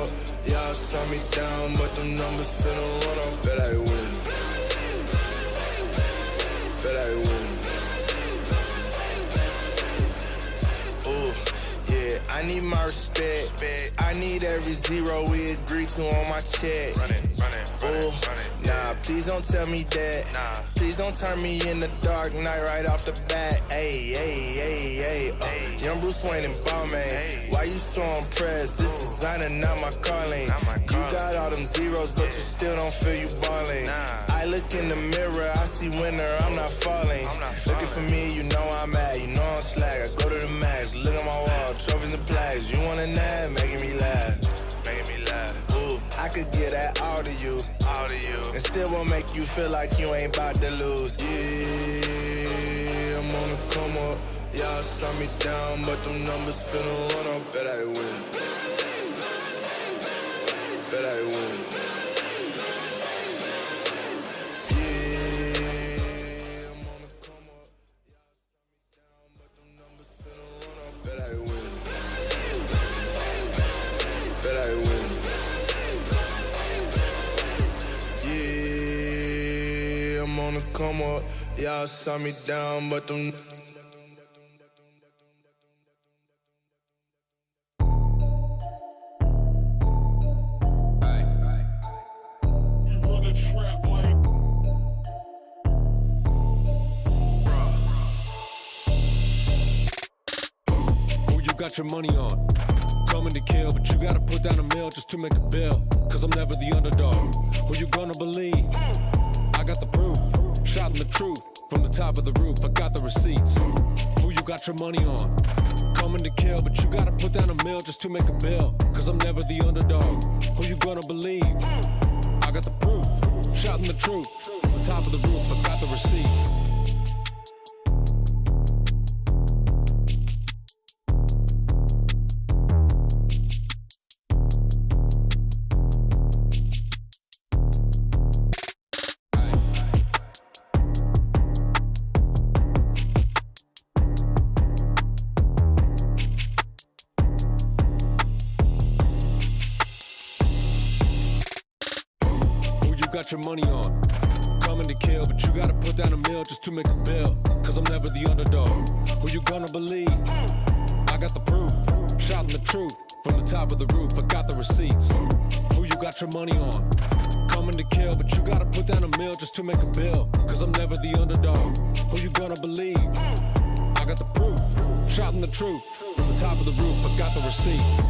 up. Y'all saw me down, but them numbers finna run up. Bet I win. Bet I win. Ooh, yeah, I need my respect. I need every zero we agree to on my check. Ooh, nah, please don't tell me that. Please don't turn me in the dark night right off the bat. Ayy, ayy, ayy, ayy. Young Bruce Wayne and Balmain. Why you so impressed? This designer not my calling. You got all them zeros, but you still don't feel you balling. I look in the mirror, I see winner, I'm not falling. Looking for me, you know I'm mad, you know I'm slack. I go to the max, look at my wall, trophies and plaques. You want a nap, making me laugh. Ooh, I could get that all to you, and still won't make you feel like you ain't about to lose. Yeah, I'm on the come up. Y'all saw me down, but them numbers finna run up. Bet I win. Bet I win. Yeah, I'm on the come up. Y'all saw me down, but them numbers finna run up. Bet I win. Bet I win. Yeah, I'm on the come up. Y'all saw me down, but them. Got your money on, coming to kill, but you gotta put down a meal just to make a bill. Cause I'm never the underdog. Who you gonna believe? I got the proof, shouting the truth from the top of the roof. I got the receipts. Who you got your money on? Coming to kill, but you gotta put down a meal just to make a bill. Cause I'm never the underdog. Who you gonna believe? I got the proof, shouting the truth from the top of the roof. I got the receipts. Got your money on, coming to kill, but you gotta put down a meal just to make a bill. Cause I'm never the underdog. Who you gonna believe? I got the proof, shouting the truth from the top of the roof. I got the receipts. Who you got your money on? Coming to kill, but you gotta put down a meal just to make a bill. Cause I'm never the underdog. Who you gonna believe? I got the proof, shouting the truth from the top of the roof. I got the receipts.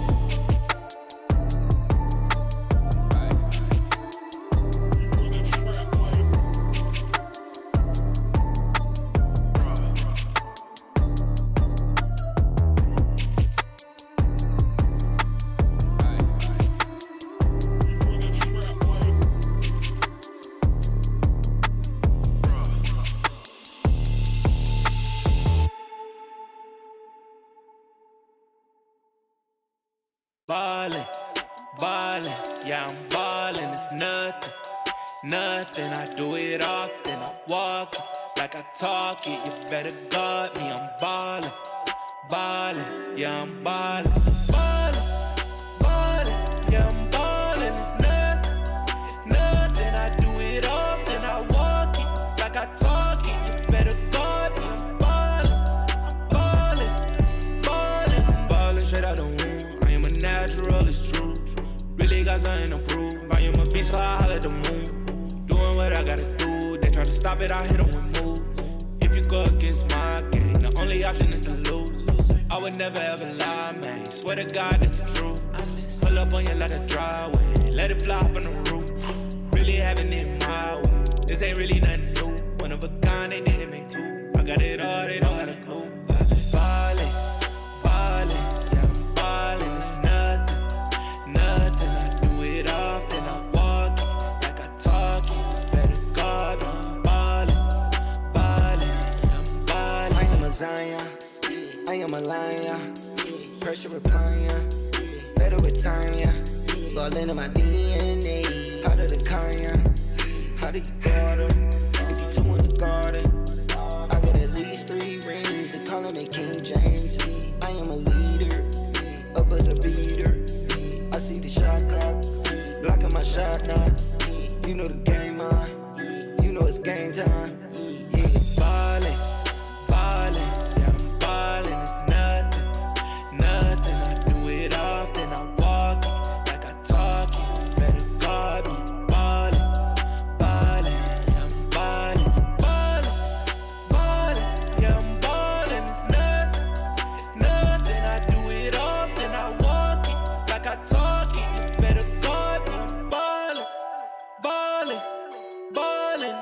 Ballin', ballin', yeah I'm ballin', it's nothing, nothing. I do it often, I walk it like I talk it. You better guard me, I'm ballin', ballin', yeah I'm ballin', ballin', ballin', yeah I'm ballin', it's nothing. I do it often, I walk it like I talk it. You better guard me, I'm ballin', ballin', ballin', ballin' straight out the womb. Natural, it's true. Really got something to prove. I am a beast, so I holler at the moon. Doing what I gotta do. They try to stop it, I hit them with moves. If you go against my game, the only option is to lose. I would never ever lie, man. Swear to God, it's the truth. Pull up on you like a driveway. Let it fly from the roof. Really having it my way. This ain't really nothing new. One of a kind, they didn't make two. I got it all, they don't have a clue. Ballin', ballin', yeah, I'm ballin'. It's nothing, I do it often, I walk it like I talk it. Better guard me, I'm ballin', I'm ballin'. I am a Zion, I am a lion. Pressure replying, better with time, yeah. All into my DNA, part of the kind. How do you guard them? 52 in the garden. I got at least 3 rings, they calling me King James. I am a leader, up as a beater. I see the shot my shot now. You know the game on. You know it's game time. Yeah. Ballin', ballin', yeah, I'm ballin', it's nothing, nothing. I do it often, I walk it like I talk it. Better guard me. Ballin', ballin', yeah, I'm ballin', ballin', ballin', yeah, I'm ballin', it's nothing. I do it often, I walk it like I talk it. Better guard me. I'm ballin', ballin', ballin'.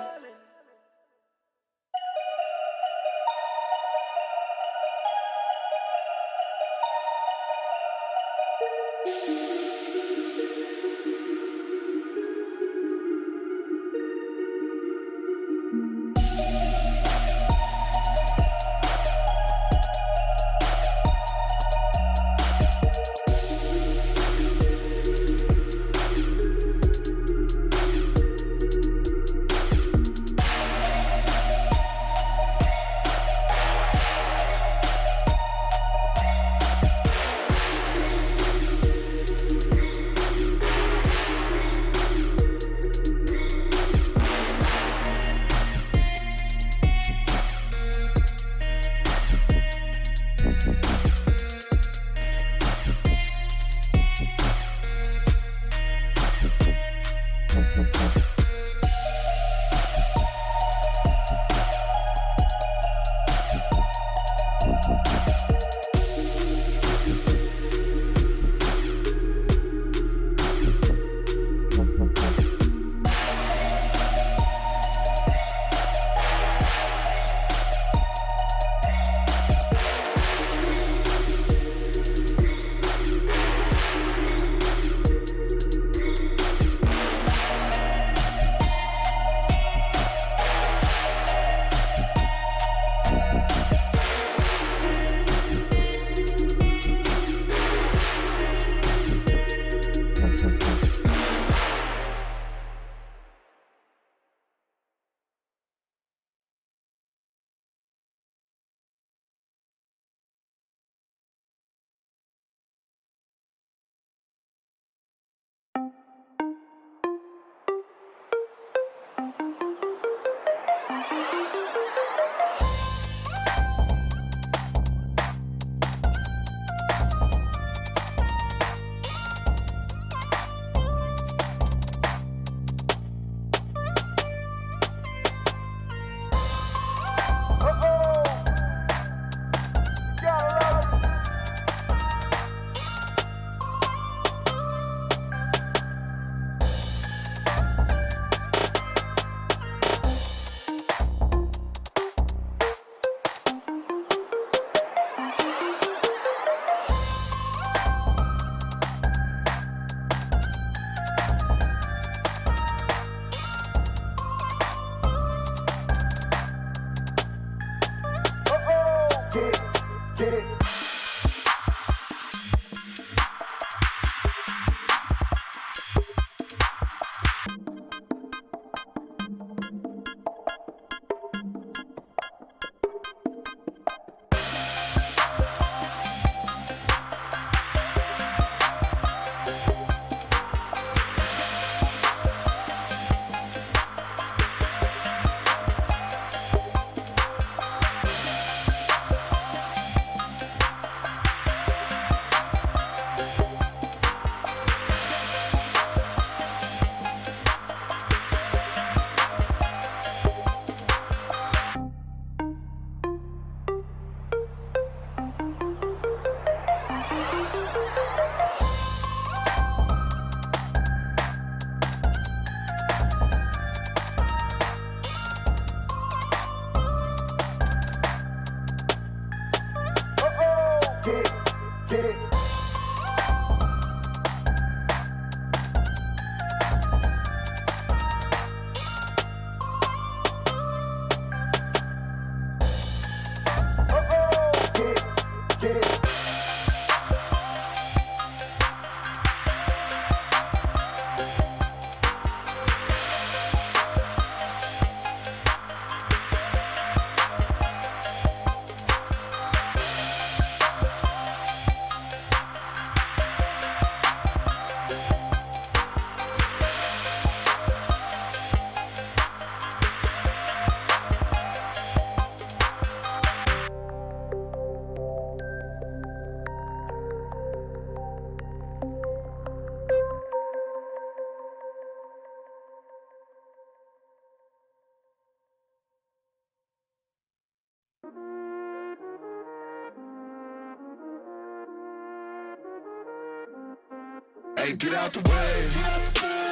Hey, get out the way.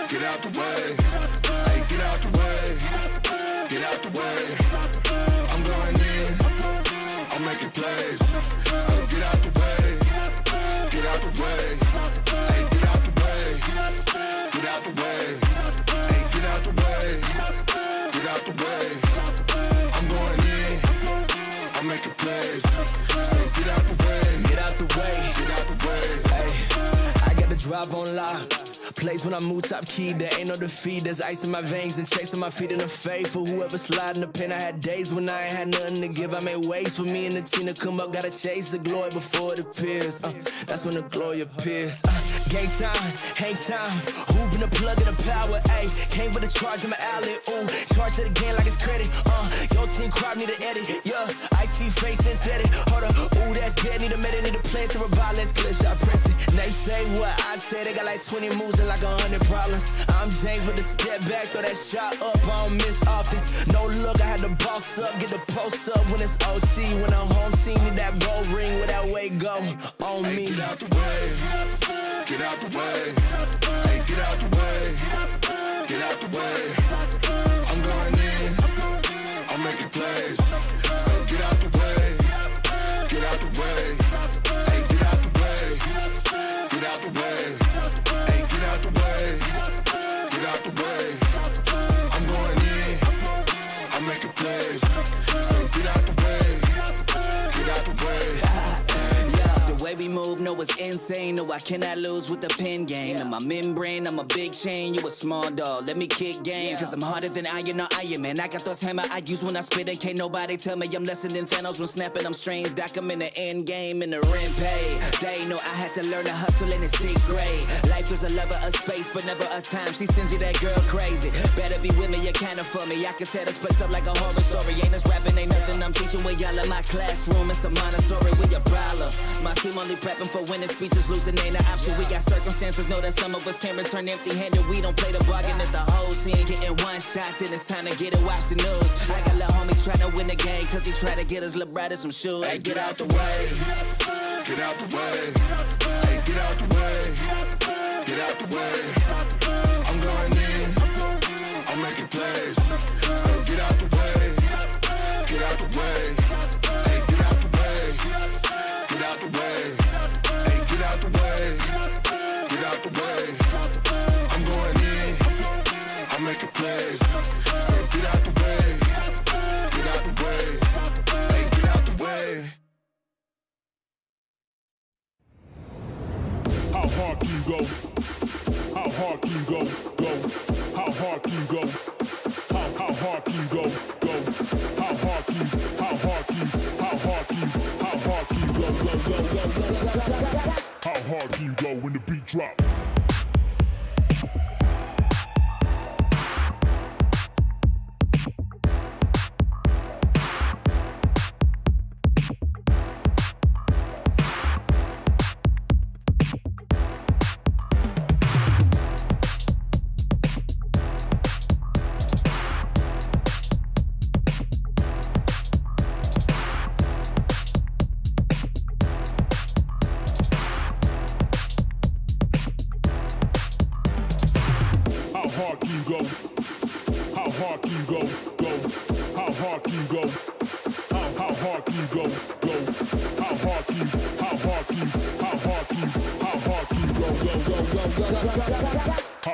Get out the way. Hey, get out the way. Get out the way. I'm going in. I'm making plays. So get out the way. Get out the way. Hey, get out the way. Get out the way. Hey, get out the way. Get out the way. I'm going in. I'm making plays. So get out the way. Get out the way. Get out the way. Hey, I got the drive on lock. Plays when I move top key, there ain't no defeat. There's ice in my veins and chasing my feet in the faith. For whoever sliding the pen, I had days when I ain't had nothing to give. I made ways for me and the team to come up. Gotta chase the glory before it appears. That's when the glory appears. Game time, hang time. Who been the plug of the power? Ayy, came with a charge in my alley. Ooh, charge to the game like it's credit. Your team crowd need an edit. Yeah, I see face synthetic. Hold up, ooh, that's dead. Need a minute, need a plan to revive. Let's glitch, I press it. And they say what I say. They got like 20 moves and like 100 problems. I'm James with the step back, throw that shot up. I don't miss often. No look, I had to boss up, get the post up when it's OT. When I'm home team, need that gold ring with that way go on me. Get out the way. Get out the way. Hey, get out the way. Get out the way. I'm going in. I'm making plays. So get out the way. Get out the way. Hey, get out the way. Get out the way. Hey, get out the way. Get out the way. I'm going in. I'm making plays. So get out the way. Get out the way. The way we move, no, it's insane. No, I cannot lose with the pin game. In my membrane, I'm a big chain. You a small dog, let me kick game. Cause I'm harder than Iron or Iron Man. I got those hammer I use when I spit it. Can't nobody tell me I'm lesser than Thanos when snapping. I'm strange, doc, I'm in the end game, in the rent pay. They know I had to learn to hustle in the 6th grade. Life is a lover of space, but never a time. She sends you that girl crazy. Better be with me, you're kinda for me. I can set this place up like a horror story. Ain't this rapping, ain't nothing I'm teaching with y'all in my classroom. It's a Montessori with your problem. My team only prepping for winning speeches, losing ain't an option. We got circumstances, know that some of us can't return empty-handed. We don't play the bargain at the whole team. Getting one shot, then it's time to get it, watch the news. I got little homies trying to win the game, cause he try to get his little brother some shoes. Hey, get out the way. Get out the way. Hey, get out the way. Get out the way. I'm going in. I'm making plays. So get out the way. Get out the way. Hey, get out the way. Get out the way. Hey, get out the way. Get out the way. I'm going in. I'm making plays. So get out the way. Get out the way. Hey, get out the way. How hard can you go? How hard can you go? Go. How hard can you go? How hard can you go? Go. How hard can you? How hard can you? How hard can you? How hard can you go? Go. How hard can you go when the beat drop?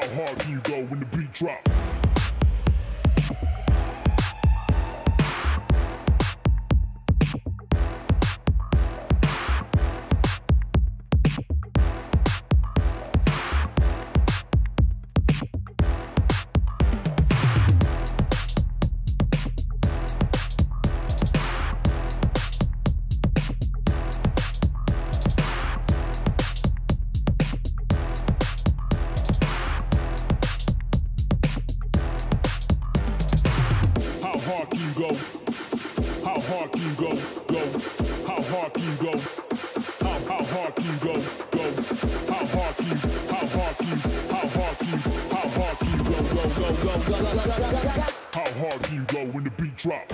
How hard can you go when the beat drop? How hard can you go when the beat drop?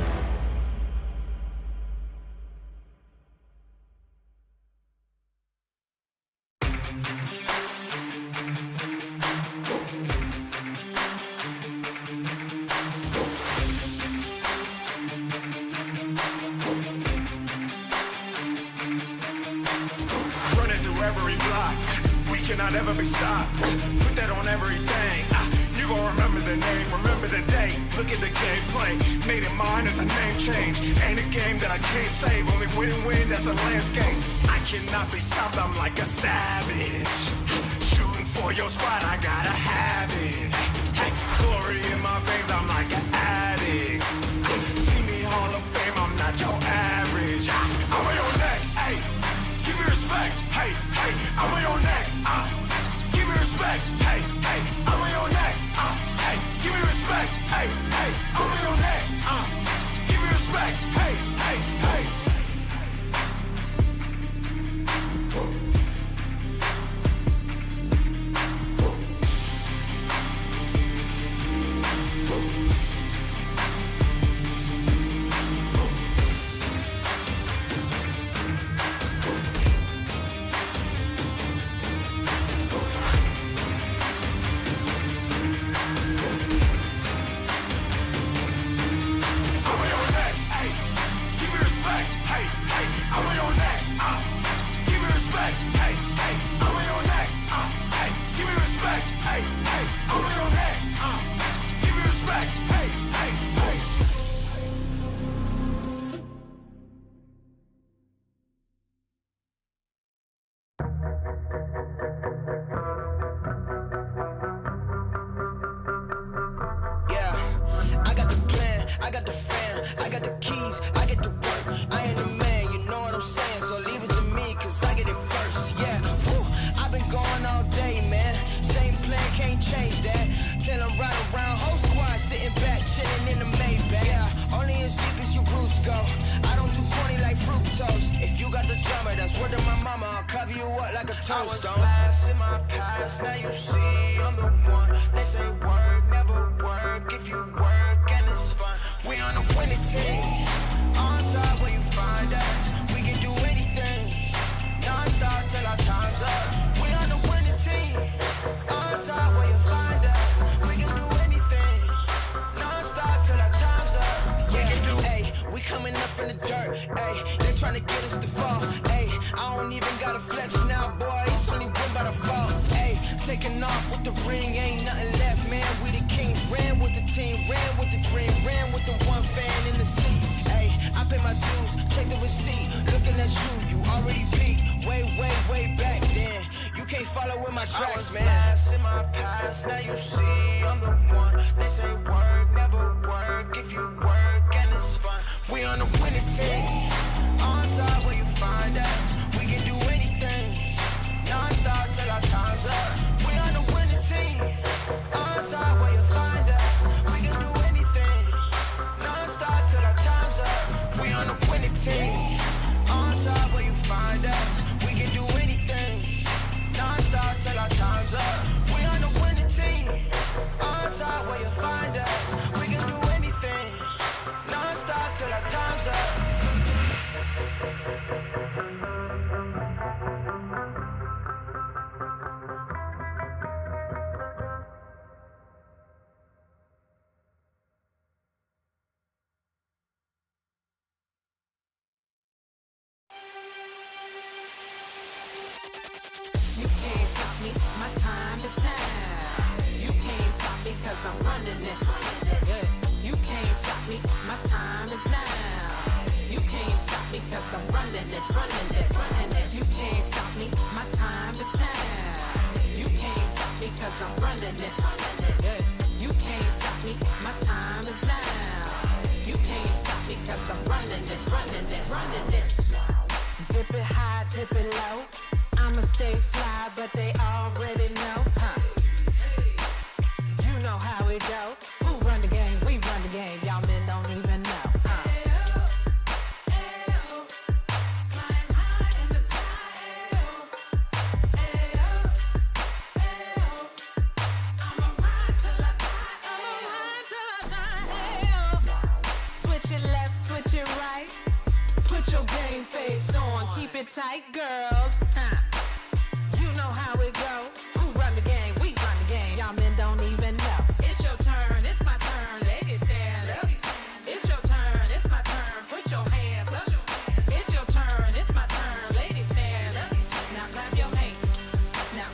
cannot ever be stopped. Put that on everything. You gon' remember the name, remember the date. Look at the gameplay, made it mine as a name change. Ain't a game that I can't save, only win-win, that's a landscape. I cannot be stopped, I'm like a savage. Shooting for your spot, I gotta have it. Hey, glory in my veins, I'm like an addict. See me Hall of Fame, I'm not your average. I'm on your neck, hey, give me respect. Hey, hey, I'm on your neck, give me respect. Hey, hey, I'm on your neck, hey, give me respect. Hey, hey, I'm on your neck, give me respect. Hey, hey, hey.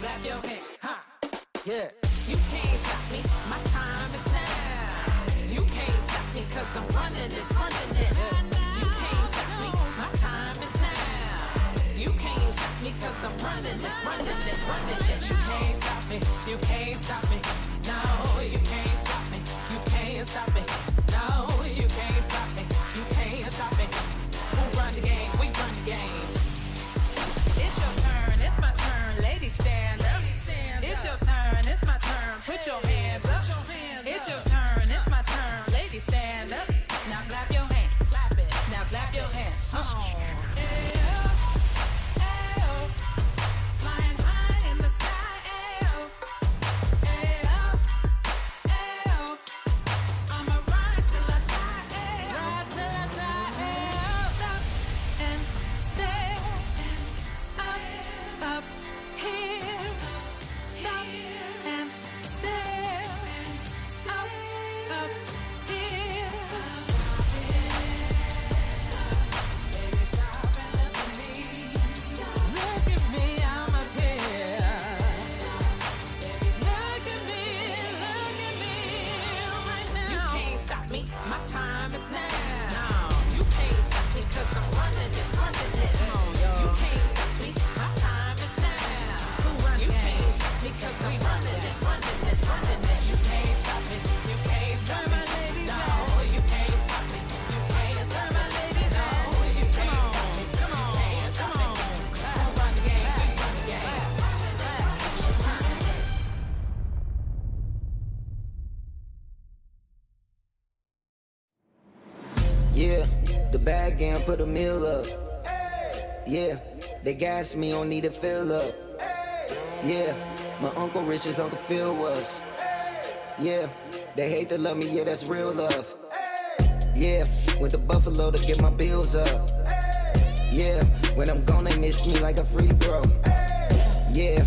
Clap your Yeah. You can't stop me, my time is now. You can't stop me cause I'm running this. You can't stop me, my time is now. You can't stop me cause I'm running this. You can't stop me, you can't stop me. No, you can't stop me, you can't stop me. No, you can't stop me, you can't stop me. Who run the game? We run the game. It's your turn, it's my turn, ladies stand up. It's your turn, it's my turn, put your hands up. It's your turn, it's my turn, ladies stand up. Now clap your hands, clap it. Now clap your hands. Flying high in the sky. I'ma ride till I die. Ride till I die. Stop and stare. Up here. Stop and stare. Up here. Baby, stop and look at me. Look at me, I'm up here. Look at me right now. You can't stop me, my time is now. You can't stop me cause I'm running this. You can't stop me, my time is now. You can't stop me cause I'm running this. You can't stop me, you can't stop me. No, you can't stop me, you can't stop me. No, you can't stop me, you can't stop me. We run the game, we run the game. Yeah, the bag and put a meal up. Yeah, they gas me, don't need to fill up. Yeah, my Uncle Rich, his Uncle Phil was. Yeah, they hate to love me, yeah, that's real love. Yeah, went to Buffalo to get my bills up. Yeah, when I'm gone, they miss me like a free throw. Yeah,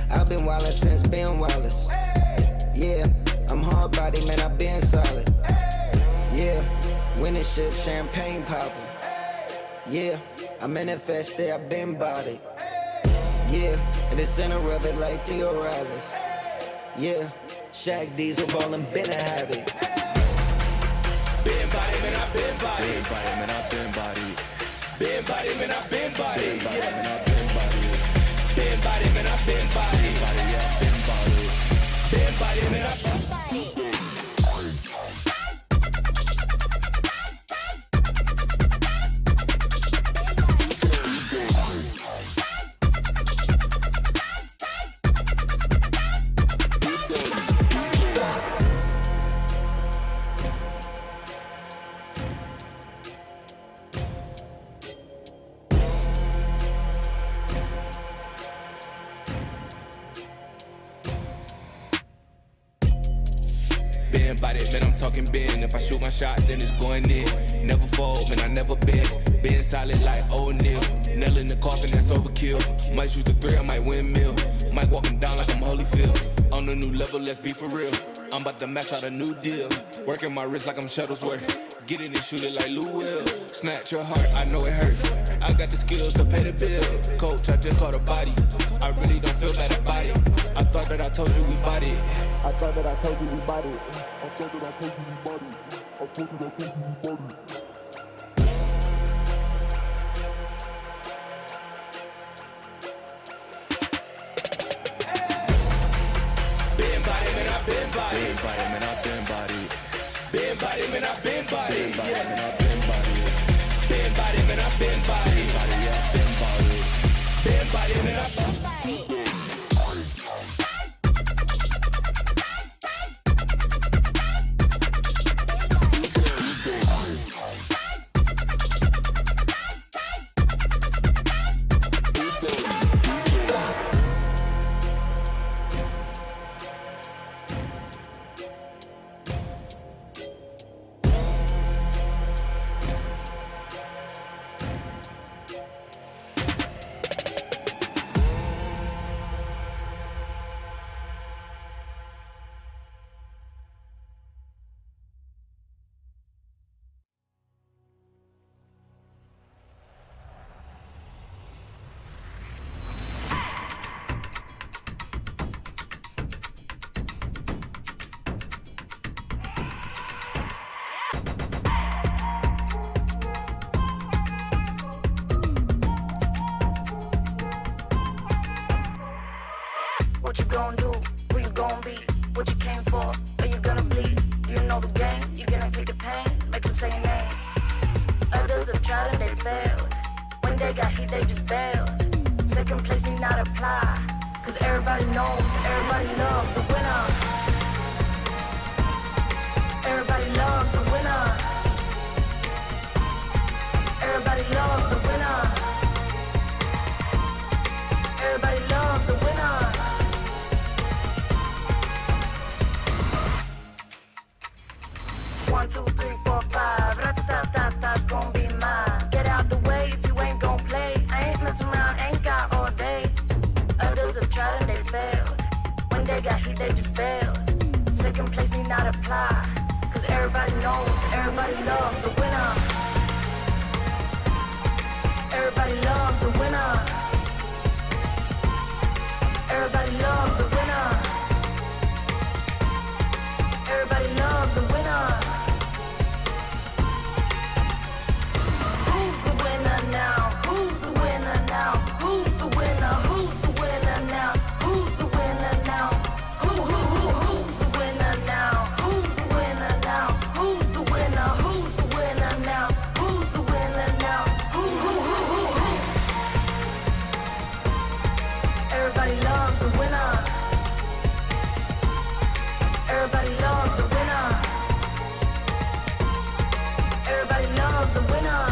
I've been wildin' since Ben Wallace. Yeah, I'm hard body, man, I've been solid. Yeah, winning ship, champagne poppin'. Yeah, I manifested, I've been body. Yeah, in the center of it like Theo Riley. Yeah, Shaq Diesel ballin' been a habit. Been body, man, I been body. Been body, man, I been body. Been body, man, I been body. Been body, man, I been body. Been body, man, I been body. Body, yeah, been body. Been body, man, I been body. Body, man, I'm talking Ben. If I shoot my shot, then it's going in. Never fold, man, I never been. Been solid like O'Neal. Nail in the coffin, that's overkill. Might shoot the three, I might windmill. Might walk him down like I'm Holyfield. On a new level, let's be for real. I'm about to max out a new deal. Working my wrist like I'm Shuttlesworth. Get in and shoot it like Lou Will. Snatch your heart, I know it hurts. I got the skills to pay the bill. Coach, I just caught a body. I really don't feel bad about it. I thought that I told you we body. I thought that I told you we body. I thought that I told you we body. I thought that I told you we body. Been body, man, I been body. Been body, man, I been body. Been body, man, I been body. Been body, man, I been body. Been body, man, I been body. Body, yeah, been body. Been body, man, I been body. What you gonna do? Who you gonna be? What you came for? Are you gonna bleed? You know the game. You gonna take the pain. Make them say your name. Others have tried and they failed. When they got heat, they just bailed. Second place need not apply. Cause everybody knows, everybody loves a winner. Everybody loves a winner. Everybody loves a winner. Everybody loves a winner. 1, 2, 3, 4, 5. Rat-ta-ta-ta-ta, it's gonna be mine. Get out the way if you ain't gon' play. I ain't messing around, ain't got all day. Others have tried and they failed. When they got heat, they just bailed. Second place need not apply. Cause everybody knows, everybody loves a winner. Everybody loves a winner. Everybody loves a winner. Everybody loves a winner. Who's the winner now? Who's the winner now? Who's the winner? Who's the winner now? Who's the winner now? Who's the winner now? Who's the winner now? Who's the winner? Who's the winner now? Who's the winner now? Who? Everybody loves a winner. Everybody loves a winner. Everybody loves a winner.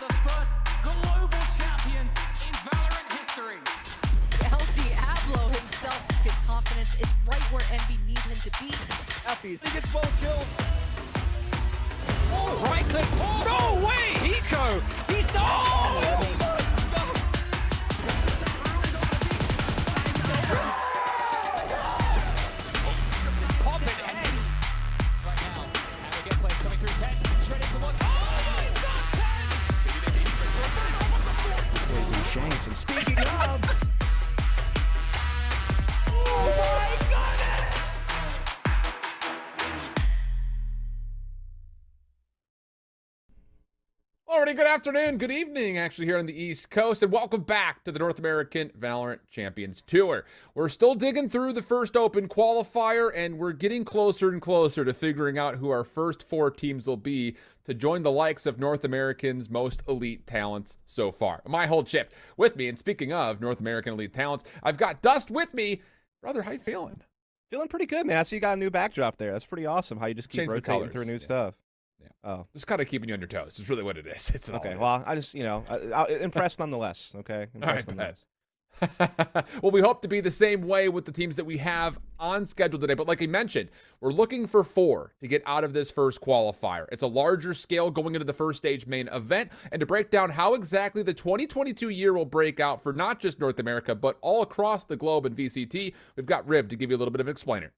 The first global champions in VALORANT history. El Diablo himself, his confidence is right where Envy needs him to be. He gets well killed. Oh, right click. Oh, no way, Hiko. He's the. Popping heads. Right now, and we get plays coming through Tens. Straight into one. Oh, he's got Tens. Shanks, and speaking of. Oh my goodness! Alrighty, good afternoon, good evening, actually, here on the East Coast, and welcome back to the North American VALORANT Champions Tour. We're still digging through the first Open Qualifier, and we're getting closer and closer to figuring out who our first 4 teams will be to join the likes of North American's most elite talents so far. My whole shift with me, and speaking of North American elite talents, I've got Dust with me. Brother, how you feeling? Feeling pretty good, man. I see you got a new backdrop there. That's pretty awesome how you just keep Change the rotating colors. through new stuff. Yeah. Oh. Just kind of keeping you on your toes. It's really what it is. It's Okay. all Well, I just, impressed nonetheless. Okay. Impressed nonetheless. Well, we hope to be the same way with the teams that we have on schedule today. But like I mentioned, we're looking for 4 to get out of this first qualifier. It's a larger scale going into the first stage main event. And to break down how exactly the 2022 year will break out for not just North America, but all across the globe in VCT, we've got Riv to give you a little bit of an explainer.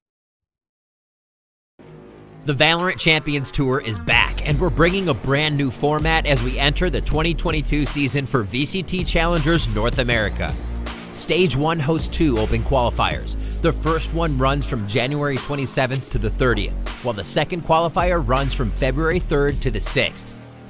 The VALORANT Champions Tour is back, and we're bringing a brand new format as we enter the 2022 season for VCT Challengers North America. Stage 1 hosts 2 Open Qualifiers. The first one runs from January 27th to the 30th, while the second qualifier runs from February 3rd to the 6th.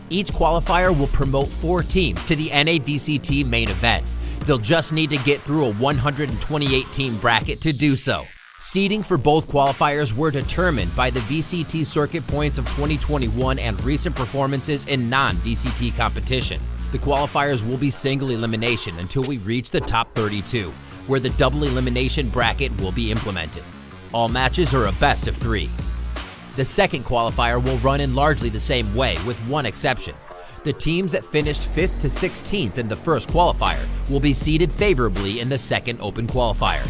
Each qualifier will promote 4 teams to the NA VCT main event. They'll just need to get through a 128-team bracket to do so. Seeding for both qualifiers were determined by the VCT circuit points of 2021 and recent performances in non-VCT competition. The qualifiers will be single elimination until we reach the top 32, where the double elimination bracket will be implemented. All matches are a best of 3. The second qualifier will run in largely the same way, with one exception. The teams that finished 5th to 16th in the first qualifier will be seeded favorably in the second Open Qualifier.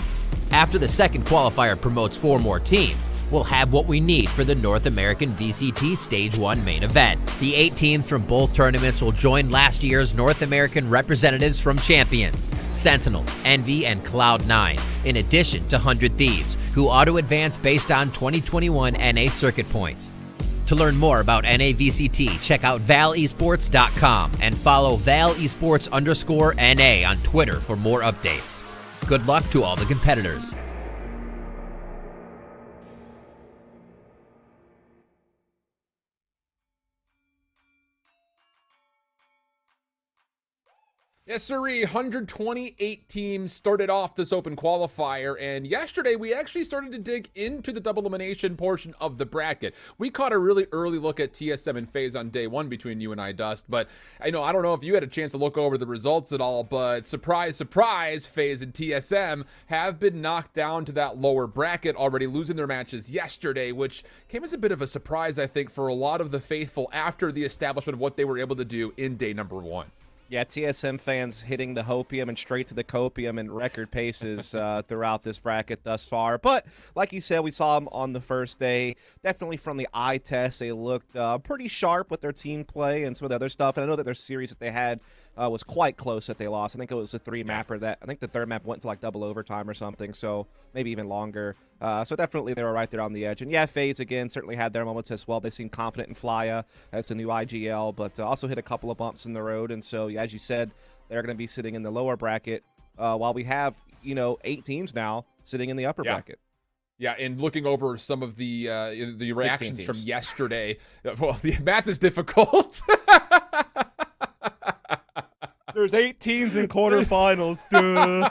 After the second qualifier promotes 4 more teams, we'll have what we need for the North American VCT Stage 1 main event. The 8 teams from both tournaments will join last year's North American representatives from Champions, Sentinels, Envy, and Cloud9, in addition to 100 Thieves, who auto-advance based on 2021 NA circuit points. To learn more about NA VCT, check out valesports.com and follow valesports_NA on Twitter for more updates. Good luck to all the competitors. Yes, sirree. 128 teams started off this Open Qualifier, and yesterday we actually started to dig into the double elimination portion of the bracket. We caught a really early look at TSM and FaZe on day 1 between you and I, Dust, but I don't know if you had a chance to look over the results at all, but surprise, surprise, FaZe and TSM have been knocked down to that lower bracket, already losing their matches yesterday, which came as a bit of a surprise, I think, for a lot of the faithful after the establishment of what they were able to do in day number 1. Yeah, TSM fans hitting the hopium and straight to the copium in record paces throughout this bracket thus far. But like you said, we saw them on the first day. Definitely from the eye test, they looked pretty sharp with their team play and some of the other stuff. And I know that their series that they had was quite close that they lost. I think it was a 3-mapper that I think the third map went to like double overtime or something, so maybe even longer. So definitely they were right there on the edge. And yeah, FaZe again certainly had their moments as well. They seemed confident in Flya as the new IGL, but also hit a couple of bumps in the road. And so, yeah, as you said, they're going to be sitting in the lower bracket while we have 8 teams now sitting in the upper bracket. Yeah, and looking over some of the reactions from yesterday, well, the math is difficult. There's 8 teams in quarterfinals. Duh.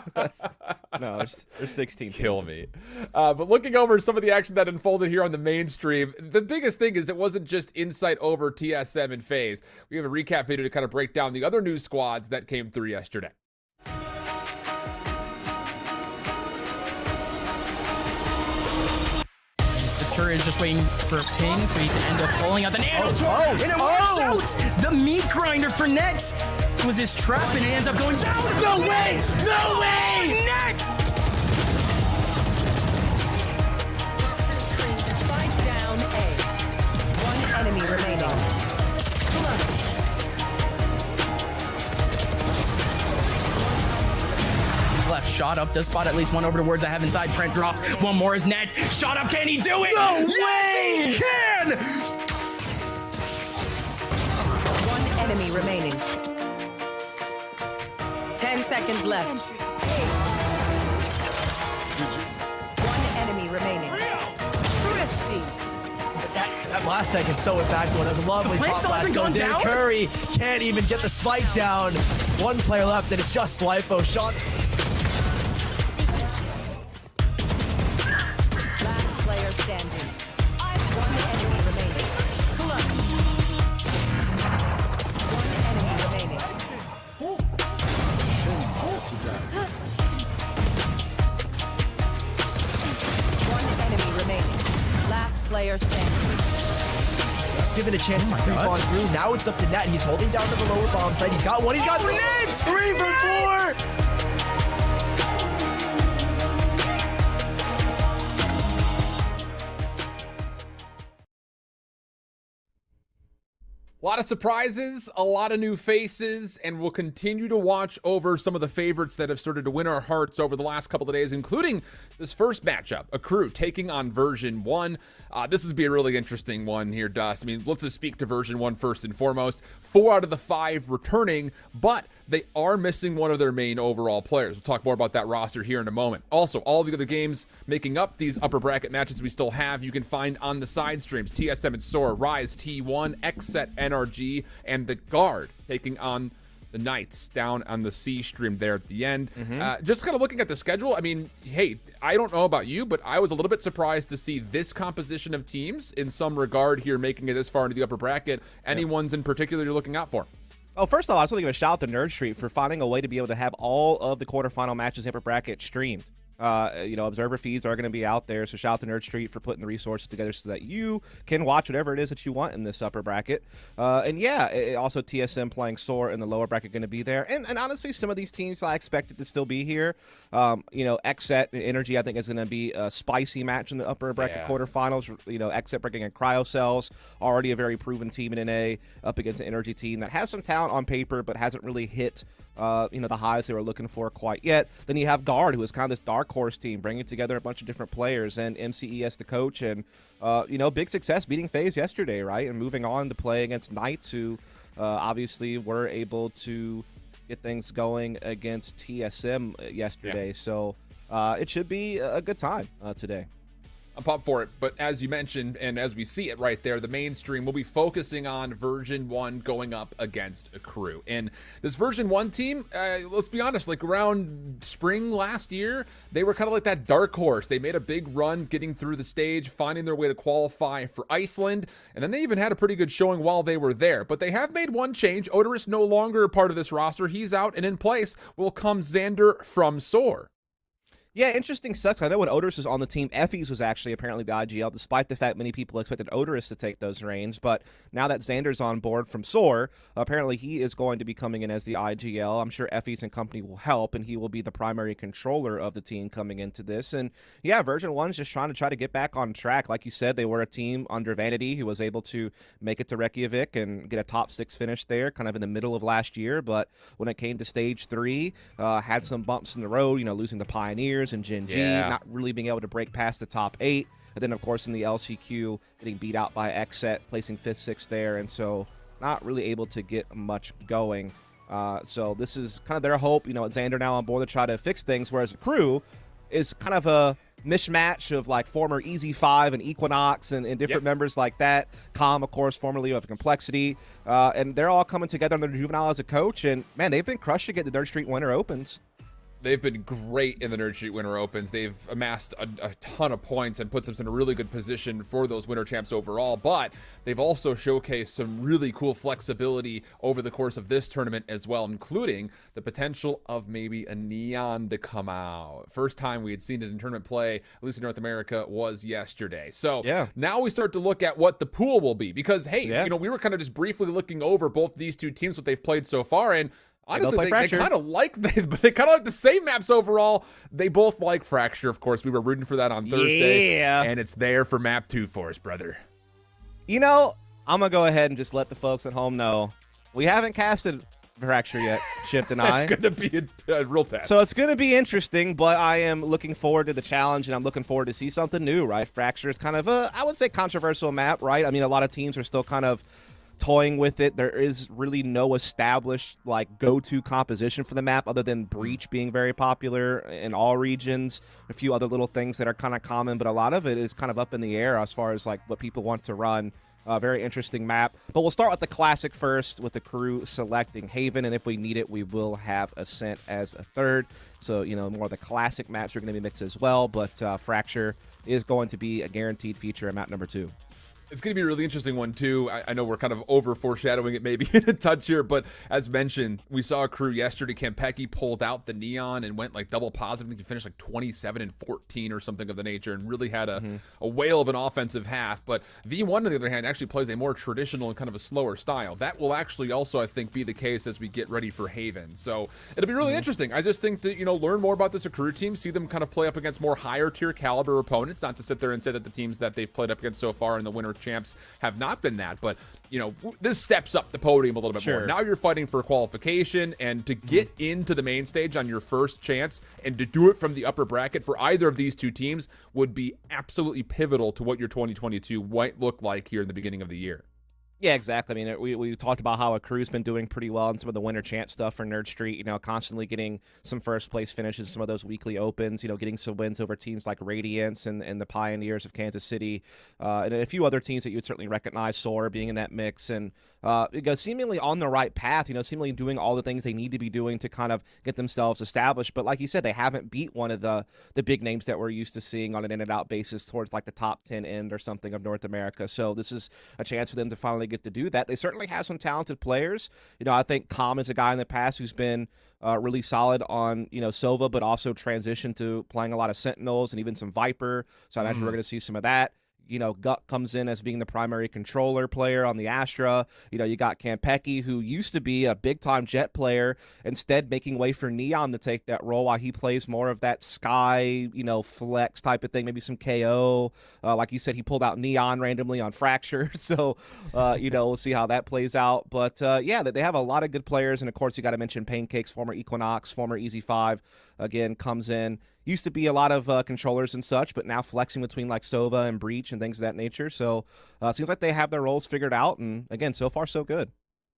No, there's 16 teams. Kill me. But looking over some of the action that unfolded here on the mainstream, the biggest thing is it wasn't just insight over TSM and FaZe. We have a recap video to kind of break down the other new squads that came through yesterday. Tur is just waiting for a ping so he can end up pulling out the nano. And it works out! The meat grinder for Nex was his trap and it ends up going down. No way! No way! Nex! Spike down A. 1 enemy remaining. Left shot up does spot at least one over towards the heaven side. Trent drops one more is net. Shot up, can he do it? No way! He can! 1 enemy remaining. 10 seconds left. 1 enemy remaining. That last deck is so impactful. I love when Pop Blast goes in. Curry can't even get the spike down. 1 player left, and it's just Slipo. Shot. Standing. 1 enemy remaining. Pull up. 1 enemy remaining. 1 player standing. He's given a chance to creep on through. Now it's up to Nat. He's holding down to the lower bomb site. He's got one. He's got 3 nades. 3 for 4. A lot of surprises, a lot of new faces, and we'll continue to watch over some of the favorites that have started to win our hearts over the last couple of days, including this first matchup, a crew taking on version 1. This is be a really interesting one here, Dust. I mean, let's just speak to version 1 first and foremost. 4 out of the 5 returning, but they are missing one of their main overall players. We'll talk more about that roster here in a moment. Also, all the other games making up these upper bracket matches we still have, you can find on the side streams. TSM and Sora, Rise, T1, XSET, NRG, and the Guard taking on the Knights down on the C stream there at the end. Just kind of looking at the schedule, I mean, hey, I don't know about you, but I was a little bit surprised to see this composition of teams in some regard here making it this far into the upper bracket. Any ones in particular you're looking out for? Oh, first of all, I just want to give a shout out to Nerd Street for finding a way to be able to have all of the quarterfinal matches in upper bracket streamed. Observer feeds are going to be out there, so shout out to Nerd Street for putting the resources together so that you can watch whatever it is that you want in this upper bracket. Also TSM playing Soar in the lower bracket going to be there. And honestly, some of these teams I expected to still be here. XSET and Energy I think is going to be a spicy match in the upper bracket quarterfinals. XSET bringing in Cryocells, already a very proven team in NA, up against an Energy team that has some talent on paper but hasn't really hit the highs they were looking for quite yet. Then you have Guard, who is kind of this dark horse team, bringing together a bunch of different players, and MCE as the coach, and big success beating FaZe yesterday, right, and moving on to play against Knights, who obviously were able to get things going against TSM yesterday. So it should be a good time today. I'm pumped for it, but as you mentioned, and as we see it right there, the mainstream will be focusing on version 1 going up against a crew. And this version 1 team, let's be honest, like around spring last year, they were kind of like that dark horse. They made a big run getting through the stage, finding their way to qualify for Iceland, and then they even had a pretty good showing while they were there. But they have made one change. Odorous no longer a part of this roster. He's out, and in place will come Xander from Soar. Yeah, interesting sucks. I know when Odorous was on the team, Effie's was actually apparently the IGL, despite the fact many people expected Odorous to take those reins. But now that Xander's on board from Soar, apparently he is going to be coming in as the IGL. I'm sure Effie's and company will help, and he will be the primary controller of the team coming into this. And yeah, version 1 is just trying to get back on track. Like you said, they were a team under Vanity who was able to make it to Reykjavik and get a top 6 finish there, kind of in the middle of last year. But when it came to stage 3, had some bumps in the road, losing the Pioneers and Gen G, not really being able to break past the top 8. And then, of course, in the LCQ, getting beat out by XSET, placing 5th, 6th there. And so not really able to get much going. So this is kind of their hope. Xander now on board to try to fix things, whereas the crew is kind of a mishmash of like former Easy 5 and Equinox and different members like that. Calm, of course, formerly of Complexity. And they're all coming together under Juvenile as a coach. And, man, they've been crushing it at the Nerd Street Winter Opens. They've been great in the Nerd Street Winter Opens. They've amassed a ton of points and put them in a really good position for those Winter Champs overall, but they've also showcased some really cool flexibility over the course of this tournament as well, including the potential of maybe a Neon to come out. First time we had seen it in tournament play, at least in North America, was yesterday. So now we start to look at what the pool will be, because, hey, we were kind of just briefly looking over both these two teams, what they've played so far, and honestly, they kind of like the same maps overall. They both like Fracture, of course. We were rooting for that on Thursday, and it's there for map 2 for us, brother. I'm gonna go ahead and just let the folks at home know we haven't casted Fracture yet, Shift and I. It's gonna be a real test. So it's gonna be interesting, but I am looking forward to the challenge, and I'm looking forward to see something new. Right, Fracture is kind of I would say controversial map, right? I mean, a lot of teams are still kind of toying with it. There is really no established go-to composition for the map other than Breach being very popular in all regions, a few other little things that are kind of common, but a lot of it is kind of up in the air as far as what people want to run. Very interesting map, but we'll start with the classic first, with the crew selecting Haven, and if we need it, we will have Ascent as a third. So more of the classic maps are going to be mixed as well, but Fracture is going to be a guaranteed feature in map number 2. It's going to be a really interesting one, too. I know we're kind of over foreshadowing it maybe in a touch here, but as mentioned, we saw a crew yesterday. Kampeki pulled out the Neon and went like double positive. I think he finished like 27-14 or something of the nature and really had a whale of an offensive half. But V1, on the other hand, actually plays a more traditional and kind of a slower style. That will actually also, I think, be the case as we get ready for Haven. So it'll be really interesting. I just think to, learn more about this Accru team, see them kind of play up against more higher tier caliber opponents, not to sit there and say that the teams that they've played up against so far in the winter champs have not been that, but this steps up the podium a little bit more. Now you're fighting for qualification, and to get into the main stage on your first chance and to do it from the upper bracket for either of these two teams would be absolutely pivotal to what your 2022 might look like here in the beginning of the year. Yeah, exactly. I mean, we talked about how Accru's been doing pretty well in some of the winter champ stuff for Nerd Street, constantly getting some first place finishes, some of those weekly opens, getting some wins over teams like Radiance and the Pioneers of Kansas City, and a few other teams that you would certainly recognize, Soar being in that mix, and seemingly on the right path, seemingly doing all the things they need to be doing to kind of get themselves established. But like you said, they haven't beat one of the big names that we're used to seeing on an in-and-out basis towards like the top 10 end or something of North America. So this is a chance for them to finally get to do that. They certainly have some talented players. I think Calm is a guy in the past who's been really solid on, Sova, but also transitioned to playing a lot of Sentinels and even some Viper. So I imagine we're going to see some of that. Gut comes in as being the primary controller player on the Astra. You got Kampeki, who used to be a big-time Jet player, instead making way for Neon to take that role while he plays more of that Sky, flex type of thing, maybe some KO. Like you said, he pulled out Neon randomly on Fracture. So, we'll see how that plays out. But, they have a lot of good players. And, of course, you got to mention Pancakes, former Equinox, former Easy 5, again, comes in. Used to be a lot of controllers and such, but now flexing between like Sova and Breach and things of that nature. So it seems like they have their roles figured out. And again, so far, so good.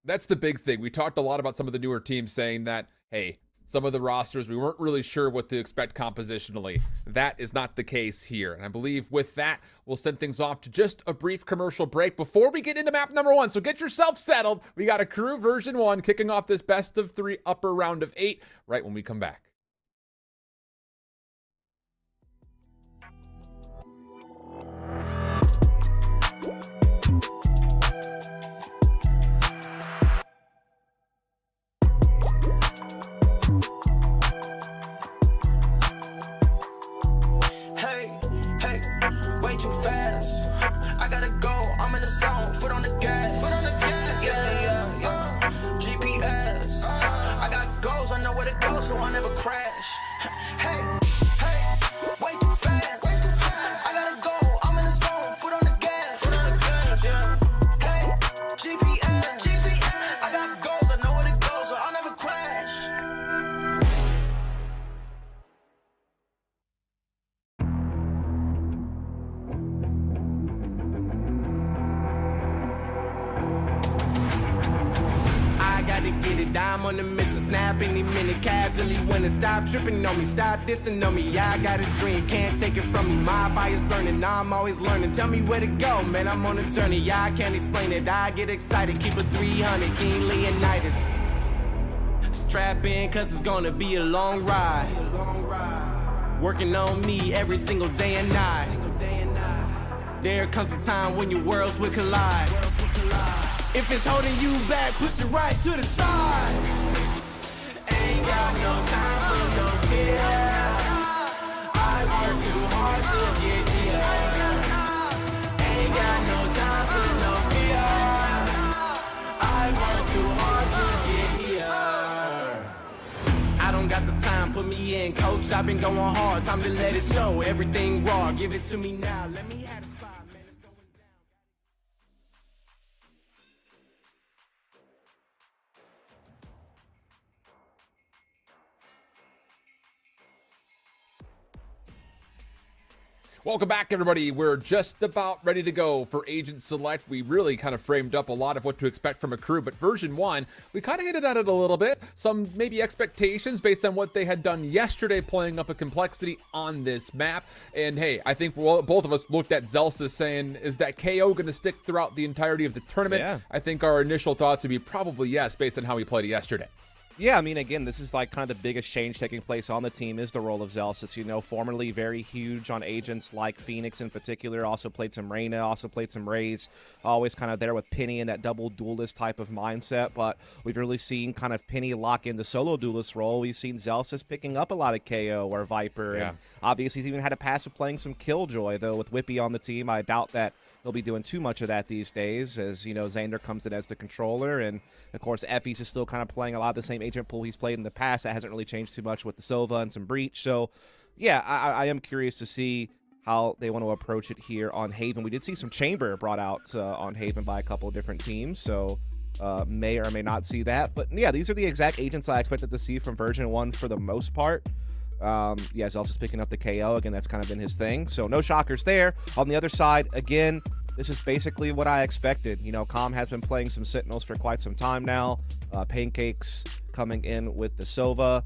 That's the big thing. We talked a lot about some of the newer teams saying that, hey, some of the rosters, we weren't really sure what to expect compositionally. That is not the case here. And I believe with that, we'll send things off to just a brief commercial break before we get into map number 1. So get yourself settled. We got Accru version 1 kicking off this best of 3 upper round of 8 right when we come back. So I never crash. Hey, way too fast. I gotta go, I'm in the zone, foot on the gas. Yeah. Hey, GPS. I got goals, I know where it goes, so I'll never crash. I gotta get it, I'm on the mission, snap any minute, casually when it stop tripping on me, stop dissing on me, yeah, I got a dream, can't take it from me, my fire's burning, now I'm always learning, tell me where to go, man, I'm on a journey, yeah, I can't explain it, I get excited, keep it 300, King Leonidas, strap in, cause it's gonna be a long ride, working on me every single day and night, there comes a time when your worlds will collide. If it's holding you back, push it right to the side. Ain't got no time for no fear. I work too hard to get here. Ain't got no time for no fear. I work too hard to get here. I don't got the time, put me in, coach. I've been going hard, time to let it show. Everything raw, give it to me now. Let me have the spot. Welcome back, everybody. We're just about ready to go for Agent Select. We really kind of framed up a lot of what to expect from Accru, but version 1, we kind of hinted at it a little bit. Some maybe expectations based on what they had done yesterday, playing up a complexity on this map. And hey, I think both of us looked at Zelsa saying, is that KO going to stick throughout the entirety of the tournament? Yeah. I think our initial thoughts would be probably yes, based on how he played it yesterday. Yeah, I mean, again, this is like kind of the biggest change taking place on the team is the role of Zelsis. You know, formerly very huge on agents like Phoenix in particular. Also played some Reyna, also played some Raze. Always kind of there with Penny in that double duelist type of mindset. But we've really seen kind of Penny lock in the solo duelist role. We've seen Zelsis picking up a lot of KO or Viper. Yeah. And obviously he's even had a pass of playing some Killjoy, though with Whippy on the team. I doubt that he'll be doing too much of that these days, as, you know, Xander comes in as the controller. And, of course, Effie's is still kind of playing a lot of the same agent pool he's played in the past. That hasn't really changed too much with the Sova and some Breach. So, yeah, I am curious to see how they want to approach it here on Haven. We did see some Chamber brought out on Haven by a couple of different teams, so may or may not see that. But, yeah, these are the exact agents I expected to see from version 1 for the most part. Yeah, Zelsis picking up the KO. Again, that's kind of been his thing. So no shockers there. On the other side, again, this is basically what I expected. You know, Calm has been playing some Sentinels for quite some time now. Pancakes coming in with the Sova.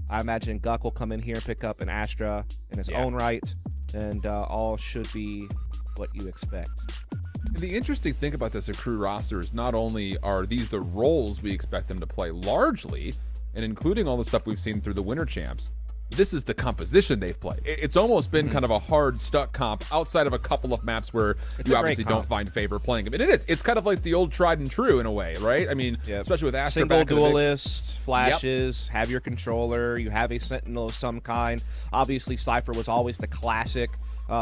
I imagine Guck will come in here and pick up an Astra in his own right. And all should be what you expect. The interesting thing about this accrue roster is not only are these the roles we expect them to play largely, and including all the stuff we've seen through the Winter Champs, this is the composition they've played. It's almost been kind of a hard stuck comp outside of a couple of maps where you obviously don't find favor playing them. And it is. It's kind of like the old tried and true in a way, right? I mean, especially with Astra single back in the duelist, flashes, have your controller, you have a Sentinel of some kind. Obviously, Cypher was always the classic.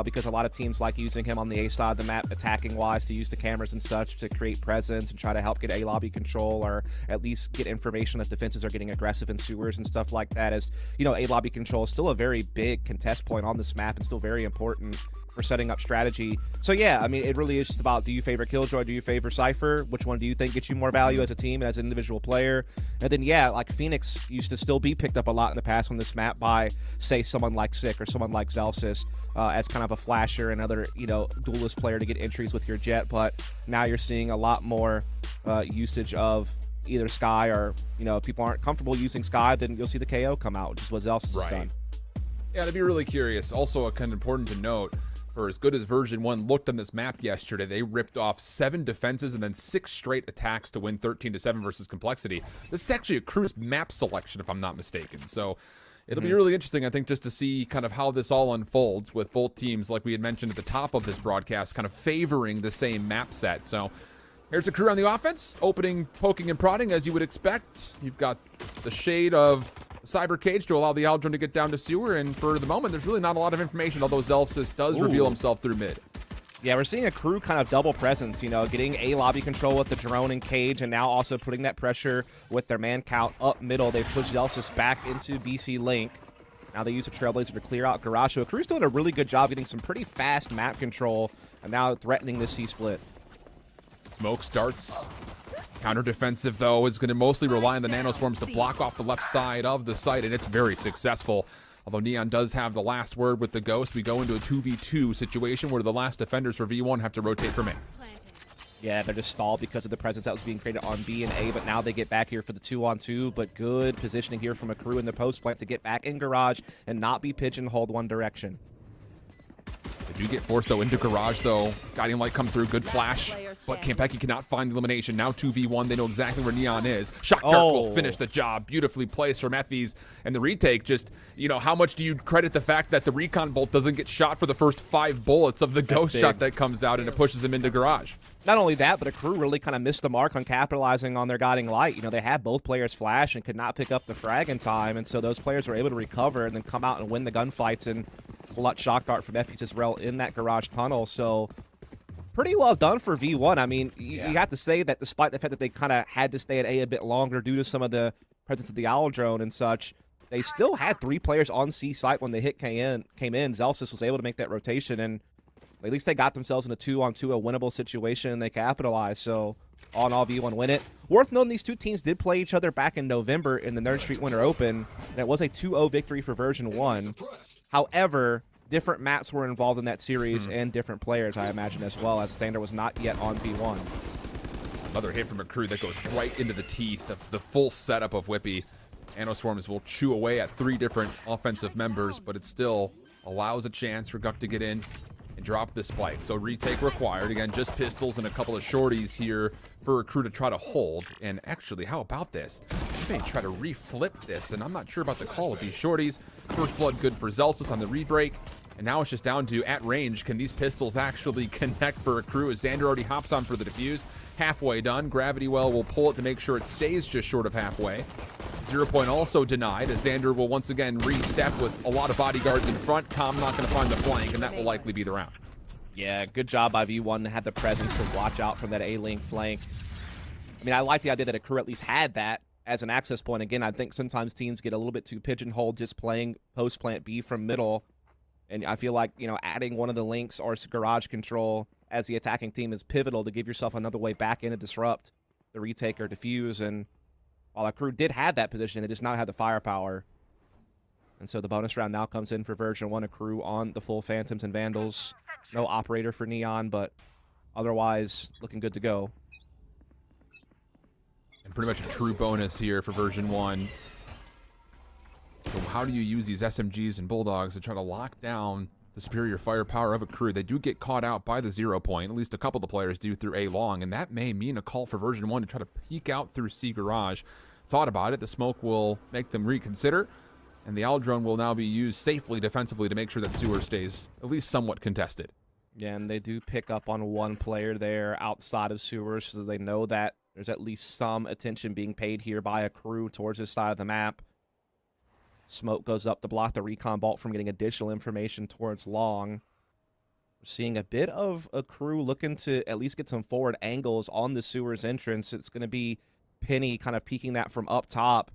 Because a lot of teams like using him on the A side of the map, attacking-wise, to use the cameras and such to create presence and try to help get A lobby control, or at least get information that defenses are getting aggressive in sewers and stuff like that. As you know, A lobby control is still a very big contest point on this map and still very important for setting up strategy. So yeah, I mean, it really is just about, do you favor Killjoy, do you favor Cypher? Which one do you think gets you more value as a team and as an individual player? And then yeah, like Phoenix used to still be picked up a lot in the past on this map by, say, someone like Sick or someone like Zelsis, as kind of a flasher and other, you know, duelist player to get entries with your jet. But now you're seeing a lot more usage of either Sky, or, you know, if people aren't comfortable using Sky, then you'll see the KO come out, which is what Zelsis has done. Yeah, to be really curious. Also, kind of important to note, for as good as version 1 looked on this map yesterday, they ripped off 7 defenses and then 6 straight attacks to win 13-7 versus Complexity. This is actually a Crew's map selection, if I'm not mistaken. So it'll be really interesting, I think, just to see kind of how this all unfolds with both teams, like we had mentioned at the top of this broadcast, kind of favoring the same map set. So here's the Crew on the offense, opening, poking, and prodding, as you would expect. You've got the shade of Cyber Cage to allow the Aldrin to get down to sewer, and for the moment, there's really not a lot of information, although Zelsis does reveal himself through mid. Yeah, we're seeing a Crew kind of double presence, you know, getting A lobby control with the drone and Cage, and now also putting that pressure with their man count up middle. They've pushed Zelsis back into BC Link. Now they use a Trailblazer to clear out Garage. So Crew's doing a really good job getting some pretty fast map control, and now threatening this C-split. Smoke starts. Counter defensive, though, is going to mostly rely on the nanoswarms to block off the left side of the site, and it's very successful. Although Neon does have the last word with the Ghost, we go into a 2v2 situation where the last defenders for V1 have to rotate from A. Yeah, they're just stalled because of the presence that was being created on B and A, but now they get back here for the 2-on-2, but good positioning here from a Crew in the post plant to get back in Garage and not be pigeonholed one direction. They do get forced, though, into Garage, though. Guiding Light comes through. Good flash. But Campeki cannot find the elimination. Now 2v1. They know exactly where Neon is. Shock Dart will finish the job. Beautifully placed from Effie's. And the retake, just, you know, how much do you credit the fact that the recon bolt doesn't get shot for the first 5 bullets of the Ghost shot that comes out, and it pushes him into Garage? Not only that, but a Crew really kind of missed the mark on capitalizing on their Guiding Light. You know, they had both players flash and could not pick up the frag in time, and so those players were able to recover and then come out and win the gunfights and clutch Shock Dart from Effie's as well in that Garage tunnel. So pretty well done for V1. I mean, you have to say that despite the fact that they kind of had to stay at A a bit longer due to some of the presence of the Owl drone and such, they still had 3 players on C site when the hit came in. Zelsis was able to make that rotation, and at least they got themselves in a 2-on-2, a winnable situation, and they capitalized. So all in all, V1 win it. Worth noting, these two teams did play each other back in November in the Nerd Street Winter Open, and it was a 2-0 victory for version 1. However, different maps were involved in that series and different players, I imagine, as well, as Standard was not yet on V1. Another hit from a Crew that goes right into the teeth of the full setup of Whippy. Nanoswarms will chew away at 3 different offensive members, but it still allows a chance for Guck to get in and drop the spike. So retake required. Again, just pistols and a couple of shorties here for a Crew to try to hold. And actually, how about this? may try to re-flip this, and I'm not sure about the call with these shorties. First blood good for Zelsis on the re-break. And now it's just down to, at range, can these pistols actually connect for a crew? As Xander already hops on for the defuse. Halfway done. Gravity Well will pull it to make sure it stays just short of halfway. 0 point also denied, as Xander will once again re-step with a lot of bodyguards in front. Com not going to find the flank, and that will likely be the round. Yeah, good job by V1 to have the presence to watch out from that A-Link flank. I mean, I like the idea that a crew at least had that as an access point. Again, I think sometimes teams get a little bit too pigeonholed just playing post-plant B from middle. And I feel like, you know, adding one of the links or garage control as the attacking team is pivotal to give yourself another way back in to disrupt the retake or defuse. And while our crew did have that position, they just not have the firepower. And so the bonus round now comes in for version 1, a crew on the full Phantoms and Vandals. No operator for Neon, but otherwise looking good to go. And pretty much a true bonus here for version 1. So how do you use these SMGs and Bulldogs to try to lock down the superior firepower of a crew? They do get caught out by the 0 point. At least a couple of the players do through A long, and that may mean a call for version 1 to try to peek out through C garage. Thought about it. The smoke will make them reconsider, and the owl drone will now be used safely defensively to make sure that sewer stays at least somewhat contested. Yeah, and they do pick up on one player there outside of sewers, so they know that there's at least some attention being paid here by a crew towards this side of the map. Smoke goes up to block the recon bolt from getting additional information towards long. We're seeing a bit of a crew looking to at least get some forward angles on the sewers entrance. It's going to be Penny kind of peeking that from up top.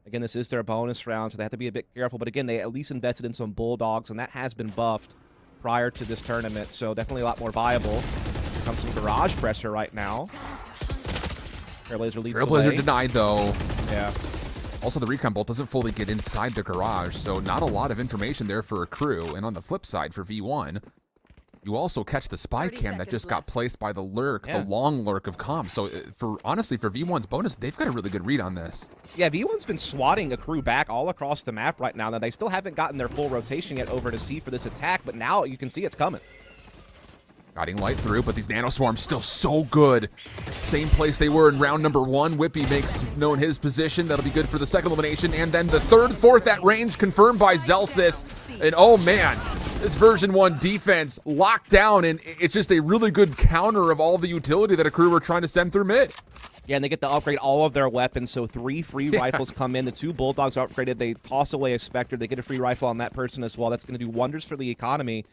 Again, this is their bonus round, so they have to be a bit careful. But again, they at least invested in some Bulldogs, and that has been buffed prior to this tournament, so definitely a lot more viable. Here comes some garage pressure right now. Trailblazer leads the way. Trailblazer denied, though. Yeah. Also, the recon bolt doesn't fully get inside the garage, so not a lot of information there for a crew. And on the flip side, for V1, you also catch the spy cam that just got placed by the lurk, the long lurk of comms. So honestly, for V1's bonus, they've got a really good read on this. Yeah, V1's been swatting a crew back all across the map right now. Now, they still haven't gotten their full rotation yet over to C for this attack, but now you can see it's coming. Guiding light through, but these nano swarms still so good. Same place they were in round number 1. Whippy makes known his position. That'll be good for the second elimination. And then the third, fourth at range confirmed by Zelsis. And oh man, this version 1 defense locked down, and it's just a really good counter of all the utility that a crew were trying to send through mid. Yeah, and they get to upgrade all of their weapons, so 3 free rifles come in. The 2 Bulldogs are upgraded. They toss away a Spectre. They get a free rifle on that person as well. That's going to do wonders for the economy.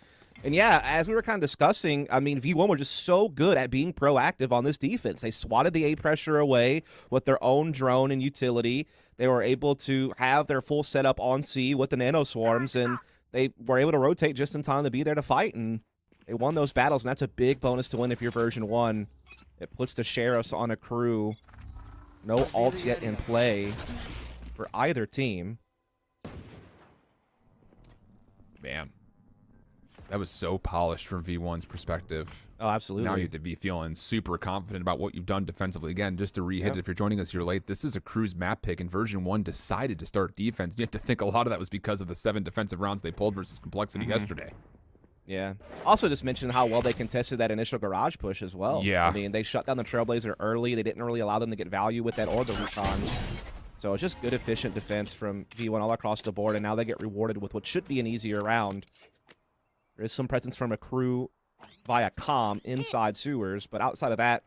And yeah, as we were kind of discussing, I mean, V1 were just so good at being proactive on this defense. They swatted the A pressure away with their own drone and utility. They were able to have their full setup on C with the nano swarms, and they were able to rotate just in time to be there to fight, and they won those battles, and that's a big bonus to win if you're version 1. It puts the Sheriffs on a crew. No ults yet in play for either team. Man. That was so polished from V1's perspective. Oh, absolutely. Now you have to be feeling super confident about what you've done defensively. Again, just to re-hit it, if you're joining us here late, this is a crew's map pick, and version 1 decided to start defense. You have to think a lot of that was because of the 7 defensive rounds they pulled versus complexity yesterday. Yeah. Also just mention how well they contested that initial garage push as well. Yeah. I mean, they shut down the Trailblazer early. They didn't really allow them to get value with that or the recon. So it's just good, efficient defense from V1 all across the board, and now they get rewarded with what should be an easier round. There is some presence from a crew via comm inside sewers, but outside of that,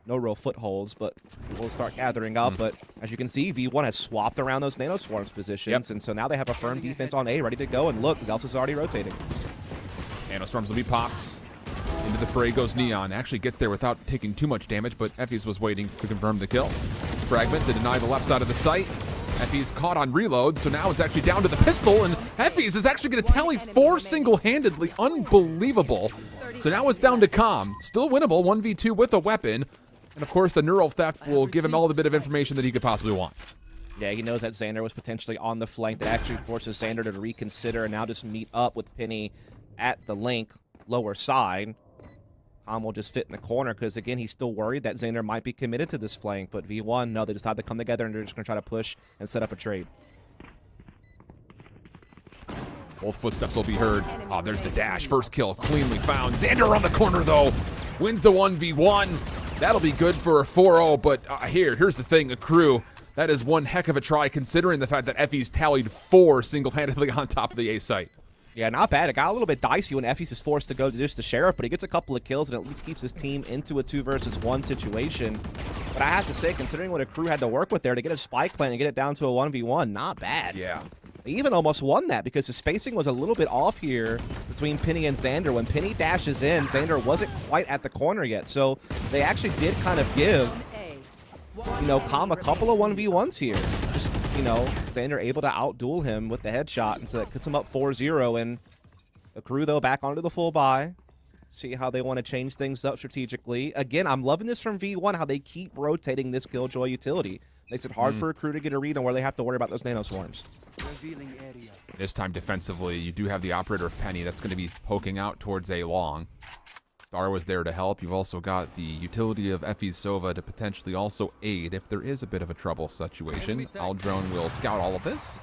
no real footholds, but we'll start gathering up. But as you can see, V1 has swapped around those nano swarms positions, and so now they have a firm defense on A ready to go, and look, Zelsis is already rotating. Nano swarms will be popped. Into the fray goes Neon. Actually gets there without taking too much damage, but Effie's was waiting to confirm the kill. Fragment to deny the left side of the site. Effie's caught on reload, so now it's actually down to the pistol, and Effie's is actually going to tally 4 single-handedly. Unbelievable. So now it's down to Com. Still winnable, 1v2 with a weapon. And of course, the neural theft will give him all the bit of information that he could possibly want. Yeah, he knows that Xander was potentially on the flank. That actually forces Xander to reconsider and now just meet up with Penny at the link lower side. Com will just fit in the corner because, again, he's still worried that Xander might be committed to this flank. But V1, no, they decide to come together and they're just going to try to push and set up a trade. Both footsteps will be heard. Oh, there's the dash. First kill cleanly found. Xander around the corner, though. Wins the 1v1. That'll be good for a 4-0. But here's the thing. A crew That is one heck of a try, considering the fact that Effie's tallied 4 single-handedly on top of the A site. Yeah, not bad. It got a little bit dicey when Effie's is forced to go to just the Sheriff, but he gets a couple of kills and at least keeps his team into a 2-versus-1 situation. But I have to say, considering what a crew had to work with there to get a spike plant and get it down to a 1v1, not bad. Yeah. They even almost won that because the spacing was a little bit off here between Penny and Xander. When Penny dashes in, Xander wasn't quite at the corner yet. So they actually did kind of give, you know, Calm a couple of 1v1s here. Just, you know, Xander able to outduel him with the headshot, and so that puts him up 4-0. And the crew, though, back onto the full buy. See how they want to change things up strategically. Again, I'm loving this from V1, how they keep rotating this Killjoy utility. Makes it hard for a crew to get a read on where they have to worry about those nano swarms. This time defensively, you do have the operator of Penny that's going to be poking out towards A long. Star was there to help. You've also got the utility of Effie's Sova to potentially also aid if there is a bit of a trouble situation. Aldrone will scout all of this.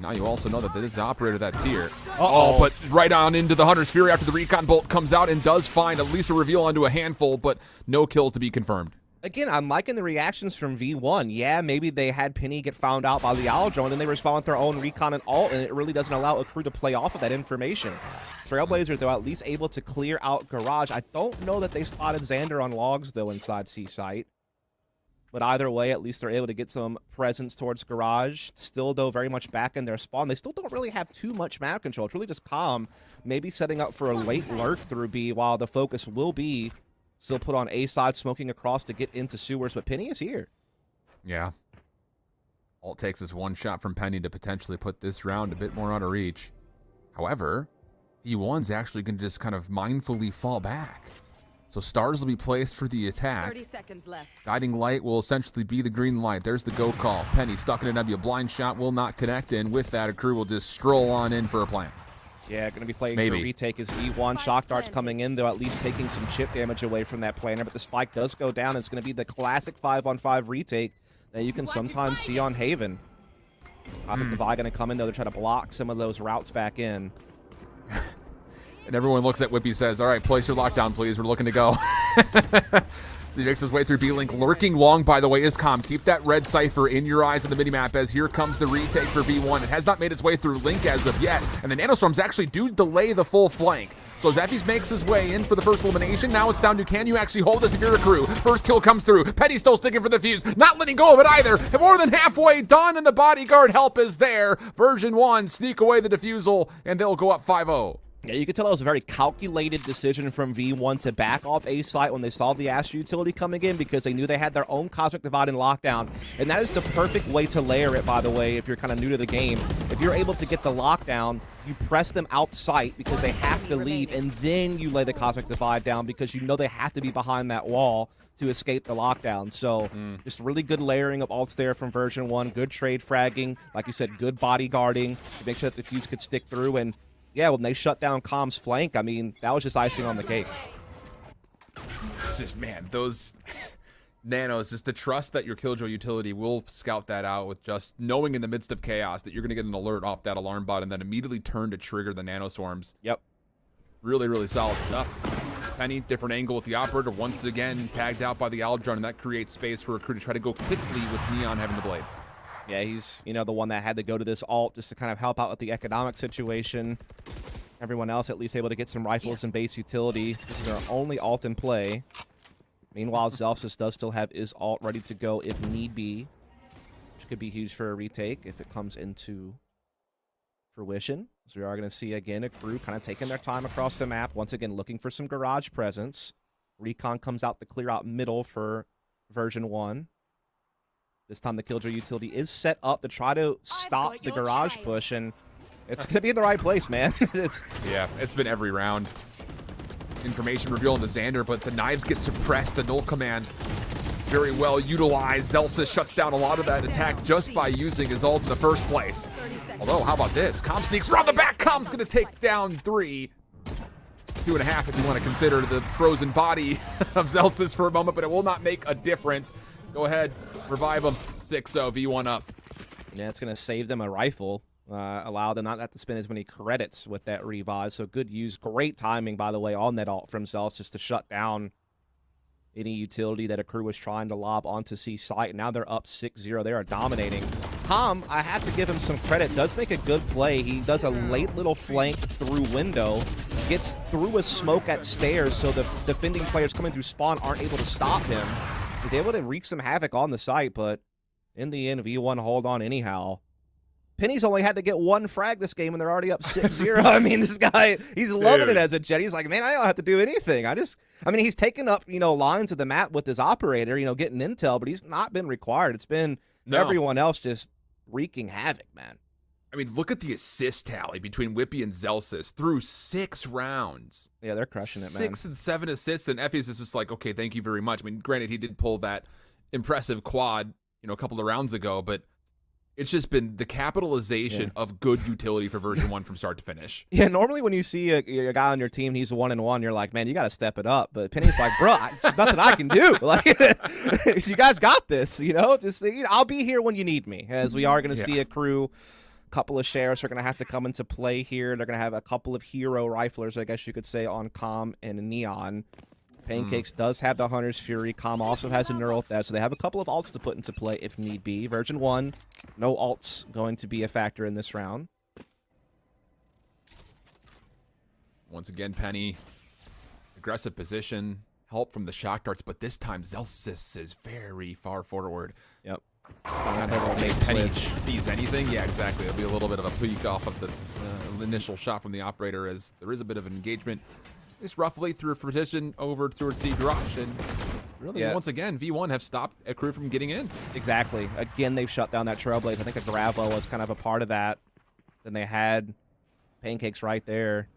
Now you also know that this is the operator that's here. Oh, but right on into the Hunter's Fury after the recon bolt comes out and does find at least a reveal onto a handful, but no kills to be confirmed. Again, I'm liking the reactions from V1. Yeah, maybe they had Penny get found out by the Aldrone, and they respond with their own recon and ult, and it really doesn't allow a crew to play off of that information. Trailblazer, though, at least able to clear out Garage. I don't know that they spotted Xander on logs, though, inside C site. But either way, at least they're able to get some presence towards Garage. Still, though, very much back in their spawn. They still don't really have too much map control. It's really just Calm, maybe setting up for a late lurk through B, while the focus will be still put on A side, smoking across to get into sewers. But Penny is here. Yeah. All it takes is one shot from Penny to potentially put this round a bit more out of reach. However, V1's actually going to just kind of mindfully fall back. So stars will be placed for the attack. 30 seconds left. Guiding light will essentially be the green light. There's the go call. Penny stuck in a W. Blind shot will not connect, and with that, a crew will just stroll on in for a plant. Yeah, going to be playing for retake as V1. Shock darts coming in, though, at least taking some chip damage away from that planner. But the spike does go down. It's going to be the classic 5-on-5 retake that you can sometimes see on Haven. Cosmic Divide going to come in, though, to try to block some of those routes back in. And everyone looks at Whippy, says, all right, place your lockdown, please. We're looking to go. So he makes his way through B-Link. Lurking long, by the way, is Calm. Keep that red cipher in your eyes on the minimap as here comes the retake for V1. It has not made its way through Link as of yet. And the Nanostorms actually do delay the full flank. So Zephy's makes his way in for the first elimination. Now it's down to, can you actually hold this if you're a crew? First kill comes through. Petty still sticking for the fuse. Not letting go of it either. More than halfway done, and the bodyguard help is there. Version 1 sneak away the defusal, and they'll go up 5-0. Yeah, you could tell it was a very calculated decision from V1 to back off A site when they saw the Astro utility coming in, because they knew they had their own Cosmic Divide in lockdown. And that is the perfect way to layer it, by the way, if you're kind of new to the game. If you're able to get the lockdown, you press them out sight because they have to leave, and then you lay the Cosmic Divide down because you know they have to be behind that wall to escape the lockdown. So just really good layering of ults there from version 1. Good trade fragging. Like you said, good bodyguarding to make sure that the fuse could stick through. And yeah, when they shut down Calm's flank, I mean, that was just icing on the cake. It's just, man, those nanos, just to trust that your Killjoy utility will scout that out with just knowing in the midst of chaos that you're going to get an alert off that alarm bot and then immediately turn to trigger the nanoswarms. Yep. Really, really solid stuff. Penny, different angle with the operator, once again tagged out by the Aldrone, and that creates space for a crew to try to go quickly with Neon having the blades. Yeah, he's, you know, the one that had to go to this ult just to kind of help out with the economic situation. Everyone else at least able to get some rifles and base utility. This is our only ult in play. Meanwhile, Zelsis does still have his ult ready to go if need be, which could be huge for a retake if it comes into fruition. So we are going to see, again, a crew kind of taking their time across the map. Once again, looking for some garage presence. Recon comes out to clear out middle for version 1. This time the Killjoy utility is set up to try to stop the garage push, and it's going to be in the right place, man. Yeah, it's been every round. Information revealed to Xander, but the knives get suppressed. The null command very well utilized. Zelsis shuts down a lot of that attack just by using his ult in the first place. Although, how about this? Calm sneaks around the back. Calm's going to take down 3. 2.5 if you want to consider the frozen body of Zelsis for a moment, but it will not make a difference. Go ahead, revive them. 6-0, V1 up. Yeah, it's going to save them a rifle. Allow them not to have to spend as many credits with that revive. So good use. Great timing, by the way, on that ult from Zelsis to shut down, any utility that a crew was trying to lob onto C site. Now they're up 6-0. They are dominating. Tom, I have to give him some credit, does make a good play. He does a late little flank through window, gets through a smoke at stairs so the defending players coming through spawn aren't able to stop him. He's able to wreak some havoc on the site, but in the end, V1 hold on anyhow. Penny's only had to get one frag this game, and they're already up 6-0. I mean, this guy, he's loving it as a Jet. He's like, man, I don't have to do anything. I mean, he's taken up, lines of the map with his operator, getting intel, but he's not been required. It's been everyone else just wreaking havoc, man. I mean, look at the assist tally between Whippy and Zelsis through 6 rounds. Yeah, they're crushing it, man. 6 and 7 assists, and Effie's is just like, okay, thank you very much. I mean, granted, he did pull that impressive quad, a couple of rounds ago, but it's just been the capitalization of good utility for version 1 from start to finish. Yeah, normally when you see a guy on your team, he's 1-1, you're like, man, you got to step it up. But Penny's like, bro, there's nothing I can do. Like, you guys got this, just, I'll be here when you need me, as we are going to see a crew. A couple of shares are going to have to come into play here. They're going to have a couple of hero riflers, I guess you could say, on Calm and Neon. Pancakes does have the Hunter's Fury. Calm also has a Neural Theft, so they have a couple of alts to put into play if need be. Version 1, no alts going to be a factor in this round. Once again, Penny, aggressive position, help from the shock darts, but this time Zelsis is very far forward. Yep. Penny sees anything. Yeah, exactly. It'll be a little bit of a peek off of the initial shot from the operator, as there is a bit of an engagement. It's roughly through a position over towards C garage, and really, once again, V1 have stopped a crew from getting in. Exactly. Again, they've shut down that Trailblaze. I think a Gravo was kind of a part of that. Then they had Pancakes right there.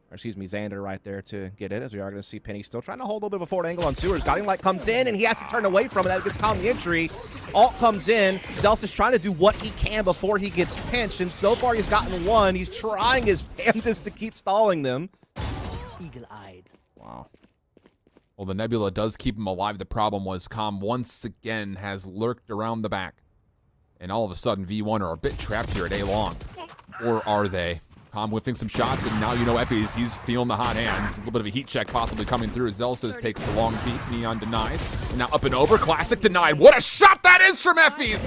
Or excuse me, Xander right there to get it, as we are going to see Penny still trying to hold a little bit of a forward angle on Sewers. Guiding Light comes in, and he has to turn away from it. That gets Calm the entry. Alt comes in. Zels is trying to do what he can before he gets pinched, and so far he's gotten one. He's trying his damnedest to keep stalling them. Eagle-eyed. Wow. Well, the Nebula does keep him alive. The problem was Calm once again has lurked around the back. And all of a sudden, V1 are a bit trapped here at A-Long. Or are they? Calm whiffing some shots, and now Effie's, he's feeling the hot hand. A little bit of a heat check possibly coming through as Zelsis takes the long peek. Neon denied. And now up and over. Classic denied. What a shot that is from Effie's!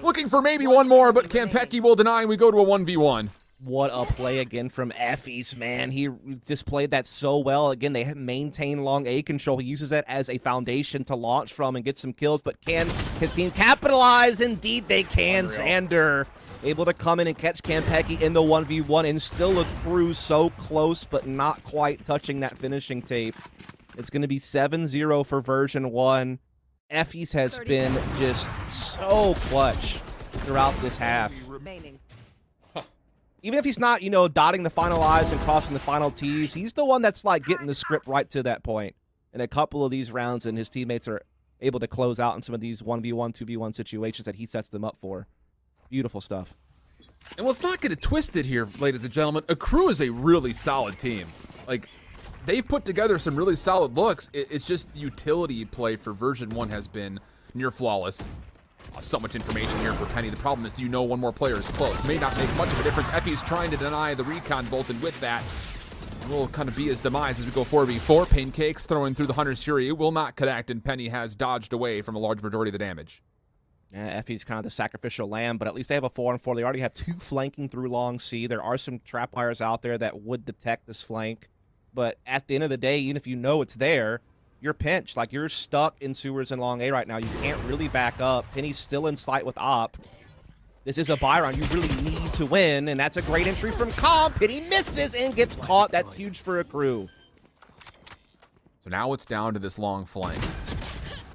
Looking for maybe one more, but Kampeki will deny, and we go to a 1v1. What a play again from Effie's, man. He just played that so well. Again, they maintain long A control. He uses that as a foundation to launch from and get some kills, but can his team capitalize? Indeed they can. Xander able to come in and catch Kampeki in the 1v1 and still a crew so close, but not quite touching that finishing tape. It's going to be 7-0 for version 1. Effie's has been just so clutch throughout this half. Even if he's not, dotting the final I's and crossing the final T's, he's the one that's like getting the script right to that point. In a couple of these rounds, and his teammates are able to close out in some of these 1v1, 2v1 situations that he sets them up for. Beautiful stuff. And let's not get it twisted here, ladies and gentlemen. A crew is a really solid team. Like, they've put together some really solid looks. It's just the utility play for version 1 has been near flawless. So much information here for Penny. The problem is, do you know one more player is close? May not make much of a difference. Effie's trying to deny the recon bolt, and with that, it will kind of be his demise as we go 4v4. Pancakes throwing through the Hunter's Fury. It will not connect, and Penny has dodged away from a large majority of the damage. Yeah, Effie's kind of the sacrificial lamb, but at least they have a 4-on-4. They already have 2 flanking through long C. There are some trap wires out there that would detect this flank, but at the end of the day, even if you know it's there, you're pinched. Like, you're stuck in Sewers and long A right now. You can't really back up. Penny's still in sight with Op. This is a buy round. You really need to win, and that's a great entry from Calm. Penny misses and gets caught. That's huge for a crew. So now it's down to this long flank.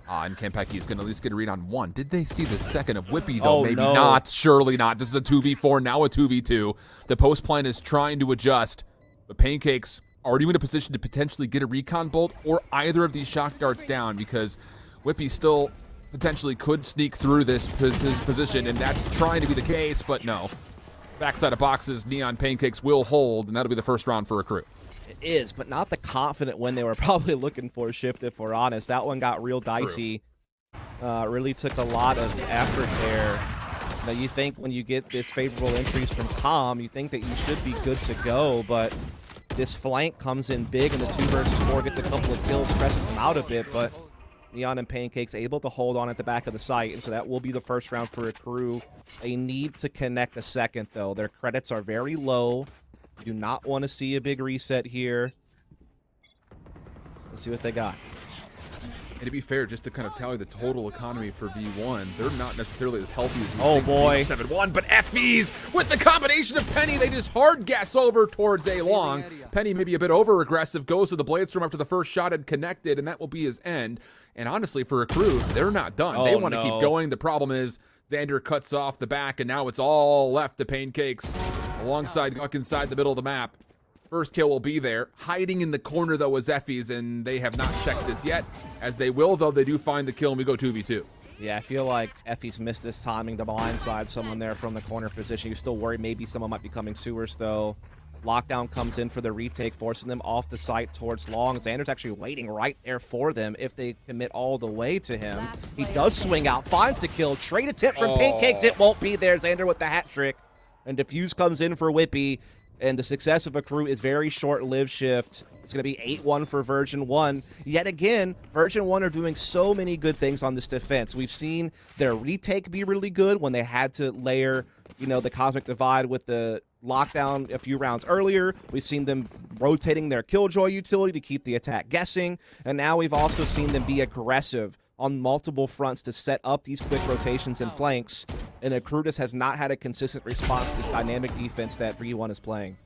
And Kampeki is going to at least get a read on one. Did they see the second of Whippy, though? Oh, maybe no. not. Surely not. This is a 2v4, now a 2v2. The post plan is trying to adjust, but Pancakes already in a position to potentially get a recon bolt or either of these shock darts down, because Whippy still potentially could sneak through this position, and that's trying to be the case, but no. Backside of boxes, Neon Pancakes will hold, and that'll be the first round for a crew. It is, but not the confident win they were probably looking for, Shift, if we're honest. That one got real dicey. Really took a lot of effort there. Now, you think when you get this favorable entries from Calm, you think that you should be good to go, but this flank comes in big, and the 2 versus 4 gets a couple of kills, stresses them out a bit, but Neon and Pancakes able to hold on at the back of the site, and so that will be the first round for Accru. They need to connect a second, though. Their credits are very low. You do not want to see a big reset here. Let's see what they got. And to be fair, just to kind of tally the total economy for V1, they're not necessarily as healthy as we Oh, think boy. 7-1, but FEs with the combination of Penny, they just hard gas over towards A Long. Penny maybe a bit over aggressive, goes to the Blade Storm after the first shot had connected, and that will be his end. And honestly, for Accru, they're not done. They want to keep going. The problem is Xander cuts off the back, and now it's all left to Pancakes alongside Guck inside the middle of the map. First kill will be there. Hiding in the corner, though, was Effie's, and they have not checked this yet. As they will, though, they do find the kill, and we go 2v2. Yeah, I feel like Effie's missed his timing to blindside someone there from the corner position. You're still worried maybe someone might be coming sewers, though. Lockdown comes in for the retake, forcing them off the site towards Long. Xander's actually waiting right there for them if they commit all the way to him. He does swing out, finds the kill. Trade attempt from Pancakes. It won't be there. Xander with the hat trick. And Diffuse comes in for Whippy. And the success of Accru is very short-lived shift. It's going to be 8-1 for Version 1. Yet again, Version 1 are doing so many good things on this defense. We've seen their retake be really good when they had to layer, you know, the Cosmic Divide with the lockdown a few rounds earlier. We've seen them rotating their Killjoy utility to keep the attack guessing. And now we've also seen them be aggressive on multiple fronts to set up these quick rotations and flanks, and Accru just has not had a consistent response to this dynamic defense that V1 is playing.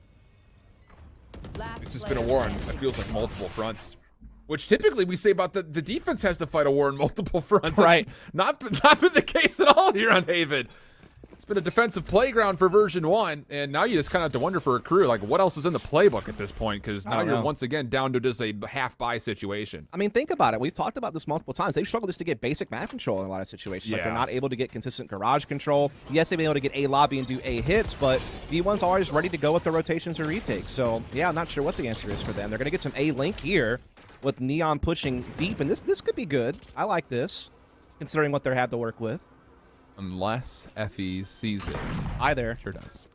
It's just been a war on, it feels like, multiple fronts, which typically we say about the defense has to fight a war on multiple fronts. Right. Not been the case at all here on Haven. It's been a defensive playground for Version 1, and now you just kind of have to wonder for Accru, like, what else is in the playbook at this point? Because now you're once again down to just a half-buy situation. I mean, think about it. We've talked about this multiple times. They've struggled just to get basic map control in a lot of situations. Like, they're not able to get consistent garage control. Yes, they've been able to get A lobby and do A hits, but V1's always ready to go with the rotations or retakes. So, yeah, I'm not sure what the answer is for them. They're going to get some A link here with Neon pushing deep, and this could be good. I like this, considering what they have to work with. Unless Effie sees it. Hi there. Sure does.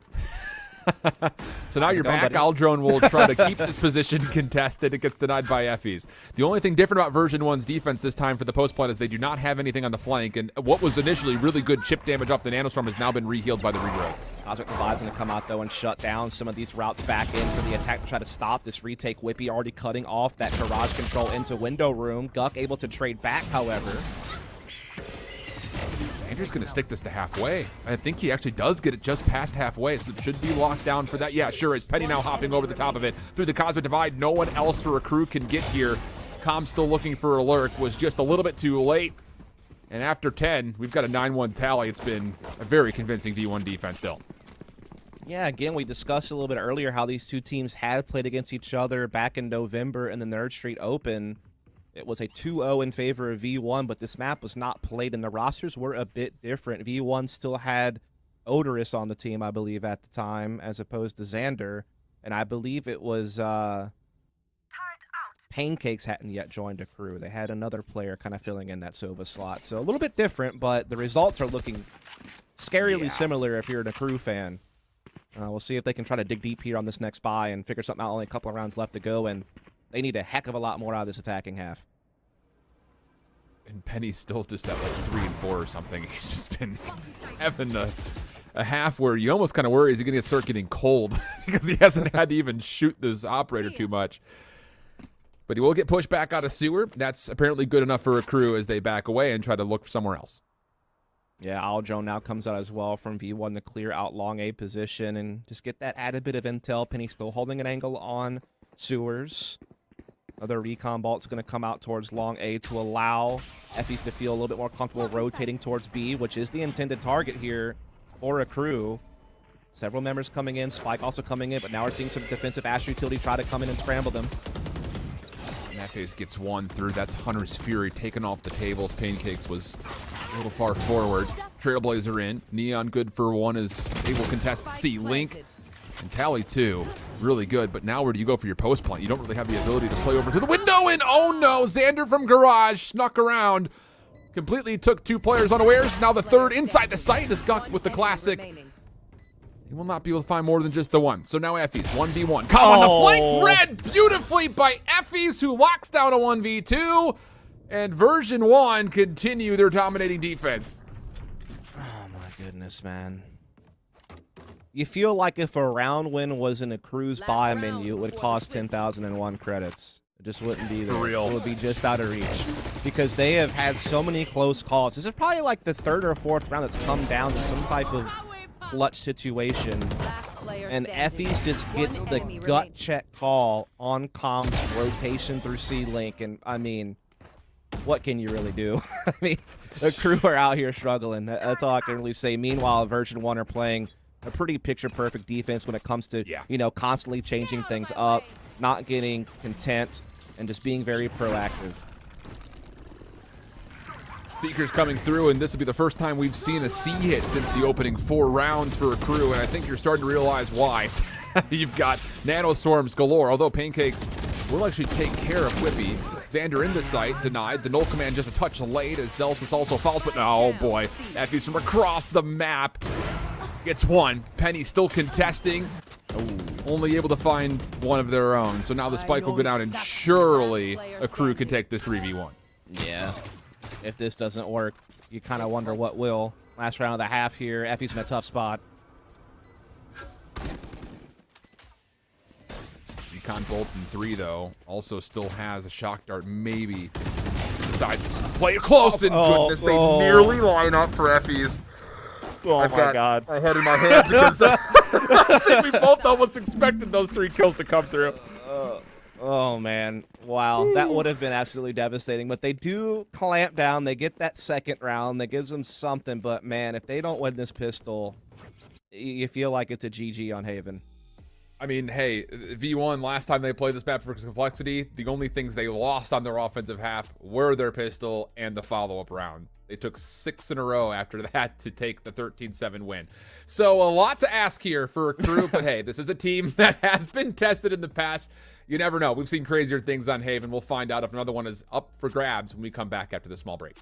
So now you're back. Aldrone will try to keep this position contested. It gets denied by Effie's. The only thing different about Version 1's defense this time for the post plant is they do not have anything on the flank, and what was initially really good chip damage off the Nanostorm has now been rehealed by the regrowth. Cosmic Divide's going to come out, though, and shut down some of these routes back in for the attack to try to stop this retake. Whippy already cutting off that garage control into window room. Guck able to trade back, however. Andrew's going to stick this to halfway. I think he actually does get it just past halfway, so it should be locked down for that. Yeah, sure is. Penny now hopping over the top of it through the Cosmic Divide. No one else for Accru can get here. Com still looking for a lurk. Was just a little bit too late. And after 10, we've got a 9-1 tally. It's been a very convincing V1 defense still. Yeah, again, we discussed a little bit earlier how these two teams had played against each other back in November in the Nerd Street Open. It was a 2-0 in favor of V1, but this map was not played, and the rosters were a bit different. V1 still had Odorous on the team, I believe, at the time, as opposed to Xander. And I believe it was Pancakes hadn't yet joined Accru. They had another player kind of filling in that Sova slot. So a little bit different, but the results are looking scarily similar if you're an Accru fan. We'll see if they can try to dig deep here on this next buy and figure something out. Only a couple of rounds left to go, and they need a heck of a lot more out of this attacking half. And Penny's still just at like 3 and 4 or something. He's just been having a half where you almost kind of worry, is he going to start getting cold because he hasn't had to even shoot this operator too much. But he will get pushed back out of sewer. That's apparently good enough for Accru as they back away and try to look somewhere else. Yeah, Aldrone now comes out as well from V1 to clear out long A position and just get that added bit of intel. Penny still holding an angle on sewers. Another recon bolt's going to come out towards long A to allow Effies to feel a little bit more comfortable rotating towards B, which is the intended target here for Accru. Several members coming in, Spike also coming in, but now we're seeing some defensive Asher utility try to come in and scramble them. Nefes gets one through. That's Hunter's Fury taken off the tables. Pancakes was a little far forward. Trailblazer in. Neon good for one is able to contest C. Link and Tally 2. Really good, but now where do you go for your post plant? You don't really have the ability to play over to the window, and oh no, Xander from Garage snuck around. Completely took 2 players unawares. Now the third inside the site is Guck with the classic. he will not be able to find more than just the one. So now Effie's 1v1. Caught on the flank, read beautifully by Effie's, who locks down a 1v2. And version 1 continue their dominating defense. Oh my goodness, man. You feel like if a round win was in a cruise buy menu, it would cost 10,001 credits. It just wouldn't be there. For real. It would be just out of reach. Because they have had so many close calls. This is probably like the third or fourth round that's come down to some type of clutch situation. And Effie's just gets the gut check call on comms rotation through C-Link. And, I mean, what can you really do? I mean, the crew are out here struggling. That's all I can really say. Meanwhile, version 1 are playing a pretty picture-perfect defense when it comes to, you know, constantly changing things up, not getting content, and just being very proactive. Seekers coming through, and this will be the first time we've seen a C hit since the opening 4 rounds for a crew, and I think you're starting to realize why. You've got nanoswarms galore, although Pancakes will actually take care of Whippy. Xander in the site, denied. The null command just a touch late as Celsius also falls, but oh boy, Effie's from across the map. Gets one. Penny still contesting. Only able to find one of their own. So now the spike will go down, and surely a crew can take this 3v1. Yeah. If this doesn't work, you kind of wonder what will. Last round of the half here. Effie's in a tough spot. Recon Bolt in 3, though, also still has a shock dart, maybe. Decides to play it close, and goodness, they nearly line up for Effie's. Oh my God. My head in my hands because I think we both almost expected those 3 kills to come through. Oh, man. Wow. That would have been absolutely devastating. But they do clamp down. They get that second round. That gives them something. But, man, if they don't win this pistol, you feel like it's a GG on Haven. I mean, hey, V1, last time they played this map for complexity, the only things they lost on their offensive half were their pistol and the follow-up round. They took 6 in a row after that to take the 13-7 win. So a lot to ask here for a crew, but hey, this is a team that has been tested in the past. You never know. We've seen crazier things on Haven. We'll find out if another one is up for grabs when we come back after this small break.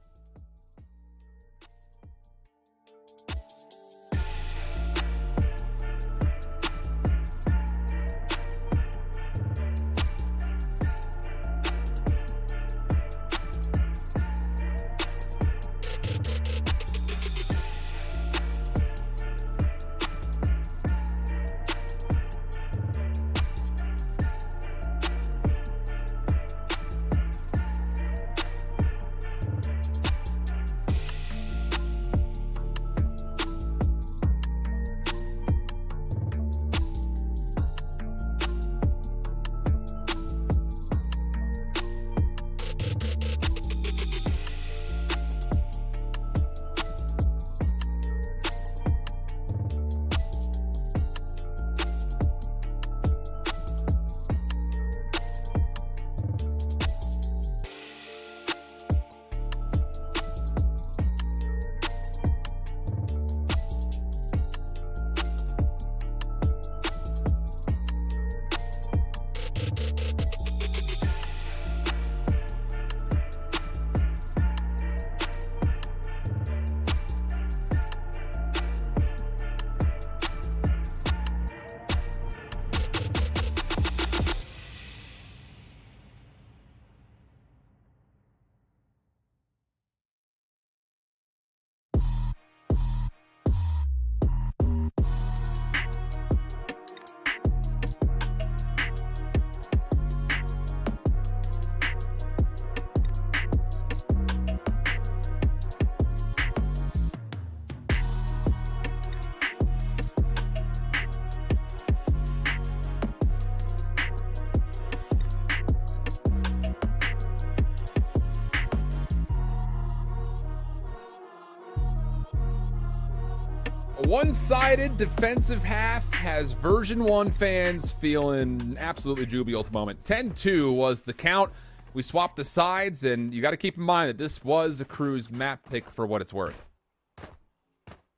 A one-sided defensive half has version 1 fans feeling absolutely jubilant at the moment. 10-2 was the count. We swapped the sides, and you got to keep in mind that this was a crew's map pick for what it's worth.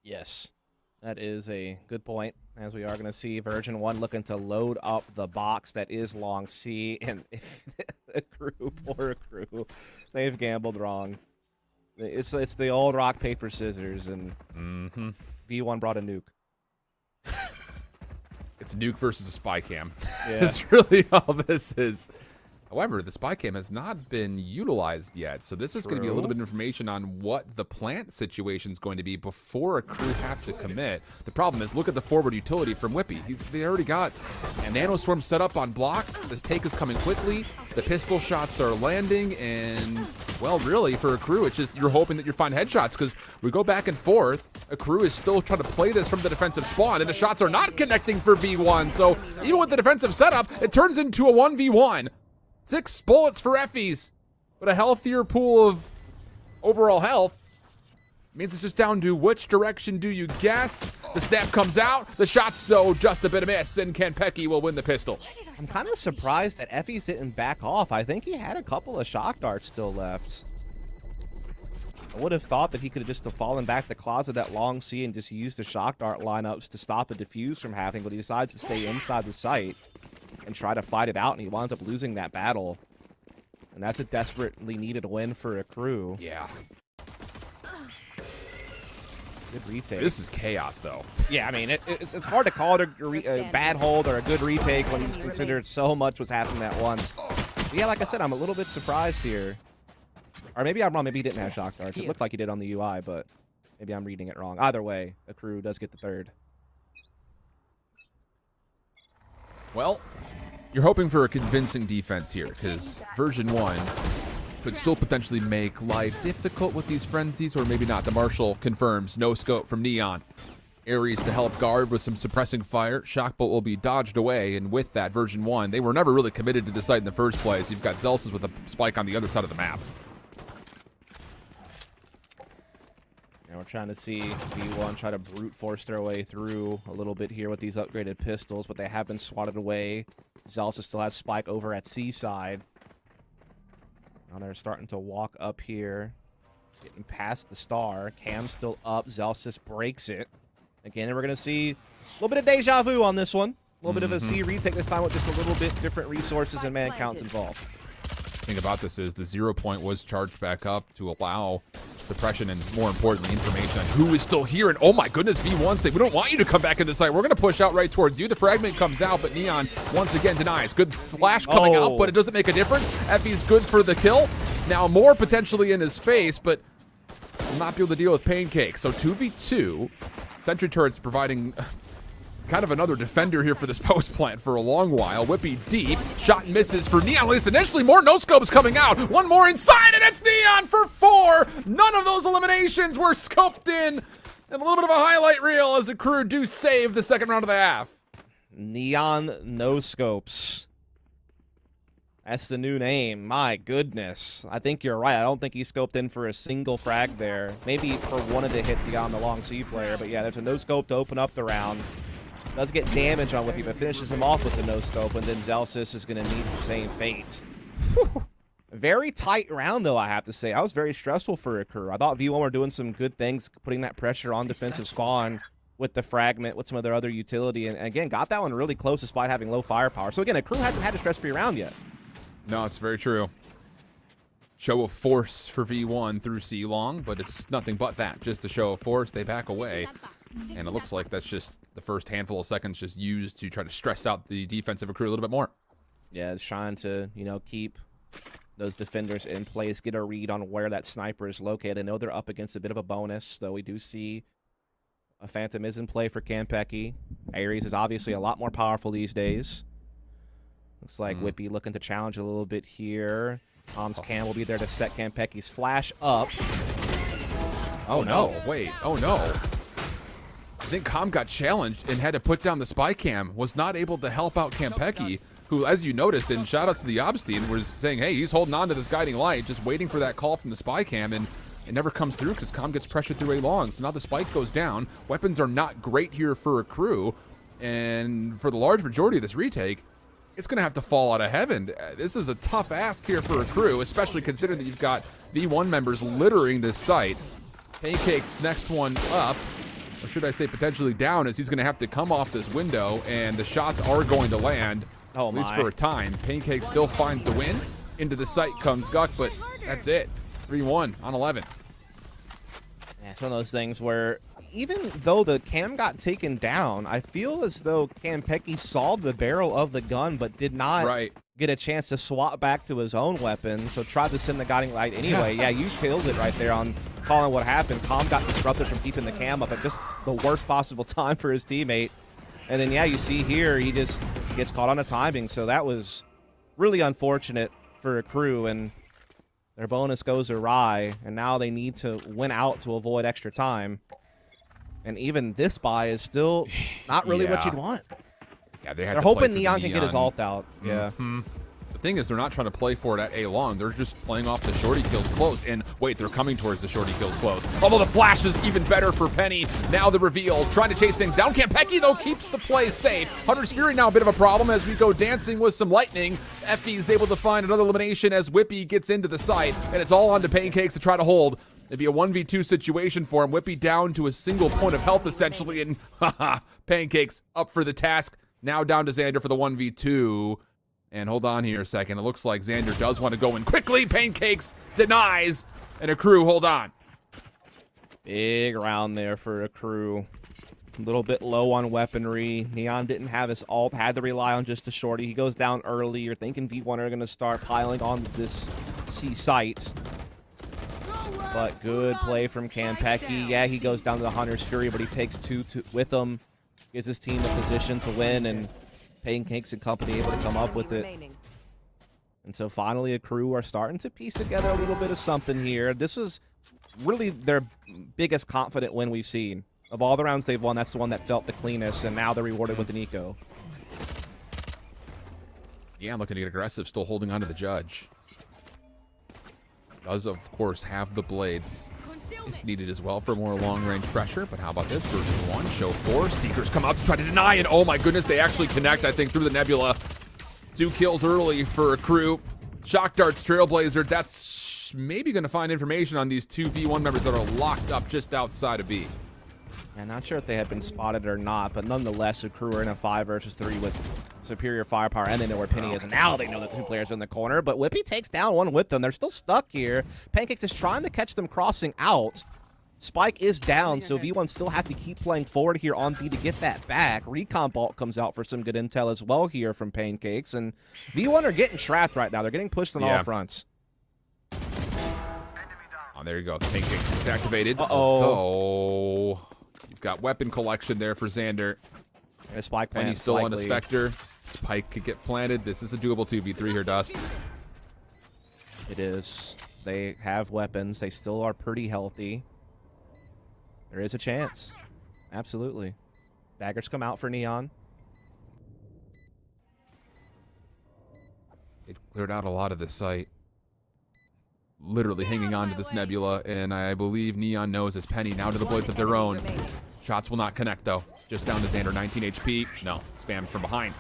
Yes, that is a good point, as we are going to see version 1 looking to load up the box that is long C, and if the crew, poor crew, they've gambled wrong. It's the old rock, paper, scissors, and V1 brought a nuke. It's a nuke versus a spy cam. Yeah. That's really all this is. However, the spy cam has not been utilized yet, so this is going to be a little bit of information on what the plant situation is going to be before a crew have to commit. The problem is, look at the forward utility from Whippy. They already got a nanoswarm set up on block. The take is coming quickly. The pistol shots are landing, and, well, really, for a crew, it's just you're hoping that you find headshots, because we go back and forth. A crew is still trying to play this from the defensive spawn, and the shots are not connecting for V1, so even with the defensive setup, it turns into a 1v1. 6 bullets for Effies, but a healthier pool of overall health. Means it's just down to which direction do you guess. The snap comes out. The shot's, though, just a bit of miss, and Kanpeki will win the pistol. I'm kind of surprised that Effies didn't back off. I think he had a couple of shock darts still left. I would have thought that he could have just fallen back the closet that long C and just used the shock dart lineups to stop a defuse from happening, but he decides to stay inside the site and try to fight it out, and he winds up losing that battle. And that's a desperately needed win for a crew. Yeah. Good retake. This is chaos, though. Yeah, I mean, it's hard to call it a bad hold or a good retake when he's considered so much was happening at once. But yeah, like I said, I'm a little bit surprised here. Or maybe I'm wrong. Maybe he didn't have shock darts. It looked like he did on the UI, but maybe I'm reading it wrong. Either way, a crew does get the third. Well, you're hoping for a convincing defense here, because version 1 could still potentially make life difficult with these frenzies, or maybe not. The Marshal confirms no scope from Neon. Ares to help guard with some suppressing fire. Shockbolt will be dodged away, and with that, version 1, they were never really committed to the site in the first place. You've got Zelsis with a spike on the other side of the map. And we're trying to see V1 try to brute force their way through a little bit here with these upgraded pistols, but they have been swatted away. Zelsis still has spike over at C side. Now they're starting to walk up here, getting past the star. Cam's still up. Zelsis breaks it. Again, and we're going to see a little bit of deja vu on this one. A little bit of a C retake this time with just a little bit different resources and man counts involved. The thing about this is the 0 point was charged back up to allow suppression and, more importantly, information on who is still here. And, oh my goodness, V1 say, we don't want you to come back in the site. We're going to push out right towards you. The fragment comes out, but Neon once again denies. Good flash coming out, but it doesn't make a difference. Effie's good for the kill. Now more potentially in his face, but will not be able to deal with Pancake. So 2v2. Sentry turrets providing kind of another defender here for this post plant for a long while. Whippy deep. Shot misses for Neon. At least initially, more no-scopes coming out. One more inside, and it's Neon for 4. None of those eliminations were scoped in. And a little bit of a highlight reel as the crew do save the second round of the half. Neon no-scopes. That's the new name. My goodness. I think you're right. I don't think he scoped in for a single frag there. Maybe for one of the hits he got on the long C player. But yeah, there's a no-scope to open up the round. Does get damage on Whippy, but finishes him off with the no-scope, and then Zelsis is going to meet the same fate. Very tight round, though, I have to say. That was very stressful for a crew. I thought V1 were doing some good things, putting that pressure on defensive spawn with the fragment, with some of their other utility, and again, got that one really close despite having low firepower. So again, a crew hasn't had a stress-free round yet. No, it's very true. Show of force for V1 through C long, but it's nothing but that. Just a show of force. They back away. And it looks like that's just the first handful of seconds just used to try to stress out the defensive crew a little bit more. Yeah, it's trying to, you know, keep those defenders in place, get a read on where that sniper is located. I know they're up against a bit of a bonus, though we do see a Phantom is in play for Kanpeki. Ares is obviously a lot more powerful these days. Looks like Whippy looking to challenge a little bit here. Tom's Cam will be there to set Kanpeki's flash up. Oh no, wait, oh no. I think Com got challenged and had to put down the spy cam, was not able to help out Kanpeki, who, as you noticed, and shout outs to the Obs team, was saying, hey, he's holding on to this guiding light, just waiting for that call from the spy cam, and it never comes through because Com gets pressured through A long. So now the spike goes down. Weapons are not great here for a crew, and for the large majority of this retake, it's going to have to fall out of heaven. This is a tough ask here for a crew, especially considering that you've got V1 members littering this site. Pancake's next one up, or should I say potentially down, as he's going to have to come off this window, and the shots are going to land, at least for a time. Pancake still finds the win. Into the site comes Guck, but that's it. 3-1 on 11. Yeah, It's one of those things where even though the cam got taken down, I feel as though Campeki saw the barrel of the gun but did not get a chance to swap back to his own weapon, so tried to send the guiding light anyway. Yeah, you killed it right there on calling what happened. Calm got disrupted from keeping the cam up at just the worst possible time for his teammate. And then, yeah, you see here, he just gets caught on a timing, so that was really unfortunate for a crew, and their bonus goes awry, and now they need to win out to avoid extra time. And even this buy is still not really what you'd want. Yeah, they're hoping Neon can get his ult out. Yeah. The thing is, they're not trying to play for it at A long. They're just playing off the shorty kills close. And wait, they're coming towards the shorty kills close. Although the flash is even better for Penny. Now the reveal, trying to chase things down. Campeki, though, keeps the play safe. Hunter's Fury now a bit of a problem as we go dancing with some lightning. Effie is able to find another elimination as Whippy gets into the site. And it's all on to Pancakes to try to hold. It'd be a 1v2 situation for him. Whippy down to a single point of health, essentially. And haha, Pancakes up for the task. Now down to Xander for the 1v2. And hold on here a second. It looks like Xander does want to go in quickly. Pancakes denies. And a crew, hold on. Big round there for a crew. A little bit low on weaponry. Neon didn't have his ult. Had to rely on just a shorty. He goes down early. You're thinking V1 are going to start piling on this C site. But good play from Campeki. Yeah, he goes down to the Hunter's Fury, but he takes two with him. Gives his team a position to win, and Pancakes and company able to come up with it. And so finally a crew are starting to piece together a little bit of something here. This is really their biggest confident win we've seen. Of all the rounds they've won, that's the one that felt the cleanest, and now they're rewarded with an eco. Yeah, looking to get aggressive, still holding on to the judge. Does, of course, have the blades if needed as well for more long-range pressure. But how about this? Version 1, show 4. Seekers come out to try to deny, and oh my goodness, they actually connect, I think, through the nebula. 2 kills early for a crew. Shock Darts Trailblazer, that's maybe going to find information on these 2 V1 members that are locked up just outside of B. I'm not sure if they had been spotted or not, but nonetheless, the crew are in a 5 versus 3 with superior firepower, and they know where Penny is, and now they know that the 2 players are in the corner, but Whippy takes down one with them. They're still stuck here. Pancakes is trying to catch them crossing out. Spike is down, so V1 still have to keep playing forward here on B to get that back. Recon Bolt comes out for some good intel as well here from Pancakes, and V1 are getting trapped right now. They're getting pushed on all fronts. Oh, there you go. Pancakes is activated. Uh-oh. You've got weapon collection there for Xander. And a Spike plant. And he's still on a Spectre. Spike could get planted. This is a doable 2v3 here, Dust. It is. They have weapons. They still are pretty healthy. There is a chance. Absolutely. Daggers come out for Neon. They've cleared out a lot of this site. Literally hanging on to this nebula, and I believe Neon knows as Penny now to the blades of their own. Shots will not connect, though. Just down to Xander, 19 HP. No, spammed from behind.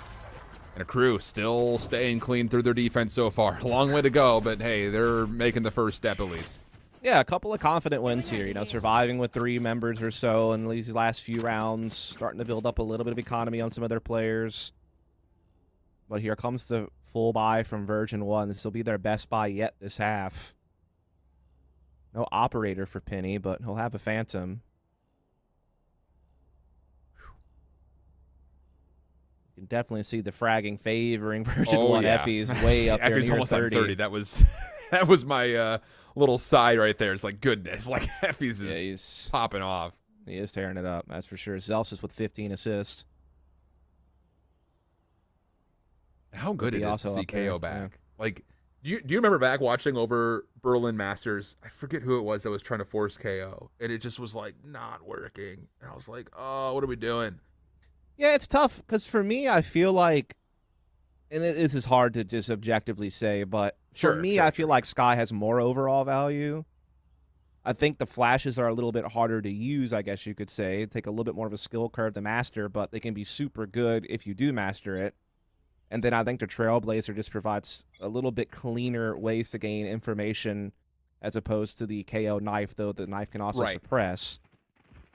And a crew still staying clean through their defense so far. A long way to go, but hey, they're making the first step at least. Yeah, a couple of confident wins here. You know, surviving with 3 members or so in these last few rounds. Starting to build up a little bit of economy on some of their players. But here comes the full buy from Version 1. This will be their best buy yet this half. No operator for Penny, but he'll have a Phantom. You can definitely see the fragging favoring Version 1. Yeah. Effie's way up there Effie's near almost 30. at 30. That was my little sigh right there. It's like, goodness, like Effie's is he's popping off. He is tearing it up, that's for sure. Zelsis with 15 assists. How good it is to see KO back. Yeah. Like, do you remember back watching over Berlin Masters? I forget who it was that was trying to force KO, and it just was like not working. And I was like, oh, what are we doing? Yeah, it's tough because for me, I feel like, and this is hard to just objectively say, but for me, I feel like Sky has more overall value. I think the flashes are a little bit harder to use, I guess you could say. Take a little bit more of a skill curve to master, but they can be super good if you do master it. And then I think the Trailblazer just provides a little bit cleaner ways to gain information as opposed to the KO knife, though the knife can also suppress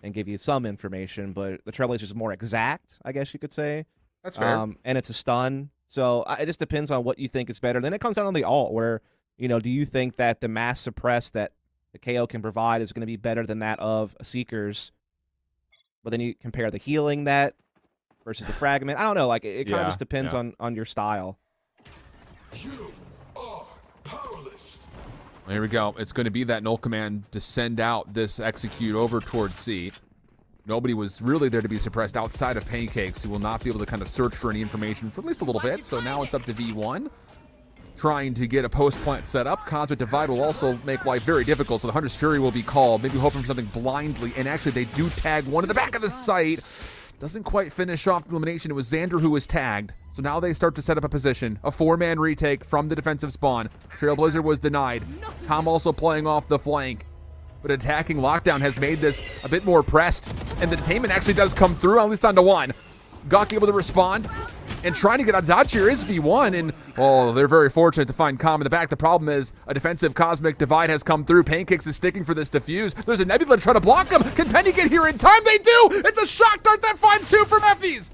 and give you some information. But the Trailblazer is more exact, I guess you could say. That's fair. And it's a stun. So it just depends on what you think is better. Then it comes down on the ult where, you know, do you think that the mass suppress that the KO can provide is going to be better than that of a Seeker's. But then you compare the healing that versus the fragment. I don't know. Like it kind of just depends on your style. Here we go. It's going to be that null command to send out this execute over towards C. Nobody was really there to be suppressed outside of Pancakes, who will not be able to kind of search for any information for at least a little bit. So now it's up to V1, trying to get a post plant set up. Cosmic Divide will also make life very difficult, so the Hunter's Fury will be called, maybe hoping for something blindly. And actually, they do tag one in the back of the site. Doesn't quite finish off the elimination. It was Xander who was tagged. So now they start to set up a position. A 4-man retake from the defensive spawn. Trailblazer was denied. Com also playing off the flank. But attacking Lockdown has made this a bit more pressed. And the detainment actually does come through, at least onto one. Gawk able to respond. And trying to get out of dodge here is V1. And, oh, they're very fortunate to find Com in the back. The problem is a defensive Cosmic Divide has come through. Pancakes is sticking for this defuse. There's a Nebula trying to block him. Can Penny get here in time? They do! It's a shock dart that finds two from Effie's.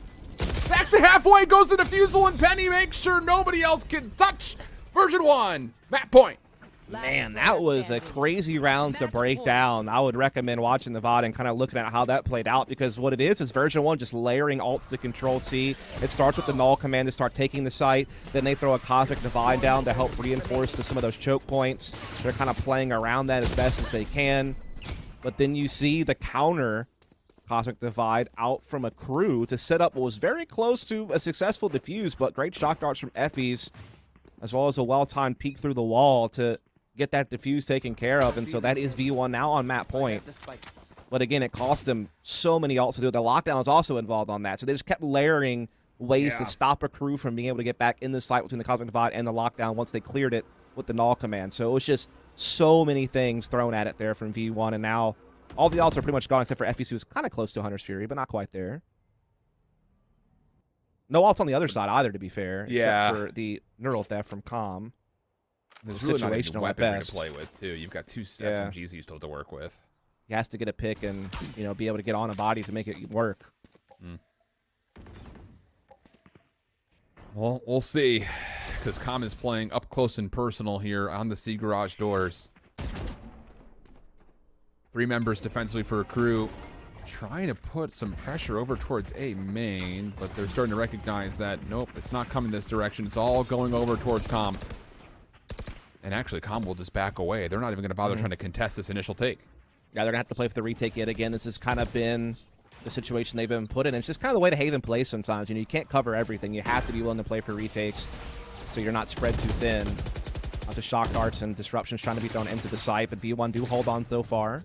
Back to halfway goes the defusal, and Penny makes sure nobody else can touch. Version 1, map point. Man, that was a crazy round to break down. I would recommend watching the VOD and kind of looking at how that played out, because what it is version 1 just layering ults to control C. It starts with the null command to start taking the site. Then they throw a Cosmic Divide down to help reinforce some of those choke points. They're kind of playing around that as best as they can. But then you see the counter Cosmic Divide out from a crew to set up what was very close to a successful defuse, but great shock darts from Effies, as well as a well-timed peek through the wall to get that defuse taken care of. And so that is V1 now on map point. But again, it cost them so many ults to do it. The lockdown is also involved on that. So they just kept layering ways to stop a crew from being able to get back in the site between the Cosmic Divide and the lockdown once they cleared it with the null command. So it was just so many things thrown at it there from V1. And now all the ults are pretty much gone except for Effie, who was kind of close to Hunter's Fury, but not quite there. No ults on the other side either, to be fair. Except for the Neural Theft from Com. There's really not even a weapon to play with, too. You've got two SMGs you still have to work with. He has to get a pick and, be able to get on a body to make it work. Well, we'll see, because Com is playing up close and personal here on the C garage doors. 3 members defensively for a crew, trying to put some pressure over towards A main, but they're starting to recognize that, nope, it's not coming this direction. It's all going over towards Com. And actually, Com will just back away. They're not even going to bother trying to contest this initial take. Yeah, they're going to have to play for the retake yet again. This has kind of been the situation they've been put in. It's just kind of the way the Haven plays sometimes. You can't cover everything. You have to be willing to play for retakes so you're not spread too thin. Lots of shock darts and disruptions trying to be thrown into the site, but V1 do hold on so far.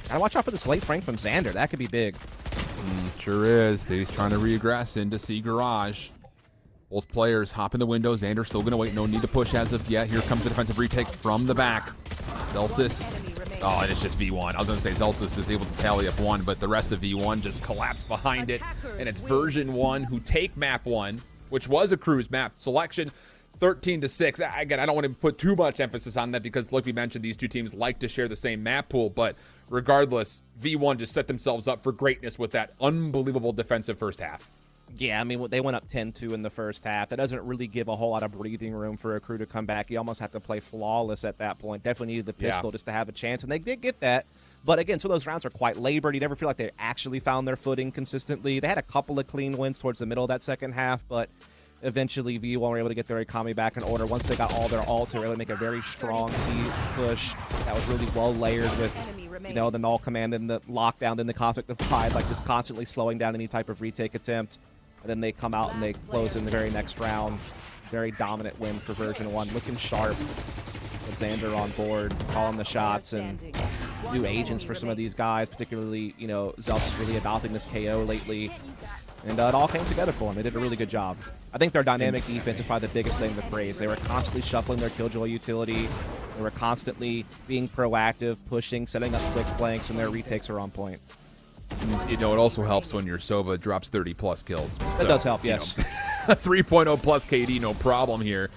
Gotta watch out for this late Frank from Xander. That could be big. Sure is. He's trying to regress into C garage. Both players hop in the window. Xander still going to wait. No need to push as of yet. Here comes the defensive retake from the back. Zelsis. Oh, and it's just V1. I was going to say Zelsis is able to tally up 1, but the rest of V1 just collapsed behind it. And it's version 1 who take map 1, which was a crew's map selection. 13-6. Again, I don't want to put too much emphasis on that because, like we mentioned, these two teams like to share the same map pool. But regardless, V1 just set themselves up for greatness with that unbelievable defensive first half. Yeah, I mean, they went up 10-2 in the first half. That doesn't really give a whole lot of breathing room for a crew to come back. You almost have to play flawless at that point. Definitely needed the pistol just to have a chance, and they did get that. But again, some of those rounds are quite labored. You never feel like they actually found their footing consistently. They had a couple of clean wins towards the middle of that second half, but eventually V1 were able to get their economy back in order. Once they got all their ults, they were able to make a very strong C push that was really well layered with, the null command and the lockdown, then the Cosmic Divide, like just constantly slowing down any type of retake attempt. And then they come out and they close in the very next round. Very dominant win for version 1. Looking sharp with Xander on board, calling the shots, and new agents for some of these guys, particularly, Zelf is really adopting this KO lately. And it all came together for them. They did a really good job. I think their dynamic defense is probably the biggest thing to praise. They were constantly shuffling their Killjoy utility. They were constantly being proactive, pushing, setting up quick flanks, and their retakes are on point. It also helps when your Sova drops 30-plus kills. That does help, yes. 3.0 plus KD, no problem here.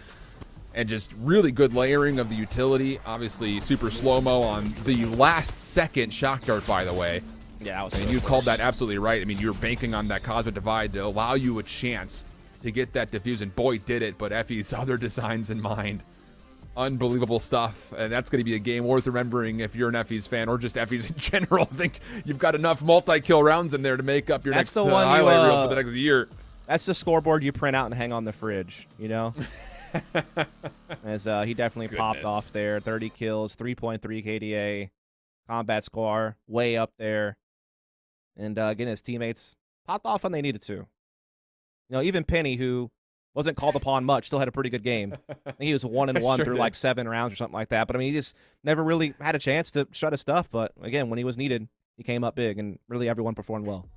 And just really good layering of the utility. Obviously, super slow-mo on the last second shock dart, by the way. Yeah, that was you called that absolutely right. I mean, you're banking on that Cosmic Divide to allow you a chance to get that defuse, and boy, did it, but Effie's other designs in mind. Unbelievable stuff, and that's going to be a game worth remembering if you're an Effie's fan or just Effie's in general. I think you've got enough multi-kill rounds in there to make up your next highlight reel for the next year. That's the scoreboard you print out and hang on the fridge, you know? As he definitely popped off there. 30 kills, 3.3 KDA, combat score way up there. And again, his teammates popped off when they needed to. You know, even Penny, who wasn't called upon much, still had a pretty good game. I think he was 1-1 through like 7 rounds or something like that. But, I mean, he just never really had a chance to shut his stuff. But, again, when he was needed, he came up big, and really everyone performed well.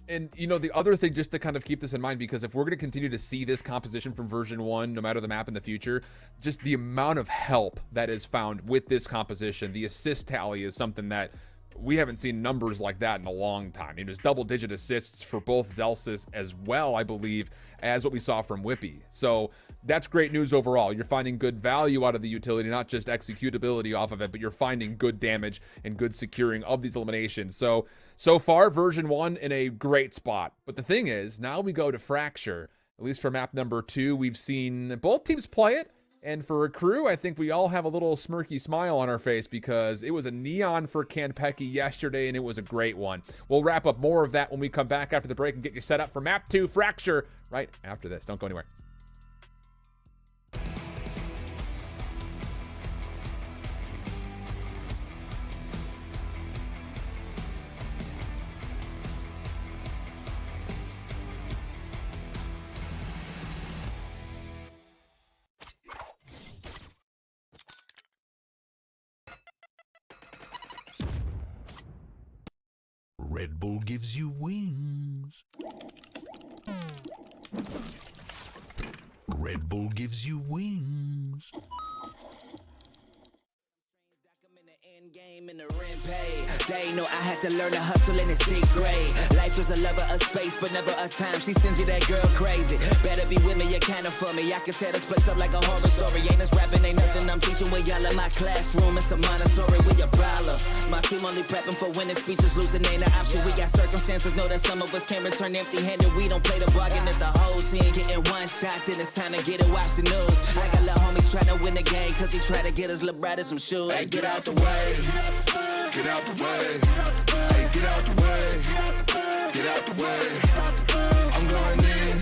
And, you know, the other thing, just to kind of keep this in mind, because if we're going to continue to see this composition from version 1, no matter the map in the future, just the amount of help that is found with this composition, the assist tally is something that we haven't seen numbers like that in a long time. It was double-digit assists for both Zelsis as well, I believe, as what we saw from Whippy. So that's great news overall. You're finding good value out of the utility, not just executability off of it, but you're finding good damage and good securing of these eliminations. So far, version 1 in a great spot. But the thing is, now we go to Fracture. At least for map number 2, we've seen both teams play it. And for a crew, I think we all have a little smirky smile on our face because it was a neon for Kanpeki yesterday, and it was a great one. We'll wrap up more of that when we come back after the break and get you set up for map 2 Fracture right after this. Don't go anywhere. Red Bull gives you wings. Red Bull gives you wings. Game in the rent pay. They know I had to learn to hustle in the 6th grade. Life is a lover of space, but never a time. She sends you that girl crazy. Better be with me, you're kinda for me. I can set this place up like a horror story. Ain't this rapping, ain't nothing I'm teaching with y'all in my classroom. It's a Montessori with your problem. My team only prepping for winning speeches, losing ain't an option. We got circumstances, know that some of us can't return empty-handed. We don't play the bargain at the whole scene. Getting one shot, then it's time to get it, watch the news. I got little homies trying to win the game, cause he try to get his little brother some shoes. Hey, get out the way. Get out the way. Hey, get out the way. Get out the way. I'm going in.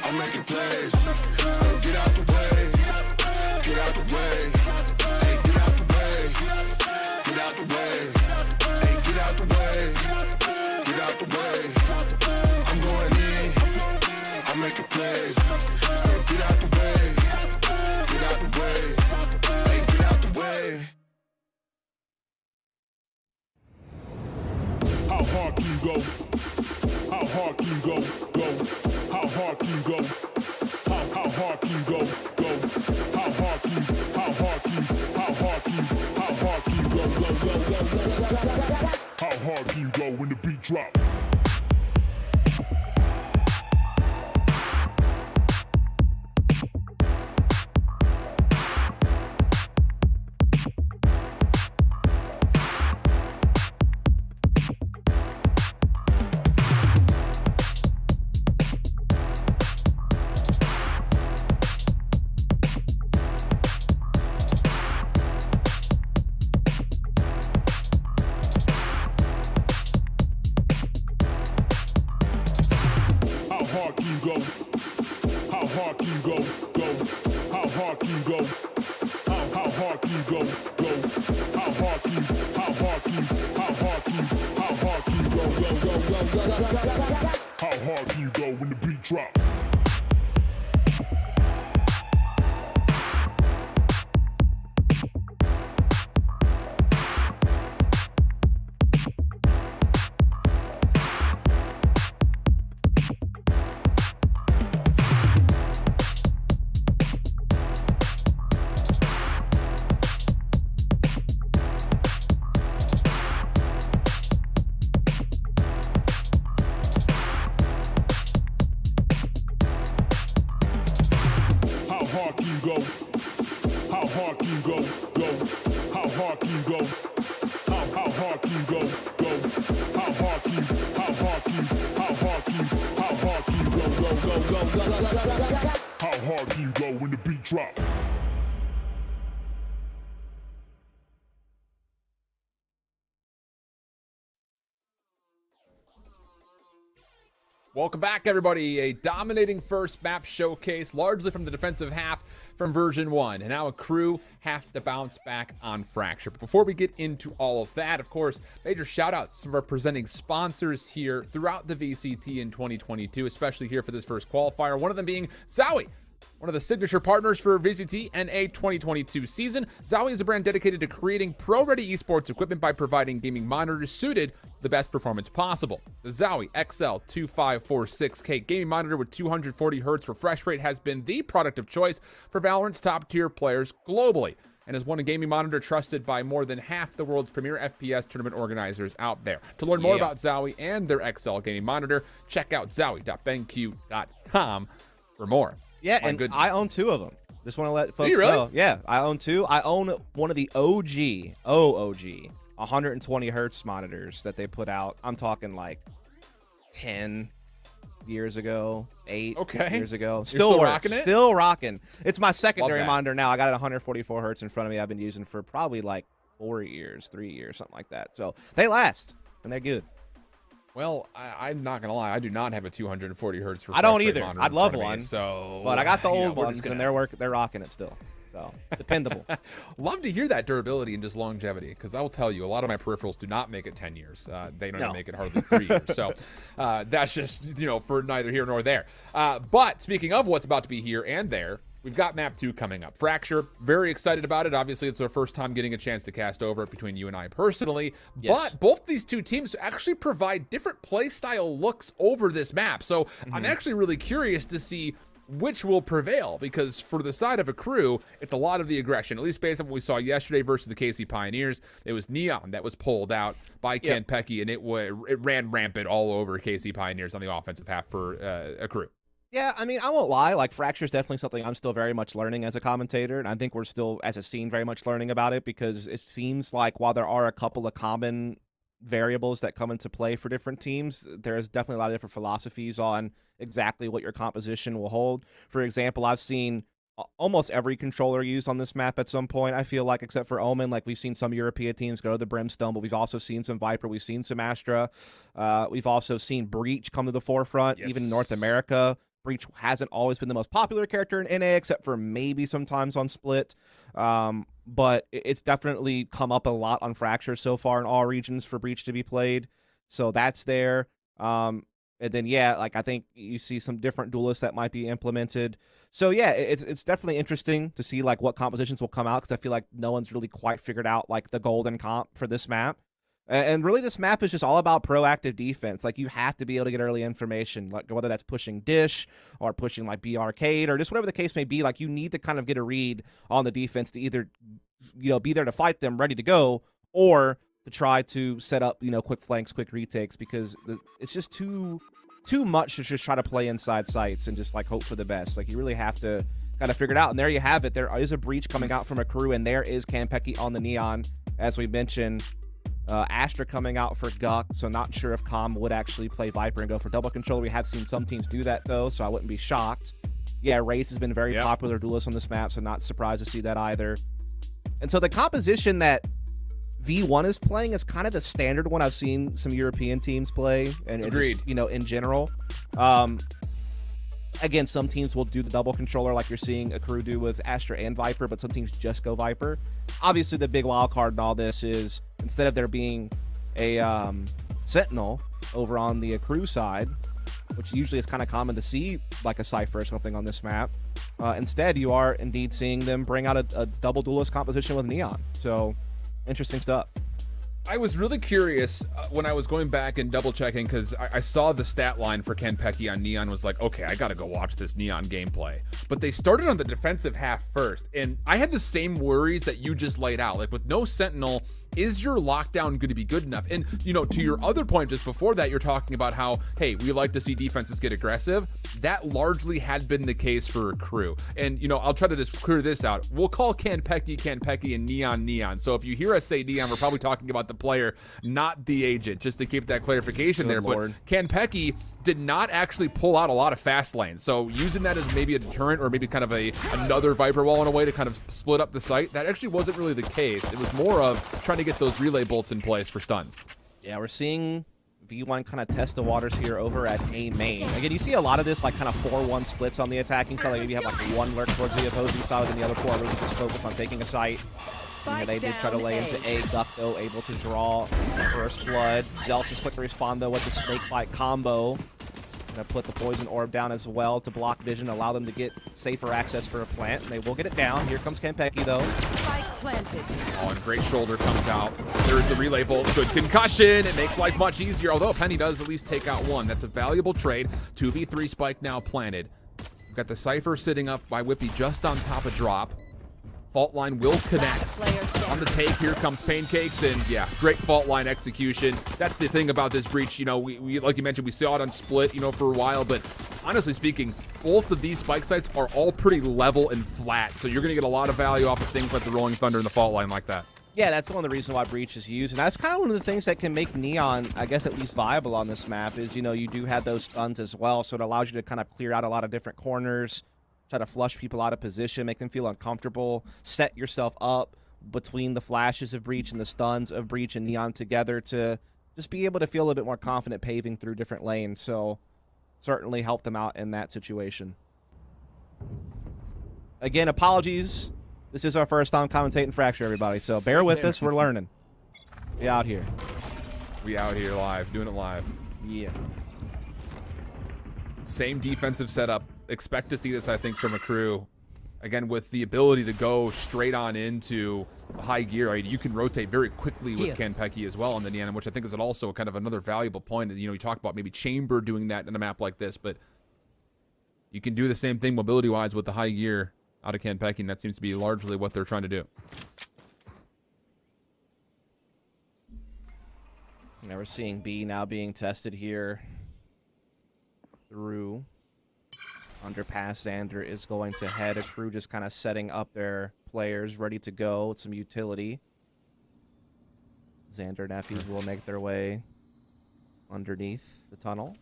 I'm making plays. So get out the way. Get out the way. Hey, get out the way. Get out the way. Hey, get out the way. Get out the way. I'm going in. I'm making plays. So get out the way. Get out the way. Hey, get out the way. How hard can you go? How hard can you go? Go. How hard can you go? How hard can you go? Go. How hard can you? How hard can you? How hard can you? How hard can you go? Go. How hard can you go when the beat drop? How hard can you go when the beat drop? How hard can you go when the beat drop? Welcome back, everybody. A dominating first map showcase, largely from the defensive half from version 1. And now a crew have to bounce back on Fracture. But before we get into all of that, of course, major shout-outs to some of our presenting sponsors here throughout the VCT in 2022, especially here for this first qualifier. One of them being Zowie, one of the signature partners for VCT NA 2022 season. Zowie is a brand dedicated to creating pro-ready esports equipment by providing gaming monitors suited to the best performance possible. The Zowie XL2546K gaming monitor with 240 Hz refresh rate has been the product of choice for Valorant's top-tier players globally, and has won a gaming monitor trusted by more than half the world's premier FPS tournament organizers out there. To learn more about Zowie and their XL gaming monitor, check out zowie.benq.com for more. Yeah, and I own 2 of them. Just want to let folks know. Yeah, I own 2. I own one of the OG 120 Hertz monitors that they put out. I'm talking like 10 years ago, 8 years ago. Still rocking it? Still rocking. It's my secondary monitor now. I got it 144 Hertz in front of me. I've been using for probably like 4 years, 3 years, something like that. So they last, and they're good. Well, I'm not gonna lie. I do not have a 240 Hertz. I don't either. I'd love one. So, but I got the old ones, and they're rocking it still. So dependable. Love to hear that durability and just longevity, because I will tell you, a lot of my peripherals do not make it 10 years. They don't even make it hardly 3 years. So that's just for neither here nor there. But speaking of what's about to be here and there, we've got Map 2 coming up. Fracture, very excited about it. Obviously, it's our first time getting a chance to cast over it between you and I personally. Yes. But both these two teams actually provide different play style looks over this map. So I'm actually really curious to see which will prevail, because for the side of a crew, it's a lot of the aggression, at least based on what we saw yesterday versus the KC Pioneers. It was Neon that was pulled out by Ken Pecky, and it ran rampant all over KC Pioneers on the offensive half for a crew. Yeah, I mean, I won't lie. Like, Fracture is definitely something I'm still very much learning as a commentator, and I think we're still, as a scene, very much learning about it, because it seems like while there are a couple of common variables that come into play for different teams, there's definitely a lot of different philosophies on exactly what your composition will hold. For example, I've seen almost every controller used on this map at some point, I feel like, except for Omen. Like, we've seen some European teams go to the Brimstone, but we've also seen some Viper, we've seen some Astra, we've also seen Breach come to the forefront. Even in North America, Breach hasn't always been the most popular character in NA, except for maybe sometimes on Split. But it's definitely come up a lot on Fracture so far in all regions for Breach to be played. So that's there. And then, like, I think you see some different duelists that might be implemented. So, yeah, it's definitely interesting to see, like, what compositions will come out, because I feel like no one's really quite figured out, like, the golden comp for this map. And really, this map is just all about proactive defense. Like, you have to be able to get early information, like whether that's pushing Dish or pushing like B Arcade or just whatever the case may be. Like, you need to kind of get a read on the defense to either, be there to fight them, ready to go, or to try to set up, quick flanks, quick retakes, because it's just too much to just try to play inside sites and just like hope for the best. Like, you really have to kind of figure it out. And there you have it. There is a Breach coming out from a crew, and there is Kanpeki on the Neon, as we mentioned. Astra coming out for Guk, so not sure if Com would actually play Viper and go for double control. We have seen some teams do that, though, so I wouldn't be shocked. Yeah, Race has been a very popular duelist on this map, so not surprised to see that either. And so the composition that V1 is playing is kind of the standard one I've seen some European teams play, and Agreed. Just, in general. Again, some teams will do the double controller like you're seeing a crew do with Astra and Viper, but some teams just go Viper. Obviously, the big wild card in all this is, instead of there being a Sentinel over on the crew side, which usually is kind of common to see like a Cypher or something on this map, instead you are indeed seeing them bring out a double duelist composition with Neon. So, interesting stuff. I was really curious when I was going back and double checking, because I saw the stat line for Kanpeki on Neon, was like, okay, I gotta go watch this Neon gameplay. But they started on the defensive half first, and I had the same worries that you just laid out. Like, with no Sentinel, is your lockdown going to be good enough? And, to your other point just before that, you're talking about how, hey, we like to see defenses get aggressive. That largely had been the case for a crew. And, I'll try to just clear this out. We'll call Kanpeki and Neon. So if you hear us say Neon, we're probably talking about the player, not the agent, just to keep that clarification there. Lord. But Kanpeki did not actually pull out a lot of fast lanes. So using that as maybe a deterrent, or maybe kind of another Viper wall in a way to kind of split up the site, that actually wasn't really the case. It was more of trying to get those relay bolts in place for stuns. Yeah, we're seeing V1 kind of test the waters here over at A main. Again, you see a lot of this like kind of 4-1 splits on the attacking side. Like maybe you have like one lurk towards the opposing side, and the other 4 are really just focused on taking a site. Here they did try to lay into A. Duck, though, able to draw first blood. Zelsis quick to respond, though, with the snake bite combo. Gonna put the poison orb down as well to block vision, allow them to get safer access for a plant. And they will get it down. Here comes Kenpeki, though. Oh, and great shoulder comes out. There's the relay bolt. Good concussion. It makes life much easier, although Penny does at least take out one. That's a valuable trade. 2v3 spike now planted. We've got the Cypher sitting up by Whippy just on top of drop. Fault line will connect. On the take, here comes Pancakes, and yeah, great fault line execution. That's the thing about this breach. You know, we like you mentioned, we saw it on split, you know, for a while, but honestly speaking, both of these spike sites are all pretty level and flat, so you're going to get a lot of value off of things like the Rolling Thunder and the fault line like that. Yeah, that's one of the reasons why Breach is used, and that's kind of one of the things that can make Neon, I guess, at least viable on this map is, you know, you do have those stuns as well, so it allows you to kind of clear out a lot of different corners, try to flush people out of position, make them feel uncomfortable, set yourself up between the flashes of Breach and the stuns of Breach and Neon together to just be able to feel a little bit more confident paving through different lanes. So certainly help them out in that situation. Again, apologies. This is our first time commentating Fracture, everybody, so bear with us. We're learning. We out here. We out here live, doing it live. Yeah. Same defensive setup. Expect to see this, I think, from a crew. Again, with the ability to go straight on into high gear, right? You can rotate very quickly with Kenpeki as well on the Nianum, which I think is also kind of another valuable point. You know, you talk about maybe Chamber doing that in a map like this, but you can do the same thing mobility-wise with the high gear out of Kenpeki, and that seems to be largely what they're trying to do. Now we're seeing B now being tested here through underpass. Xander is going to head. A crew just kind of setting up their players ready to go with some utility. Xander and Effies will make their way underneath the tunnel.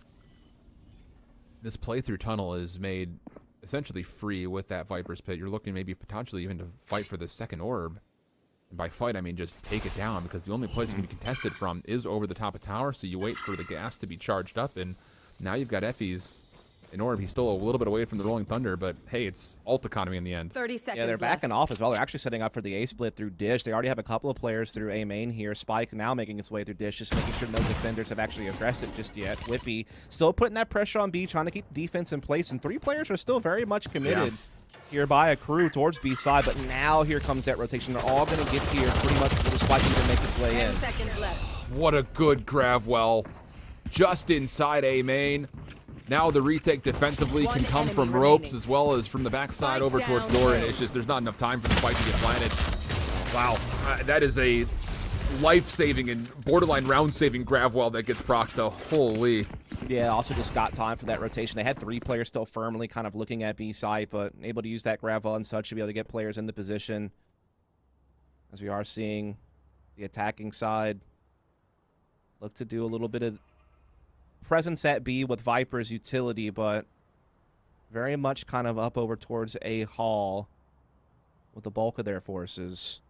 This playthrough tunnel is made essentially free with that Viper's Pit. You're looking maybe potentially even to fight for the second orb. And by fight, I mean just take it down, because the only place it can be contested from is over the top of tower, so you wait for the gas to be charged up, and now you've got Effies in orb. He's still a little bit away from the Rolling Thunder, but hey, it's ult economy in the end. 30 seconds Yeah, they're backing left. off as well. They're actually setting up for the A split through Dish. They already have a couple of players through A main here. Spike now making its way through Dish, just making sure no defenders have actually addressed it just yet. Whippy still putting that pressure on B, trying to keep defense in place, and 3 players are still very much committed here by a crew towards B side, but now here comes that rotation. They're all going to get here pretty much before the Spike even makes its way in. 10 seconds left. What a good Gravwell. Just inside A main. Now the retake defensively can come from ropes as well as from the backside over towards door, and it's just there's not enough time for the fight to get planted. Wow, that is a life-saving and borderline round-saving Gravwell that gets procced, though. Holy. Yeah, also just got time for that rotation. They had 3 players still firmly kind of looking at B side, but able to use that Gravwell and such to be able to get players in the position. As we are seeing the attacking side look to do a little bit of presence at B with Viper's utility, but very much kind of up over towards A hall with the bulk of their forces.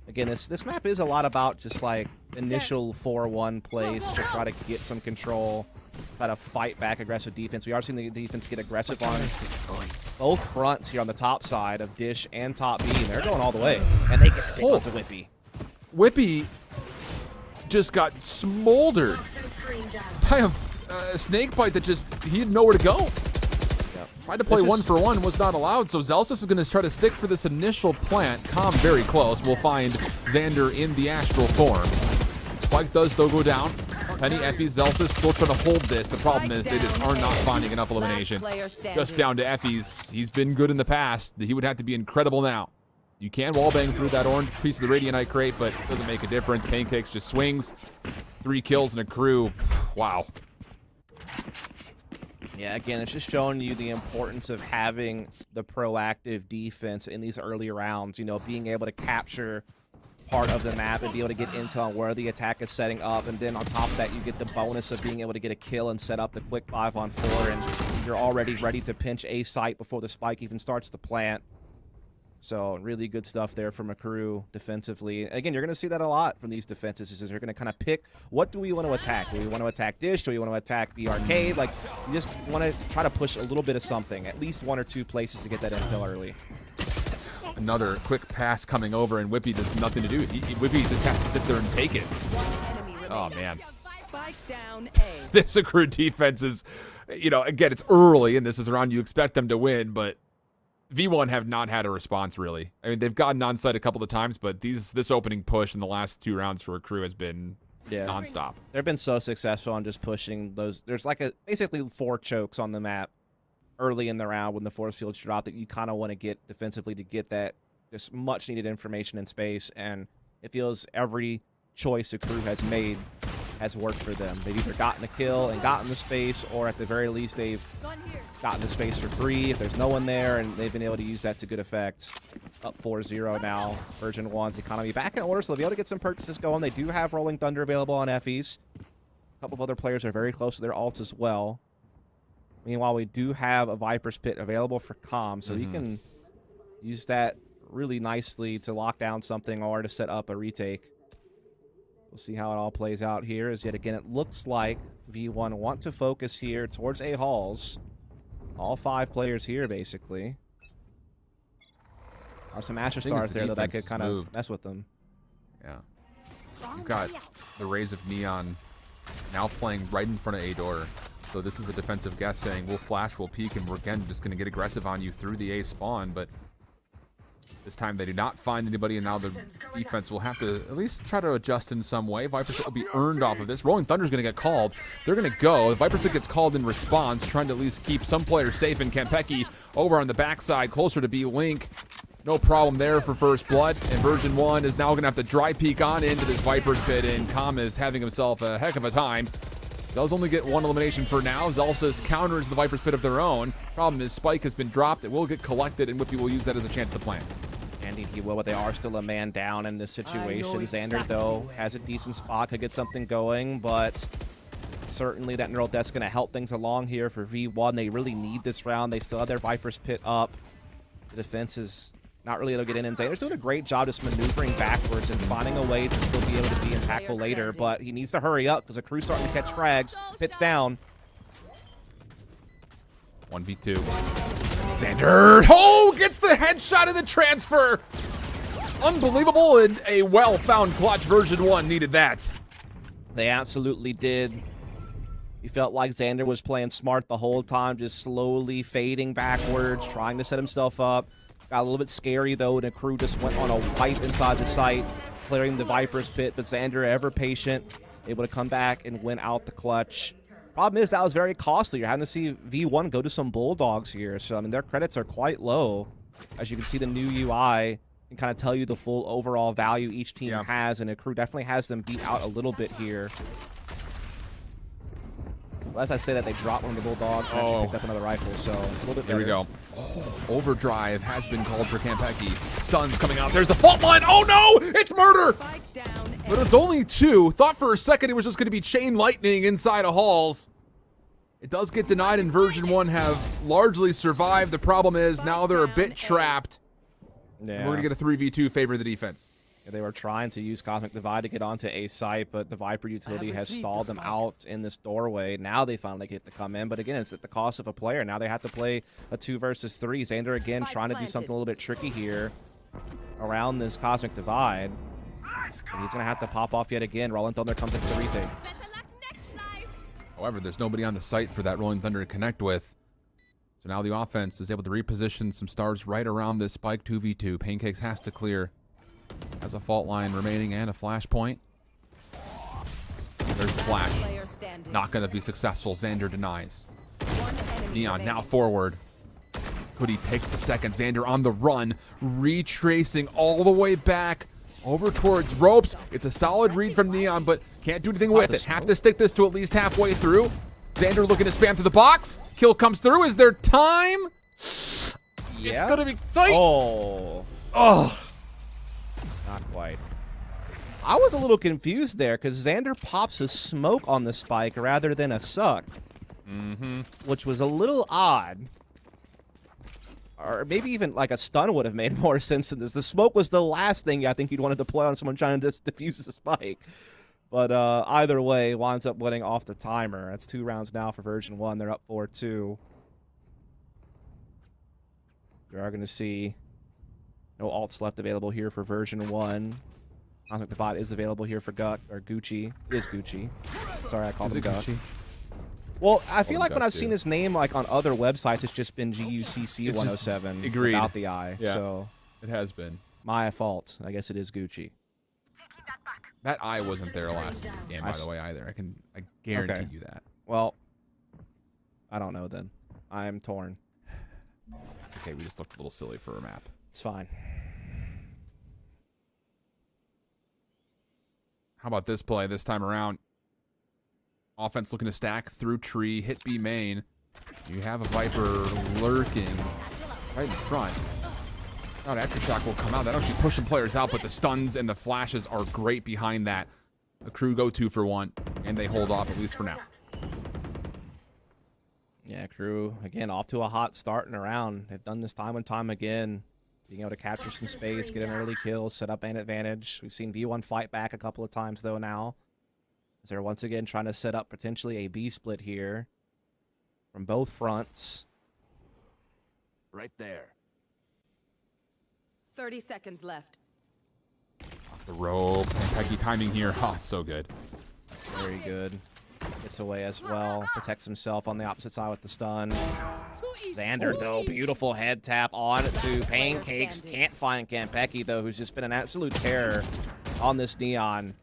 Again, this map is a lot about just like initial 4-1 plays to try to get some control, try to fight back aggressive defense. We are seeing the defense get aggressive on both fronts here on the top side of Dish and top B, and they're going all the way. And they get the take off of Whippy. Whippy just got smoldered by a snake bite that just, he had nowhere to go. Tried to play 1-for-1, was not allowed, so Zelsis is going to try to stick for this initial plant. Calm very close. We'll find Xander in the astral form. Spike does, though, go down. Penny, Effies, Zelsis still trying to hold this. The problem is they just are not finding enough eliminations. Just down to Effies. He's been good in the past. He would have to be incredible now. You can wallbang through that orange piece of the Radianite crate, but it doesn't make a difference. Pancakes just swings. 3 kills and a crew. Wow. Yeah, again, it's just showing you the importance of having the proactive defense in these early rounds. You know, being able to capture part of the map and be able to get intel on where the attack is setting up. And then on top of that, you get the bonus of being able to get a kill and set up the quick 5-on-4. And you're already ready to pinch a site before the Spike even starts to plant. So really good stuff there from a crew defensively. Again, you're going to see that a lot from these defenses. Is they're going to kind of pick, what do we want to attack? Do we want to attack Dish? Do we want to attack the arcade? Like, you just want to try to push a little bit of something, at least 1 or 2 places to get that intel early. Another quick pass coming over, and Whippy does nothing to do. Whippy just has to sit there and take it. Oh, man. This accrued defense is, again, it's early, and this is a round you expect them to win, but V1 have not had a response, really. I mean, they've gotten onside a couple of times, but this opening push in the last 2 rounds for a crew has been nonstop. They've been so successful on just pushing those. There's like basically 4 chokes on the map early in the round when the force fields drop that you kind of want to get defensively to get that just much needed information in space, and it feels every choice a crew has made has worked for them. They've either gotten a kill and gotten the space, or at the very least they've gotten the space for free if there's no one there, and they've been able to use that to good effect. Up 4-0 now. Version 1's economy back in order, so they'll be able to get some purchases going. They do have Rolling Thunder available on FEs. A couple of other players are very close to their ults as well. Meanwhile, we do have a Viper's Pit available for comm, so you can use that really nicely to lock down something or to set up a retake. We'll see how it all plays out here, as yet again it looks like V1 want to focus here towards A halls. All 5 players here, basically. Some Asher Stars there, though, that could kind of mess with them. Yeah. You've got the Rays of Neon now playing right in front of A door. So this is a defensive guess saying, we'll flash, we'll peek, and we're, again, just going to get aggressive on you through the A spawn. But this time they do not find anybody, and now the defense will have to at least try to adjust in some way. Viper's Pit will be earned off of this. Rolling Thunder's going to get called. They're going to go. The Viper's Pit gets called in response, trying to at least keep some players safe. And Kampeki over on the backside, closer to B-Link. No problem there for first blood. And Version 1 is now going to have to dry peek on into this Viper's Pit, and Kam is having himself a heck of a time. Does only get 1 elimination for now. Zalsa's counters the Viper's Pit of their own. Problem is Spike has been dropped. It will get collected, and Whippy will use that as a chance to plant. Indeed he will, but they are still a man down in this situation. Xander, though, has a decent spot, could get something going, but certainly that neural death's going to help things along here for V1. They really need this round. They still have their Viper's Pit up. The defense is not really able to get in, and Xander's doing a great job just maneuvering backwards and finding a way to still be able to be impactful later, but he needs to hurry up because the crew's starting to catch frags. Pit's down. 1v2. Xander, gets the headshot in the transfer. Unbelievable, and a well-found clutch. Version 1 needed that. They absolutely did. You felt like Xander was playing smart the whole time, just slowly fading backwards, trying to set himself up. Got a little bit scary, though, and the crew just went on a wipe inside the site, clearing the Viper's Pit, but Xander, ever patient, able to come back and win out the clutch. Problem is, that was very costly. You're having to see V1 go to some Bulldogs here, so, I mean, their credits are quite low. As you can see, the new UI can kind of tell you the full overall value each team has, and the crew definitely has them beat out a little bit here. Well, as I say that, they dropped one of the Bulldogs and actually picked up another rifle, so a little bit better. Here we go. Overdrive has been called for Kampeki. Stuns coming out. There's the fault line. Oh, no! It's murder! But it's only 2. Thought for a second it was just going to be chain lightning inside of halls. It does get denied, and Version 1 have largely survived. The problem is now they're a bit trapped. Yeah. We're going to get a 3v2 favor the defense. They were trying to use Cosmic Divide to get onto A site, but the Viper utility has stalled them out in this doorway. Now they finally get to come in, but again, it's at the cost of a player. Now they have to play a 2 versus 3. Xander again trying to do something a little bit tricky here around this Cosmic Divide. And he's going to have to pop off yet again. Rolling Thunder comes into the retake. However, there's nobody on the site for that Rolling Thunder to connect with. So now the offense is able to reposition some stars right around this Spike 2v2. Pancakes has to clear. Has a fault line remaining and a flashpoint. There's the flash. Not going to be successful. Xander denies. Neon now forward. Could he take the second? Xander on the run, retracing all the way back over towards ropes. It's a solid read from Neon, but can't do anything with it. Have to stick this to at least halfway through. Xander looking to spam through the box. Kill comes through. Is there time? Yeah. It's going to be tight. Oh. Not quite. I was a little confused there because Xander pops a smoke on the spike rather than a suck, which was a little odd. or maybe even like a stun would have made more sense than this. The smoke was the last thing I think you'd want to deploy on someone trying to defuse the spike. But either way, winds up winning off the timer. That's 2 rounds now for version 1. They're up 4-2. We are going to see no alts left available here for version 1. Cosmic Divide is available here for Gucci. It is Gucci. Sorry, I called him Guck. Gucci? Well, I feel like when Guck, I've seen his name like on other websites, it's just been GUCC 107 agreed. without the I. Yeah, so it has been. My fault. I guess it is Gucci. That I wasn't there last game, by the way, either. I guarantee you that. Well, I don't know then. I'm torn. Okay, we just looked a little silly for a map. It's fine. How about this play this time around? Offense looking to stack through tree, hit B main. You have a Viper lurking right in front. Now an Aftershock will come out. That actually push some players out, but the stuns and the flashes are great behind that. The crew go 2 for 1, and they hold off, at least for now. Yeah, crew, again, off to a hot start and around. They've done this time and time again. Being able to capture some space, get an early kill, set up an advantage. We've seen V1 fight back a couple of times, though, now. As they're once again trying to set up potentially a B split here from both fronts. Right there. 30 seconds left. Off the rope. Peggy timing here. Oh, it's so good. Very good. Gets away as well. Protects himself on the opposite side with the stun. Xander, though, beautiful head tap on to Pancakes. Can't find Campeki, though, who's just been an absolute terror on this Neon.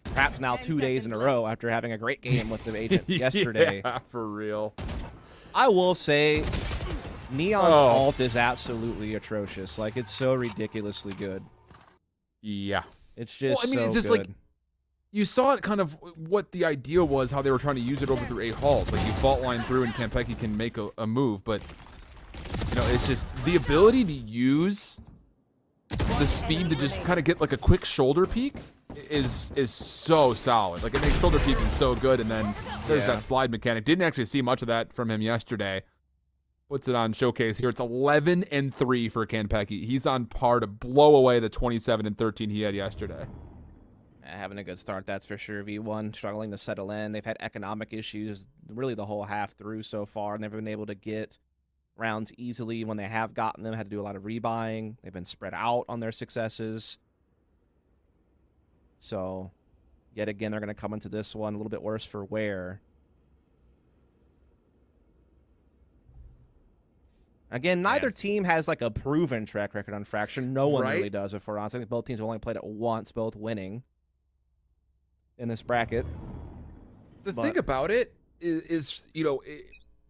Perhaps now 2 days in a row after having a great game with the agent yesterday. Yeah, for real. I will say, Neon's ult is absolutely atrocious. Like, it's so ridiculously good. Yeah. It's just it's just good. like, you saw it kind of what the idea was, how they were trying to use it over through 8 halls. Like, you fault line through and Campeki can make a move, but, you know, it's just the ability to use the speed to just kind of get like a quick shoulder peek is so solid. Like, it makes shoulder peeking so good, and then there's that slide mechanic. Didn't actually see much of that from him yesterday. Puts it on showcase here. It's 11-3 for Campeki. He's on par to blow away the 27-13 he had yesterday. Having a good start, that's for sure. V1 struggling to settle in. They've had economic issues really the whole half through so far. Never been able to get rounds easily. When they have gotten them, had to do a lot of rebuying. They've been spread out on their successes. So, yet again, they're going to come into this one a little bit worse for wear. Again, neither team has like a proven track record on Fraction. No one really does, if we're honest. I think both teams have only played it once, both winning in this bracket. The thing about it is, you know,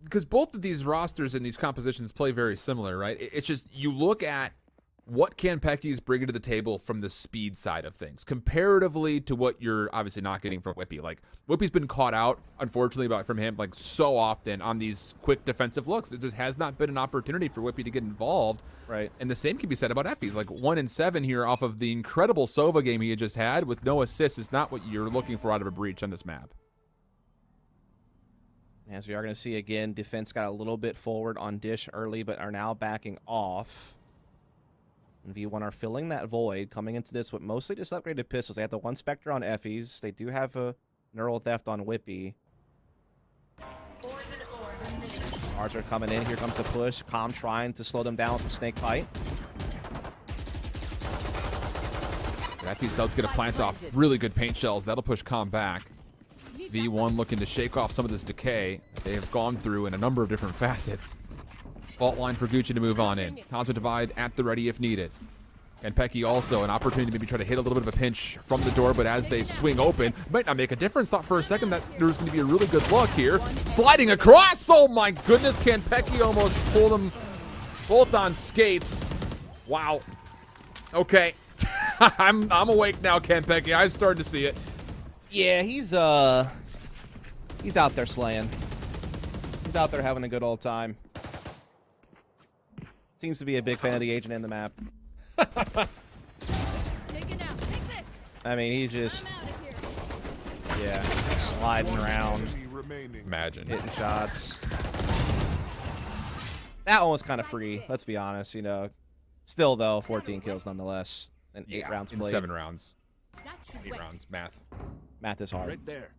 because both of these rosters and these compositions play very similar, right? It's just you look at what Campeki is bringing to the table from the speed side of things, comparatively to what you're obviously not getting from Whippy. Like, Whippy's been caught out, unfortunately, from him, like, so often on these quick defensive looks. There just has not been an opportunity for Whippy to get involved. Right. And the same can be said about Effie's. Like, 1-7 here off of the incredible Sova game he had just had with no assists is not what you're looking for out of a breach on this map. As we are going to see again, defense got a little bit forward on Dish early, but are now backing off. And V1 are filling that void, coming into this with mostly just upgraded pistols. They have the 1 Spectre on Effie's. They do have a Neural Theft on Whippy. Ours are coming in. Here comes the push. Calm trying to slow them down with the snake fight. Effie's does get a plant off. Really good paint shells. That'll push Calm back. V1 looking to shake off some of this decay they have gone through in a number of different facets. Fault line for Gucci to move on in. Cosmic Divide at the ready if needed. And Pecky also an opportunity to maybe try to hit a little bit of a pinch from the door, but as they swing open, might not make a difference. Thought for a second that there's going to be a really good look here. Sliding across. Oh my goodness, can Pecky almost pull them both on skates. Wow. Okay. I'm awake now, Ken Pecky. I started to see it. Yeah, he's out there slaying. He's out there having a good old time. Seems to be a big fan of the agent and the map. I mean, he's just, yeah, sliding around. Imagine. Hitting shots. That one was kind of free, let's be honest, you know. Still, though, 14 kills nonetheless, and 8 rounds in played. 7 rounds. 8 rounds. Math. Math is hard. Right there.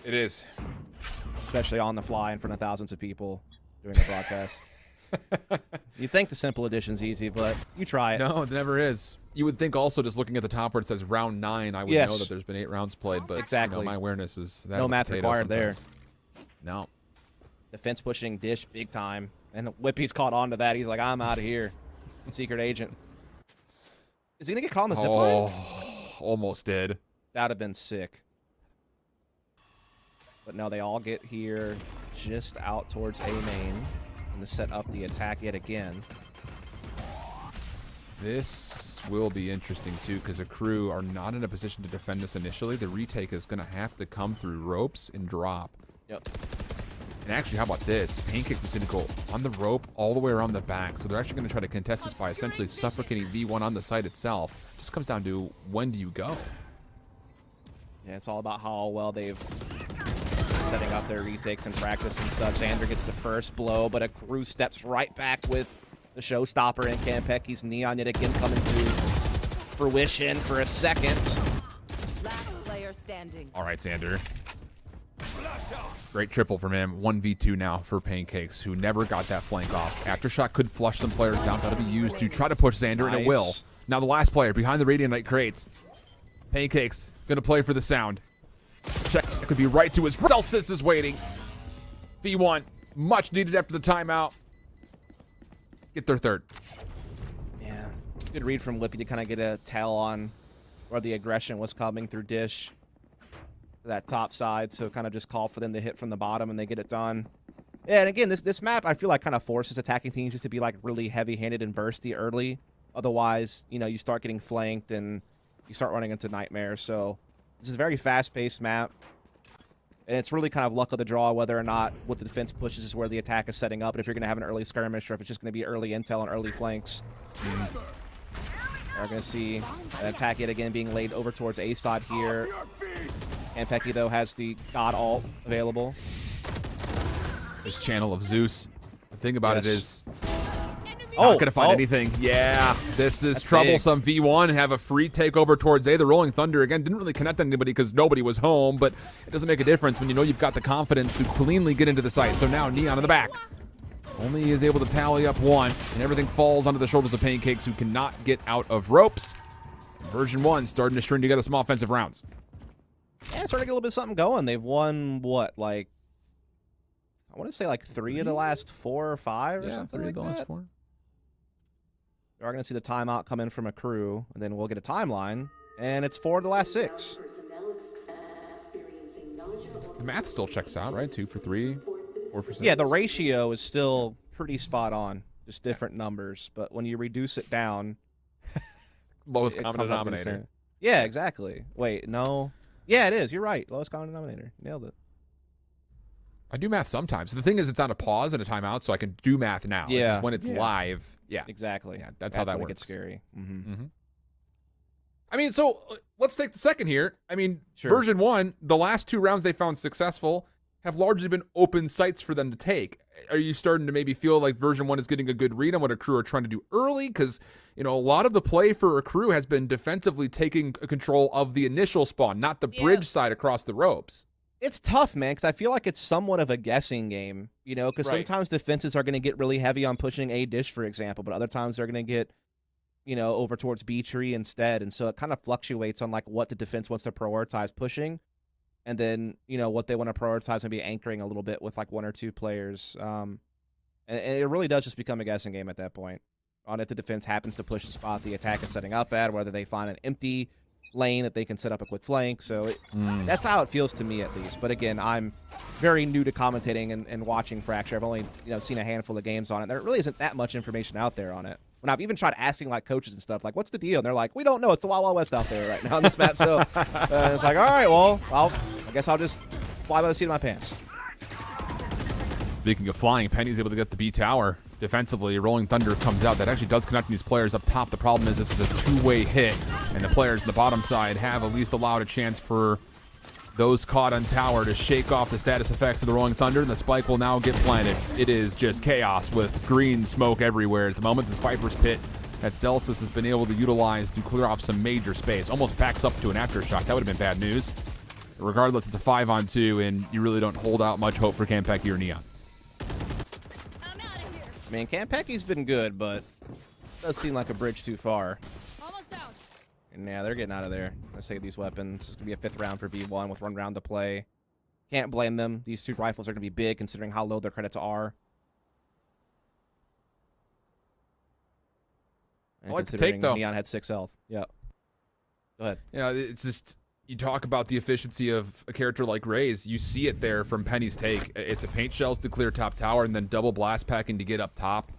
It is. Especially on the fly in front of thousands of people during the broadcast. You'd think the simple addition's easy, but you try it. No, it never is. You would think also just looking at the top where it says round 9, I would know that there's been 8 rounds played, but exactly. You know, my awareness is that no math required there. No. Defense pushing Dish big time, and Whippy's caught on to that. He's like, I'm out of here. Secret agent. Is he gonna get caught on the zip line? Almost did. That'd have been sick. But no, they all get here just out towards A main and to set up the attack yet again. This will be interesting too, because a crew are not in a position to defend this initially. The retake is going to have to come through ropes and drop. Yep. And actually, how about this? Pancakes is going to go on the rope all the way around the back. So they're actually going to try to contest this by essentially suffocating V1 on the site itself. Just comes down to when do you go? Yeah, it's all about how well they've setting up their retakes and practice and such. Xander gets the first blow, but a crew steps right back with the showstopper and Kampeki's Neon yet again coming to fruition for a second. Last player standing. All right, Xander. Great triple from him. 1v2 now for Pancakes, who never got that flank off. Aftershock could flush some players out. That'll be used to try to push Xander, and it will. Now the last player behind the Radiant Knight crates. Pancakes gonna play for the sound. Check could be right to his. Celsius is waiting. V1 much needed after the timeout. Get their third. Yeah, good read from Whippy to kind of get a tell on where the aggression was coming through Dish. That top side, so kind of just call for them to hit from the bottom and they get it done. Yeah, and again, this map I feel like kind of forces attacking teams just to be like really heavy-handed and bursty early. Otherwise, you know, you start getting flanked and you start running into nightmares. So this is a very fast-paced map, and it's really kind of luck of the draw whether or not what the defense pushes is where the attack is setting up, and if you're going to have an early skirmish or if it's just going to be early intel and early flanks. We're going to see an attack yet again being laid over towards A side here. Kampeky, though, has the God ult available. This Channel of Zeus. The thing about it is, not going to find anything. Yeah, this is troublesome. Big. V1 have a free takeover towards A. The Rolling Thunder, again, didn't really connect on anybody because nobody was home, but it doesn't make a difference when you know you've got the confidence to cleanly get into the site. So now Neon in the back. Only is able to tally up 1, and everything falls onto the shoulders of Pancakes, who cannot get out of ropes. Version 1 starting to string together some offensive rounds. Yeah, it's starting to get a little bit of something going. They've won, what, like, I want to say like 3 of the last 4 or 5 or something 3 like of the last that. 4. We are going to see the timeout come in from a crew, and then we'll get a timeline, and it's 4 of the last 6. The math still checks out, right? 2 for 3, 4 for 6. Yeah, the ratio is still pretty spot on, just different numbers. But when you reduce it down, lowest common denominator. Yeah, exactly. Wait, no. Yeah, it is. You're right. Lowest common denominator. Nailed it. I do math sometimes. The thing is, it's on a pause and a timeout, so I can do math now. Yeah. It's just when it's live. Yeah. Exactly. Yeah, that's how that when works. It gets scary. I mean, so let's take the second here. I mean, Sure. version 1, the last 2 rounds they found successful have largely been open sites for them to take. Are you starting to maybe feel like version 1 is getting a good read on what a crew are trying to do early? Because, you know, a lot of the play for a crew has been defensively taking control of the initial spawn, not the bridge side across the ropes. It's tough, man, because I feel like it's somewhat of a guessing game, you know, because sometimes defenses are going to get really heavy on pushing A dish, for example, but other times they're going to get, you know, over towards B tree instead. And so it kind of fluctuates on like what the defense wants to prioritize pushing. And then, you know, what they want to prioritize maybe anchoring a little bit with like 1 or 2 players. And it really does just become a guessing game at that point. On if the defense happens to push the spot the attack is setting up at, whether they find an empty lane that they can set up a quick flank. So that's how it feels to me, at least. But again, I'm very new to commentating and watching Fracture. I've only, you know, seen a handful of games on it. There really isn't that much information out there on it. When I've even tried asking like coaches and stuff, like, what's the deal? And they're like, we don't know. It's the Wild Wild West out there right now on this map. So it's like, all right, well, I guess I'll just fly by the seat of my pants. Speaking of flying, Penny's able to get the B tower defensively. Rolling Thunder comes out. That actually does connect these players up top. The problem is this is a 2-way hit, and the players on the bottom side have at least allowed a chance for those caught on tower to shake off the status effects of the Rolling Thunder, and the spike will now get planted. It is just chaos with green smoke everywhere. At the moment, this Viper's Pit that Celsius has been able to utilize to clear off some major space. Almost backs up to an aftershock. That would have been bad news. Regardless, it's a 5-on-2, and you really don't hold out much hope for Campeki or Neon. I mean, Campeki's been good, but it does seem like a bridge too far. Almost down. And yeah, they're getting out of there. Let's save these weapons. It's going to be a 5th round for V1 with 1 round to play. Can't blame them. These 2 rifles are going to be big considering how low their credits are. And What's the take, though? Neon had 6 health. Yeah. Go ahead. Yeah, it's just, you talk about the efficiency of a character like Raze. You see it there from Penny's take. It's a paint shells to clear top tower and then double blast packing to get up top.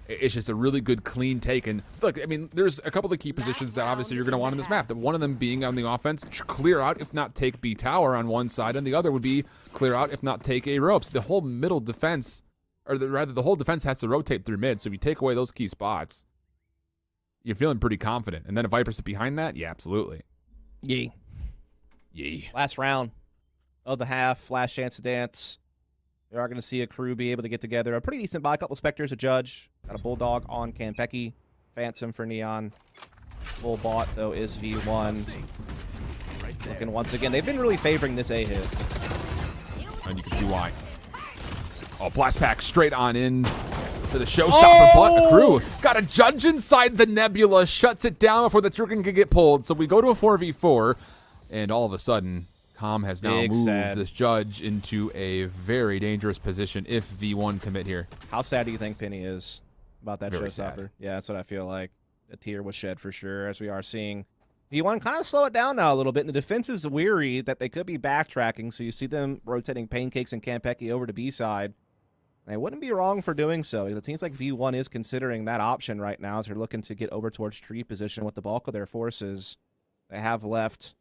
It's just a really good, clean take. And look, I mean, there's a couple of key positions that obviously you're going to want in this map. One of them being on the offense, clear out, if not take B tower on one side, and the other would be clear out, if not take A ropes. The whole middle defense, or rather the whole defense has to rotate through mid. So if you take away those key spots, you're feeling pretty confident. And then if Vipers sit behind that, yeah, absolutely. Yee. Yee. Last round of the half. Last chance to dance. We are going to see a crew be able to get together. A pretty decent buy. A couple of Spectres, a Judge. Got a Bulldog on Campeki. Phantom for Neon. Full bot, though, is V1. Looking once again. They've been really favoring this A hit. And you can see why. Oh, blast pack straight on in to the showstopper, but the crew got a Judge inside the Nebula, shuts it down before the trigger can get pulled. So we go to a 4v4, and all of a sudden, Com has now moved this Judge into a very dangerous position if V1 commit here. How sad do you think Penny is about that Very showstopper? sad. Yeah, that's what I feel like. A tear was shed for sure, as we are seeing V1 kind of slow it down now a little bit, and the defense is weary that they could be backtracking, so you see them rotating Pancakes and Campeki over to B side. They wouldn't be wrong for doing so. It seems like V1 is considering that option right now as they're looking to get over towards tree position with the bulk of their forces. They have left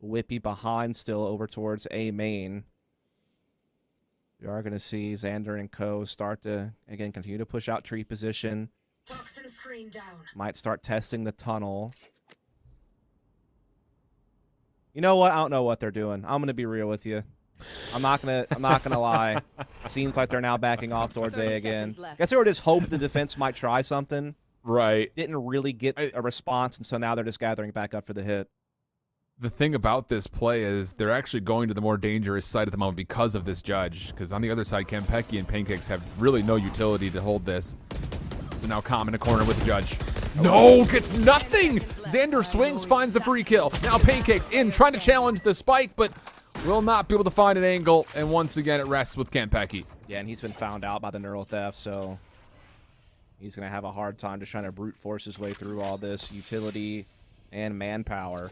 Whippy behind still over towards A main. We are going to see Xander and co start to, again, continue to push out tree position. Toxin screen down. Might start testing the tunnel. You know what? I don't know what they're doing. I'm going to be real with you. I'm not gonna lie. Seems like they're now backing off towards A again. Guess they were just hoping the defense might try something. Right. Didn't really get a response, and so now they're just gathering back up for the hit. The thing about this play is they're actually going to the more dangerous side at the moment because of this Judge. Because on the other side, Campeki and Pancakes have really no utility to hold this. So now Com in a corner with the Judge. No, gets nothing! Xander swings, finds the free kill. Now Pancakes in, trying to challenge the spike, but will not be able to find an angle, and once again it rests with Campeki. Yeah, and he's been found out by the neural theft, so he's going to have a hard time just trying to brute force his way through all this utility and manpower.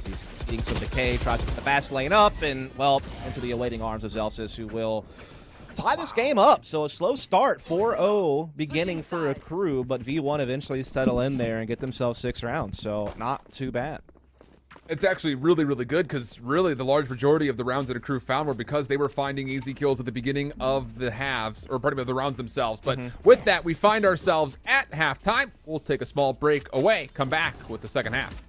He's getting some decay, tries to put the fast lane up, and, well, into the awaiting arms of Zelsis, who will tie this game up. So a slow start, 4-0 beginning for a crew, but V1 eventually settle in there and get themselves 6 rounds, so not too bad. It's actually really, really good because really the large majority of the rounds that a crew found were because they were finding easy kills at the beginning of the halves, or pardon me, of the rounds themselves. But with that, we find ourselves at halftime. We'll take a small break away, come back with the second half.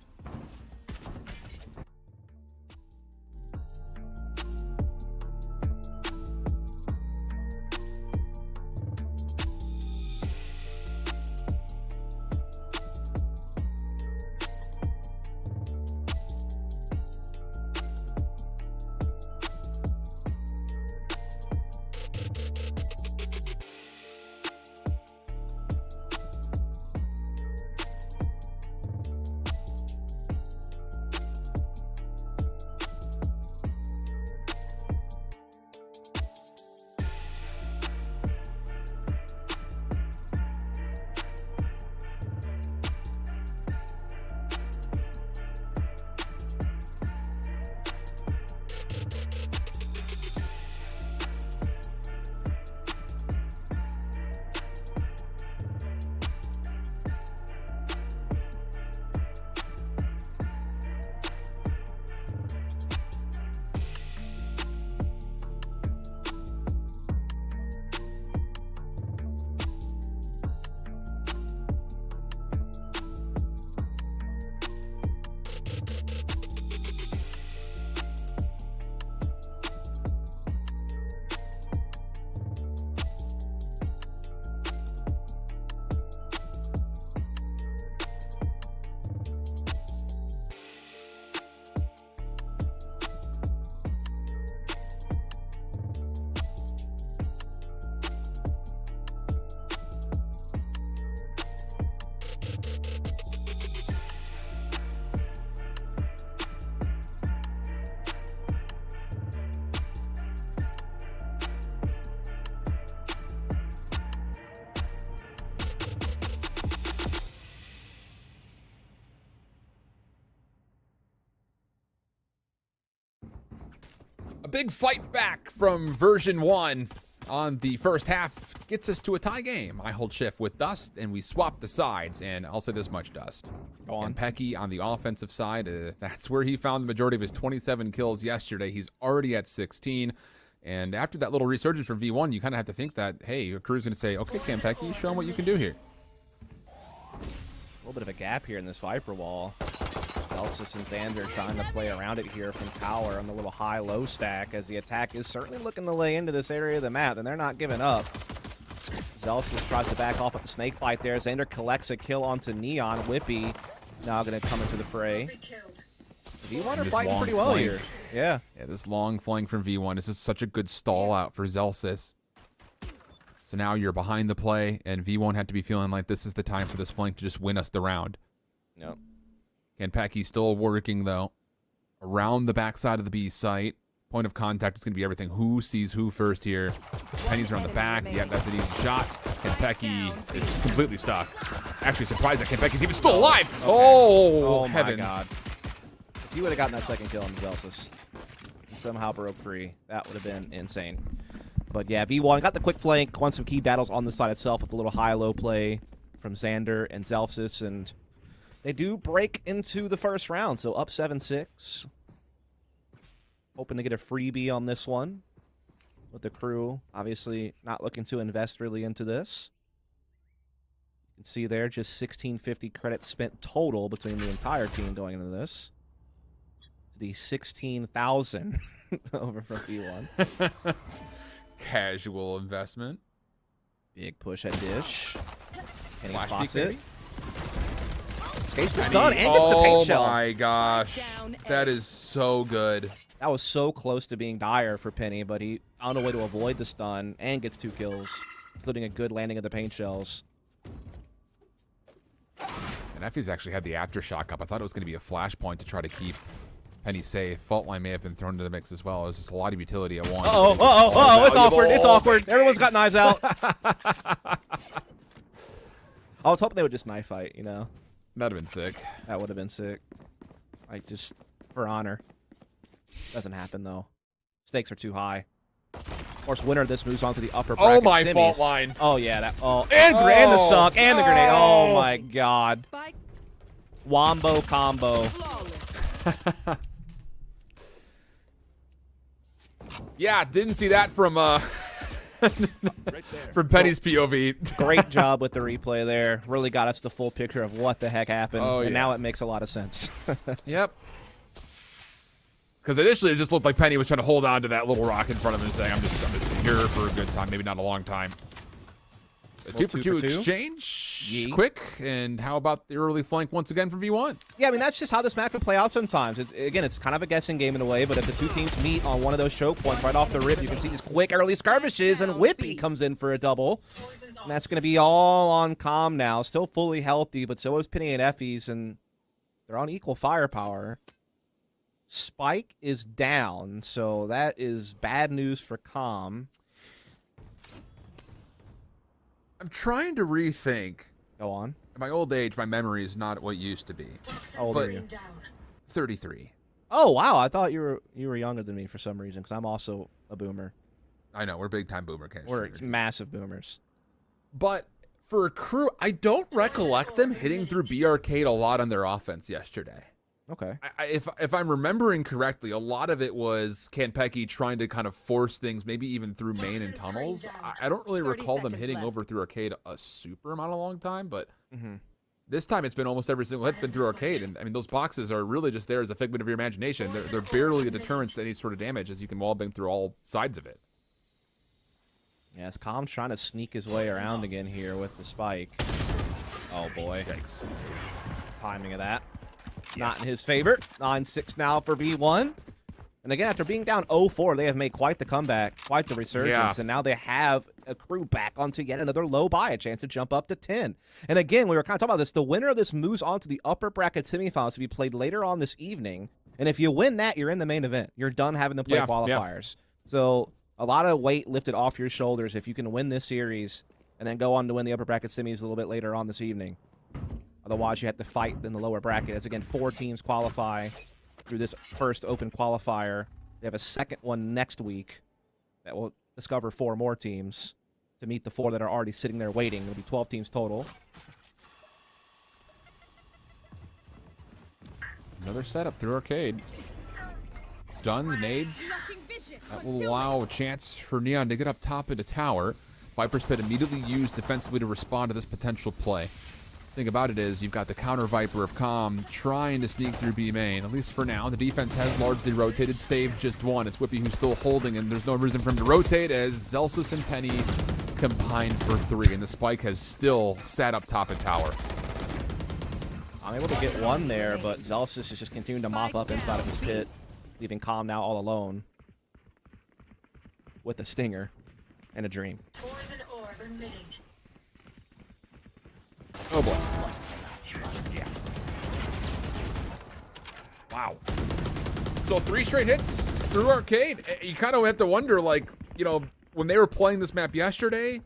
big fight back from version 1 on the first half gets us to a tie game. I hold shift with Dust, and we swap the sides. And I'll say this much, Dust. Go on. And Pecky on the offensive side, that's where he found the majority of his 27 kills yesterday. He's already at 16. And after that little resurgence from V1, you kind of have to think that, hey, your crew's going to say, okay, Cam Pecky, show him what you can do here. A little bit of a gap here in this Viper wall. Elsis and Xander trying to play around it here from tower on the little high-low stack as the attack is certainly looking to lay into this area of the map, and they're not giving up. Zelsis tries to back off with the snake bite there. Xander collects a kill onto Neon. Whippy now going to come into the fray. V1 are fighting pretty well here. Yeah. Yeah, this long flank from V1 is just such a good stall out for Zelsis. So now you're behind the play, and V1 had to be feeling like this is the time for this flank to just win us the round. Yep. Kenpecky's still working, though, around the backside of the B site. Point of contact is going to be everything. Who sees who first here? Penny's around the back. Yep, that's an easy shot. Kenpecky is completely stuck. Actually surprised that Kenpecky's even still alive. Okay. Oh, heavens. My God. If he would have gotten that second kill on Zelsis and somehow broke free, that would have been insane. But yeah, V1 got the quick flank, won some key battles on the side itself with a little high-low play from Xander and Zelsis, and they do break into the first round, so up 7-6. Hoping to get a freebie on this one with the crew. Obviously not looking to invest really into this. You can see there just 1,650 credits spent total between the entire team going into this. The 16,000 over from V1. Casual investment. Big push at Dish. Kenny Flash spots peek, it. Escapes the stun and gets the paint shell. Oh my gosh. That is so good. That was so close to being dire for Penny, but he found a way to avoid the stun and gets 2 kills, including a good landing of the paint shells. And Effie's actually had the aftershock up. I thought it was going to be a flashpoint to try to keep Penny safe. Fault line may have been thrown into the mix as well. It was just a lot of utility at once. It's awkward. It's awkward. Everyone's got knives out. I was hoping they would just knife fight, you know? That'd have been sick. That would have been sick. Like, just for honor. Doesn't happen, though. Stakes are too high. Of course, winner of this moves on to the upper bracket. Oh, my semis. fault line. Oh, yeah. That. Oh, and the suck and the grenade. Oh, my God. Wombo combo. Yeah, didn't see that from from Penny's POV. Great job with the replay there. Really got us the full picture of what the heck happened. And now it makes a lot of sense. Yep. Because initially it just looked like Penny was trying to hold on to that little rock in front of him and saying, I'm just here for a good time, maybe not a long time. A 2-for-2 exchange, quick, and how about the early flank once again from V1? Yeah, I mean, that's just how this map can play out sometimes. It's kind of a guessing game in a way, but if the two teams meet on one of those choke points right off the rip, you can see these quick early skirmishes, and Whippy comes in for a double. And that's going to be all on Calm now. Still fully healthy, but so is Penny and Effie's, and they're on equal firepower. Spike is down, so that is bad news for Calm. I'm trying to rethink. Go on. At my old age, my memory is not what it used to be. How old are you? 33. Oh, wow. I thought you were younger than me for some reason, because I'm also a boomer. I know. We're big-time boomer cast. We're massive boomers. But for a crew, I don't recollect them hitting through B Arcade a lot on their offense yesterday. Okay. If I'm remembering correctly, a lot of it was Kenpecky trying to kind of force things, maybe even through main and tunnels. I don't really recall them hitting over through Arcade a super amount of long time, but this time it's been almost every single hit's been through Arcade. And I mean, those boxes are really just there as a figment of your imagination. They're barely a deterrence to any sort of damage, as you can wallbang through all sides of it. Yes, Calm's trying to sneak his way around again here with the spike. Oh boy. Thanks. Timing of that. Not in his favor. 9-6 now for V1. And again, after being down 0-4, they have made quite the comeback, quite the resurgence, and now they have a crew back onto yet another low buy, a chance to jump up to 10. And again, we were kind of talking about this. The winner of this moves on to the upper bracket semifinals to be played later on this evening. And if you win that, you're in the main event. You're done having to play qualifiers. So a lot of weight lifted off your shoulders if you can win this series and then go on to win the upper bracket semis a little bit later on this evening. Otherwise, you have to fight in the lower bracket. As again, 4 teams qualify through this first open qualifier. They have a second one next week that will discover 4 more teams to meet the 4 that are already sitting there waiting. It'll be 12 teams total. Another setup through arcade. Stuns, nades. That will allow a chance for Neon to get up top into tower. Viper's Pit immediately used defensively to respond to this potential play. Thing about it is, you've got the counter Viper of Calm trying to sneak through B main. At least for now, the defense has largely rotated, saved just one. It's Whippy who's still holding, and there's no reason for him to rotate as Zelsus and Penny combine for 3, and the spike has still sat up top at tower. I'm able to get one there, but Zelsus is just continuing to mop up inside of his pit, leaving Calm now all alone with a stinger and a dream. Oh boy. Yeah. Wow. So 3 straight hits through arcade. You kind of have to wonder, like, you know, when they were playing this map yesterday,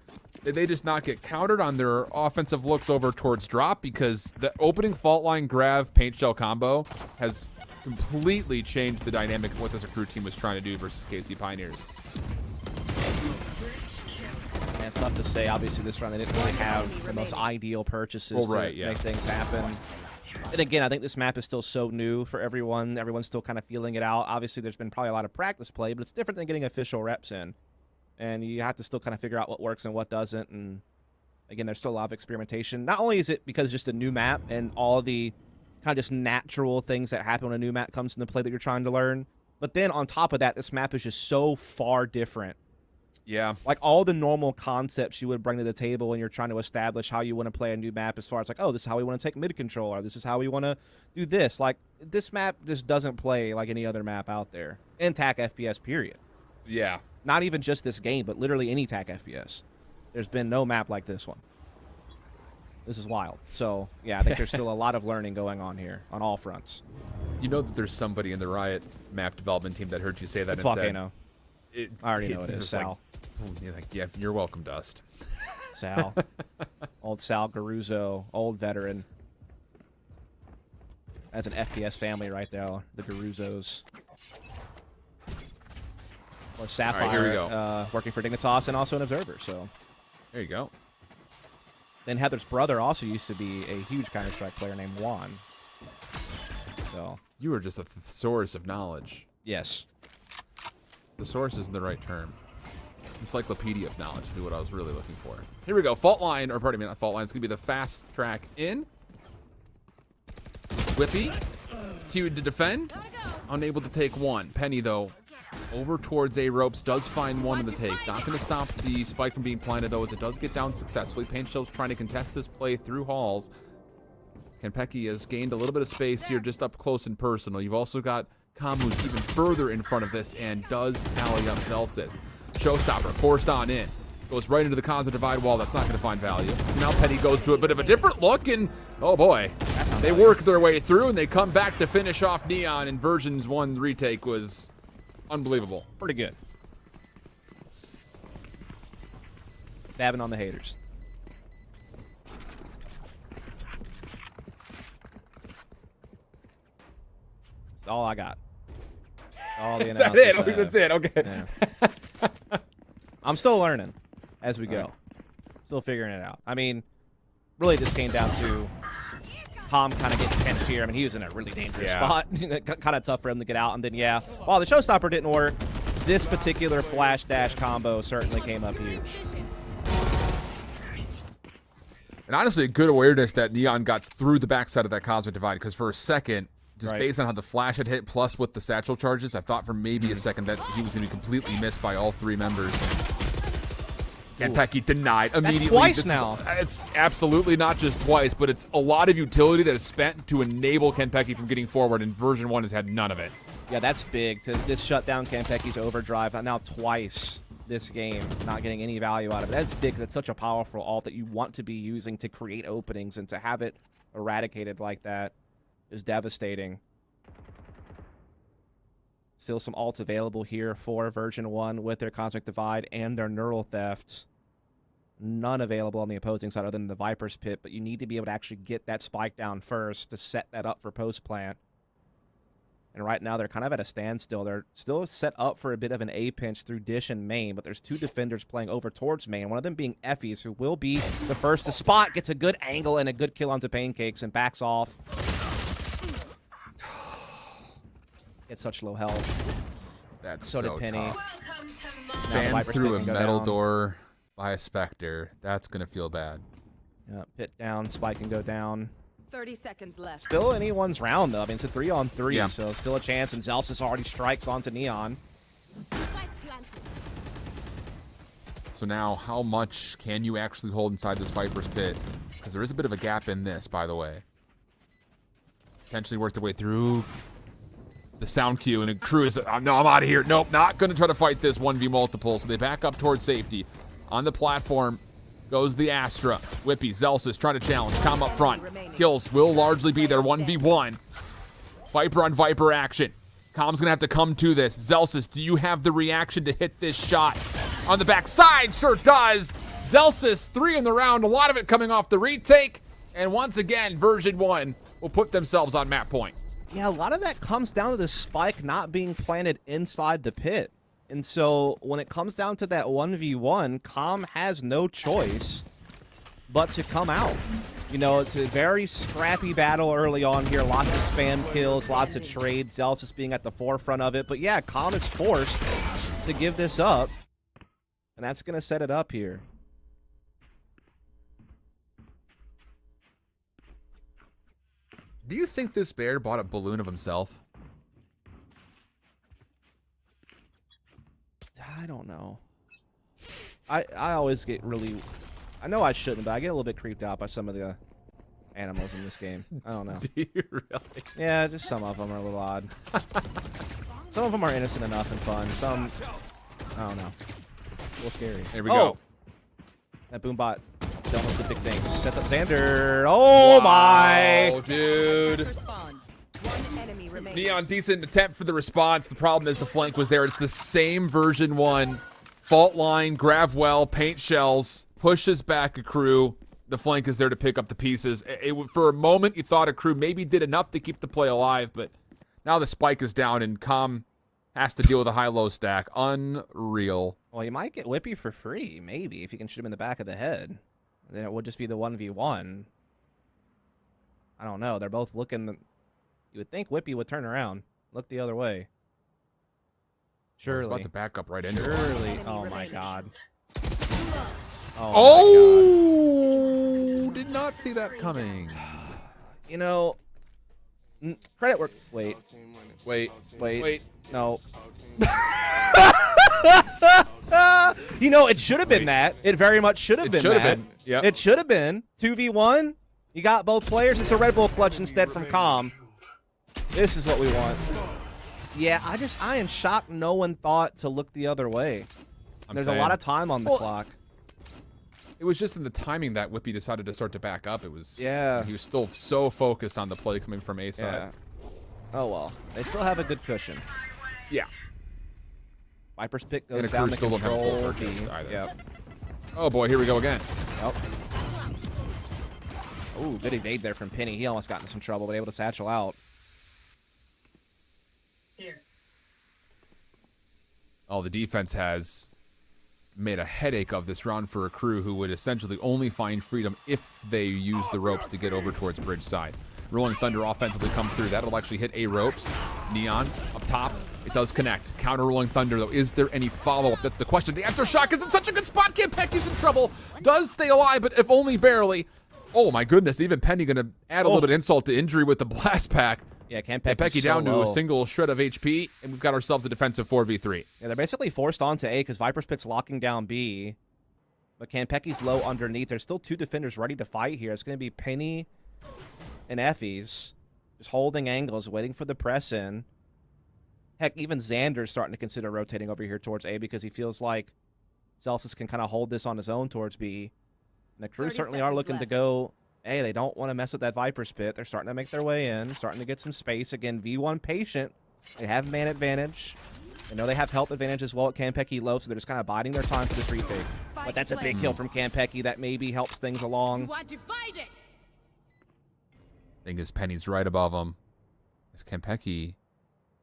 did they just not get countered on their offensive looks over towards drop? Because the opening fault line grav paint shell combo has completely changed the dynamic of what this recruit team was trying to do versus KC Pioneers. And tough to say. Obviously, this round they didn't really have the most ideal purchases to make things happen. And again, I think this map is still so new for everyone. Everyone's still kind of feeling it out. Obviously, there's been probably a lot of practice play, but it's different than getting official reps in. And you have to still kind of figure out what works and what doesn't. And again, there's still a lot of experimentation. Not only is it because it's just a new map and all the kind of just natural things that happen when a new map comes into play that you're trying to learn, but then on top of that, this map is just so far different. Yeah. Like all the normal concepts you would bring to the table when you're trying to establish how you want to play a new map as far as like, oh, this is how we want to take mid control, or this is how we want to do this. Like, this map just doesn't play like any other map out there. In TAC FPS, period. Yeah. Not even just this game, but literally any TAC FPS. There's been no map like this one. This is wild. So, yeah, I think there's still a lot of learning going on here on all fronts. You know that there's somebody in the Riot map development team that heard you say that. It's and Volcano. Said, I already know it is, Sal. Yeah, you're welcome, Dust. Sal. Old Sal Garuzzo, old veteran. That's an FPS family right there, the Garuzzos. Or Sapphire, right, here we go. Working for Dignitas and also an observer. So there you go. Then Heather's brother also used to be a huge Counter-Strike player named Juan. So you were just a source of knowledge. Yes. The source isn't the right term. Encyclopedia of knowledge would be what I was really looking for. Here we go. Fault line, or pardon me, not fault line. It's going to be the fast track in. Whippy, queued to defend. Unable to take one. Penny, though, over towards A ropes, does find one in the take. Not going to stop the spike from being planted, though, as it does get down successfully. Paint Shell's trying to contest this play through halls. Kenpeki has gained a little bit of space here just up close and personal. You've also got Kam, who's even further in front of this and does tally up Celsius. Showstopper forced on in. Goes right into the Cosmic Divide wall. That's not going to find value. So now Penny goes to a bit of a different look, and oh boy. They work their way through, and they come back to finish off Neon, and Version's 1 retake was unbelievable. Pretty good. Dabbing on the haters. That's all I got. All the That's it. That's it. Okay. Yeah. I'm still learning as we go. Still figuring it out. I mean, really just came down to Tom kind of getting pinched here. I mean, he was in a really dangerous spot. Kind of tough for him to get out. And then, yeah, while the showstopper didn't work, this particular flash dash combo certainly came up huge. And honestly, a good awareness that Neon got through the backside of that Cosmic Divide, because for a second, just based on how the flash had hit, plus with the satchel charges, I thought for maybe a second that he was going to be completely missed by all 3 members. Kenpeki denied immediately. That's twice now. It's absolutely not just twice, but it's a lot of utility that is spent to enable Kenpeki from getting forward, and version 1 has had none of it. Yeah, that's big. To just shut down Kenpeki's overdrive now twice this game, not getting any value out of it. That's big. That's such a powerful ult that you want to be using to create openings, and to have it eradicated like that is devastating. Still some ults available here for version 1 with their Cosmic Divide and their Neural Theft. None available on the opposing side other than the Viper's Pit, but you need to be able to actually get that spike down first to set that up for post-plant. And right now they're kind of at a standstill. They're still set up for a bit of an A pinch through Dish and main, but there's 2 defenders playing over towards main, one of them being Effies, who will be the first to spot, gets a good angle and a good kill onto Pancakes and backs off. Gets such low health. That's so so did Penny. tough. Spam through a metal door by a Spectre. That's going to feel bad. Yeah, pit down, Spike can go down. 30 seconds left. Still anyone's round, though. I mean, it's a 3-on-3, Yeah. so still a chance, and Zelsis already strikes onto Neon. So now, how much can you actually hold inside this Viper's pit? Because there is a bit of a gap in this, by the way. Potentially work their way through the sound queue, and a crew is, no, I'm out of here. Nope, not going to try to fight this 1v multiple, so they back up towards safety. On the platform goes the Astra. Whippy, Zelsis trying to challenge. Calm up front. Kills will largely be there. 1v1. Viper on Viper action. Calm's going to have to come to this. Zelsis, do you have the reaction to hit this shot? On the backside, sure does. Zelsis, 3 in the round. A lot of it coming off the retake. And once again, version 1 will put themselves on map point. Yeah, a lot of that comes down to the spike not being planted inside the pit. And so when it comes down to that 1v1, Calm has no choice but to come out. You know, it's a very scrappy battle early on here. Lots of spam kills, lots of trades. Zelsis being at the forefront of it. But yeah, Calm is forced to give this up. And that's going to set it up here. Do you think this bear bought a balloon of himself? I don't know. I always get really... I know I shouldn't, but I get a little bit creeped out by some of the animals in this game. I don't know. Do you really? Yeah, just some of them are a little odd. Some of them are innocent enough and fun. Some, I don't know. A little scary. Here we go. That Boombot done with the big things. Sets up Xander. Oh, my. Oh, dude. Neon, decent attempt for the response. The problem is the flank was there. It's the same version 1. Fault line, grab well, paint shells, pushes back a crew. The flank is there to pick up the pieces. For a moment, you thought a crew maybe did enough to keep the play alive, but now the spike is down and Calm has to deal with a high-low stack. Unreal. Well, you might get Whippy for free, maybe, if you can shoot him in the back of the head. Then it would just be the 1v1. I don't know. They're both looking... You would think Whippy would turn around. Look the other way. Surely. He's about to back up right into Surely. it. Oh, my God. Oh! Did not see that coming. You know... Credit work. Wait. No. You know, it should have been that. It very much should have been that. Yep. It should have been. 2v1. You got both players. It's a Red Bull clutch instead from Calm. This is what we want. Yeah, I am shocked no one thought to look the other way. There's a lot of time on the clock. It was just in the timing that Whippy decided to start to back up. It was... Yeah. He was still so focused on the play coming from A side. Yeah. Oh, well. They still have a good cushion. Yeah. Viper's pick goes And down crew the still don't have control. full purchase either. Yep. Oh, boy. Here we go again. Yep. Ooh, good evade there from Penny. He almost got in some trouble, but able to satchel out. Here. Oh, the defense has made a headache of this round for a crew who would essentially only find freedom if they use the ropes to get over towards bridge side. Rolling Thunder offensively comes through. That'll actually hit A ropes. Neon up top. It does connect. Counter Rolling Thunder, though. Is there any follow-up? That's the question. The aftershock is in such a good spot. Campecchi's in trouble. Does stay alive, but if only barely. Oh, my goodness. Even Penny going to add a little bit of insult to injury with the blast pack. Yeah, Campecchi down to a single shred of HP, and we've got ourselves a defensive 4v3. Yeah, they're basically forced onto A because Viper's Pit's locking down B. But Campecchi's low underneath. There's still 2 defenders ready to fight here. It's going to be Penny and Effies just holding angles, waiting for the press in. Heck, even Xander's starting to consider rotating over here towards A because he feels like Zelsis can kind of hold this on his own towards B. And the crew certainly are looking to go... Hey, they don't want to mess with that Viper's Pit. They're starting to make their way in, starting to get some space. Again, V1 patient. They have man advantage. They know they have health advantage as well at Campecchi low, so they're just kind of biding their time for this retake. But that's a big kill from Campecchi. That maybe helps things along. Thing is, Penny's right above him. As Campecchi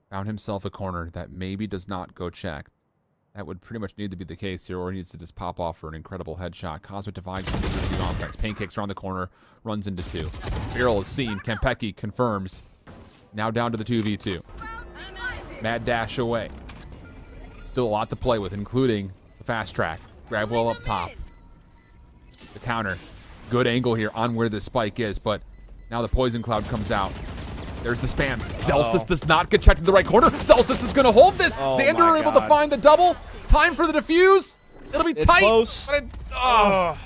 Found himself a corner that maybe does not go check. That would pretty much need to be the case here, or he needs to just pop off for an incredible headshot. Cosmic Divide comes into the offense. Pancakes around the corner, runs into 2. Barrel is seen. Kempeki confirms. Now down to the 2v2. Mad dash away. Still a lot to play with, including the fast track. Gravwell up top. The counter. Good angle here on where the spike is, but now the poison cloud comes out. There's the spam. Celsius does not get checked in the right corner. Celsius is going to hold this. Xander are able to find the double. Time for the defuse. It'll be tight. Close. That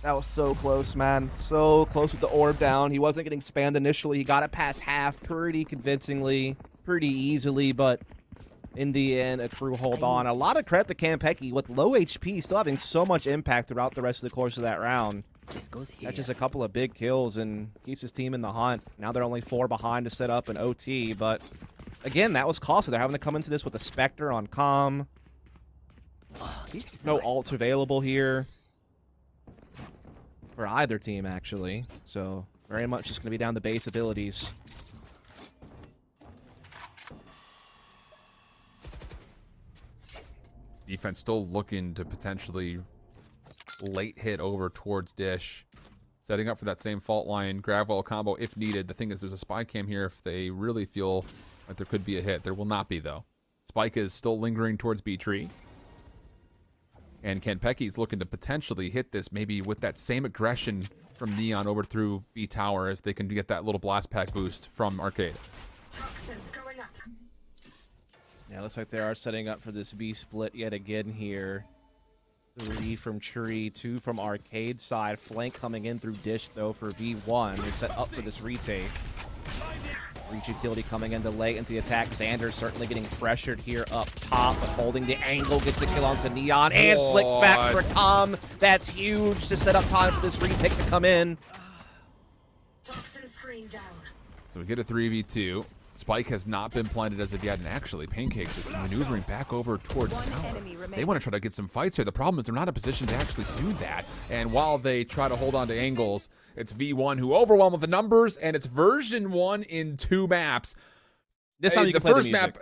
was so close, man. So close with the orb down. He wasn't getting spammed initially. He got it past half pretty convincingly, pretty easily, but in the end, a crew hold on. A lot of credit to Kempeki with low HP, still having so much impact throughout the rest of the course of that round. That's just a couple of big kills and keeps his team in the hunt. Now they're only 4 behind to set up an OT, but again, that was costly. They're having to come into this with a Spectre on comm. No ults available here for either team, actually. So very much just going to be down the base abilities. Defense still looking to potentially late hit over towards Dish. Setting up for that same fault line. Gravwell combo if needed. The thing is, there's a spy cam here if they really feel that there could be a hit. There will not be, though. Spike is still lingering towards B-Tree. And Kempeki is looking to potentially hit this maybe with that same aggression from Neon over through B-Tower as they can get that little blast pack boost from Arcade. Yeah, looks like they are setting up for this B split yet again here. 3 from Tree, 2 from Arcade side. Flank coming in through Dish, though, for V1. They set up for this retake. Reach utility coming into late into the attack. Xander certainly getting pressured here up top, but holding the angle, gets the kill onto Neon, and flicks back for Tom. That's huge to set up time for this retake to come in. So we get a 3v2. Spike has not been planted as of yet, and actually Pancakes is maneuvering back over towards tower. They want to try to get some fights here. The problem is they're not in a position to actually do that, and while they try to hold on to angles, it's V1 who overwhelm with the numbers, and it's version 1 in 2 maps. This time you the can play first the music.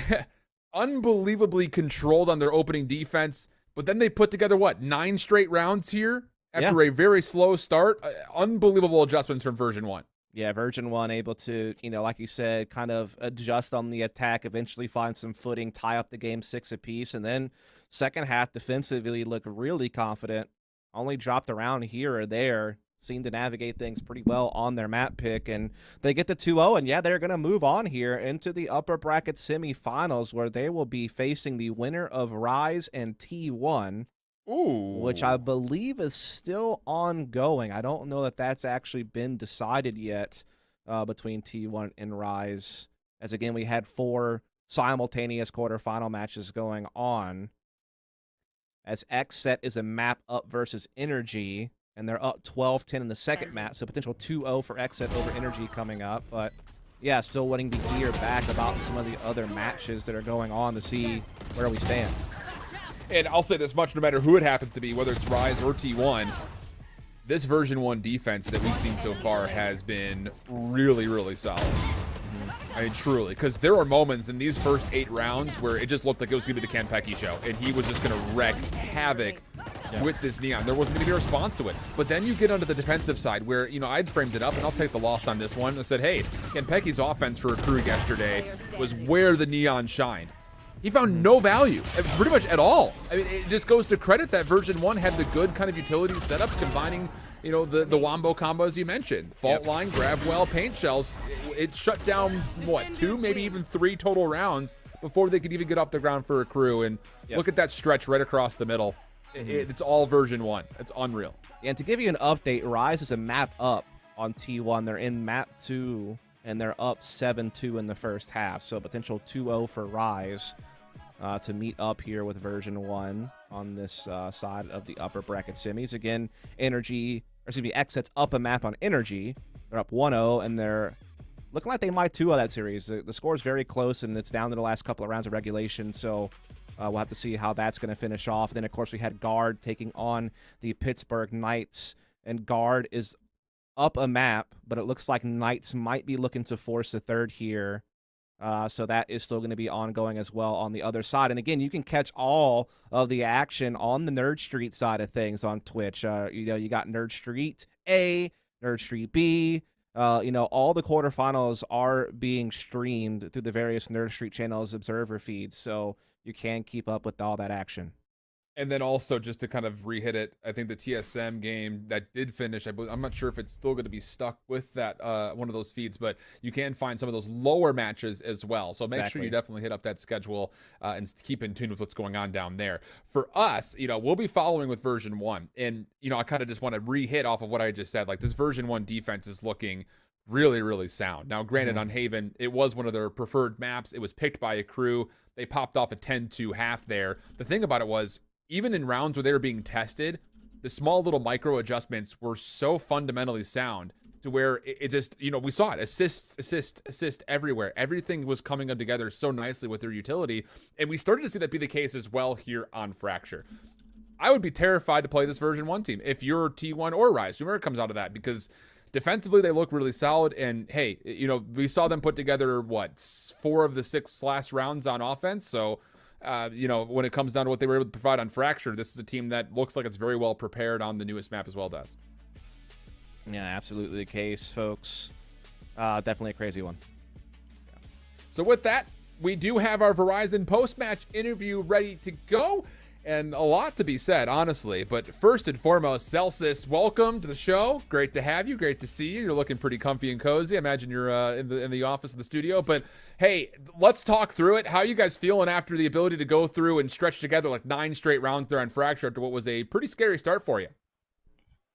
map, unbelievably controlled on their opening defense, but then they put together, what, 9 straight rounds here after a very slow start? Unbelievable adjustments from version 1. Yeah, version 1 able to, like you said, kind of adjust on the attack, eventually find some footing, tie up the game 6 apiece, and then second half defensively look really confident. Only dropped around here or there, seem to navigate things pretty well on their map pick, and they get to 2-0, and yeah, they're going to move on here into the upper bracket semifinals where they will be facing the winner of Rise and T1. Ooh. Which I believe is still ongoing. I don't know that that's actually been decided yet between T1 and Rise. As again, we had 4 simultaneous quarterfinal matches going on. As XSET is a map up versus Energy, and they're up 12-10 in the second map, so potential 2-0 for XSET over Energy coming up. But yeah, still wanting to hear back about some of the other matches that are going on to see where we stand. And I'll say this much, no matter who it happens to be, whether it's Rise or T1, this version 1 defense that we've seen so far has been really, really solid. I mean, truly, because there were moments in these first 8 rounds where it just looked like it was going to be the Kempeki show, and he was just going to wreak havoc with this Neon. There wasn't going to be a response to it. But then you get onto the defensive side where, I'd framed it up, and I'll take the loss on this one. I said, hey, Kenpeki's offense for a crew yesterday was where the Neon shined. He found no value, pretty much at all. I mean, it just goes to credit that version 1 had the good kind of utility setups combining, the wombo combos you mentioned. Fault line, grab well, paint shells. It shut down, 2, maybe even 3 total rounds before they could even get off the ground for a crew. And look at that stretch right across the middle. It's all version 1. It's unreal. And to give you an update, Rise is a map up on T1. They're in map 2. And they're up 7-2 in the first half. So potential 2-0 for Rise to meet up here with version 1 on this side of the upper bracket semis. Again, XSET's up a map on Energy. They're up 1-0, and they're looking like they might 2-0 that series. The score is very close, and it's down to the last couple of rounds of regulation. So we'll have to see how that's going to finish off. Then, of course, we had Guard taking on the Pittsburgh Knights. And Guard is up a map, but it looks like Knights might be looking to force a third here So that is still going to be ongoing as well on the other side. And again, you can catch all of the action on the Nerd Street side of things on Twitch. You got Nerd Street A, Nerd Street B. All the quarterfinals are being streamed through the various Nerd Street channels observer feeds, so you can keep up with all that action. And then also, just to kind of re-hit it, I think the TSM game that did finish, I'm not sure if it's still going to be stuck with that one of those feeds, but you can find some of those lower matches as well. So make sure you definitely hit up that schedule and keep in tune with what's going on down there. For us, we'll be following with version 1. And, I kind of just want to re-hit off of what I just said. Like, this version 1 defense is looking really, really sound. Now, granted, on Haven, it was one of their preferred maps. It was picked by a crew. They popped off a 10-2 half there. The thing about it was, even in rounds where they were being tested, the small little micro adjustments were so fundamentally sound to where it just, we saw it. Assist everywhere. Everything was coming together so nicely with their utility. And we started to see that be the case as well here on Fracture. I would be terrified to play this version 1 team if you're T1 or Rise, whoever comes out of that, because defensively they look really solid. And hey, we saw them put together, 4 of the 6 last rounds on offense. So, when it comes down to what they were able to provide on Fracture, this is a team that looks like it's very well prepared on the newest map as well, Des. Yeah, absolutely the case, folks. Definitely a crazy one. Yeah. So with that, we do have our Verizon post-match interview ready to go, and a lot to be said, honestly. But first and foremost, Celsius, welcome to the show. Great to have you. Great to see you. You're looking pretty comfy and cozy. I imagine you're in the office of the studio. But hey, let's talk through it. How are you guys feeling after the ability to go through and stretch together like 9 straight rounds there on Fracture after what was a pretty scary start for you?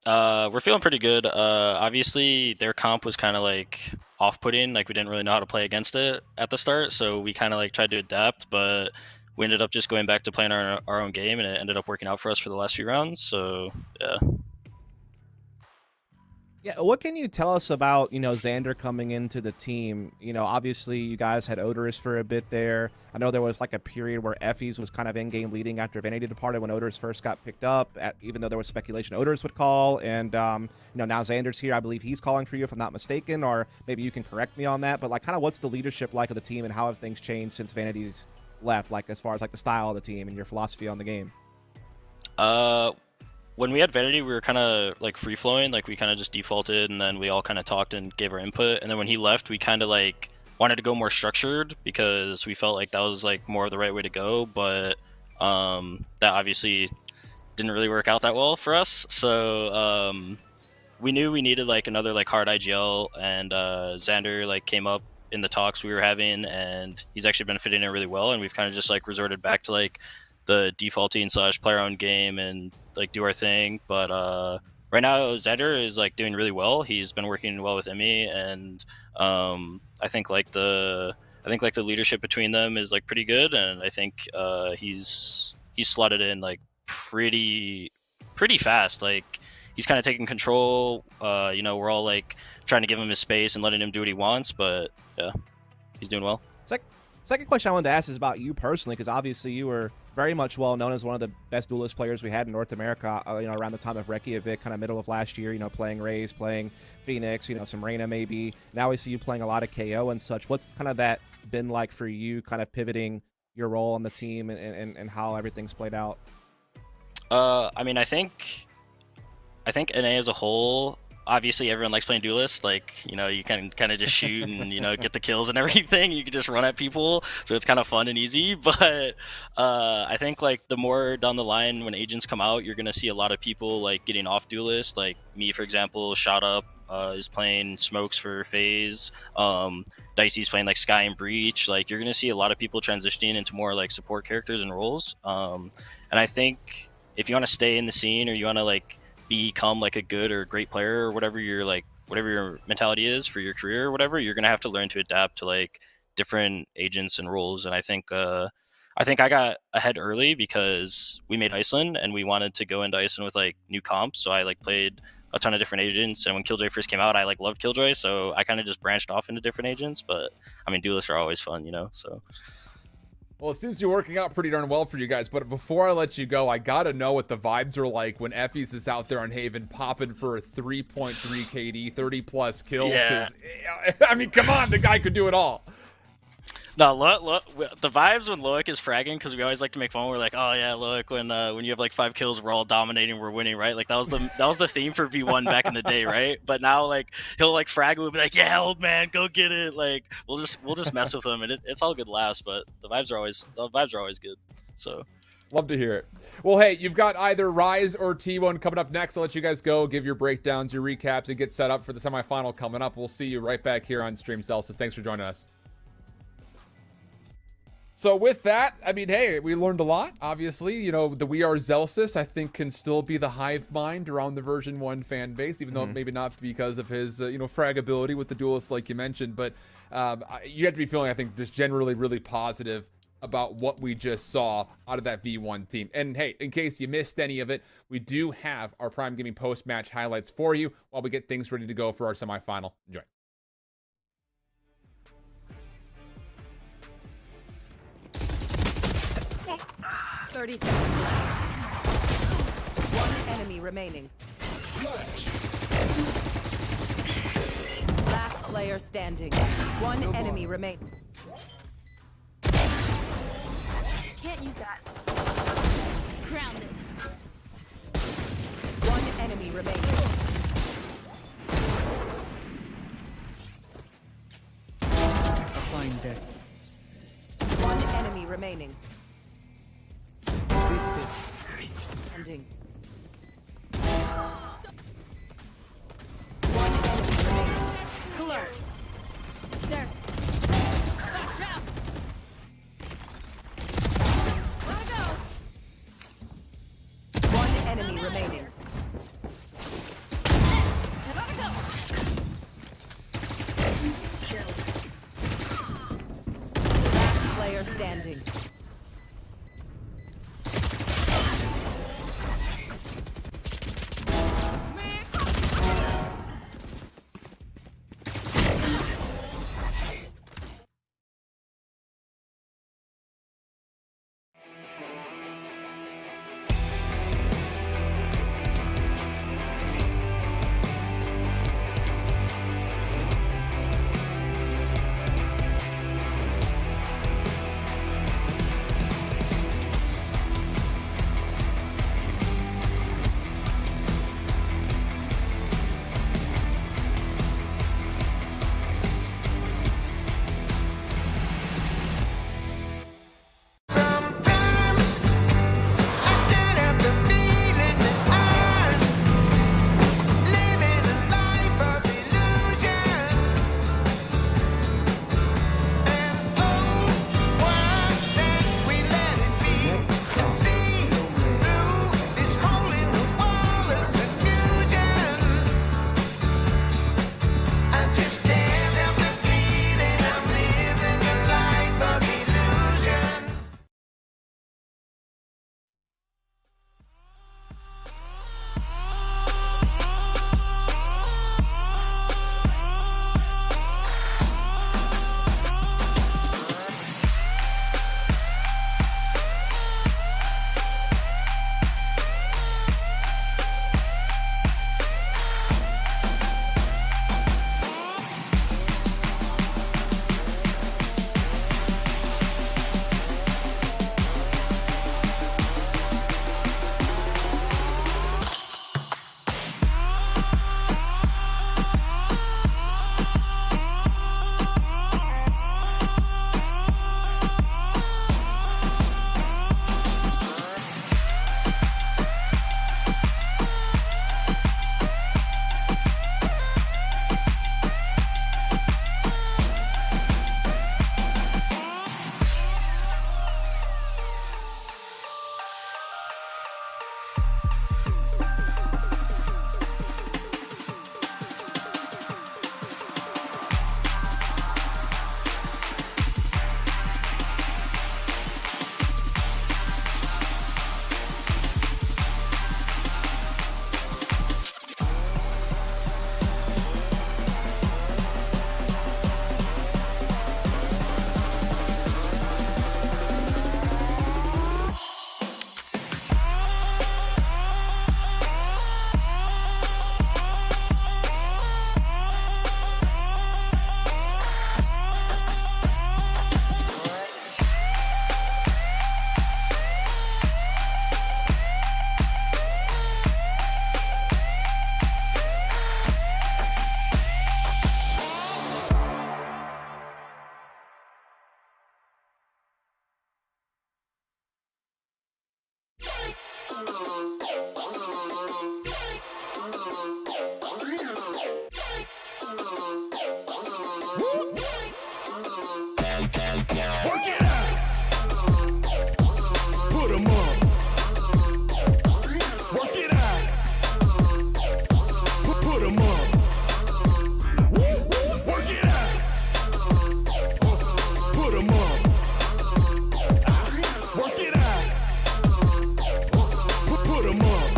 We're feeling pretty good. Obviously, their comp was kind of like off-putting. Like, we didn't really know how to play against it at the start, so we kind of like tried to adapt, but we ended up just going back to playing our own game, and it ended up working out for us for the last few rounds. So, yeah. Yeah, what can you tell us about, Xander coming into the team? Obviously you guys had Odorous for a bit there. I know there was like a period where Effie's was kind of in-game leading after Vanity departed when Odorous first got picked up, even though there was speculation Odorous would call. And, now Xander's here. I believe he's calling for you, if I'm not mistaken, or maybe you can correct me on that. But, like, kind of what's the leadership like of the team, and how have things changed since Vanity's left, like as far as like the style of the team and your philosophy on the game? When we had Vanity, we were kind of like free flowing, like we kind of just defaulted, and then we all kind of talked and gave our input. And then when he left, we kind of like wanted to go more structured because we felt like that was like more of the right way to go. But that obviously didn't really work out that well for us. So we knew we needed like another like hard IGL, and Xander like came up in the talks we were having, and he's actually been fitting in really well. And we've kind of just like resorted back to like the defaulting / play our own game and like do our thing. But right now Xander is like doing really well. He's been working well with Emmy, and I think like the leadership between them is like pretty good, and I think he's slotted in like pretty fast. Like he's kind of taking control. We're all like trying to give him his space and letting him do what he wants, but yeah, he's doing well. Second question I wanted to ask is about you personally, because obviously you were very much well known as one of the best duelist players we had in North America, around the time of Reykjavik, kind of middle of last year, playing Raze, playing Phoenix, some Reyna maybe. Now we see you playing a lot of KO and such. What's kind of that been like for you, kind of pivoting your role on the team and how everything's played out? I think NA as a whole, obviously everyone likes playing duelist. Like, you can kind of just shoot and, get the kills and everything. You can just run at people. So it's kind of fun and easy. But I think like the more down the line when agents come out, you're going to see a lot of people like getting off duelist. Like me, for example, Shot Up is playing Smokes for FaZe. Dicey's playing like Sky and Breach. Like you're going to see a lot of people transitioning into more like support characters and roles. And I think if you want to stay in the scene, or you want to like become like a good or great player, or whatever your mentality is for your career or whatever, you're gonna have to learn to adapt to like different agents and roles. And I think I got ahead early because we made Iceland and we wanted to go into Iceland with like new comps. So I like played a ton of different agents, and when Killjoy first came out, I like loved Killjoy, so I kind of just branched off into different agents. But I mean, duelists are always fun, so. Well, it seems to be working out pretty darn well for you guys, but before I let you go, I gotta know what the vibes are like when Effie's is out there on Haven popping for a 3.3 KD, 30 plus kills. Yeah. I mean, come on, the guy could do it all. No, look, the vibes when Loic is fragging, because we always like to make fun. We're like, oh yeah, Loic, when you have like 5 kills, we're all dominating, we're winning, right? Like that was the theme for V1 back in the day, right? But now like he'll like frag, we'll be like, yeah, old man, go get it. Like we'll just mess with him, and it's all good laughs. But the vibes are always good. So. Love to hear it. Well, hey, you've got either Rise or T1 coming up next. I'll let you guys go, give your breakdowns, your recaps, and get set up for the semifinal coming up. We'll see you right back here on Stream Celsius. Thanks for joining us. So with that, I mean, hey, we learned a lot. Obviously, you know, the We Are Zelsis, I think, can still be the hive mind around the version 1 fan base, even though maybe not because of his, fragability with the duelist, like you mentioned. But you have to be feeling, I think, just generally really positive about what we just saw out of that V1 team. And hey, in case you missed any of it, we do have our Prime Gaming post-match highlights for you while we get things ready to go for our semifinal. Enjoy. Thirty seconds left. One enemy remaining. Last player standing. One enemy remaining. Can't use that. Grounded. One enemy remaining. Find death. One enemy remaining. Ending. One enemy remaining. Clear. There. Watch out. Gotta go. One enemy remaining. Gotta go. Last player standing. Work it out. Put 'em up. Work it out. Put 'em up. Work it out. Put 'em up. Work it out. Put 'em up.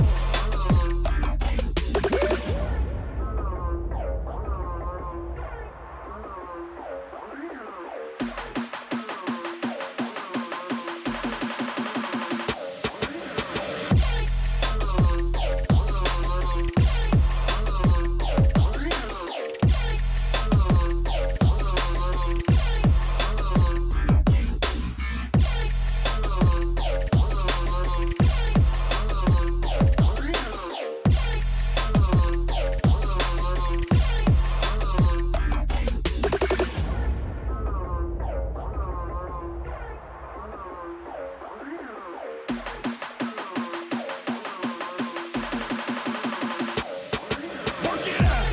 Work it out.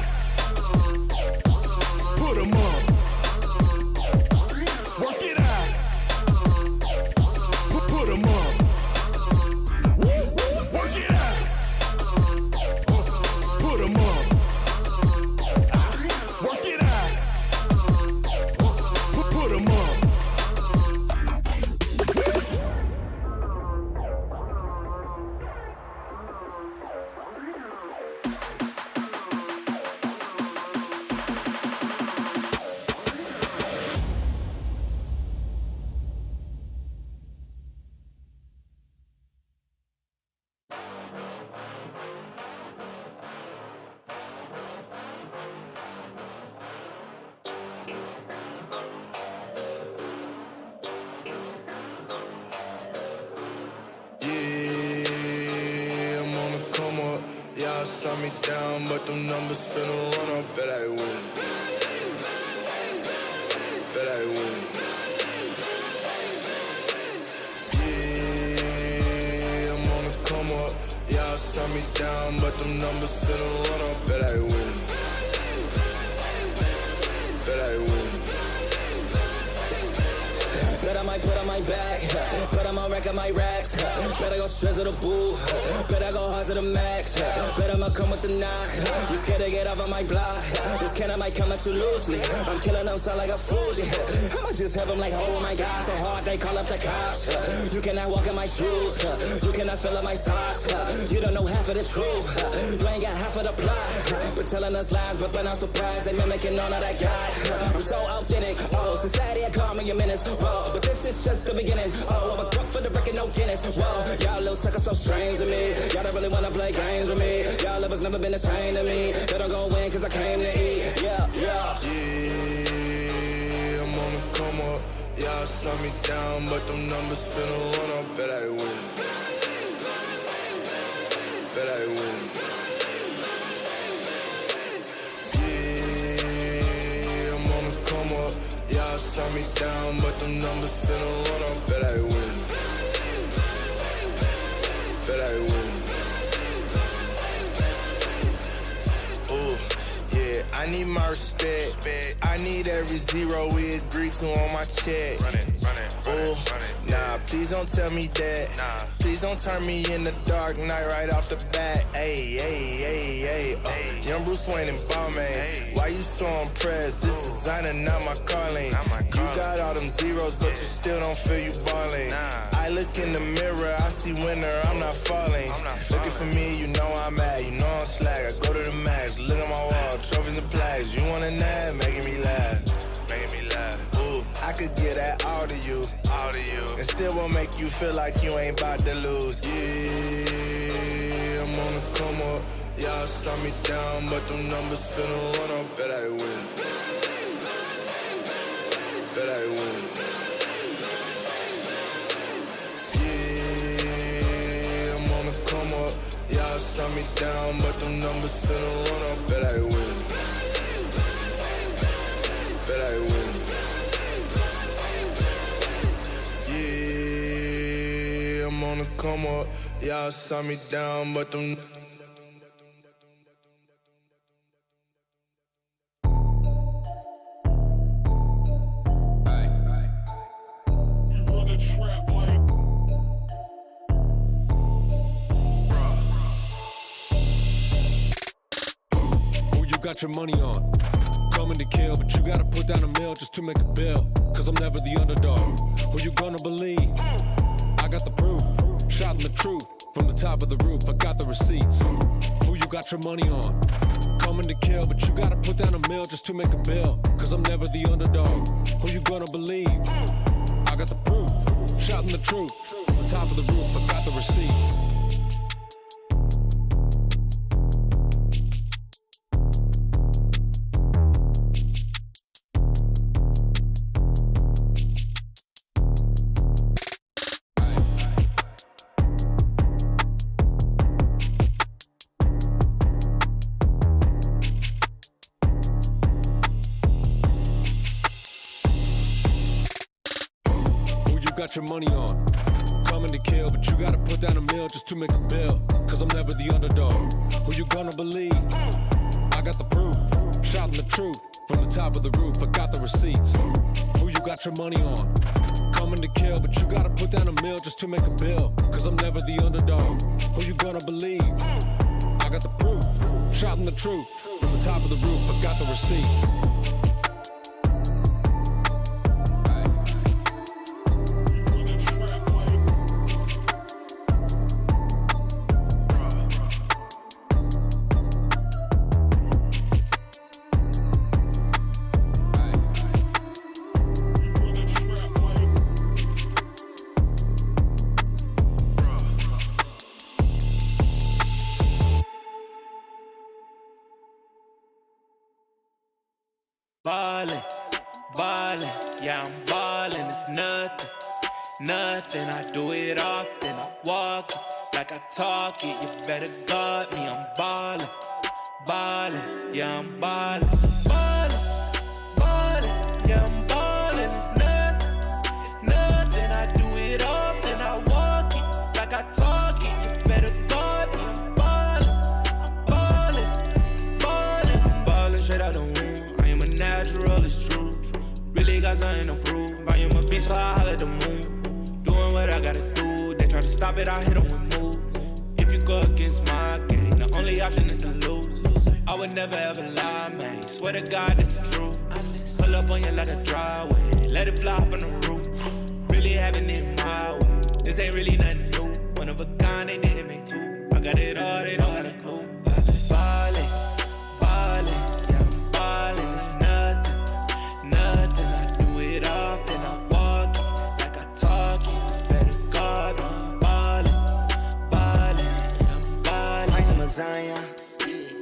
Put 'em up. Work it out. Put 'em up. Work it out. Put 'em up. Work it out. Put 'em up. Yeah, I'm on the come up. Y'all shot me down, but them numbers finna run up. Bet I win. Bet I win. Yeah, I'm on the come up. Y'all shot me down, but them numbers finna run up. Bet I win. Bet I win. Bet I might put on my back. Bet I'ma rack up my racks. Bet I go straight to the boo. Bet I go hard to the max. Bet I'ma come with the knock. You scared to get off on my block. This can I might come at you loosely. I'm killing them sound like a Fuji. I'ma just have them like, oh my god, so hard they call up the cops. You cannot walk in my shoes. You cannot fill up my socks. You don't know half of the truth. You ain't got half of the plot. But telling us lies, but I'm surprised they mimicking none of that guy. I'm so authentic. Oh, society I call me a menace. Whoa, but this is just the beginning. Oh, I was broke for the record, no Guinness. Whoa, y'all little suckers so strange to me. Y'all don't really wanna play games with me. Y'all lovers never been the same to me. They don't go win cause I came to eat. Yeah, yeah. Yeah, I'm on the come up. Y'all shot me down, but them numbers finna run up. Bet I win. Bet I win. Yeah, I'm on the come up. Y'all shot me down, but them numbers finna run up. Bet I win. Bet I win. Ooh, yeah, I need my respect. I need every zero we agree to on my check. Ooh, nah, please don't tell me that. Please don't turn me in the dark night right off the bat. Ayy, ayy, ayy, ayy. Young Bruce Wayne and Balmain. Why you so impressed? This designer not my calling. You got all them zeros, but you still don't feel you balling. I look in the mirror, I see winner, I'm not falling. Looking for me, you know I'm at, you know I'm slack. I go to the max, look at my wall, trophies and plaques. You want a nab, making me laugh. Making me laugh. Ooh, I could get that all to you. All to you. And still won't make you feel like you ain't about to lose. Yeah, I'm on the come up. Y'all shot me down, but them numbers finna run up. Bet I win. Bet I win. Yeah, I'm on the come up. Y'all shot me down, but them numbers finna run up. Bet I win. Bet I win. Yeah, I'm on the come up. Y'all shot me down, but them. Who you got your money on? Coming to kill, but you gotta put down a mill just to make a bill. Cause I'm never the underdog. Who you gonna believe? I got the proof, shouting the truth from the top of the roof. I got the receipts. Who you got your money on? Coming to kill, but you gotta put down a mill just to make a bill. Cause I'm never the underdog. Who you gonna believe? I got the proof, shouting the truth from the top of the roof. I got the receipts. Got your money on, coming to kill, but you gotta put down a mill just to make a bill. Cause I'm never the underdog. Who you gonna believe? I got the proof, shouting the truth from the top of the roof. I got the receipts. Who you got your money on? Coming to kill, but you gotta put down a mill just to make a bill. Cause I'm never the underdog. Who you gonna believe? I got the proof, shouting the truth from the top of the roof. I got the receipts. Ballin', ballin', yeah, I'm ballin', it's nothing, nothing. I do it often, I walk it like I talk it. You better guard me, I'm ballin', ballin', yeah, I'm ballin', ballin', ballin', yeah, I'm ballin', it's nothing. I do it often, I walk it like I talk it. You better guard me, I'm ballin', ballin', ballin', straight out the womb. Natural, it's true. Really got something to prove. I am a beast, so I holler at the moon. Doing what I gotta do. They try to stop it, I hit them with moves. If you go against my game, the only option is to lose. I would never ever lie, man. Swear to God, that's the truth. Pull up on you like a driveway. Let it fly from the roof. Really having it my way. This ain't really nothing new. One of a kind, they didn't make two. I got it all, they don't got a clue. Ballin', ballin'.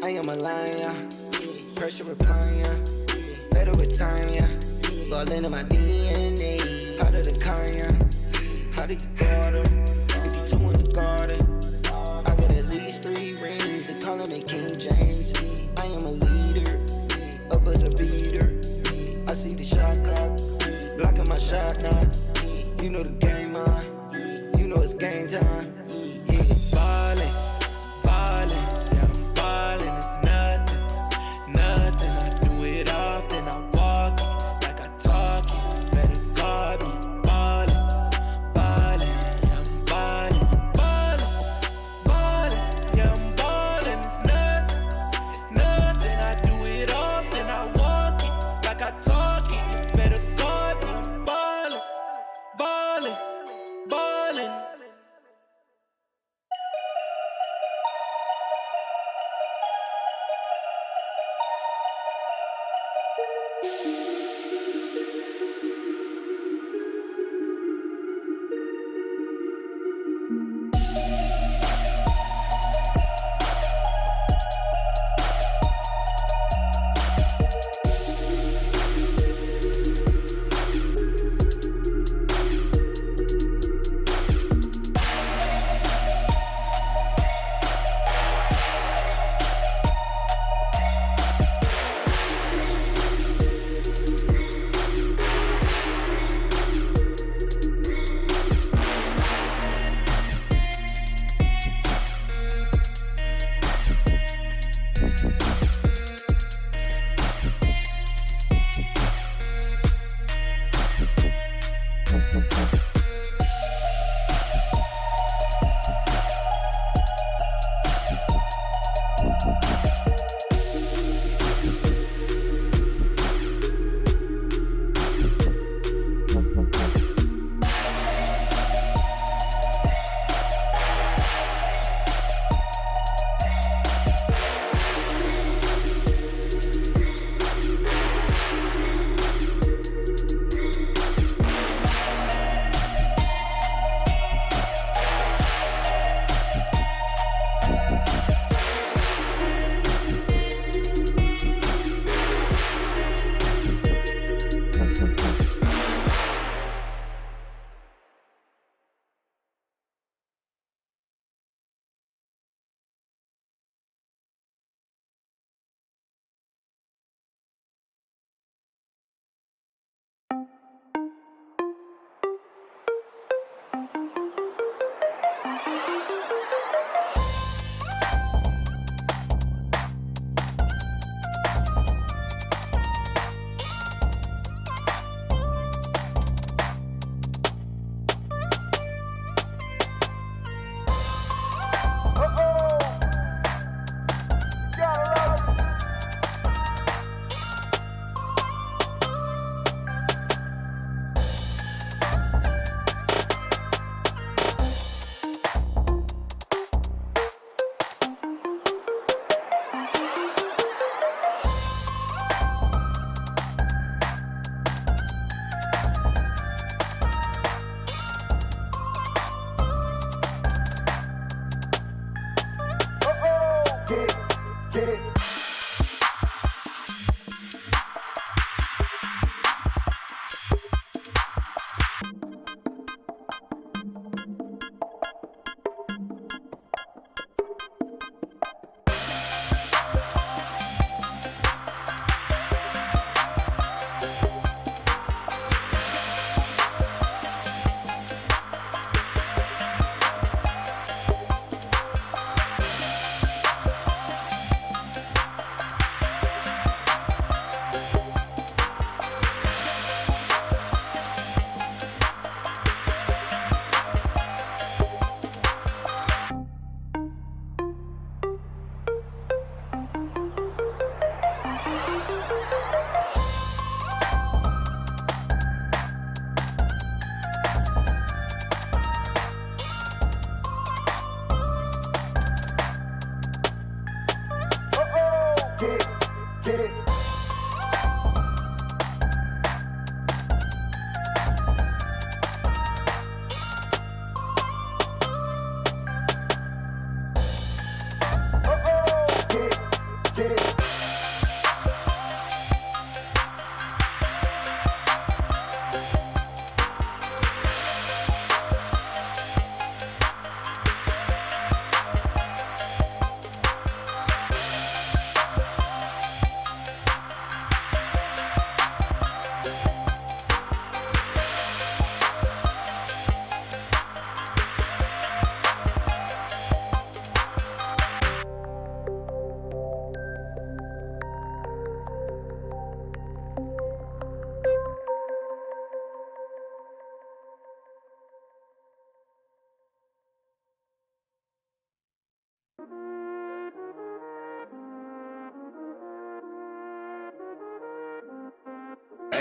I am a lion, pressure replying, better with time, yeah. Ballin' in my DNA, out of the Kanye. How do you guard them? 52 in the garden. I got at least 3 rings, they call me King James. I am a leader, up as a beater. I see the shot clock, blocking my shot now. You know the game on, you know it's game time. Yeah, ballin'.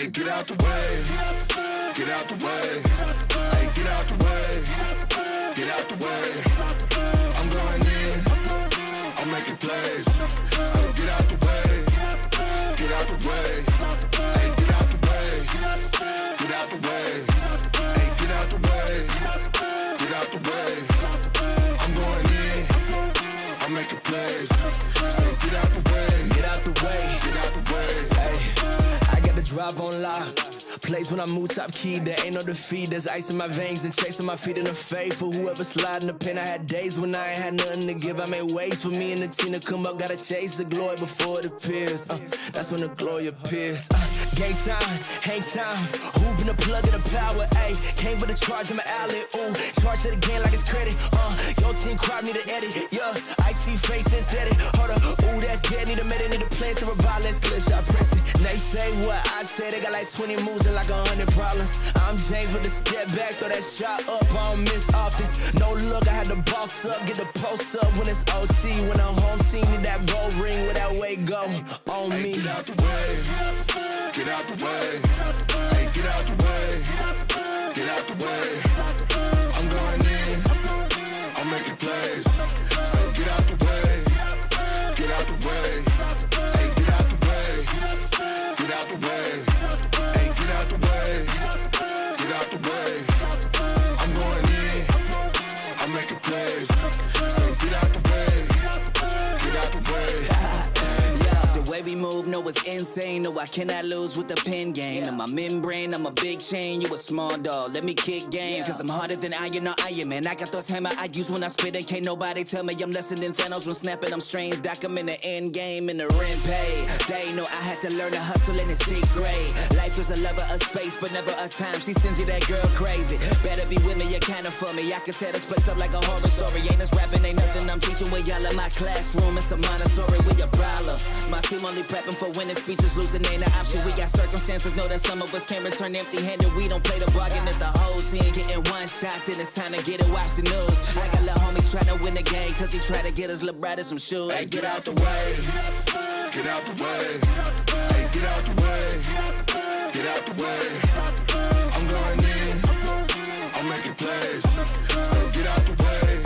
Hey, get out the way. Get out the way. Hey, get out the way. Get out the way. I'm going in. I'm making plays. So get out the way. Get out the way. Hey, get out the way. Get out the way. Hey, get out the way. Get out the way. I'm going in. I'm making plays. So get out the way. Get out the way. Get out the way. Hey, I got the drive on lock. Plays when I move top key, there ain't no defeat. There's ice in my veins and chasing my feet in the faith. For whoever sliding the pen, I had days when I ain't had nothing to give. I made ways for me and the team to come up. Gotta chase the glory before it appears. That's when the glory appears. Game time, hang time. Who been the plug of the power? Ayy, came with a charge in my alley. Ooh, charge to the game like it's credit. Your team crowd need an edit. Yeah, I see face synthetic. Hold up, ooh, that's dead. Need a minute, need a plan to revive. Let's glitch, I press it. And they say what I say. They got like 20 moves and like 100 problems. I'm James with the step back, throw that shot up. I don't miss often. No look, I had to boss up, get the post up when it's OT. When I'm home team, need that gold ring with that way go on me. Get out the way. Get out the way. Hey, get out the way. Get out the way. I'm going in. I'm making plays. So get out the way. Get out the way. Hey, get out the way. Get out the way. Hey, get out the way. Get out the way. I'm going in. I'm making plays. So get out the way. Get out the way. The way we move, no, it's insane. No, I cannot lose with the pin game. I'm a membrane, I'm a big chain. You a small dog, let me kick game. Cause I'm harder than iron or Iron Man. I got those hammer I use when I spit it. Can't nobody tell me I'm lesser than Thanos when snapping. I'm strange, doc, I'm in the end game, in the rent pay. They know I had to learn to hustle in the 6th grade. Life is a lover of space, but never a time. She sends you that girl crazy. Better be with me, you're kinda for me. I can set this place up like a horror story. Ain't this rapping, ain't nothing I'm teaching with y'all in my classroom. It's a Montessori, we a problem. My team only prepping for winning speeches, losing ain't an option. We got circumstances, know that some of us can't return empty-handed. We don't play the bargain at the hoes. He ain't getting one shot, then it's time to get it, watch the news. I got little homies trying to win the game, cause he tried to get his little brother some shoes. Hey, get out the way. Get out the way. Hey, get out the way. Get out the way. I'm going in. I'm making plays. So get out the way.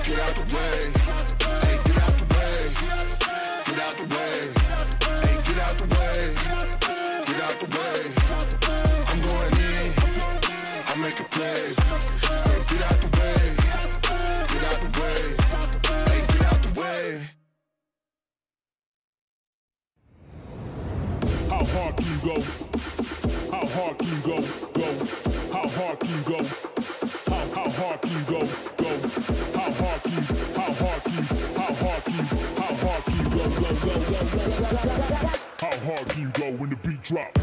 Get out the way. Hey, get out the way. Get out the way. Hey, get out the way. Get out the way. I'm going in. I'm making plays. So get out the way. Get out the way. Hey, get out the way. How hard can you go? How hard can you go? Go. How hard can you go? How hard can you go? Go. How hard can you? How hard can you? How hard can you? How hard can you go? Go. How hard can you go when the beat drop?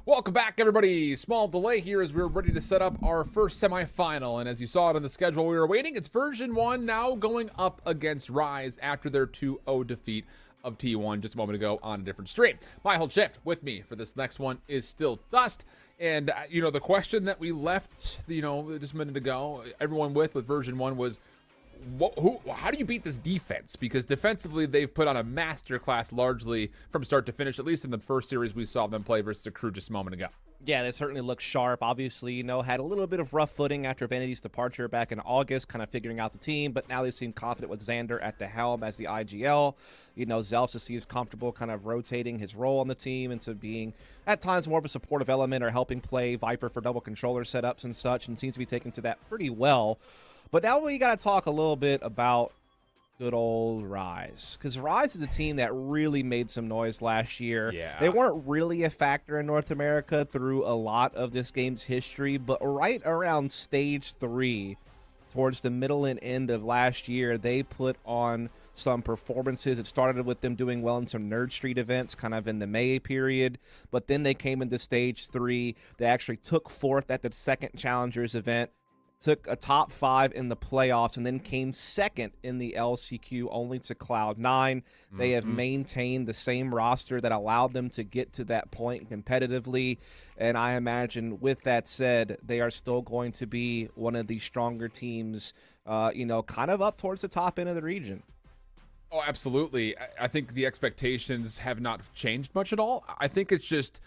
Welcome back, everybody. Small delay here as we're ready to set up our first semifinal. And as you saw it on the schedule we were waiting, it's version 1 now going up against Rise after their 2-0 defeat of T1 just a moment ago on a different stream. My whole shift with me for this next one is still Dust. And, the question that we left, just a minute ago, everyone with version 1 was, how do you beat this defense? Because defensively, they've put on a masterclass largely from start to finish, at least in the first series we saw them play versus the Crew just a moment ago. Yeah, they certainly look sharp. Obviously, had a little bit of rough footing after Vanity's departure back in August, kind of figuring out the team, but now they seem confident with Xander at the helm as the IGL. Zelsa seems comfortable kind of rotating his role on the team into being, at times, more of a supportive element or helping play Viper for double controller setups and such, and seems to be taking to that pretty well. But now we got to talk a little bit about good old Rise, because Rise is a team that really made some noise last year. Yeah. They weren't really a factor in North America through a lot of this game's history, but right around stage 3, towards the middle and end of last year, they put on some performances. It started with them doing well in some Nerd Street events kind of in the May period, but then they came into stage 3. They actually took 4th at the second Challengers event, took a top 5 in the playoffs, and then came 2nd in the LCQ, only to Cloud9. They have maintained the same roster that allowed them to get to that point competitively, and I imagine with that said, they are still going to be one of the stronger teams, kind of up towards the top end of the region. Oh, absolutely. I think the expectations have not changed much at all. I think it's just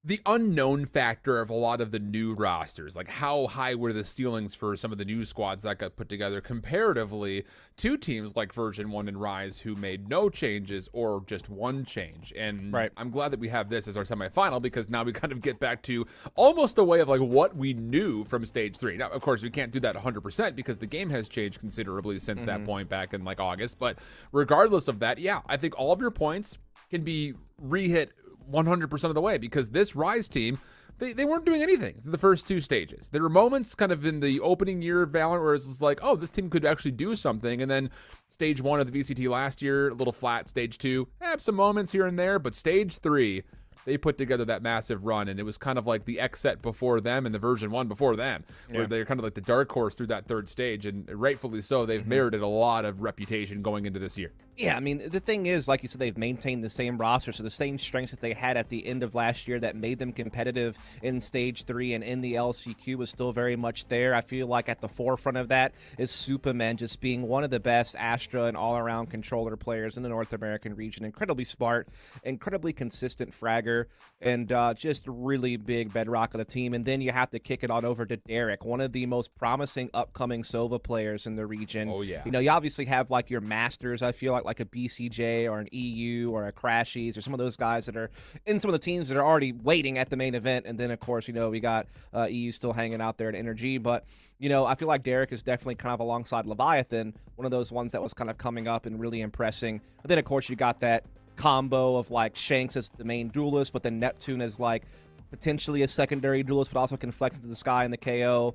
the unknown factor of a lot of the new rosters. Like, how high were the ceilings for some of the new squads that got put together comparatively to teams like Version 1 and Rise, who made no changes or just one change. And I'm glad that we have this as our semifinal, because now we kind of get back to almost a way of like what we knew from stage 3. Now, of course, we can't do that 100% because the game has changed considerably since that point back in like August. But regardless of that, yeah, I think all of your points can be re-hit 100% of the way, because this Rise team, they weren't doing anything the first 2 stages. There were moments kind of in the opening year of Valorant where it's like, oh, this team could actually do something. And then stage 1 of the VCT last year, a little flat. Stage 2, have some moments here and there, but stage 3, they put together that massive run, and it was kind of like the XSET before them and the Version 1 before them, where they're kind of like the dark horse through that 3rd stage, and rightfully so. They've merited a lot of reputation going into this year. Yeah, I mean, the thing is, like you said, they've maintained the same roster, so the same strengths that they had at the end of last year that made them competitive in Stage 3 and in the LCQ was still very much there. I feel like at the forefront of that is Superman just being one of the best Astra and all-around controller players in the North American region. Incredibly smart, incredibly consistent fragger, and just really big bedrock of the team. And then you have to kick it on over to Derek, one of the most promising upcoming Sova players in the region. Oh, yeah. You know, you obviously have like your Masters, I feel like a BCJ or an EU or a Crashies or some of those guys that are in some of the teams that are already waiting at the main event. And then, of course, we got EU still hanging out there at Energy. But, I feel like Derek is definitely kind of alongside Leviathan, one of those ones that was kind of coming up and really impressing. But then, of course, you got that combo of like Shanks as the main duelist, but then Neptune as like potentially a secondary duelist, but also can flex into the sky in the KO.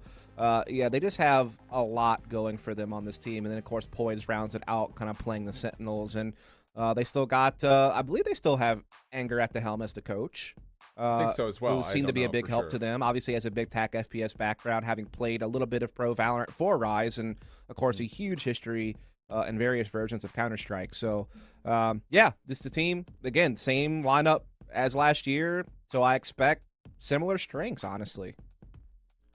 Yeah, they just have a lot going for them on this team. And then, of course, Poise rounds it out, kind of playing the Sentinels. And they still got, I believe they still have Anger at the helm as the coach. I think so as well. Who seemed to be a big help to them. Obviously, has a big TAC FPS background, having played a little bit of Pro Valorant for Rise. And, of course, a huge history in various versions of Counter-Strike. So, yeah, this is the team. Again, same lineup as last year. So I expect similar strengths, honestly.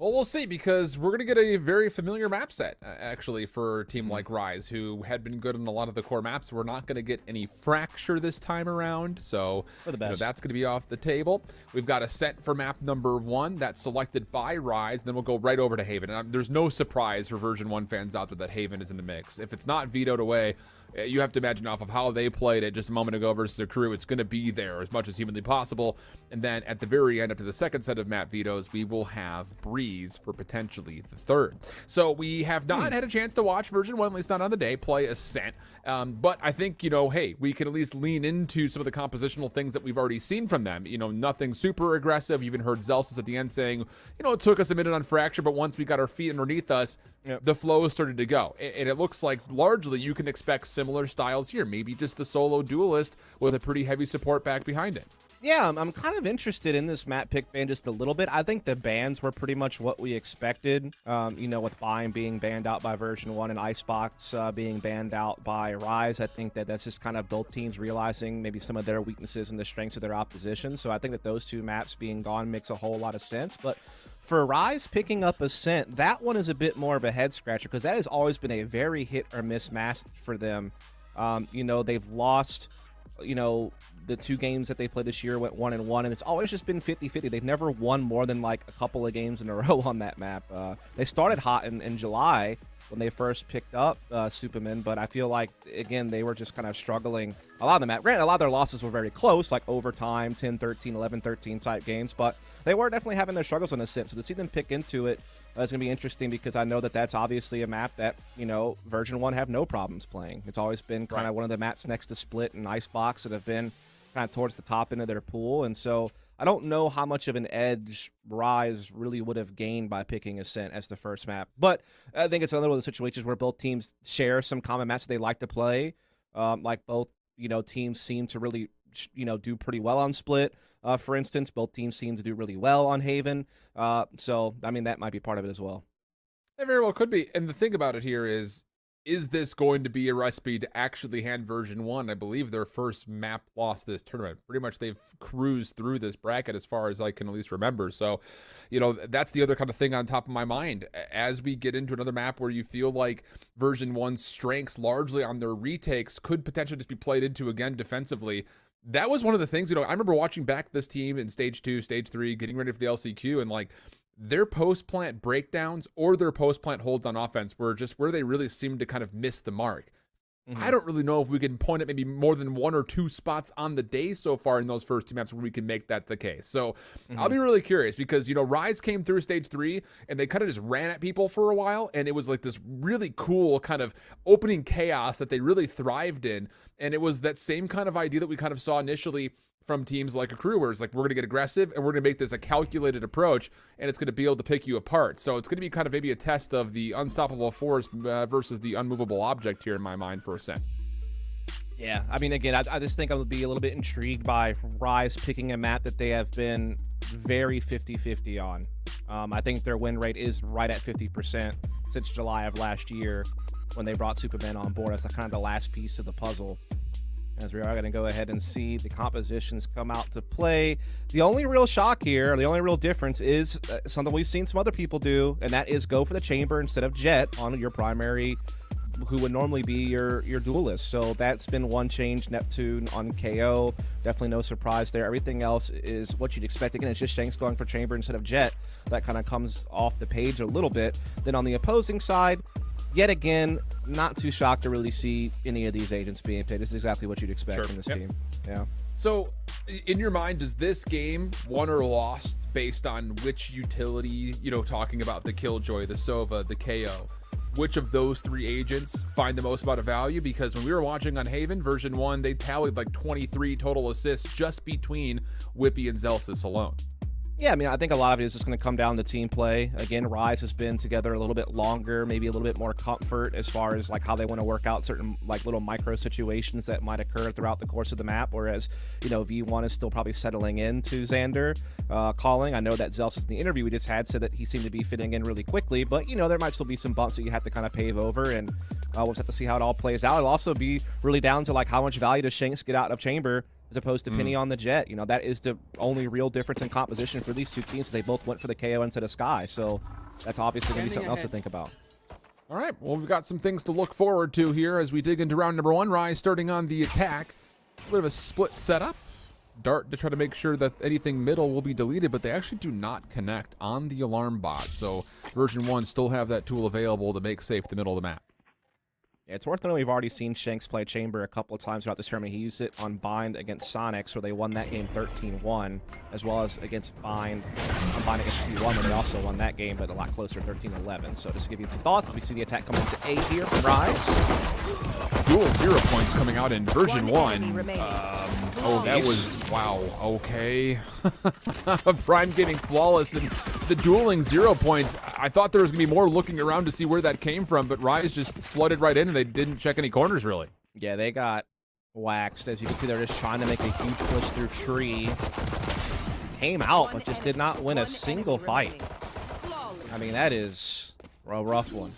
Well, we'll see, because we're going to get a very familiar map set, actually, for a team like Rise, who had been good on a lot of the core maps. We're not going to get any Fracture this time around, so for the best. That's going to be off the table. We've got a set for map number 1 that's selected by Rise, then we'll go right over to Haven. And there's no surprise for Version 1 fans out there that Haven is in the mix. If it's not vetoed away, you have to imagine off of how they played it just a moment ago versus their crew, it's going to be there as much as humanly possible. And then at the very end, after the second set of map vetoes, we will have Breeze for potentially the 3rd. So we have not had a chance to watch Version 1, at least not on the day, play Ascent. But I think, hey, we can at least lean into some of the compositional things that we've already seen from them. Nothing super aggressive. You even heard Zelsis at the end saying, it took us a minute on Fracture, but once we got our feet underneath us, the flow started to go. And it looks like largely you can expect similar styles here. Maybe just the solo duelist with a pretty heavy support back behind it. Yeah, I'm kind of interested in this map pick ban just a little bit. I think the bans were pretty much what we expected. With Bime being banned out by Version 1 and Icebox being banned out by Rise. I think that's just kind of both teams realizing maybe some of their weaknesses and the strengths of their opposition. So I think that those two maps being gone makes a whole lot of sense. But for Rise picking up Ascent, that one is a bit more of a head scratcher, because that has always been a very hit or miss match for them. They've lost, the 2 games that they played this year went 1-1, and it's always just been 50-50. They've never won more than like a couple of games in a row on that map. They started hot in July, when they first picked up Superman, but I feel like, again, they were just kind of struggling. A lot of them, granted, a lot of their losses were very close, like overtime, 10-13, 11-13 type games, but they were definitely having their struggles in a sense. So to see them pick into it is going to be interesting, because I know that that's obviously a map that, you know, version 1 have no problems playing. It's always been kind of one of the maps next to Split and Icebox that have been kind of towards the top end of their pool, and so I don't know how much of an edge Rise really would have gained by picking Ascent as the first map. But I think it's another one of the situations where both teams share some common maps that they like to play. Like both, you know, teams seem to really, you know, do pretty well on Split. For instance, both teams seem to do really well on Haven. So, I mean, that might be part of it as well. It very well could be. And the thing about it here is this going to be a recipe to actually hand version 1? I believe their first map loss this tournament. Pretty much they've cruised through this bracket as far as I can at least remember. So, you know, that's the other kind of thing on top of my mind. As we get into another map where you feel like version 1's strengths largely on their retakes could potentially just be played into again defensively. That was one of the things, you know, I remember watching back this team in stage 2, stage 3, getting ready for the LCQ, and like, their post-plant breakdowns or their post-plant holds on offense were just where they really seemed to kind of miss the mark. I don't really know if we can point at maybe more than 1 or 2 spots on the day so far in those first 2 maps where we can make that the case. So I'll be really curious, because, you know, Rise came through stage 3 and they kind of just ran at people for a while, and it was like this really cool kind of opening chaos that they really thrived in. And it was that same kind of idea that we kind of saw initially from teams like a Crew, where it's like, we're going to get aggressive and we're going to make this a calculated approach, and it's going to be able to pick you apart. So it's going to be kind of maybe a test of the unstoppable force versus the unmovable object here in my mind for Ascent. Yeah, I mean, again, I just think I would be a little bit intrigued by Rise picking a map that they have been very 50-50 on. I think their win rate is right at 50% since July of last year, when they brought Superman on board as kind of the last piece of the puzzle. As we are going to go ahead and see the compositions come out to play. The only real shock here, the only real difference is something we've seen some other people do, and that is go for the chamber instead of Jet on your primary, who would normally be your duelist. So that's been one change. Neptune on KO, definitely no surprise there. Everything else is what you'd expect. Again, it's just Shanks going for chamber instead of Jet. That kind of comes off the page a little bit. Then on the opposing side, yet again, not too shocked to really see any of these agents being picked. This is exactly what you'd expect from this team. Yeah. So, in your mind, does this game won or lost based on which utility, you know, talking about the Killjoy, the Sova, the KO, which of those 3 agents find the most amount of value? Because when we were watching on Haven, version 1, they tallied like 23 total assists just between Whippy and Zelsis alone. Yeah, I mean, I think a lot of it is just going to come down to team play. Again, Rise has been together a little bit longer, maybe a little bit more comfort as far as like how they want to work out certain like little micro situations that might occur throughout the course of the map. Whereas, you know, V1 is still probably settling into Xander calling. I know that Zelsis in the interview we just had said that he seemed to be fitting in really quickly, but, you know, there might still be some bumps that you have to kind of pave over, and we'll just have to see how it all plays out. It'll also be really down to like how much value does Shanks get out of chamber as opposed to Penny on the Jet. You know, that is the only real difference in composition for these 2 teams. They both went for the KO instead of Sky, so that's obviously going to be something else to think about. All right, well, we've got some things to look forward to here as we dig into round number 1. Rise starting on the attack. A bit of a split setup. Dart to try to make sure that anything middle will be deleted, but they actually do not connect on the alarm bot. So version 1 still have that tool available to make safe the middle of the map. Yeah, it's worth noting we've already seen Shanks play Chamber a couple of times throughout this tournament. He used it on Bind against Sonics, where they won that game 13-1, as well as against Bind against T1, where they also won that game, but a lot closer, 13-11. So just to give you some thoughts, we see the attack coming into A here from Rise. Dual 0 points coming out in version 1. Oh, that was, wow, okay. Prime getting flawless, and the dueling 0 points. I thought there was going to be more looking around to see where that came from, but Rise just flooded right in, and they didn't check any corners, really. Yeah, they got waxed. As you can see, they're just trying to make a huge push through tree. Came out, but just did not win a single fight. I mean, that is a rough one.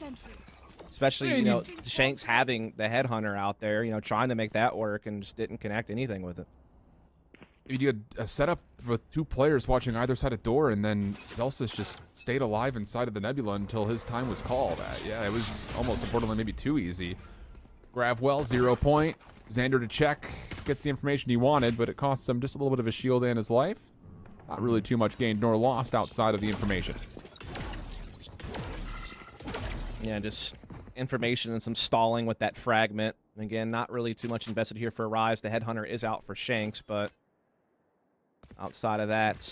Especially, you know, Shanks having the Headhunter out there, you know, trying to make that work and just didn't connect anything with it. You had a setup with 2 players watching either side of door, and then Zelsis just stayed alive inside of the Nebula until his time was called. Yeah, it was almost importantly maybe too easy. Gravwell, 0 point. Xander to check, gets the information he wanted, but it costs him just a little bit of a shield and his life. Not really too much gained nor lost outside of the information. Yeah, just information and some stalling with that fragment. And again, not really too much invested here for Rise. The Headhunter is out for Shanks, but outside of that,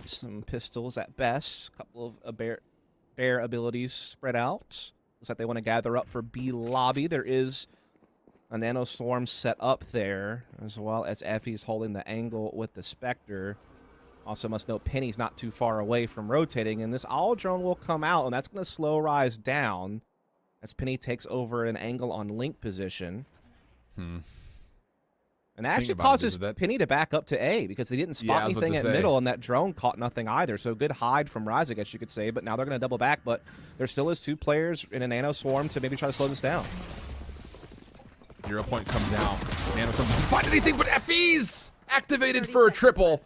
some pistols at best. A couple of bear abilities spread out. Looks like they want to gather up for B lobby. There is a Nano Swarm set up there, as well as Effie's holding the angle with the Spectre. Also must note Penny's not too far away from rotating, and this Owl drone will come out, and that's going to slow Rise down as Penny takes over an angle on Link position. And that actually causes Penny to back up to A because they didn't spot anything at middle, and that drone caught nothing either. So good hide from Rise, I guess you could say, but now they're going to double back, but there still is 2 players in a Nano Swarm to maybe try to slow this down. 0 point comes out. Nano Swarm doesn't find anything, but FE's activated for a triple.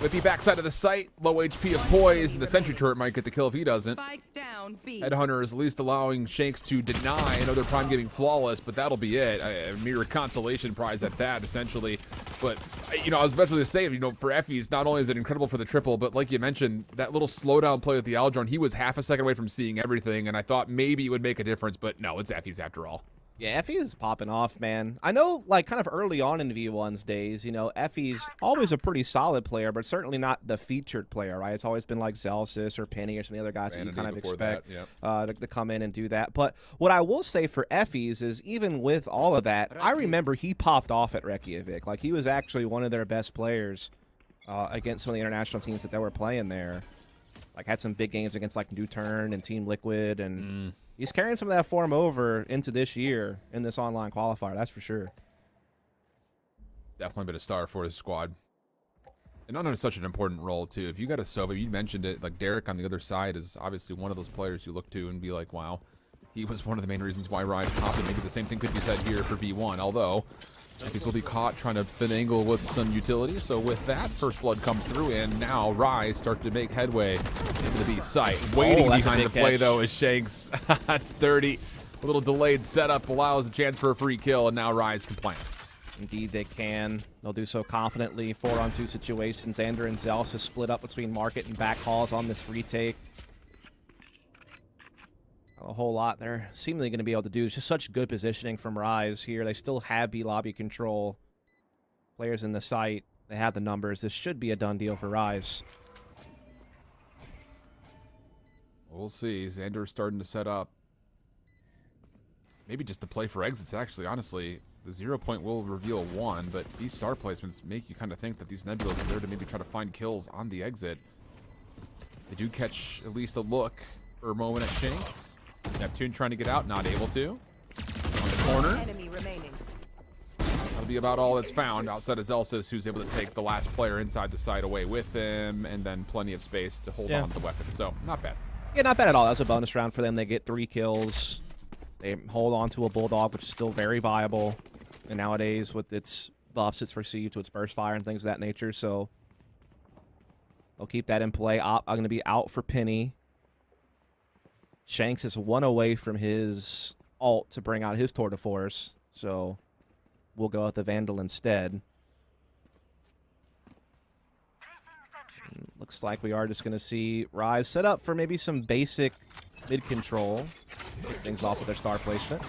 With the backside of the site, low HP of Poise, and the Sentry Turret might get the kill if he doesn't. Headhunter is at least allowing Shanks to deny. I know they're prime getting flawless, but that'll be it. A mere consolation prize at that, essentially. But, you know, I was about to say, you know, for Effie's, not only is it incredible for the triple, but like you mentioned, that little slowdown play with the Aldron, he was half a second away from seeing everything, and I thought maybe it would make a difference, but no, it's Effie's after all. Yeah, Effie is popping off, man. I know, like, kind of early on in V1's days, you know, Effie's always a pretty solid player, but certainly not the featured player, right? It's always been like Zelsis or Penny or some of the other guys that you kind of expect to come in and do that. But what I will say for Effie's is even with all of that, I remember he popped off at Reykjavik. Like, he was actually one of their best players against some of the international teams that they were playing there. Like, had some big games against, like, New Turn and Team Liquid, and he's carrying some of that form over into this year in this online qualifier, that's for sure. Definitely been a star for his squad. And not such an important role, too. If you got a Sova, you mentioned it, like Derek on the other side is obviously one of those players you look to and be like, wow, he was one of the main reasons why Rise popped, and maybe the same thing could be said here for V1, although these will be caught trying to fit angle with some utility. So with that, First Blood comes through, and now Rise start to make headway into the B site. Waiting behind the play, though, is Shanks. That's dirty. A little delayed setup allows a chance for a free kill, and now Rise can plan. Indeed, they can. They'll do so confidently. 4-on-2 situations. Xander and Zels is split up between market and back halls on this retake. Not a whole lot they're seemingly going to be able to do. It's just such good positioning from Rise here. They still have B lobby control. Players in the site, they have the numbers. This should be a done deal for Rise. We'll see. Xander's starting to set up. Maybe just the play for exits, actually, honestly. The 0 point will reveal 1, but these star placements make you kind of think that these Nebulas are there to maybe try to find kills on the exit. They do catch at least a look for a moment at Shanks. Neptune trying to get out, not able to. On the corner. Enemy remaining. That'll be about all that's found outside of Zelsis, who's able to take the last player inside the site away with him, and then plenty of space to hold on to the weapon. So, not bad. Yeah, not bad at all. That's a bonus round for them. They get 3 kills. They hold on to a Bulldog, which is still very viable. And nowadays, with its buffs it's received to its burst fire and things of that nature, so they'll keep that in play. I'm going to be out for Penny. Shanks is 1 away from his ult to bring out his Tour de Force, so we'll go with the Vandal instead. Looks like we are just going to see Rise set up for maybe some basic mid-control. Kick things off with their star placement.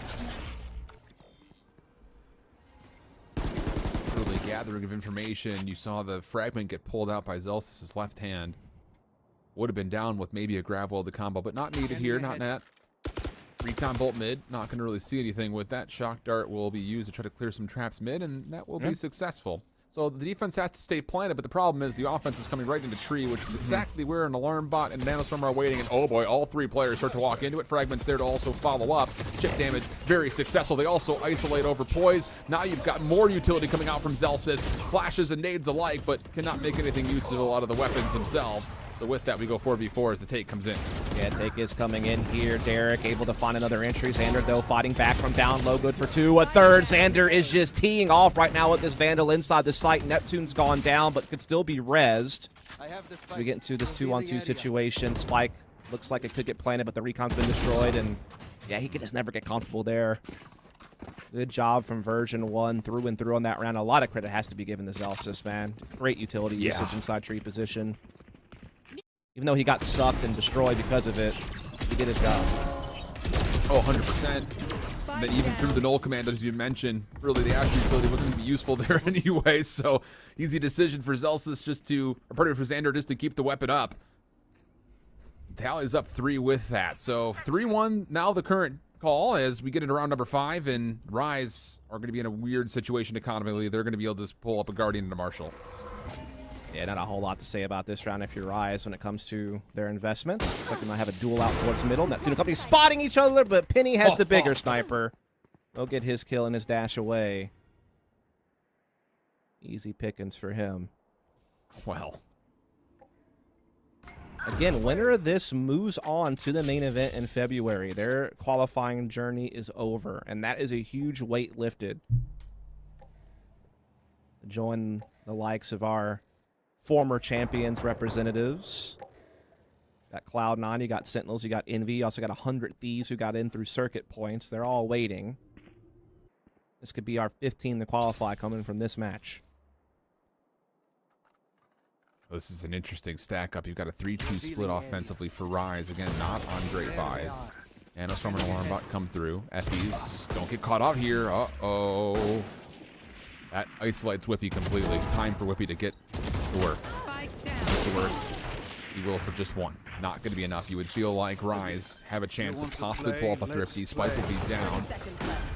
Early gathering of information. You saw the fragment get pulled out by Zelsis' left hand. Would have been down with maybe a grab weld to combo, but not needed here, not net. Recon bolt mid, not going to really see anything with that. Shock dart will be used to try to clear some traps mid, and that will be successful. So the defense has to stay planted, but the problem is the offense is coming right into tree, which is exactly where an alarm bot and Nanostorm are waiting, and oh boy, all 3 players start to walk into it. Fragment's there to also follow up. Chip damage, very successful. They also isolate over Poise. Now you've got more utility coming out from Zelsis. Flashes and nades alike, but cannot make anything useful out of the weapons themselves. So with that, we go 4v4 as the take comes in. Yeah, take is coming in here. Derek able to find another entry. Xander, though, fighting back from down low. Good for 2. A third. Xander is just teeing off right now with this Vandal inside the site. Neptune's gone down, but could still be rezzed. We get into this 2-on-2 situation. Spike looks like it could get planted, but the recon's been destroyed, and yeah, he could just never get comfortable there. Good job from version 1 through and through on that round. A lot of credit has to be given to Zelsis, man. Great utility usage inside tree position. Even though he got sucked and destroyed because of it, he did his job. Oh, 100%. And then even through the null command, as you mentioned, really the Asher utility wasn't going to be useful there anyway, so easy decision for Zelsis just to, or pardon me, for Xander just to keep the weapon up. Tally's up 3 with that. So 3-1 now the current call as we get into round number 5, and Rise are going to be in a weird situation economically. They're going to be able to just pull up a Guardian and a Marshall. Yeah, not a whole lot to say about this round if you're Rise when it comes to their investments. Looks like they might have a duel out towards middle. Neptune Company spotting each other, but Penny has the bigger sniper. He'll get his kill and his dash away. Easy pickings for him. Well. Again, winner of this moves on to the main event in February. Their qualifying journey is over, and that is a huge weight lifted. Join the likes of our former champions representatives. Got Cloud9, you got Sentinels, you got Envy, you also got 100 Thieves who got in through circuit points. They're all waiting. This could be our 15 to qualify coming from this match. This is an interesting stack up. You've got a 3-2 split offensively for Rise. Again, not on great buys. And a Storm and Alarm Bot come through. Effie's don't get caught out here. Uh-oh. That isolates Whippy completely. Time for Whippy to get to work. Get to work. He will for just one. Not going to be enough. You would feel like Rise have a chance to possibly pull off a Thrifty. Spike will be down.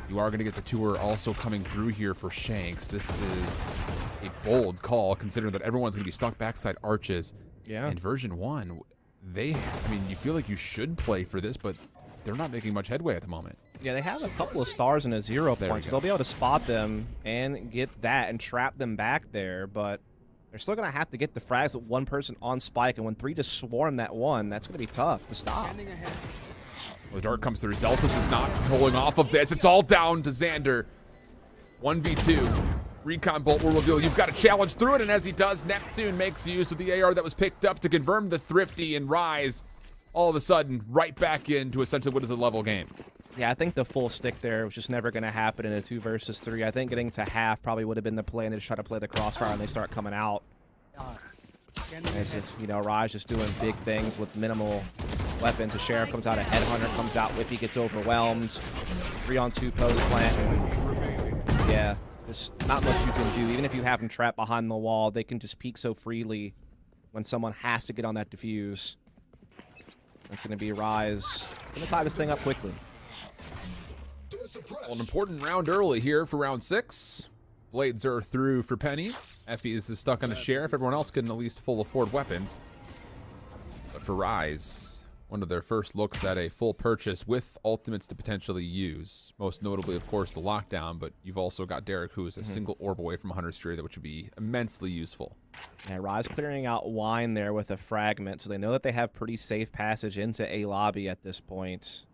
You are going to get the tour also coming through here for Shanks. This is a bold call considering that everyone's going to be stuck backside arches. Yeah. In version 1, I mean, you feel like you should play for this, but they're not making much headway at the moment. Yeah, they have a couple of stars and a 0 point, so they'll be able to spot them and get that and trap them back there, but they're still going to have to get the frags with one person on Spike, and when 3 just swarm that one, that's going to be tough to stop. Well, the dart comes through. Zelsis is not pulling off of this. It's all down to Xander. 1v2. Recon Bolt will reveal you've got to challenge through it, and as he does, Neptune makes use of the AR that was picked up to confirm the Thrifty, and Rise all of a sudden right back into essentially what is a level game. Yeah, I think the full stick there was just never going to happen in a 2 versus 3. I think getting to half probably would have been the play, and they just try to play the crossfire and they start coming out. As if, you know, Raj just doing big things with minimal weapons. The Sheriff comes out, a Headhunter comes out, Whippy gets overwhelmed. 3-on-2 post plant. Yeah, there's not much you can do. Even if you have them trapped behind the wall, they can just peek so freely when someone has to get on that defuse. That's going to be Rise. Going to tie this thing up quickly. Well, an important round early here for round 6. Blades are through for Penny. Effie is stuck on the Sheriff. Everyone else can at least full afford weapons. But for Rise, one of their first looks at a full purchase with ultimates to potentially use. Most notably, of course, the lockdown, but you've also got Derek, who is a single orb away from 100 Street, which would be immensely useful. Yeah, Rise clearing out Wine there with a fragment, so they know that they have pretty safe passage into A lobby at this point.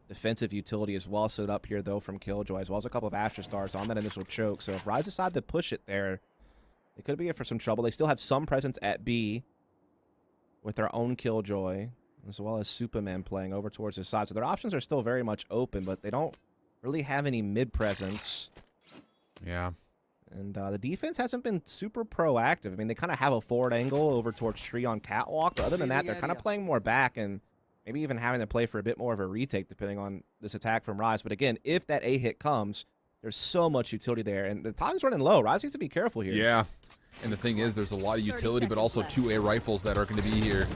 Defensive utility as well set up here, though, from Killjoy, as well as a couple of Astra Stars on that initial choke. So if Rise decide to push it there, they could be in for some trouble. They still have some presence at B with their own Killjoy, as well as Superman playing over towards his side. So their options are still very much open, but they don't really have any mid presence. Yeah. And the defense hasn't been super proactive. I mean, they kind of have a forward angle over towards Tree on Catwalk, but other than that, they're kind of playing more back and maybe even having to play for a bit more of a retake depending on this attack from Rise. But again, if that A hit comes, there's so much utility there. And the time's running low. Rise needs to be careful here. Yeah. And the thing is, there's a lot of utility, but also 2A rifles that are going to be here.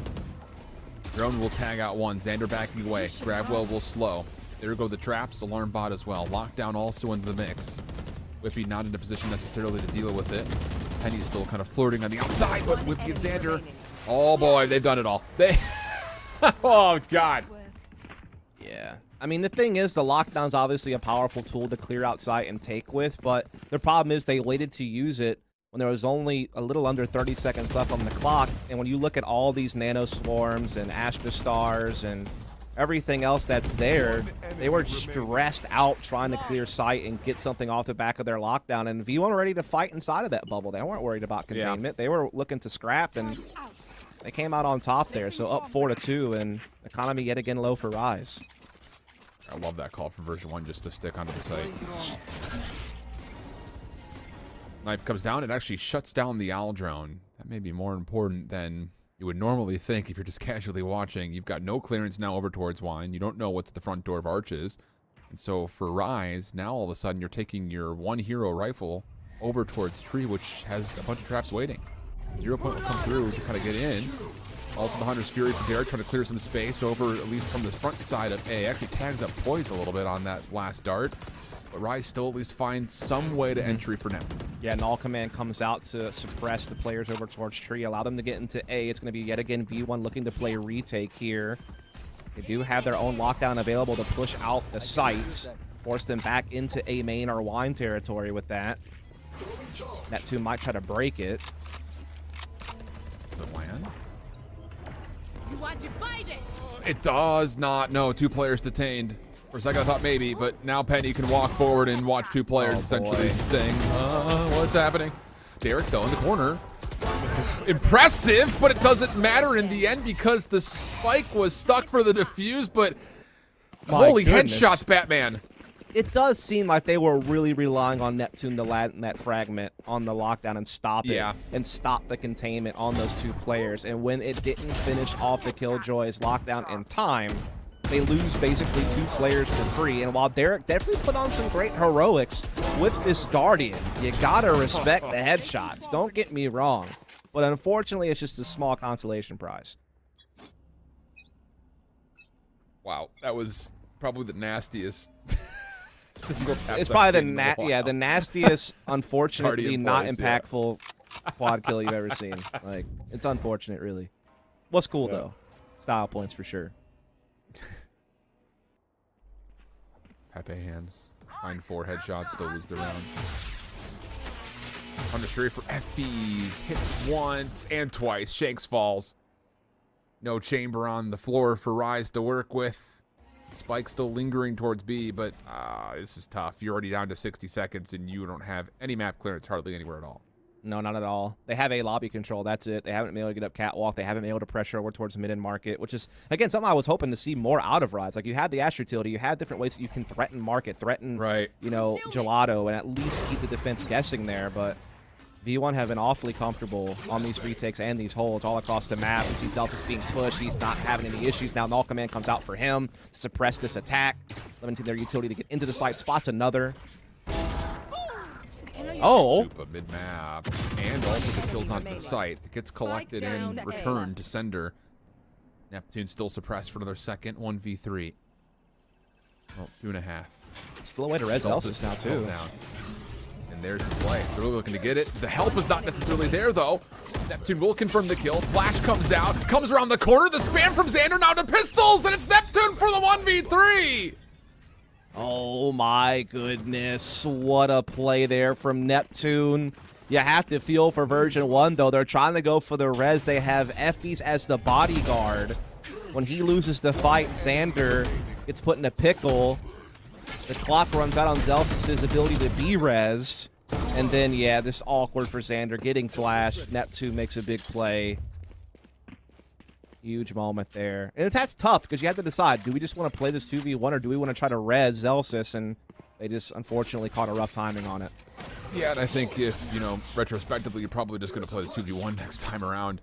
Drone will tag out one. Xander backing away. Gravwell will slow. There go the traps. Alarm bot as well. Lockdown also into the mix. Whippy not in a position necessarily to deal with it. Penny's still kind of flirting on the outside, but Whippy and Xander, oh boy, they've done it all. They... oh, God. Yeah. I mean, the thing is, the lockdown's obviously a powerful tool to clear out sight and take with, but the problem is they waited to use it when there was only a little under 30 seconds left on the clock, and when you look at all these nano swarms and Astra Stars and everything else that's there, they were stressed out trying to clear sight and get something off the back of their lockdown, and V1 were ready to fight inside of that bubble. They weren't worried about containment. They were looking to scrap, and they came out on top there, so up 4-2, and economy yet again low for Rise. I love that call from version 1 just to stick onto the site. Knife comes down. It actually shuts down the Owl drone. That may be more important than You would normally think, if you're just casually watching, you've got no clearance now over towards Wine. You don't know what's at the front door of Arches. And so for Rise, now all of a sudden you're taking your one hero rifle over towards Tree, which has a bunch of traps waiting. 0 point will come through to kind of get in. Also the Hunter's Fury from Derek trying to clear some space over, at least from the front side of A. Actually tags up Poise a little bit on that last dart. But Rise still at least finds some way to entry for now. Yeah, Null Command comes out to suppress the players over towards Tree, allow them to get into A. It's going to be yet again V1 looking to play retake here. They do have their own lockdown available to push out the sites, force them back into A main or Wine territory with that. Neptune might try to break it. Does it land? You are divided. It does not. No, 2 players detained. For a second I thought maybe, but now Penny can walk forward and watch 2 players essentially sing. What's happening? Derek, though, in the corner. Impressive, but it doesn't matter in the end because the spike was stuck for the defuse, but holy headshots, Batman. It does seem like they were really relying on Neptune to land that fragment on the lockdown and stop it. And stop the containment on those 2 players. And when it didn't finish off the Killjoy's lockdown in time, they lose basically 2 players for free. And while Derek definitely put on some great heroics with this Guardian, you gotta respect the headshots. Don't get me wrong. But unfortunately, it's just a small consolation prize. Wow, that was probably the nastiest single tap. It's probably the nastiest, unfortunately not impactful quad kill you've ever seen. Like, it's unfortunate, really. What's cool though? Style points for sure. Pepe hands. Find 4 headshots, still lose the round. Under straight for Effie's. Hits once and twice. Shanks falls. No chamber on the floor for Rise to work with. Spike still lingering towards B, but this is tough. You're already down to 60 seconds and you don't have any map clearance hardly anywhere at all. No, not at all. They have a lobby control. That's it. They haven't been able to get up catwalk. They haven't been able to pressure over towards the mid-end market, which is, again, something I was hoping to see more out of Rise. Like, you have the Ash Utility. You have different ways that you can threaten market, threaten, you know, Gelato, and at least keep the defense guessing there. But V1 have been awfully comfortable on these retakes and these holds all across the map. He sees Delsis being pushed. He's not having any issues. Now Null Command comes out for him to suppress this attack. Limiting their utility to get into the site. Spots another. Oh! Super mid-map. And also the kills onto the site. It gets collected and returned to sender. Neptune still suppressed for another second. 1v3. Well, 2.5. Still a way to res Elsis now, too. Down. And there's the play. They're really looking to get it. The help is not necessarily there, though. Neptune will confirm the kill. Flash comes out. Comes around the corner. The spam from Xander now to pistols. And it's Neptune for the 1v3. Oh my goodness, what a play there from Neptune. You have to feel for version 1, though. They're trying to go for the res. They have Effie's as the bodyguard. When he loses the fight, Xander gets put in a pickle. The clock runs out on Zelsis' ability to be rezzed. And then, yeah, this awkward for Xander getting flashed. Neptune makes a big play. Huge moment there. And that's tough because you have to decide, do we just want to play this 2v1 or do we want to try to res Zelsis? And they just unfortunately caught a rough timing on it. Yeah, and I think if, you know, retrospectively, you're probably just going to play the 2v1 next time around.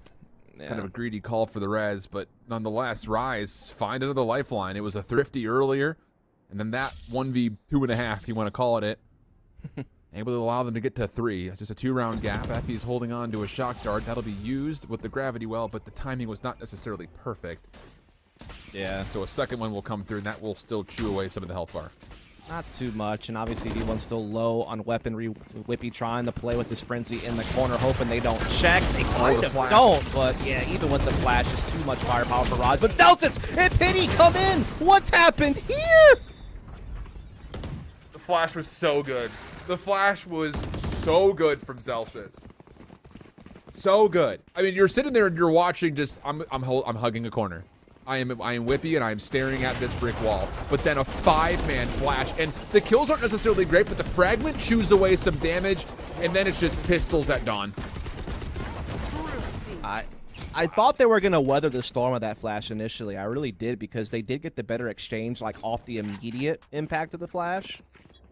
Yeah. Kind of a greedy call for the res, but nonetheless, Rise, find another lifeline. It was a thrifty earlier, and then that 1v2.5, if you want to call it. Able to allow them to get to 3. It's just a 2-round gap. Effie's holding on to a shock dart. That'll be used with the gravity well, but the timing was not necessarily perfect. Yeah. So a second one will come through, and that will still chew away some of the health bar. Not too much, and obviously V1's still low on weaponry. Whippy trying to play with this Frenzy in the corner, hoping they don't check. They kind of don't, but yeah, even with the flash, it's too much firepower for Raj. But Zelsis and Penny come in! What's happened here? The flash was so good. The flash was so good from Zelsis. So good. I mean, you're sitting there and you're watching just, I'm hugging a corner. I am Whippy and I am staring at this brick wall. But then a 5-man flash. And the kills aren't necessarily great, but the fragment chews away some damage. And then it's just pistols at dawn. I thought they were going to weather the storm of that flash initially. I really did, because they did get the better exchange like off the immediate impact of the flash.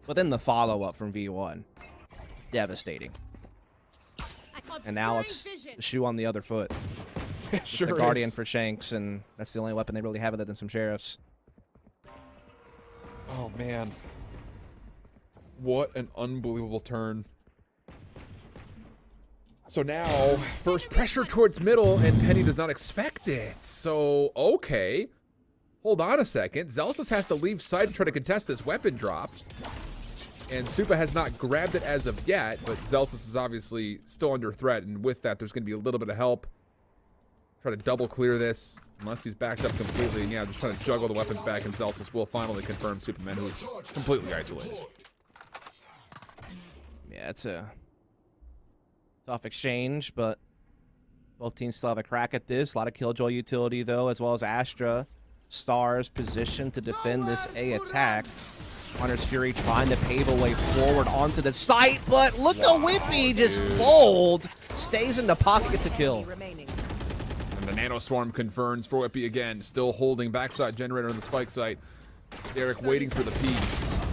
But then the follow-up from V1. Devastating. And now it's the shoe on the other foot. Sure the Guardian is. for Shanks, and that's the only weapon they really have other than some Sheriffs. Oh, man. What an unbelievable turn. So now, first pressure towards middle, and Penny does not expect it. So, okay. Hold on a second. Zelsis has to leave side to try to contest this weapon drop. And Supa has not grabbed it as of yet, but Zelsis is obviously still under threat, and with that, there's going to be a little bit of help. Try to double clear this, unless he's backed up completely. And yeah, just trying to juggle the weapons back, and Zelsis will finally confirm Superman, who's completely isolated. Yeah, it's a tough exchange, but both teams still have a crack at this. A lot of Killjoy utility, though, as well as Astra. Stars positioned to defend this A attack. Hunter's Fury trying to pave a way forward onto the site, but look at Whippy just fold. Stays in the pocket, gets a kill. And the Nano Swarm confirms for Whippy again. Still holding backside generator on the spike site. Derek waiting for the peak.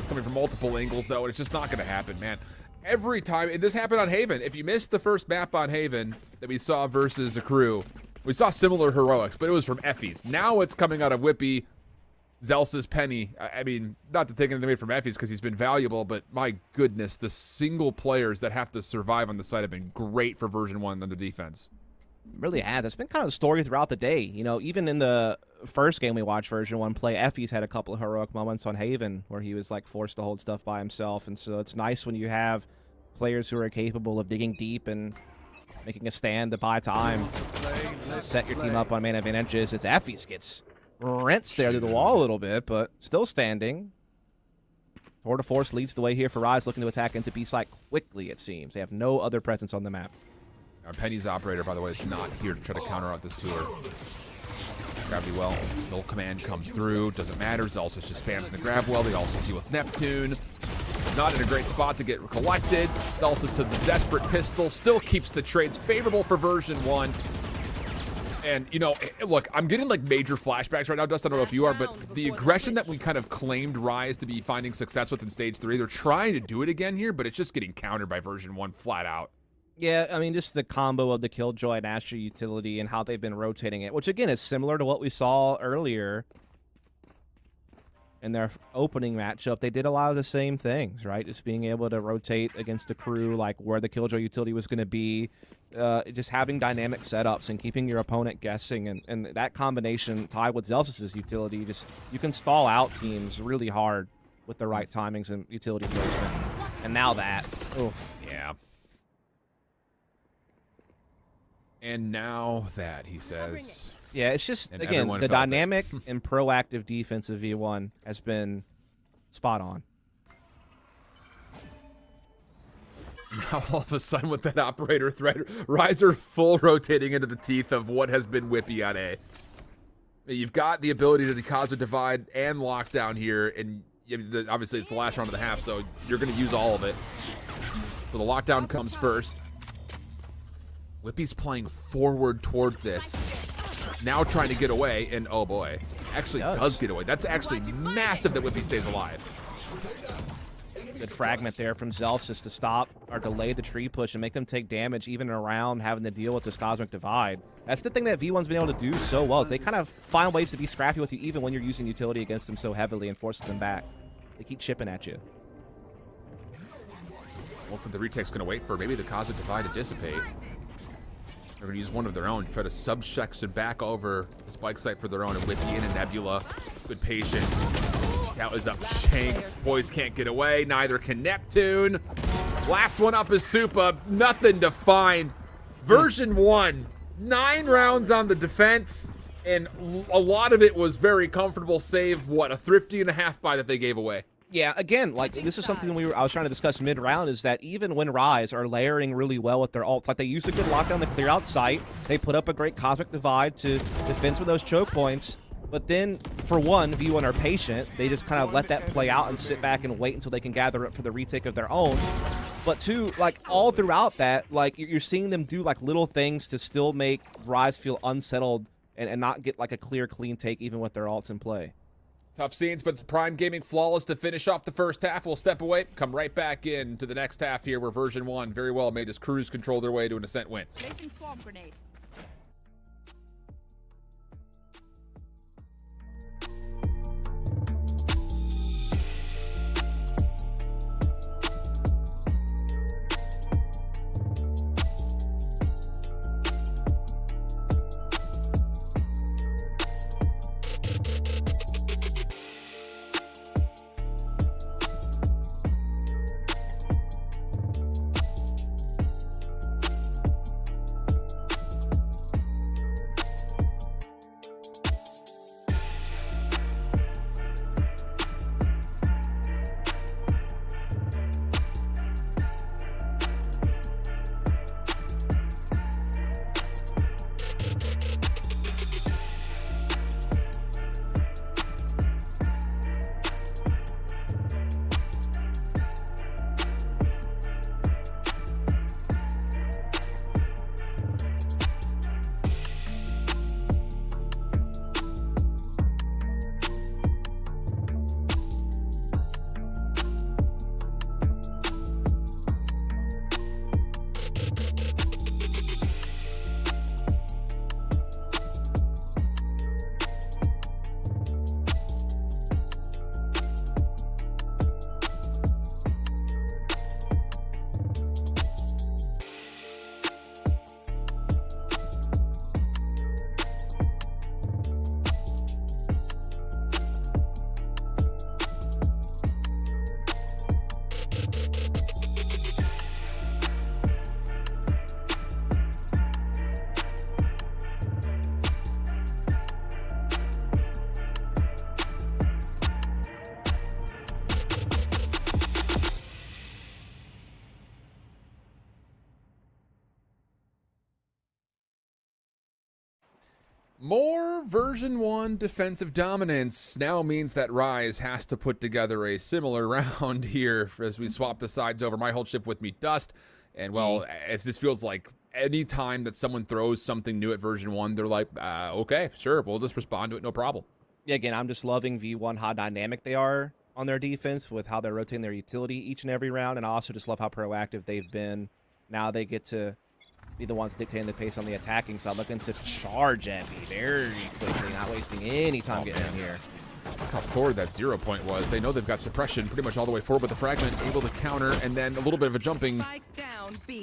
Coming from multiple angles, though, and it's just not going to happen, man. Every time, and this happened on Haven. If you missed the first map on Haven that we saw versus a crew, we saw similar heroics, but it was from Effie's. Now it's coming out of Whippy, Zelsis, Penny. I mean, not to take anything away from Effie's because he's been valuable, but my goodness, the single players that have to survive on the site have been great for version 1 on the defense. Really has. It's been kind of a story throughout the day. You know, even in the first game we watched version 1 play, Effie's had a couple of heroic moments on Haven where he was like forced to hold stuff by himself. And so it's nice when you have players who are capable of digging deep and making a stand to buy time. Set your team up on main advantages. It's Effie's gets rinsed there through the wall a little bit, but still standing. Tour de Force leads the way here for Rise, looking to attack into B-site quickly, it seems. They have no other presence on the map. Our Penny's operator, by the way, is not here to try to counter out this tour. Gravity well. Null command comes through. Doesn't matter. Zelsis just spams in the grab well. They also deal with Neptune. Not in a great spot to get collected. Zelsis to the desperate pistol. Still keeps the trades favorable for version 1. And, you know, look, I'm getting like major flashbacks right now, Dustin. I don't know if you are, but the aggression that we kind of claimed Rise to be finding success with in Stage 3, they're trying to do it again here, but it's just getting countered by version 1 flat out. Yeah, I mean, just the combo of the Killjoy and Astra utility and how they've been rotating it, which, again, is similar to what we saw earlier in their opening matchup. They did a lot of the same things, right? Just being able to rotate against the crew, like where the Killjoy utility was going to be, just having dynamic setups and keeping your opponent guessing. And that combination tied with Zelsis' utility, just you can stall out teams really hard with the right timings and utility placement. And now that. Oof. Yeah. And now that, he says. Yeah, it's just, And again, everyone the felt it. dynamic and proactive defense of V1 has been spot on. Now all of a sudden with that operator threat, Riser full rotating into the teeth of what has been Whippy on A. You've got the ability to Kaza divide and lockdown here, and obviously it's the last round of the half, so you're going to use all of it. So the lockdown comes first. Whippy's playing forward towards this. Now trying to get away, and oh boy, actually does get away. That's actually massive that Whippy stays alive. Good fragment there from Zelsis to stop or delay the tree push and make them take damage even around having to deal with this Cosmic Divide. That's the thing that V1's been able to do so well, is they kind of find ways to be scrappy with you even when you're using utility against them so heavily and forcing them back. They keep chipping at you. Looks like the retake's going to wait for maybe the Cosmic Divide to dissipate. They're going to use one of their own to try to subsection back over the spike site for their own, and Whippy in a Nebula. Good patience. That was up Shanks. Boys can't get away. Neither can Neptune. Last one up is Supa. Nothing to find. Version 1. 9 rounds on the defense, and a lot of it was very comfortable, save, what, a 50.5 buy that they gave away. Yeah, again, like this is something I was trying to discuss mid-round, is that even when Rise are layering really well with their ults, like they use a good lockdown to clear out site, they put up a great Cosmic Divide to defense with those choke points, but then, for one, V1 are patient. They just kind of let that play out and sit back and wait until they can gather up for the retake of their own. But two, like all throughout that, like you're seeing them do like little things to still make Rise feel unsettled and not get like a clear, clean take even with their ults in play. Tough scenes, but it's Prime Gaming flawless to finish off the first half. We'll step away, come right back in to the next half here where version 1 very well made his cruise control their way to an Ascent win. Placing swarm grenade. More version 1 defensive dominance now means that Rise has to put together a similar round here as we swap the sides over. My whole shift with me, Dust. And, well, it just feels like any time that someone throws something new at version 1, they're like, okay, sure, we'll just respond to it, no problem. Yeah, again, I'm just loving V1 how dynamic they are on their defense with how they're rotating their utility each and every round. And I also just love how proactive they've been. Now they get to be the ones dictating the pace on the attacking side, looking to charge at me very quickly, not wasting any time getting in here. Look how forward that 0 point was. They know they've got suppression pretty much all the way forward, but the fragment able to counter, and then a little bit of a jumping.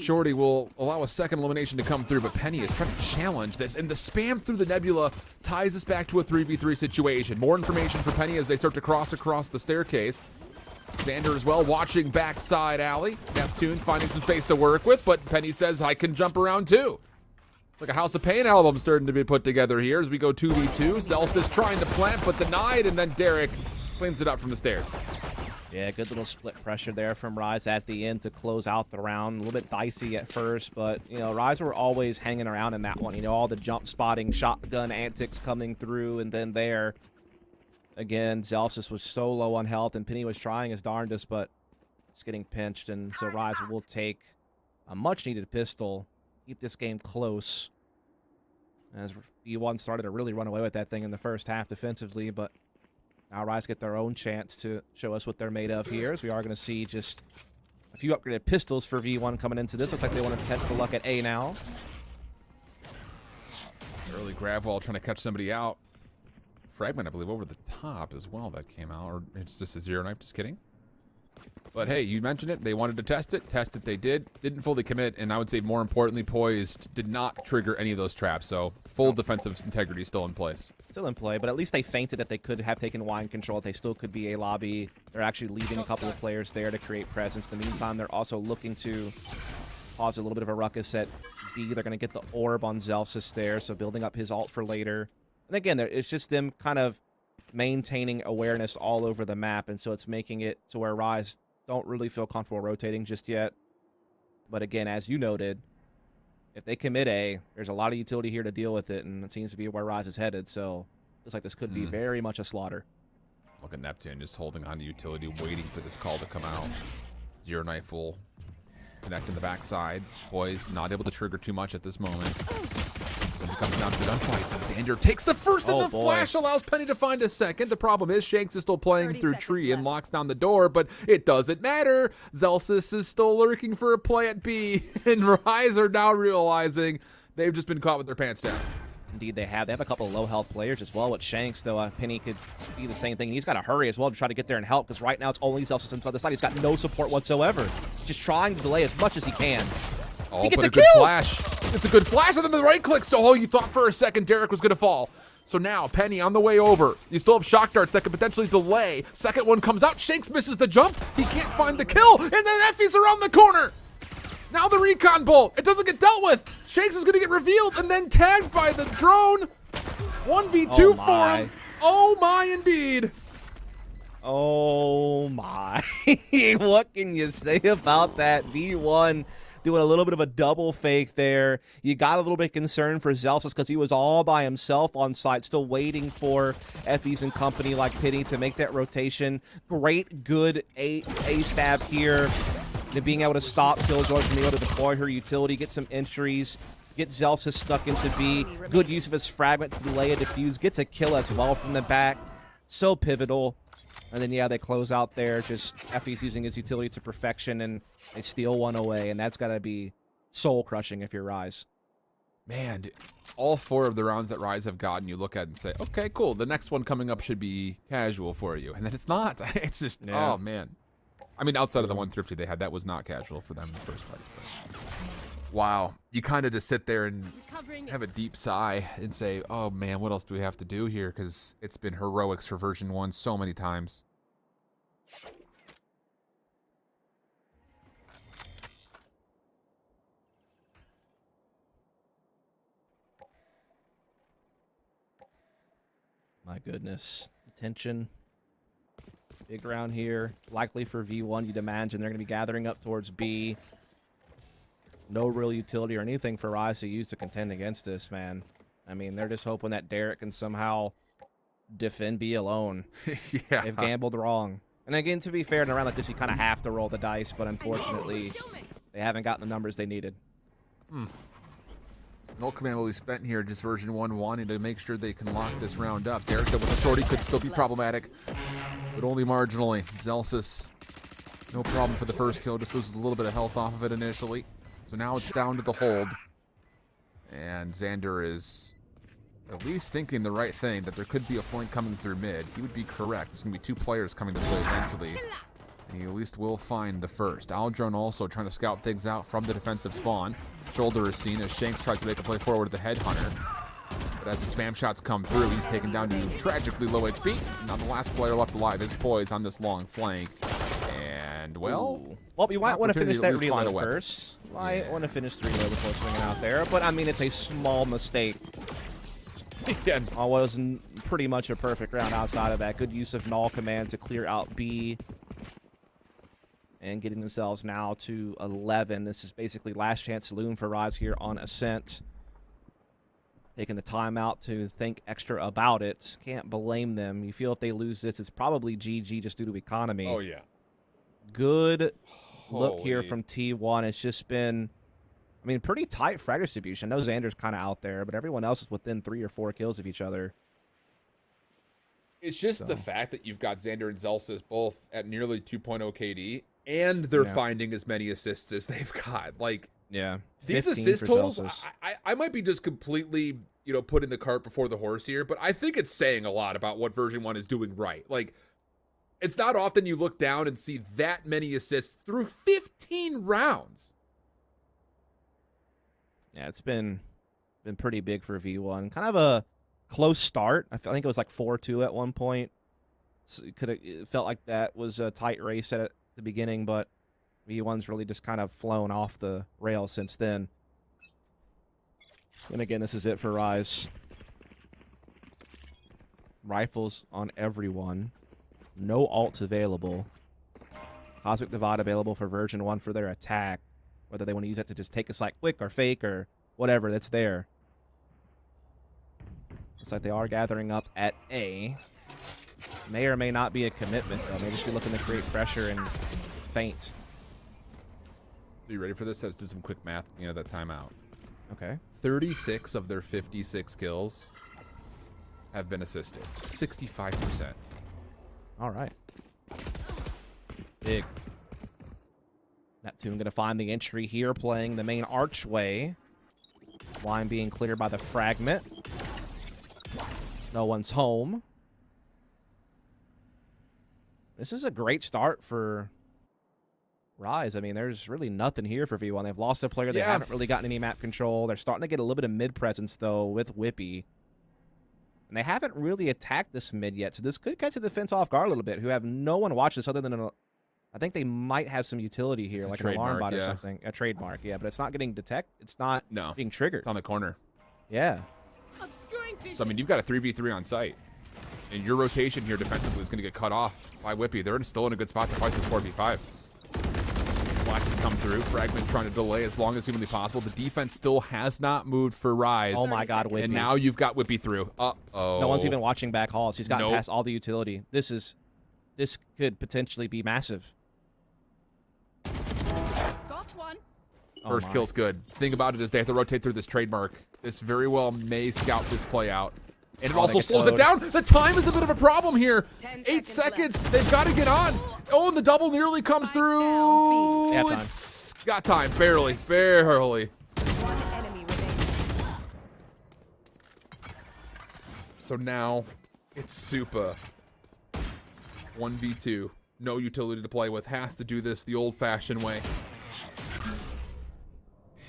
Shorty will allow a second elimination to come through, but Penny is trying to challenge this, and the spam through the nebula ties us back to a 3v3 situation. More information for Penny as they start to cross across the staircase. Xander as well watching backside alley. Neptune finding some space to work with, but Penny says, I can jump around too. It's like a House of Pain album starting to be put together here as we go 2v2. Celsius trying to plant, but denied, and then Derek cleans it up from the stairs. Yeah, good little split pressure there from Rise at the end to close out the round. A little bit dicey at first, but, you know, Rise were always hanging around in that one. You know, all the jump spotting, shotgun antics coming through, and then there, again, Celsius was so low on health, and Penny was trying his darndest, but it's getting pinched, and so Rise will take a much-needed pistol, keep this game close, as V1 started to really run away with that thing in the first half defensively, but now Rise get their own chance to show us what they're made of here, as we are going to see just a few upgraded pistols for V1 coming into this. Looks like they want to test the luck at A now. Early grab wall trying to catch somebody out. Fragment, I believe, over the top as well that came out, or it's just a zero knife, just kidding. But hey, you mentioned it. They wanted to test it. Test it they did. Didn't fully commit, and I would say more importantly, Poised did not trigger any of those traps, so full defensive integrity still in place. Still in play, but at least they feinted that they could have taken wine control. They still could be a lobby. They're actually leaving a couple of players there to create presence. In the meantime, they're also looking to cause a little bit of a ruckus at B. They're going to get the orb on Zelsis there, so building up his ult for later. And again, it's just them kind of maintaining awareness all over the map, and so it's making it to where Rise don't really feel comfortable rotating just yet. But again, as you noted, if they commit A, there's a lot of utility here to deal with it, and it seems to be where Rise is headed, so looks like this could be very much a slaughter. Look at Neptune just holding on to utility, waiting for this call to come out. Zero knife will connect in the backside. Poise not able to trigger too much at this moment. When it comes down to the gunfights, Xander takes the first, and the flash allows Penny to find a second. The problem is Shanks is still playing through tree and locks down the door, but it doesn't matter. Zelsis is still lurking for a play at B, and Rise are now realizing they've just been caught with their pants down. Indeed, they have. They have a couple of low-health players as well with Shanks, though Penny could be the same thing. And he's got to hurry as well to try to get there and help, because right now it's only Zelsis inside the side. He's got no support whatsoever. He's just trying to delay as much as he can. Oh, he gets but a good kill! flash. It's a good flash, and then the right click. So you thought for a second Derek was going to fall. So now Penny on the way over. You still have shock darts that could potentially delay. Second one comes out. Shanks misses the jump. He can't find the kill, and then Effie's around the corner. Now the recon bolt. It doesn't get dealt with. Shanks is going to get revealed and then tagged by the drone. 1v2 for him. Oh my, indeed. Oh my. What can you say about that? V1 doing a little bit of a double fake there. You got a little bit concerned for Zelsis because he was all by himself on site, still waiting for Effie's and company like Penny to make that rotation. Great, good A stab here. And being able to stop Killjoy from being able to deploy her utility, get some entries, get Zelsis stuck into B. Good use of his fragment to delay a defuse, gets a kill as well from the back. So pivotal. And then, yeah, they close out there. Just Effie's using his utility to perfection, and they steal one away. And that's got to be soul-crushing if you're Rise. Man, dude, all four of the rounds that Rise have gotten, you look at and say, okay, cool. The next one coming up should be casual for you. And then it's not. It's just, oh, man. I mean, outside of the one thrifty they had, that was not casual for them in the first place. But wow. You kind of just sit there and have a deep sigh and say, oh, man, what else do we have to do here? Because it's been heroics for version 1 so many times. My goodness. Attention. Big round here. Likely for V1, you'd imagine. They're going to be gathering up towards B. No real utility or anything for Rise to use to contend against this, man. I mean, they're just hoping that Derek can somehow defend B alone. Yeah. They've gambled wrong. And again, to be fair, in a round like this, you kind of have to roll the dice, but unfortunately, they haven't gotten the numbers they needed. No command will be spent here, just version 1 wanting to make sure they can lock this round up. Derek with the shorty could still be problematic, but only marginally. Zelsis, no problem for the first kill, just loses a little bit of health off of it initially. So now it's down to the hold. And Xander is at least thinking the right thing, that there could be a flank coming through mid. He would be correct. There's going to be 2 players coming this way eventually. And he at least will find the first. Aldrone also trying to scout things out from the defensive spawn. Shoulder is seen as Shanks tries to make a play forward to the headhunter. But as the spam shots come through, he's taken down to tragically low HP. Now the last player left alive is Poise on this long flank. And, well... Well, you might want to finish that at least find reload a weapon. first. Might want to finish the reload before swinging out there. But, I mean, it's a small mistake. Yeah. Wasn't pretty much a perfect round outside of that. Good use of null command to clear out B. And getting themselves now to 11. This is basically last chance saloon for Rise here on Ascent. Taking the time out to think extra about it. Can't blame them. You feel if they lose this, it's probably GG just due to economy. Oh, yeah. Good look here Holy. from T1. It's just been, I mean, pretty tight frag distribution. I know Xander's kind of out there, but everyone else is within 3 or 4 kills of each other. It's just the fact that you've got Xander and Zelsis both at nearly 2.0 KD, and they're finding as many assists as they've got. Like, yeah, these assist totals, I might be just completely, putting the cart before the horse here, but I think it's saying a lot about what version 1 is doing right. Like, it's not often you look down and see that many assists through 15 rounds. Yeah, it's been pretty big for V1. Kind of a close start. I think it was like 4-2 at one point. So it felt like that was a tight race at the beginning, but V1's really just kind of flown off the rails since then. And again, this is it for Rise. Rifles on everyone. No ults available. Cosmic Divide available for version 1 for their attack. Whether they want to use that to just take a site quick or fake or whatever, that's there. Looks like they are gathering up at A. May or may not be a commitment, though. May just be looking to create pressure and feint. Are you ready for this? Let's do some quick math at the end of that timeout. Okay. 36 of their 56 kills have been assisted. 65%. All right. Big. Neptune going to find the entry here, playing the main archway. Line being cleared by the fragment. No one's home. This is a great start for Rise. I mean, there's really nothing here for V1. They've lost a player. They haven't really gotten any map control. They're starting to get a little bit of mid presence, though, with Whippy. And they haven't really attacked this mid yet, so this could catch the defense off guard a little bit, who have no one watch this other than I think they might have some utility here, like an alarm bot or something. A trademark, yeah, but it's not getting it's not being triggered. It's on the corner. Yeah. So, I mean, you've got a 3v3 on site, and your rotation here defensively is going to get cut off by Whippy. They're still in a good spot to fight this 4v5. Flashes come through. Fragment trying to delay as long as humanly possible. The defense still has not moved for Rise. Oh my God, Whippy. And now you've got Whippy through. Uh-oh. No one's even watching back halls. He's gotten past all the utility. This could potentially be massive. Got one. First kill's good. Thing about it is they have to rotate through this trademark. This very well may scout this play out. And it also slows it down. The time is a bit of a problem here. 8 seconds. They've got to get on. Oh, and the double nearly comes through. They have time. It's got time. Barely. Barely. So now it's Supa. 1v2. No utility to play with. Has to do this the old-fashioned way.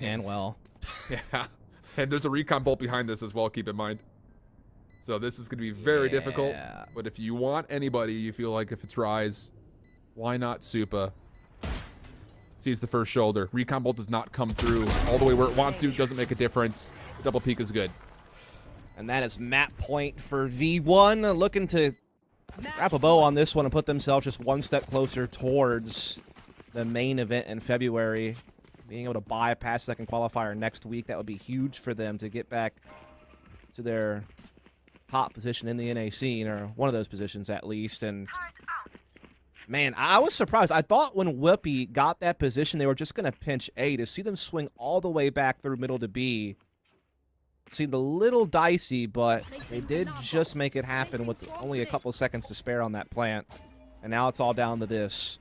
And well. Yeah. And there's a recon bolt behind this as well, keep in mind. So this is going to be very difficult. But if you want anybody, you feel like if it's Rise, why not Supa? Sees the first shoulder. Recon bolt does not come through all the way where it wants to. Doesn't make a difference. Double peek is good. And that is map point for V1. Looking to wrap a bow on this one and put themselves just one step closer towards the main event in February. Being able to bypass second qualifier next week, that would be huge for them to get back to their top position in the NA scene, or one of those positions at least. And man, I was surprised. I thought when Whippy got that position, they were just going to pinch A. To see them swing all the way back through middle to B seemed a little dicey, but they did just make it happen with only a couple seconds to spare on that plant. And now it's all down to this.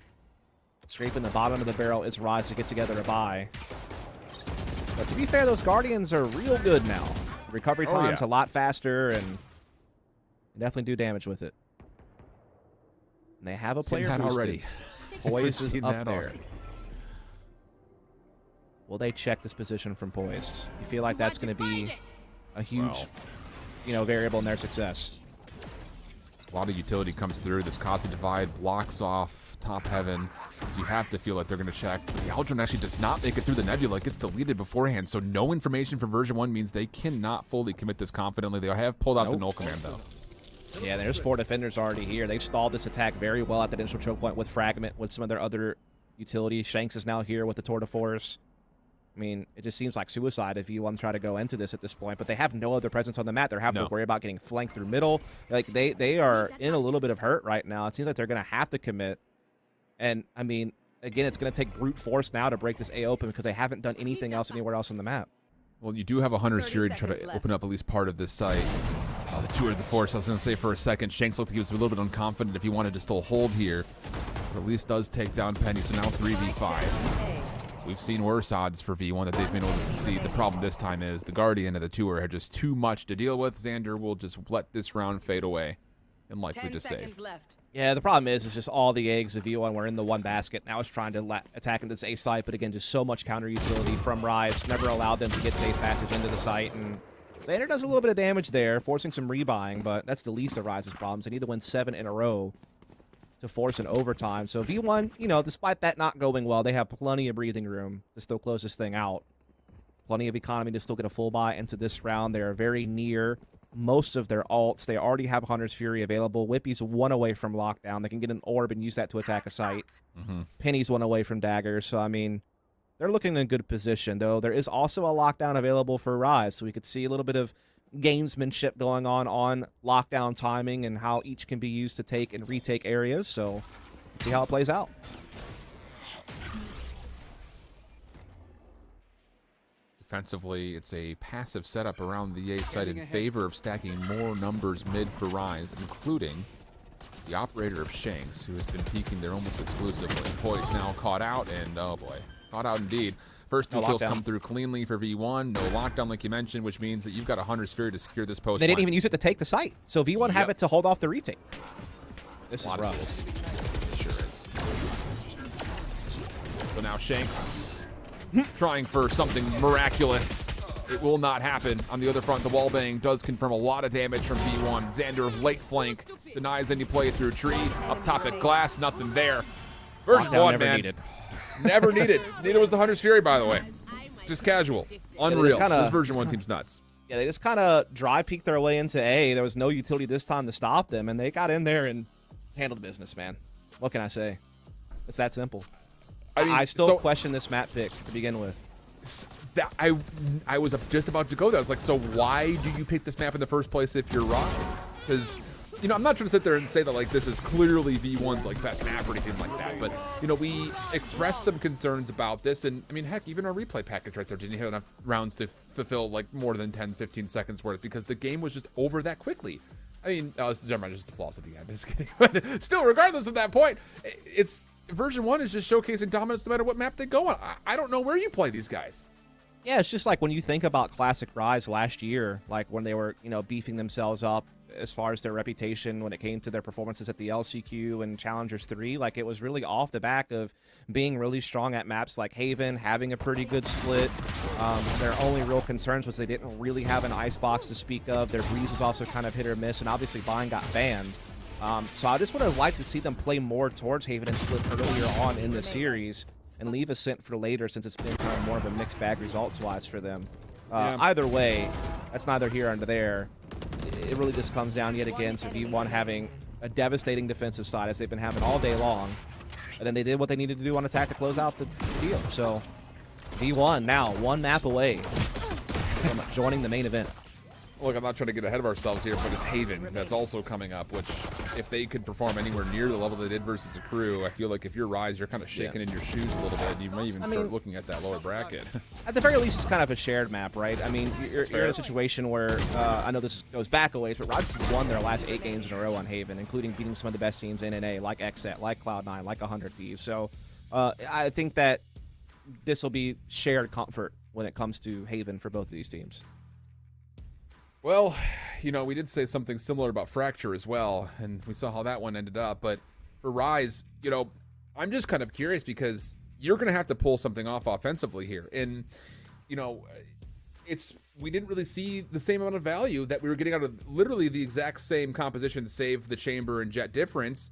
Scraping the bottom of the barrel is Rise to get together a buy. But to be fair, those Guardians are real good now. Recovery time's a lot faster, and definitely do damage with it. And they have a player already. Poised is up there. Will they check this position from Poised? You feel like that's going to be a huge, variable in their success. A lot of utility comes through. This Kazi Divide blocks off top heaven. So you have to feel like they're going to check. But the Aldrin actually does not make it through the nebula. It gets deleted beforehand. So no information for version 1 means they cannot fully commit this confidently. They have pulled out the null command, though. Yeah, there's 4 defenders already here. They've stalled this attack very well at the initial choke point with Fragment, with some of their other utility. Shanks is now here with the Tour de Force. I mean, it just seems like suicide if you want to try to go into this at this point. But they have no other presence on the map. They're having to worry about getting flanked through middle. Like, they are in a little bit of hurt right now. It seems like they're going to have to commit. And, I mean, again, it's going to take brute force now to break this A open because they haven't done anything else anywhere else on the map. Well, you do have a Hunter's Fury to try to open up at least part of this site. The Tour of the Force, I was going to say for a second, Shanks looked like he was a little bit unconfident if he wanted to still hold here. But at least does take down Penny, so now 3v5. We've seen worse odds for V1 that they've been able to succeed. The problem this time is the Guardian of the Tour had just too much to deal with. Xander will just let this round fade away and likely to save. Yeah, the problem is just all the eggs of V1 were in the one basket. Now it's trying to attack into this A site, but again, just so much counter utility from Rise. Never allowed them to get safe passage into the site, and Xander does a little bit of damage there, forcing some rebuying, but that's the least of Rise's problems. They need to win 7 in a row to force an overtime. So V1, despite that not going well, they have plenty of breathing room to still close this thing out. Plenty of economy to still get a full buy into this round. They are very near most of their ults. They already have Hunter's Fury available. Whippy's 1 away from lockdown. They can get an orb and use that to attack a site. Penny's 1 away from daggers. So, I mean, they're looking in a good position, though. There is also a lockdown available for Rise, so we could see a little bit of gamesmanship going on lockdown timing and how each can be used to take and retake areas. So, let's see how it plays out. Defensively, it's a passive setup around the A site in favor of stacking more numbers mid for Rise, including the operator of Shanks, who has been peeking there almost exclusively. Poise now caught out, and oh boy, caught out indeed. First 2 kills come through cleanly for V1. No lockdown, like you mentioned, which means that you've got a Hunter's Fury to secure this post. They didn't even use it to take the site, so V1 have it to hold off the retake. This is rough. It sure is. So now Shanks trying for something miraculous. It will not happen. On the other front, the wallbang does confirm a lot of damage from V1. Xander, late flank, denies any play through tree. Up top at glass, nothing there. Version 1, man. Needed. Never needed. Neither was the Hunter's Fury, by the way. Just casual. Unreal. This version 1 team's nuts. Yeah, they just kind of dry peeked their way into A. There was no utility this time to stop them, and they got in there and handled business, man. What can I say? It's that simple. I still question this map pick to begin with. I was just about to go there. I was like, so why do you pick this map in the first place if you're Rise? Because, I'm not trying to sit there and say that, like, this is clearly V1's, like, best map or anything like that. But, we expressed some concerns about this. And, I mean, heck, even our replay package right there didn't have enough rounds to fulfill, like, more than 10, 15 seconds worth because the game was just over that quickly. I mean, never mind, just the flaws at the end. Just kidding. But still, regardless of that point, version 1 is just showcasing dominance no matter what map they go on. I don't know where you play these guys. Yeah, it's just like when you think about Classic Rise last year, like when they were, beefing themselves up as far as their reputation when it came to their performances at the LCQ and Challengers 3, like it was really off the back of being really strong at maps like Haven, having a pretty good split. Their only real concerns was they didn't really have an icebox to speak of. Their breeze was also kind of hit or miss, and obviously Vine got banned. So I just would have liked to see them play more towards Haven and Split earlier on in the series and leave a scent for later since it's been kind of more of a mixed bag results-wise for them. Either way, that's neither here nor there. It really just comes down yet again to V1 having a devastating defensive side as they've been having all day long. And then they did what they needed to do on attack to close out the deal. So V1 now 1 map away from joining the main event. Look, I'm not trying to get ahead of ourselves here, but it's Haven that's also coming up, which if they could perform anywhere near the level they did versus a crew, I feel like if you're Rise, you're kind of shaking in your shoes a little bit. You may even start looking at that lower bracket. At the very least, it's kind of a shared map, right? I mean, you're in a situation where, I know this goes back a ways, but Rise has won their last 8 games in a row on Haven, including beating some of the best teams in NA, like XSET, like Cloud9, like 100 Thieves. So I think that this will be shared comfort when it comes to Haven for both of these teams. Well, you know, we did say something similar about Fracture as well, and we saw how that one ended up. But for Rise, you know, I'm just kind of curious because you're going to have to pull something off offensively here. And, you know, we didn't really see the same amount of value that we were getting out of literally the exact same composition, save the chamber and jet difference,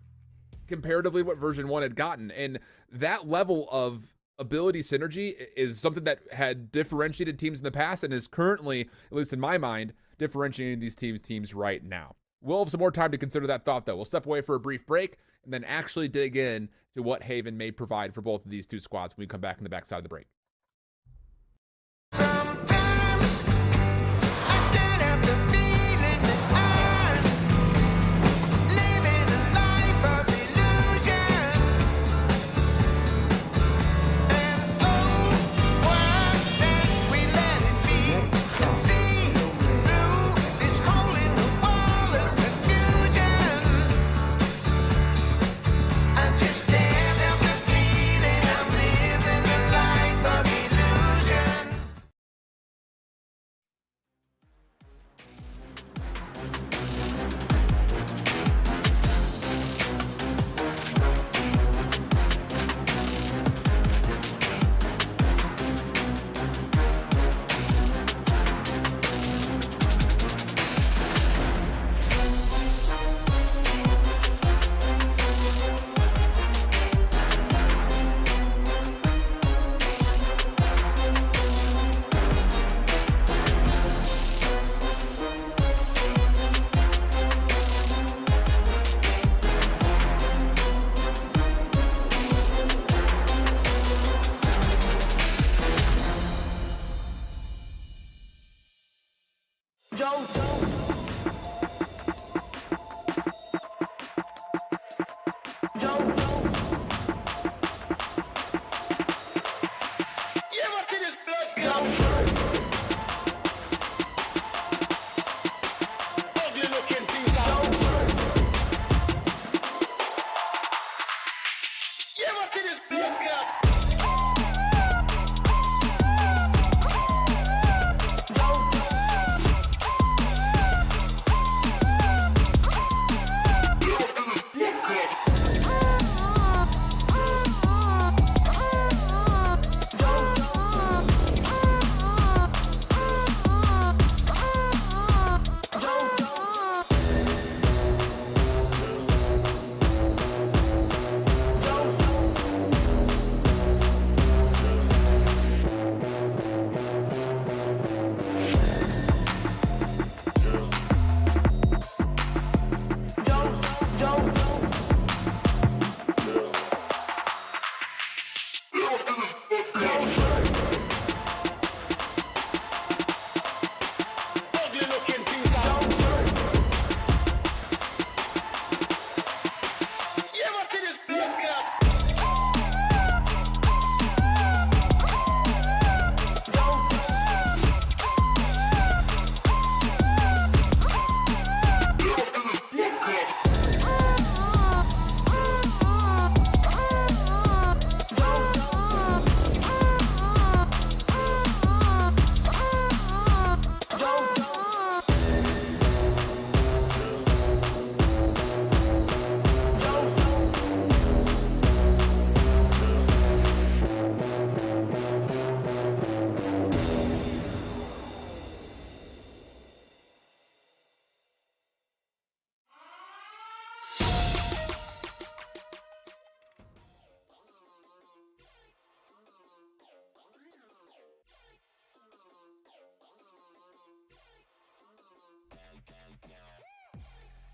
comparatively what version 1 had gotten. And that level of ability synergy is something that had differentiated teams in the past and is currently, at least in my mind, differentiating these teams right now. We'll have some more time to consider that thought, though. We'll step away for a brief break and then actually dig in to what Haven may provide for both of these two squads when we come back in the backside of the break.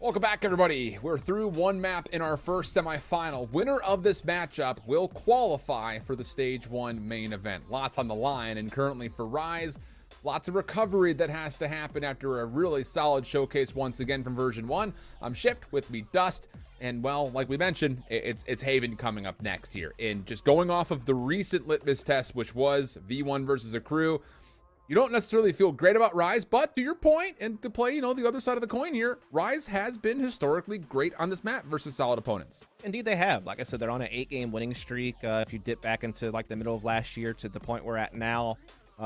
Welcome back, everybody. We're through one map in our first semifinal. Winner of this matchup will qualify for the Stage 1 main event. Lots on the line, and currently for Rise, Lots of recovery that has to happen after a really solid showcase once again from version 1. I'm Shift, with me Dust, and well, like we mentioned, it's Haven coming up next here. And just going off of the recent litmus test, which was V1 versus a crew, you don't necessarily feel great about Rise, but to your point, and to play, the other side of the coin here, Rise has been historically great on this map versus solid opponents. Indeed, they have. Like I said, they're on an 8-game winning streak. If you dip back into like the middle of last year to the point we're at now,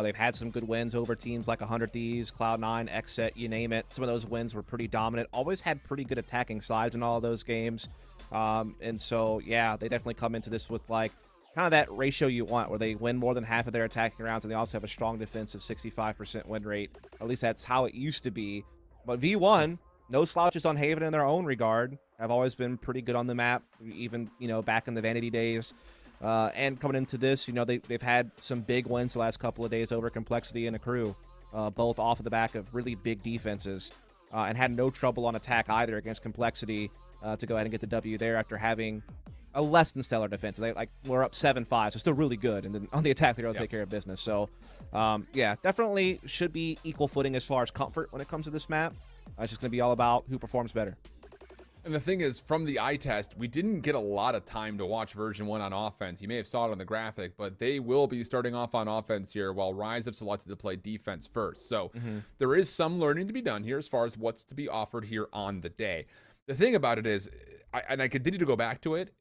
they've had some good wins over teams like 100 Thieves, Cloud9, XSET, you name it. Some of those wins were pretty dominant. Always had pretty good attacking sides in all of those games. And so, yeah, they definitely come into this with like kind of that ratio you want, where they win more than half of their attacking rounds, and they also have a strong defensive 65% win rate. At least that's how it used to be. But V1, no slouches on Haven in their own regard, have always been pretty good on the map, even, back in the Vanity days. And coming into this, they've had some big wins the last couple of days over Complexity and a crew, both off of the back of really big defenses, and had no trouble on attack either against Complexity to go ahead and get the W there after having a less than stellar defense. They were up 7-5, so still really good. And then on the attack, they're able to take care of business. So, yeah, definitely should be equal footing as far as comfort when it comes to this map. It's just going to be all about who performs better. And the thing is, from the eye test, we didn't get a lot of time to watch version 1 on offense. You may have saw it on the graphic, but they will be starting off on offense here, while Rise have selected to play defense first. So there is some learning to be done here as far as what's to be offered here on the day. The thing about it is, I continue to go back to it,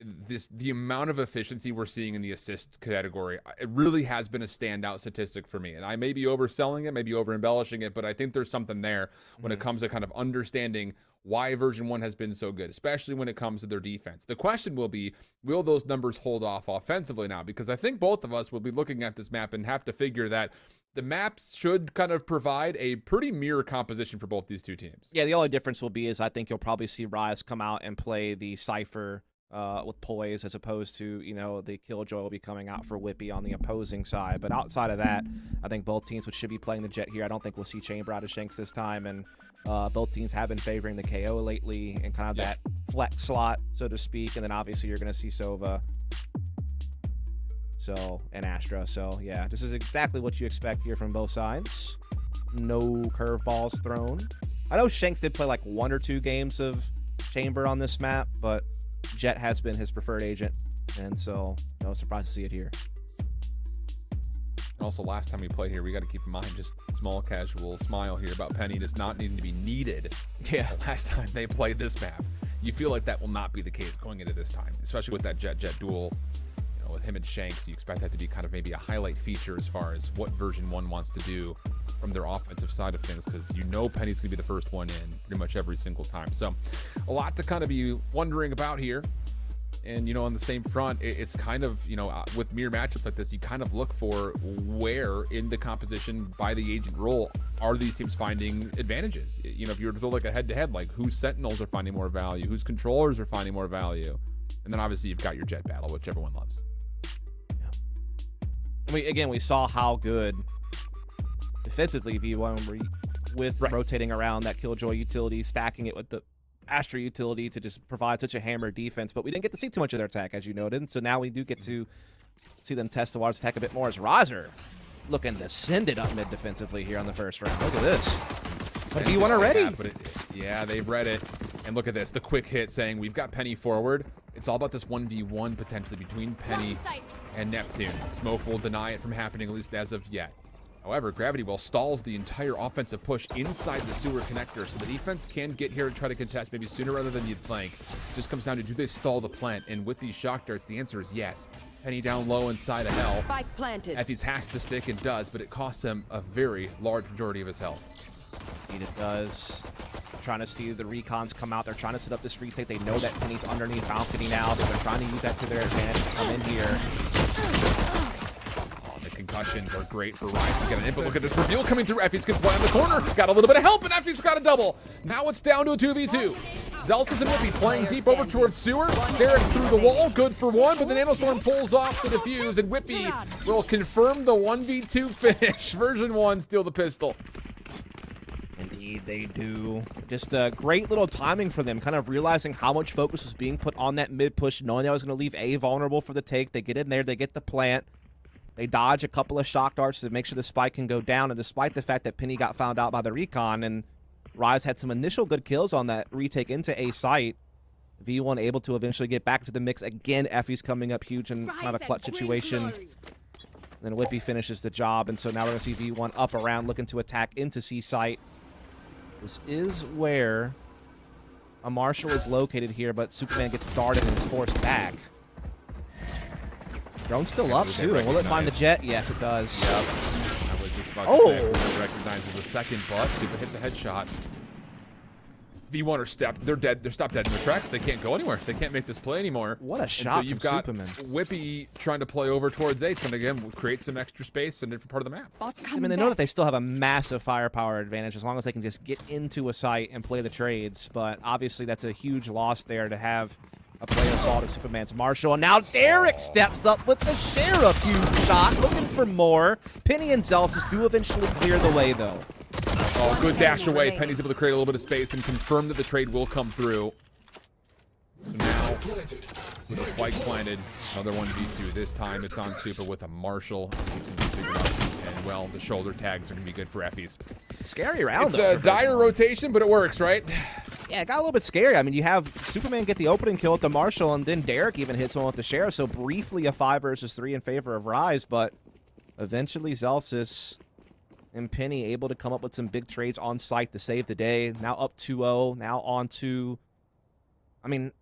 the amount of efficiency we're seeing in the assist category, it really has been a standout statistic for me. And I may be overselling it, maybe over-embellishing it, but I think there's something there when it comes to kind of understanding why version 1 has been so good, especially when it comes to their defense. The question will be, will those numbers hold off offensively now? Because I think both of us will be looking at this map and have to figure that the maps should kind of provide a pretty mirror composition for both these two teams. Yeah, the only difference will be is I think you'll probably see Rise come out and play the Cypher with Poise, as opposed to, the Killjoy will be coming out for Whippy on the opposing side. But outside of that, I think both teams should be playing the Jet here. I don't think we'll see Chamber out of Shanks this time. And both teams have been favoring the KO lately in kind of that flex slot, so to speak. And then obviously you're going to see Sova and Astra. So, yeah, this is exactly what you expect here from both sides. No curveballs thrown. I know Shanks did play like 1 or 2 games of Chamber on this map, but Jet has been his preferred agent, and so no surprise to see it here. Also, last time we played here, we got to keep in mind, just a small casual smile here about Penny does not needing to be needed. Yeah, last time they played this map, you feel like that will not be the case going into this time, especially with that Jet duel. With him and Shanks, you expect that to be kind of maybe a highlight feature as far as what version 1 wants to do from their offensive side of things, because Penny's going to be the first one in pretty much every single time. So a lot to kind of be wondering about here. And, on the same front, it's kind of, with mirror matchups like this, you kind of look for where in the composition by the agent role are these teams finding advantages. If you were to throw like a head-to-head, like whose Sentinels are finding more value, whose controllers are finding more value. And then obviously you've got your Jet battle, which everyone loves. We saw how good defensively V1 were with rotating around that Killjoy utility, stacking it with the Astra utility to just provide such a hammer defense, but we didn't get to see too much of their attack, as you noted, so now we do get to see them test the water's attack a bit more as Razer looking to send it up mid defensively here on the first round. Look at this. But V1 already. Yeah, they've read it. And look at this, the quick hit saying we've got Penny forward. It's all about this 1v1 potentially between Penny and Neptune. Smoke will deny it from happening, at least as of yet. However, Gravity Well stalls the entire offensive push inside the sewer connector, so the defense can get here and try to contest maybe sooner rather than you'd think. Just comes down to, do they stall the plant? And with these shock darts, the answer is yes. Penny down low inside of hell. Spike planted. Effie's has to stick and does, but it costs him a very large majority of his health. Indeed it does. Trying to see the recons come out. They're trying to set up this retake. They know that Penny's underneath balcony now, so they're trying to use that to their advantage to come in here. Oh, the concussions are great for Ryan to get an input. Look at this reveal coming through. Effie's gets one in the corner. Got a little bit of help, and Effie's got a double. Now it's down to a 2v2. Zelsis and Whippy playing deep over towards Sewer. Derek through the wall, good for one, but the Nanostorm pulls off the defuse, and Whippy will confirm the 1v2 finish. Version 1, steal the pistol. Indeed, they do. Just a great little timing for them, kind of realizing how much focus was being put on that mid push, knowing that was going to leave A vulnerable for the take. They get in there, they get the plant. They dodge a couple of shock darts to make sure the spike can go down, and despite the fact that Penny got found out by the recon, and Rise had some initial good kills on that retake into A site, V1 able to eventually get back to the mix. Again, Effie's coming up huge and kind of a clutch situation. And then Whippy finishes the job, and so now we're going to see V1 up around, looking to attack into C site. This is where a Marshall is located here, but Superman gets darted and is forced back. Drone's still up, too. Will it find the jet? Yes, it does. Yep. I was just about to say, it recognizes the second butt. Super hits a headshot. V1 are stepped. They're dead. They're stopped dead in their tracks. They can't go anywhere. They can't make this play anymore. What a shot! And so you've from got Superman. Whippy trying to play over towards A, trying to again create some extra space in a different part of the map. I mean, they know that they still have a massive firepower advantage as long as they can just get into a site and play the trades. But obviously, that's a huge loss there to have a player fall to Superman's Marshall. And now Derek steps up with the Sheriff. Huge shot, looking for more. Penny and Zelsis do eventually clear the way, though. Oh, good dash away. Penny's able to create a little bit of space and confirm that the trade will come through. Now, with a spike planted, another 1v2. This time it's on Super with a Marshall. He's going to be figured out. And, well, the shoulder tags are going to be good for Effies. Scary round, It's a dire rotation, but it works, right? Yeah, it got a little bit scary. I mean, you have Superman get the opening kill with the Marshall, and then Derek even hits one with the Sheriff. So briefly a 5 versus 3 in favor of Rise, but eventually Zelsis and Penny able to come up with some big trades on site to save the day. Now up 2-0, now on to... I mean,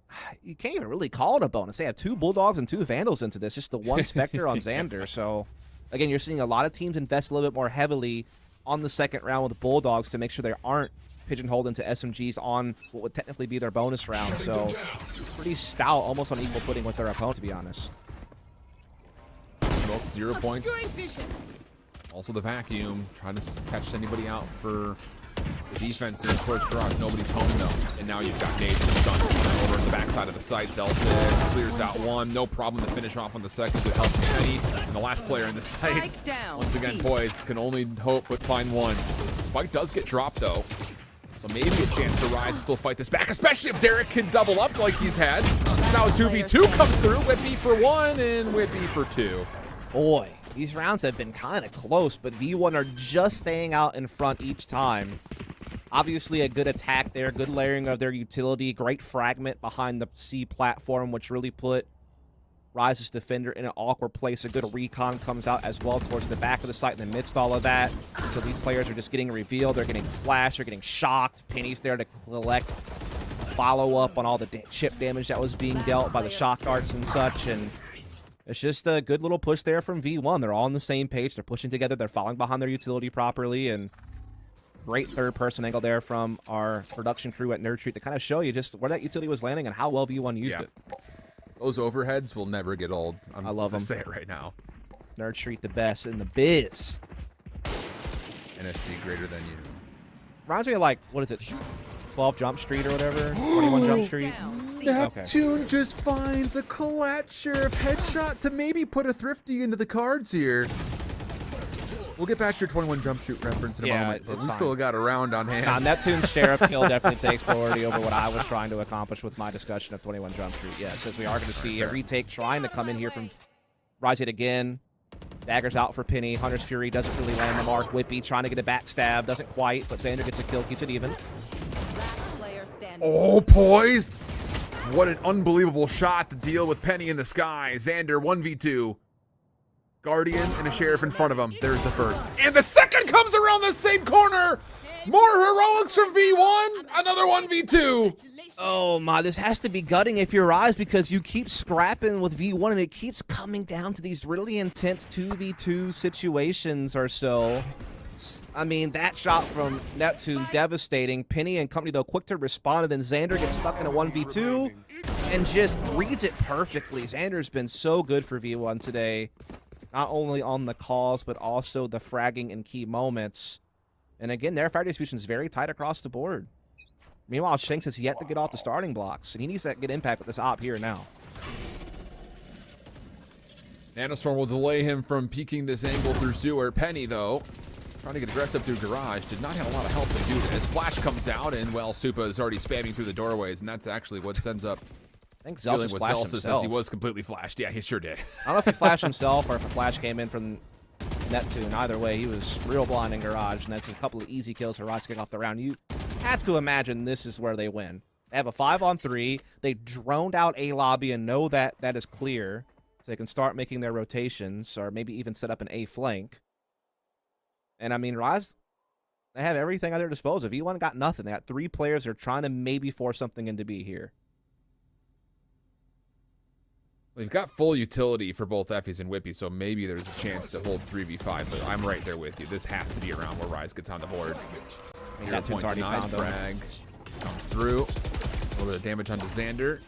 you can't even really call it a bonus. They have 2 Bulldogs and 2 Vandals into this, just the 1 Spectre on Xander. So, again, you're seeing a lot of teams invest a little bit more heavily on the second round with the Bulldogs to make sure they aren't pigeonholed into SMGs on what would technically be their bonus round. So, pretty stout, almost on equal footing with their opponent, to be honest. Smokes 0 points. Also the vacuum, trying to catch anybody out for the defense there towards Garage. Nobody's home though. And now you've got Nate and Sun over at the backside of the site. Zelsis clears out 1. No problem to finish off on the second with help from Penny. And the last player in the site, once again poised, can only hope but find 1. Spike does get dropped though. So maybe a chance to Rise to still fight this back, especially if Derek can double up like he's had. Now 2v2 comes through. Whippy for 1 and Whippy for 2. Boy, these rounds have been kind of close, but V1 are just staying out in front each time. Obviously, a good attack there, good layering of their utility, great fragment behind the C platform, which really put Rise's defender in an awkward place. A good recon comes out as well towards the back of the site in the midst of all of that. So these players are just getting revealed. They're getting flashed. They're getting shocked. Penny's there to collect follow-up on all the chip damage that was being dealt by the shock darts and such, and it's just a good little push there from V1. They're all on the same page. They're pushing together. They're following behind their utility properly. And great third-person angle there from our production crew at Nerd Street to kind of show you just where that utility was landing and how well V1 used it. Those overheads will never get old. I love them. Say it right now. Nerd Street, the best in the biz. NSG greater than you. Reminds me of, like, what is it? 12 Jump Street or whatever? 21 Jump Street? Neptune just finds a Colette Sheriff headshot to maybe put a Thrifty into the cards here. We'll get back to your 21 Jump Shoot reference in a moment, but we still got a round on hand. Neptune's Sheriff kill definitely takes priority over what I was trying to accomplish with my discussion of 21 Jump Street. Yes, as we are going to see a retake trying to come in here from Rise yet again. Daggers out for Penny. Hunter's Fury doesn't really land the mark. Whippy trying to get a backstab. Doesn't quite, but Xander gets a kill, keeps it even. Oh, poised. What an unbelievable shot to deal with Penny in the sky. Xander 1v2. Guardian and a Sheriff in front of him. There's the first. And the second comes around the same corner. More heroics from V1. Another 1v2. Oh my, this has to be gutting if you're Rise because you keep scrapping with V1 and it keeps coming down to these really intense 2v2 situations or so. I mean, that shot from Neptune, devastating. Penny and company, though, quick to respond, and then Xander gets stuck in a 1v2 and just reads it perfectly. Xander's been so good for V1 today, not only on the calls, but also the fragging in key moments. And again, their fire distribution is very tight across the board. Meanwhile, Shanks has yet to get off the starting blocks, and he needs to get impact with this op here now. Nanostorm will delay him from peeking this angle through sewer. Penny, though, trying to get aggressive through garage. Did not have a lot of help to do this. Flash comes out, and, well, Supa is already spamming through the doorways, and that's actually what ends up I think Dealing Zelsis with flashed Zelsis himself. as he was completely flashed. Yeah, he sure did. I don't know if he flashed himself or if a flash came in from Neptune. Either way, he was real blind in Garage, and that's a couple of easy kills for Rise kicking off the round. You have to imagine this is where they win. They have a 5-on-3. They droned out A lobby and know that that is clear, so they can start making their rotations or maybe even set up an A flank. And I mean, Rise, they have everything at their disposal. V1 got nothing. They got 3 players. They're trying to maybe force something into B here. They've got full utility for both Effies and Whippy, so maybe there's a chance to hold 3v5, but I'm right there with you. This has to be around where Rise gets on the board. Neptune's already found him. frag comes through. A little bit of damage onto Xander.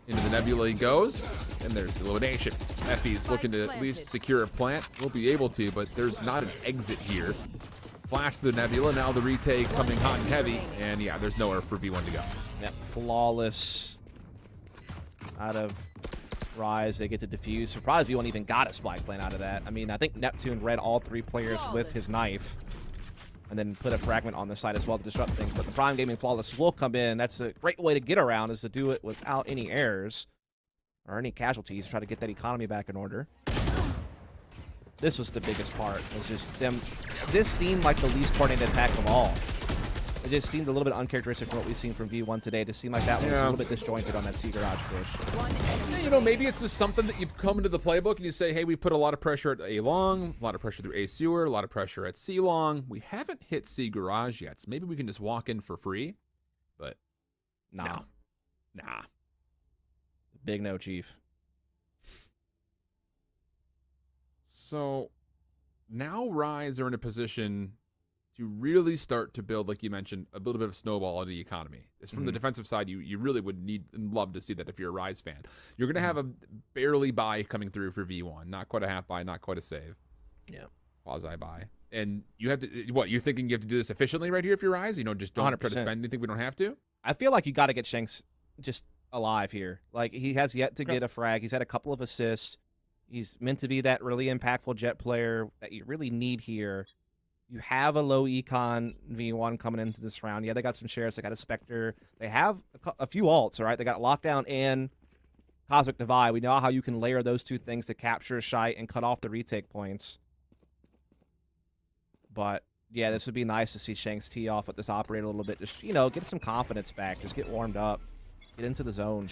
Into the Nebula he goes, and there's the elimination. Effie's looking to at least secure a plant. We'll be able to, but there's not an exit here. Flash through the Nebula, now the retake coming hot and heavy, and yeah, there's nowhere for V1 to go. Yep, flawless out of Rise. They get to defuse. Surprised V1 even got a spike plan out of that. I mean, I think Neptune read all 3 players with his knife and then put a fragment on the side as well to disrupt things. But the Prime Gaming Flawless will come in. That's a great way to get around, is to do it without any errors or any casualties. Try to get that economy back in order. This was the biggest part. Was just them. This seemed like the least coordinated attack of all. It just seemed a little bit uncharacteristic from what we've seen from V1 today. To seem like that was a little bit disjointed on that C Garage push. You know, maybe it's just something that you come into the playbook and you say, hey, we put a lot of pressure at A long, a lot of pressure through A sewer, a lot of pressure at C long. We haven't hit C Garage yet, so maybe we can just walk in for free. But nah. Nah. Big no, Chief. So now Rise are in a position to really start to build, like you mentioned, a little bit of snowball in the economy. It's from the defensive side, you really would need and love to see that if you're a Rise fan. You're going to have a barely buy coming through for V1. Not quite a half buy, not quite a save. Yeah. Quasi buy. And you have to, what, you're thinking you have to do this efficiently right here if you're Rise? You know, just don't 100%. try to spend anything we don't have to? I feel like you got to get Shanks just alive here. Like, he has yet to get a frag. He's had a couple of assists. He's meant to be that really impactful jet player that you really need here. You have a low econ V1 coming into this round. Yeah, they got some shares. They got a Spectre. They have a few alts, all right? They got Lockdown and Cosmic Divide. We know how you can layer those 2 things to capture Shite and cut off the retake points. But, yeah, this would be nice to see Shanks tee off with this operator a little bit. Just, you know, get some confidence back. Just get warmed up. Get into the zone.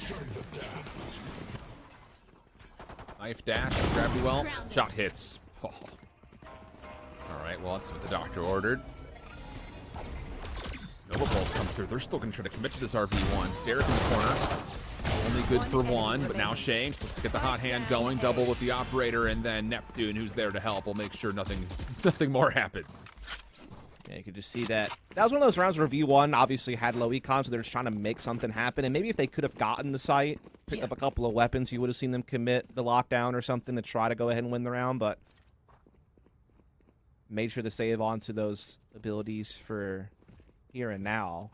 Knife dash, gravity well. Shot hits. Oh. All right, well, that's what the doctor ordered. Nova Balls come through. They're still going to try to commit to this RV1. Derek in the corner. Only good for 1, but now Shanks. Let's get the hot hand going. Double with the operator, and then Neptune, who's there to help, will make sure nothing more happens. Yeah, you could just see that. That was one of those rounds where V1 obviously had low econ, so they're just trying to make something happen. And maybe if they could have gotten the site, picked up a couple of weapons, you would have seen them commit the lockdown or something to try to go ahead and win the round, but made sure to save on to those abilities for here and now.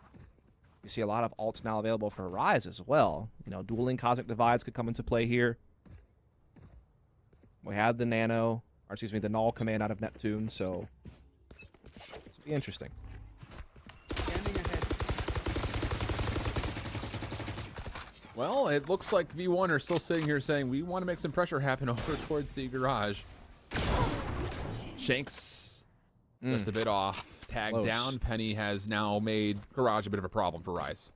You see a lot of alts now available for Rise as well. You know, dueling Cosmic Divides could come into play here. We have the Nano, or excuse me, the Null command out of Neptune, so it'll be interesting. Well, it looks like V1 are still sitting here saying, we want to make some pressure happen over towards C Garage. Shanks just a bit off. Tagged down. Penny has now made Garage a bit of a problem for Rise.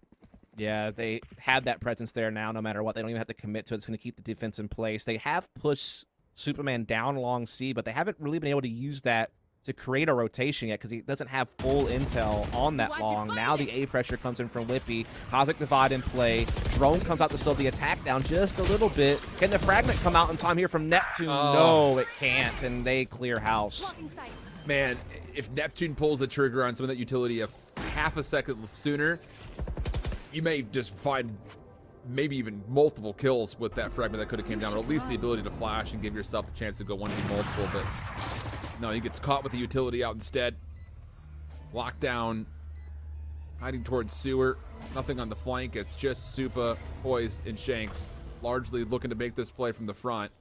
Yeah, they had that presence there now, no matter what. They don't even have to commit to it. It's going to keep the defense in place. They have pushed Superman down along C, but they haven't really been able to use that to create a rotation yet because he doesn't have full intel on that long. Now the A pressure comes in from Whippy. Cosmic Divide in play. Drone comes out to slow the attack down just a little bit. Can the fragment come out in time here from Neptune? No, it can't, and they clear house. Man, if Neptune pulls the trigger on some of that utility a half a second sooner, you may just find maybe even multiple kills with that fragment that could have came down, or at least the ability to flash and give yourself the chance to go 1v multiple, but no, he gets caught with the utility out instead. Lockdown, hiding towards sewer. Nothing on the flank. It's just Supa, Poised, and Shanks, largely looking to make this play from the front.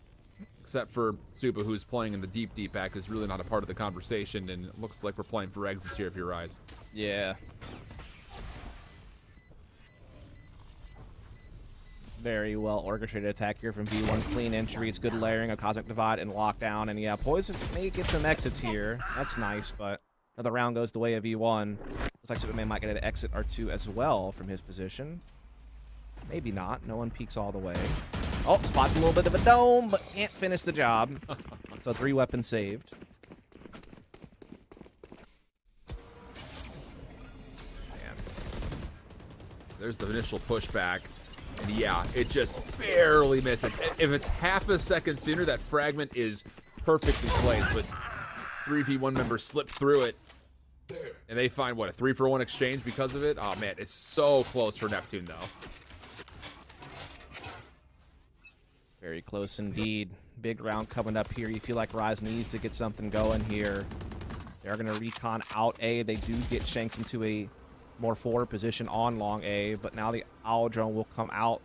Except for Supa, who's playing in the deep back, is really not a part of the conversation, and it looks like we're playing for exits here if you Rise. Yeah. Very well orchestrated attack here from V1. Clean entries, good layering of Cosmic Divide and Lockdown. And yeah, Poison may get some exits here. That's nice, but another round goes the way of V1. Looks like Superman might get an exit or two as well from his position. Maybe not. No one peeks all the way. Oh, spots a little bit of a dome, but can't finish the job. So 3 weapons saved. Man. There's the initial pushback. And yeah, it just barely misses. If it's half a second sooner, that fragment is perfectly placed. But 3v1 members slip through it. And they find, what, a 3-for-1 exchange because of it? Oh, man, it's so close for Neptune, though. Very close indeed. Big round coming up here. You feel like Rise needs to get something going here. They're going to recon out A. They do get Shanks into a more forward position on long A, but now the Owl Drone will come out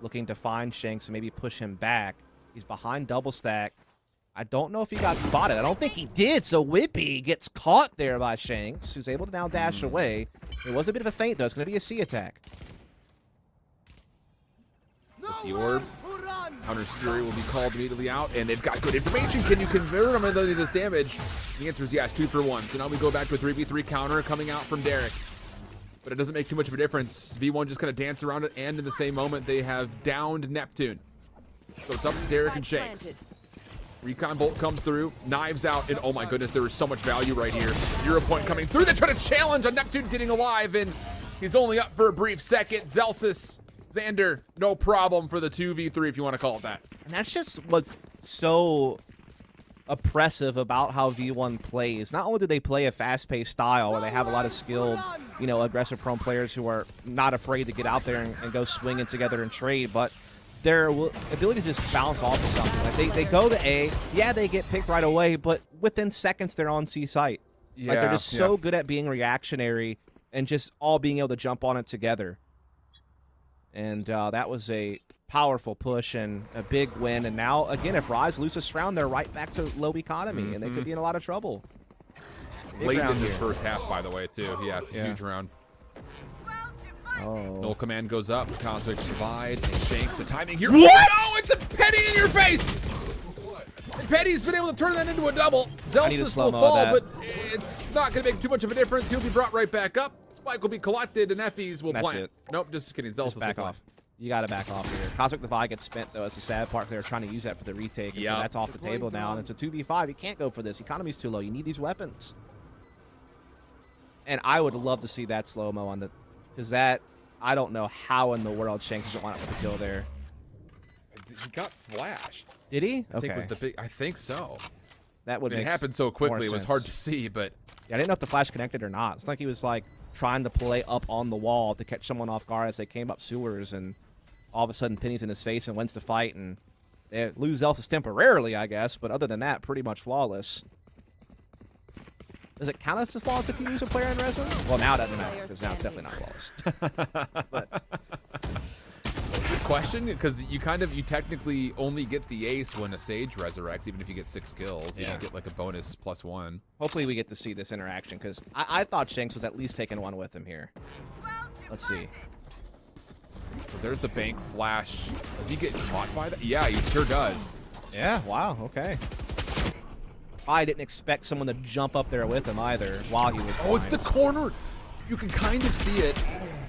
looking to find Shanks and maybe push him back. He's behind double stack. I don't know if he got spotted. I don't think he did, so Whippy gets caught there by Shanks, who's able to now dash away. It was a bit of a feint, though. It's going to be a C attack. With the orb, Counter's Fury will be called immediately out, and they've got good information. Can you convert him into this damage? The answer is yes, 2-for-1. So now we go back to a 3v3 counter coming out from Derek. But it doesn't make too much of a difference. V1 just kind of dance around it, and in the same moment, they have downed Neptune. So it's up to Derek and Shanks. Recon Bolt comes through, knives out, and oh my goodness, there is so much value right here. 0 point coming through. They try to challenge on Neptune getting alive, and he's only up for a brief second. Zelsis, Xander, no problem for the 2v3 if you want to call it that. And that's just what's so oppressive about how V1 plays. Not only do they play a fast-paced style where they have a lot of skilled, you know, aggressive prone players who are not afraid to get out there and go swinging together and trade, but their ability to just bounce off of something. Like they go to A, yeah, they get picked right away, but within seconds they're on C site. Like they're just so good at being reactionary and just all being able to jump on it together. And that was a powerful push and a big win. And now, again, if Rise loses this round, they're right back to low economy, and they could be in a lot of trouble. Late in this first half, by the way, too. Yeah, it's a huge round. Oh. Null command goes up. Cosmic Divide and Shanks. The timing here. What? Oh, no, it's a Petty in your face! And Petty's been able to turn that into a double. Zelsis will fall, but it's not going to make too much of a difference. He'll be brought right back up. Spike will be collected, and Effie's will plant. Nope, just kidding. Zelsis back will off. You got to back off here. Cosmic Divide gets spent, though. It's the sad part. They're trying to use that for the retake, and so that's off the table now. And it's a 2v5. You can't go for this. Economy's too low. You need these weapons. And I would love to see that slow-mo on the... Because that... I don't know how in the world Shanks doesn't want to put the kill there. He got flashed. Did he? I think was the big. I think so. That would make it happened so quickly. It was hard to see, but yeah, I didn't know if the flash connected or not. It's like he was like trying to play up on the wall to catch someone off guard as they came up sewers, and all of a sudden Penny's in his face and wins the fight, and they lose Elsa's temporarily, I guess. But other than that, pretty much flawless. Does it count as flawless if you lose a player in resin? Well, now it doesn't matter, because now it's definitely not flawless. But good question, because you technically only get the ace when a Sage resurrects, even if you get 6 kills. You don't get like a bonus +1. Hopefully we get to see this interaction, because I thought Shanks was at least taking one with him here. Let's see. So there's the bank flash. Does he get caught by that? Yeah, he sure does. Yeah, wow, okay. I didn't expect someone to jump up there with him either while he was blind. Oh, it's the corner. You can kind of see it.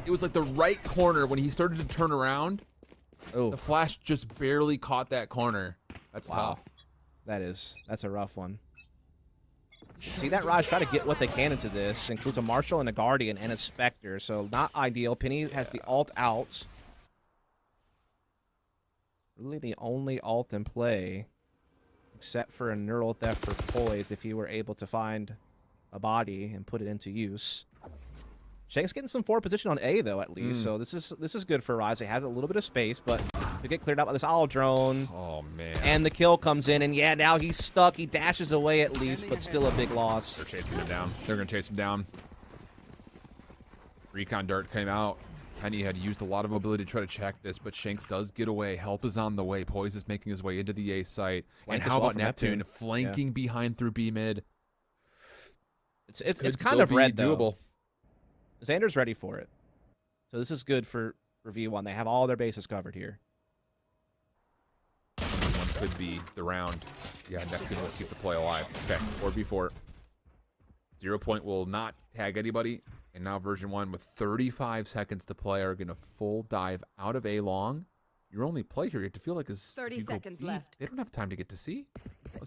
It was like the right corner when he started to turn around. Oh. The flash just barely caught that corner. That's tough. That's a rough one. See that Raj try to get what they can into this. Includes a Marshal and a Guardian and a Spectre, so not ideal. Penny has the ult out. Really the only ult in play. Except for a neural theft for Poise if you were able to find a body and put it into use. Shanks getting some forward position on A though, at least. So this is good for Rise. They have a little bit of space, but to get cleared out by this Owl Drone. Oh man. And the kill comes in, and yeah, now he's stuck. He dashes away at least, but still a big loss. They're chasing him down. They're gonna chase him down. Recon Dart came out. Penny had used a lot of mobility to try to check this, but Shanks does get away. Help is on the way. Poise is making his way into the A site. And how about Neptune flanking behind through B mid? It's kind of red though. Xander's ready for it. So this is good for V1. They have all their bases covered here. could be the round. Yeah, Neptune will keep the play alive. Okay, 4v4. 0 Point will not tag anybody. And now version 1 with 35 seconds to play are going to full dive out of A long. Your only play here, you have to feel like is 30 seconds left. They don't have time to get to C.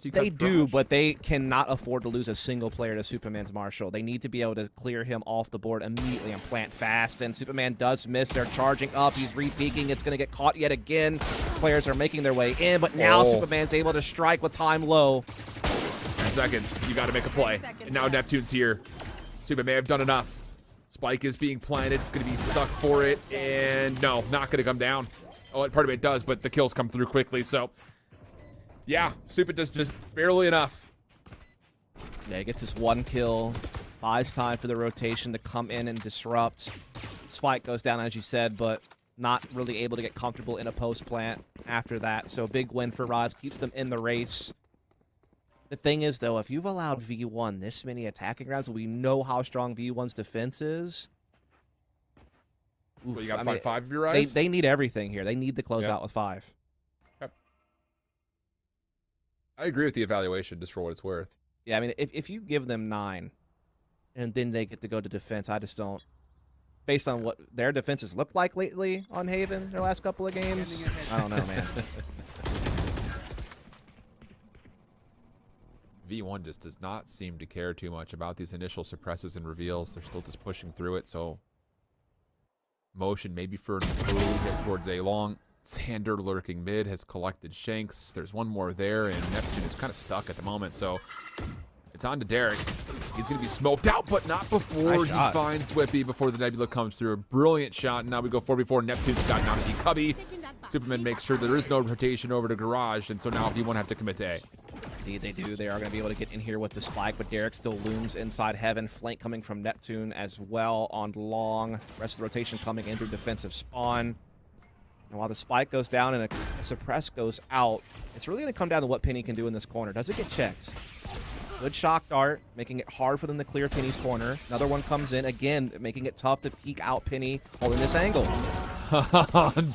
They do, but they cannot afford to lose a single player to Superman's Marshall. They need to be able to clear him off the board immediately and plant fast. And Superman does miss. They're charging up. He's re-peeking. It's going to get caught yet again. Players are making their way in, but now Superman's able to strike with time low. 10 seconds. You got to make a play. And now Neptune's here. Superman may have done enough. Spike is being planted. It's going to be stuck for it. And no, not going to come down. Oh, part of it does, but the kills come through quickly. So, yeah, Super does just barely enough. Yeah, he gets his 1 kill. Buys time for the rotation to come in and disrupt. Spike goes down, as you said, but not really able to get comfortable in a post plant after that. So, big win for Rise. Keeps them in the race. The thing is, though, if you've allowed V1 this many attacking rounds, we know how strong V1's defense is. Well, you got 5-5 of your Rise? They need everything here. They need to close out with 5. Yep. I agree with the evaluation, just for what it's worth. Yeah, I mean, if you give them 9, and then they get to go to defense, I just don't. Based on what their defenses look like lately on Haven, their last couple of games, I don't know, man. V1 just does not seem to care too much about these initial suppresses and reveals. They're still just pushing through it, so motion maybe for an early hit towards A long. Sander lurking mid has collected Shanks. There's one more there, and Neptune is kind of stuck at the moment, so it's on to Derek. He's going to be smoked out, but not before he finds Whippy, before the Nebula comes through. A brilliant shot, and now we go 4v4. Neptune's got Namiki Cubby. Superman makes sure there is no rotation over to Garage, and so now V1 have to commit to A. Indeed, they do. They are going to be able to get in here with the spike, but Derek still looms inside Heaven. Flank coming from Neptune as well on long. Rest of the rotation coming in through defensive spawn. And while the spike goes down and a suppress goes out, it's really going to come down to what Penny can do in this corner. Does it get checked? Good shock dart, making it hard for them to clear Penny's corner. Another one comes in, again, making it tough to peek out Penny, holding this angle.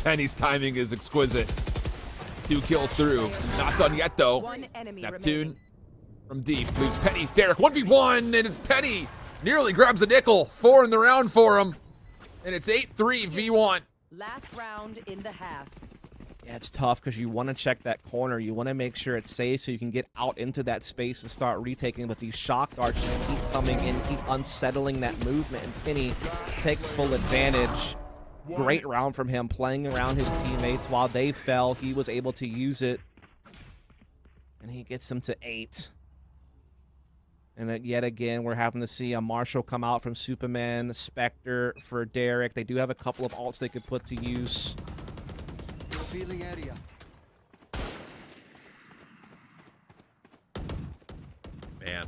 Penny's timing is exquisite. 2 kills through. Not done yet, though. Neptune from deep leaves Penny. Derek 1v1, and it's Penny. Nearly grabs a nickel. 4 in the round for him. And it's 8-3 V1. Last round in the half. Yeah, it's tough because you want to check that corner. You want to make sure it's safe so you can get out into that space and start retaking. But these shock darts just keep coming in, keep unsettling that movement. And Penny takes full advantage. Great round from him, playing around his teammates while they fell. He was able to use it. And he gets them to 8. And yet again, we're having to see a Marshall come out from Superman, Spectre for Derek. They do have a couple of ults they could put to use. Feeling area. Man.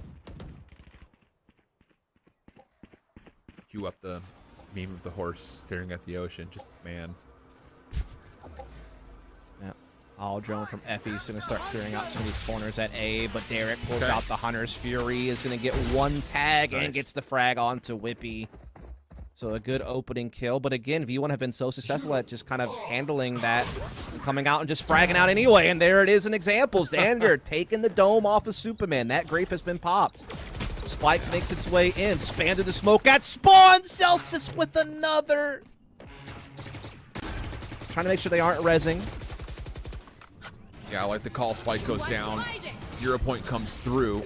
Cue up the meme of the horse staring at the ocean. Just, man. Yeah. All drone from Effie's going to start clearing out some of these corners at A, but Derek pulls out the Hunter's Fury, is going to get 1 tag and gets the frag onto Whippy. So a good opening kill, but again, V1 have been so successful at just kind of handling that, coming out and just fragging out anyway, and there it is, an example. Xander taking the dome off of Superman. That grape has been popped. Spike makes its way in, Span to the smoke at spawn, Celsius with another. Trying to make sure they aren't rezzing. Yeah, I like the call. Spike goes down. 0 Point comes through.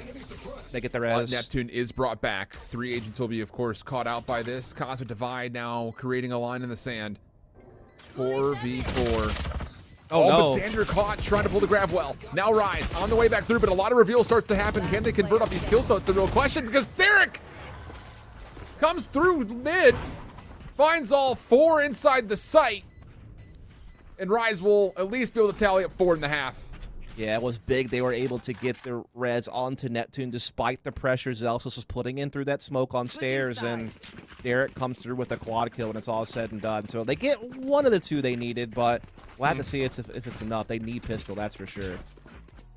They get the res. Neptune is brought back. 3 agents will be, of course, caught out by this. Cosmic Divide now creating a line in the sand. 4v4. Oh, no. But Xander caught, trying to pull the grab well. Now Rise on the way back through, but a lot of reveal starts to happen. Can they convert off these kills, though? It's the real question, because Derek comes through mid, finds all 4 inside the site, and Rise will at least be able to tally up 4.5. Yeah, it was big. They were able to get the res onto Neptune despite the pressure Zelsus was putting in through that smoke on stairs, and Derek comes through with a quad kill when it's all said and done. So they get one of the 2 they needed, but we'll have to see if it's enough. They need pistol, that's for sure.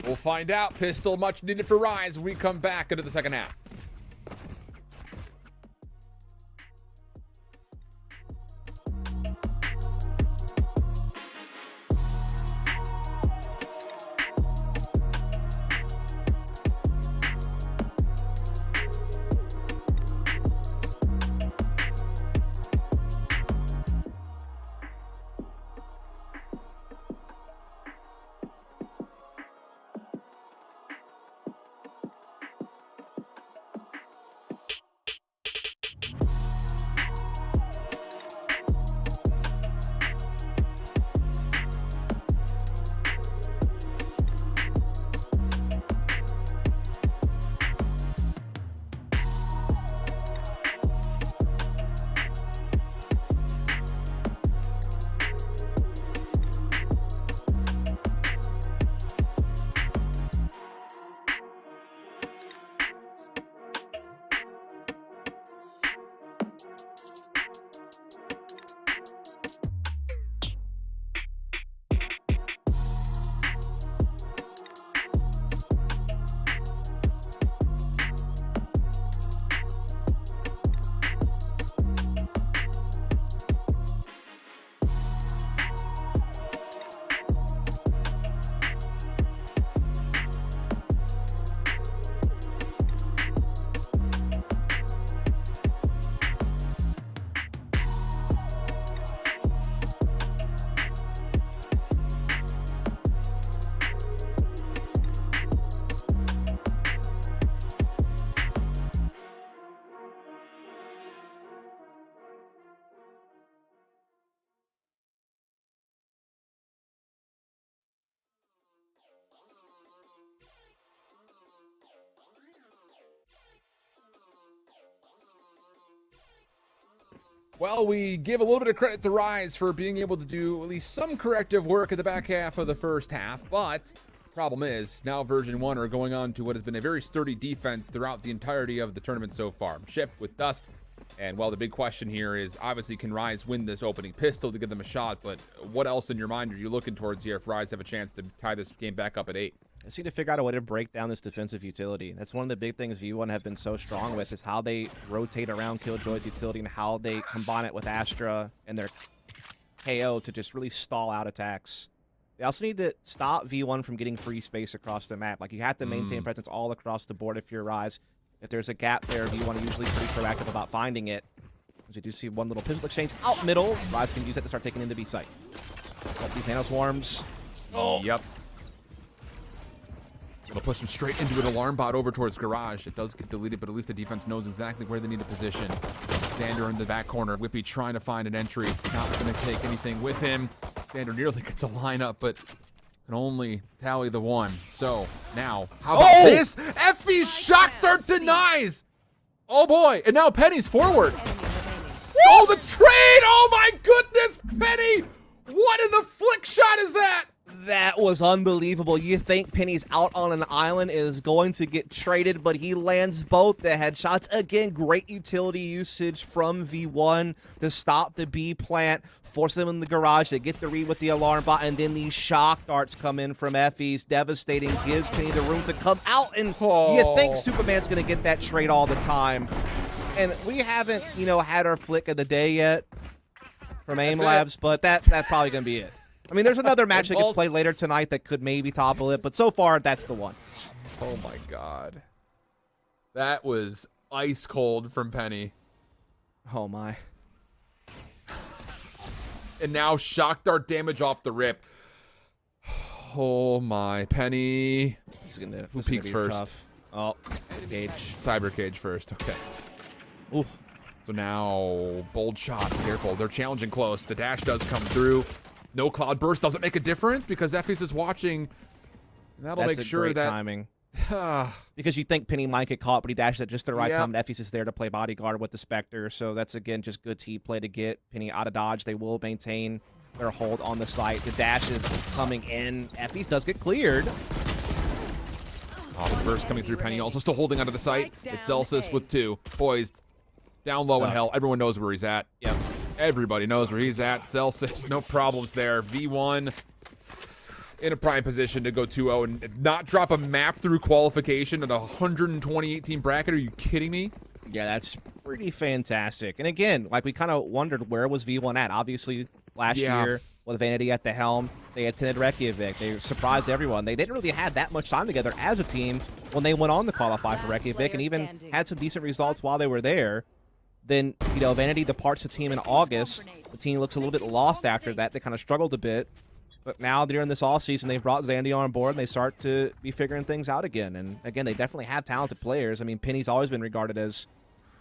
We'll find out. Pistol much needed for Rise when we come back into the second half. Well, we give a little bit of credit to Rise for being able to do at least some corrective work at the back half of the first half, but problem is, now version 1 are going on to what has been a very sturdy defense throughout the entirety of the tournament so far. Shift with Dust, and well, the big question here is, obviously, can Rise win this opening pistol to give them a shot, but what else in your mind are you looking towards here if Rise have a chance to tie this game back up at 8? I just need to figure out a way to break down this defensive utility. That's one of the big things V1 have been so strong with, is how they rotate around Killjoy's utility and how they combine it with Astra and their KO to just really stall out attacks. They also need to stop V1 from getting free space across the map. Like, you have to maintain presence all across the board if you're Rise. If there's a gap there, V1 are usually pretty proactive about finding it. As you do see one little pistol exchange out middle. Rise can use that to start taking into B site. These Nano Swarms. Oh. Yep. It'll push him straight into an alarm bot over towards Garage. It does get deleted, but at least the defense knows exactly where they need to position. Xander in the back corner. Whippy trying to find an entry. Not going to take anything with him. Xander nearly gets a lineup, but can only tally the 1. So, now, how about this? Effie's shock dart denies! Oh boy, and now Penny's forward. Oh, the trade! Oh my goodness, Penny! What in the flick shot is that? That was unbelievable. You think Penny's out on an island, is going to get traded, but he lands both the headshots. Again, great utility usage from V1 to stop the B plant, force them in the garage. They get the read with the alarm bot, and then these shock darts come in from Effie's. Devastating, gives Penny the room to come out, and you think Superman's going to get that trade all the time. And we haven't, you know, had our flick of the day yet from Aim Labs, but that's probably going to be it. I mean, there's another match that gets played later tonight that could maybe topple it, but so far, that's the one. Oh my god. That was ice cold from Penny. Oh my. And now shock dart damage off the rip. Oh my, Penny. Who peeks first? Tough. Oh, Cage. Cyber Cage first, okay. Ooh. So now, bold shots, careful. They're challenging close. The dash does come through. No cloud burst doesn't make a difference because Effie's is watching. That'll make sure great that timing. Because you think Penny might get caught, but he dashed at just the right time. Effie's is there to play bodyguard with the Spectre, so that's again just good T play to get Penny out of dodge. They will maintain their hold on the site. The dash is coming in. Effie's does get cleared. Oh, the burst coming through. Penny also still holding onto the site. It's Celsius with 2, poised, down low in hell. Everyone knows where he's at. Yep. Everybody knows where he's at. Celsius, no problems there. V1 in a prime position to go 2-0 and not drop a map through qualification at a 128-team bracket. Are you kidding me? Yeah, that's pretty fantastic. And again, like, we kind of wondered, where was V1 at? Obviously, last year with Vanity at the helm, they attended Reykjavik. They surprised everyone. They didn't really have that much time together as a team when they went on to qualify for Reykjavik, and even had some decent results while they were there. Then, you know, Vanity departs the team in August. The team looks a little bit lost after that. They kind of struggled a bit. But now, during this offseason, they've brought Zandy on board, and they start to be figuring things out again. And, again, they definitely have talented players. I mean, Penny's always been regarded as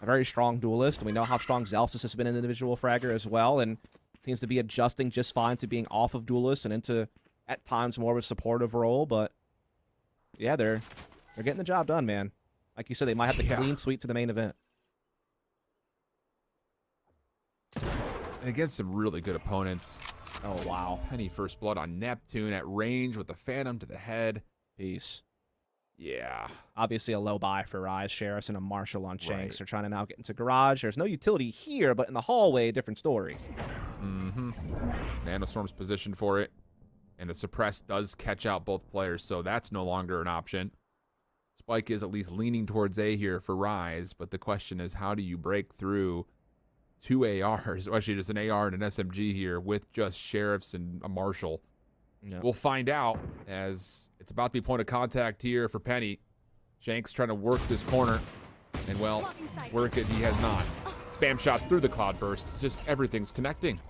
a very strong duelist. And we know how strong Zelsis has been an individual fragger as well. And seems to be adjusting just fine to being off of duelist and into, at times, more of a supportive role. But, yeah, they're getting the job done, man. Like you said, they might have the clean sweep to the main event. And against some really good opponents. Oh, wow. Penny first blood on Neptune at range with the Phantom to the head. Peace. Yeah. Obviously a low buy for Rise, Sheriffs, and a Marshall on Shanks. They're trying to now get into Garage. There's no utility here, but in the hallway, different story. Mm-hmm. Nanostorm's positioned for it. And the Suppress does catch out both players, so that's no longer an option. Spike is at least leaning towards A here for Rise, but the question is, how do you break through 2 ARs, or actually just an AR and an SMG here with just Sheriffs and a Marshall? Yep. We'll find out as it's about to be point of contact here for Penny. Shanks trying to work this corner, and well, work it he has not. Spam shots through the cloud burst. Just everything's connecting.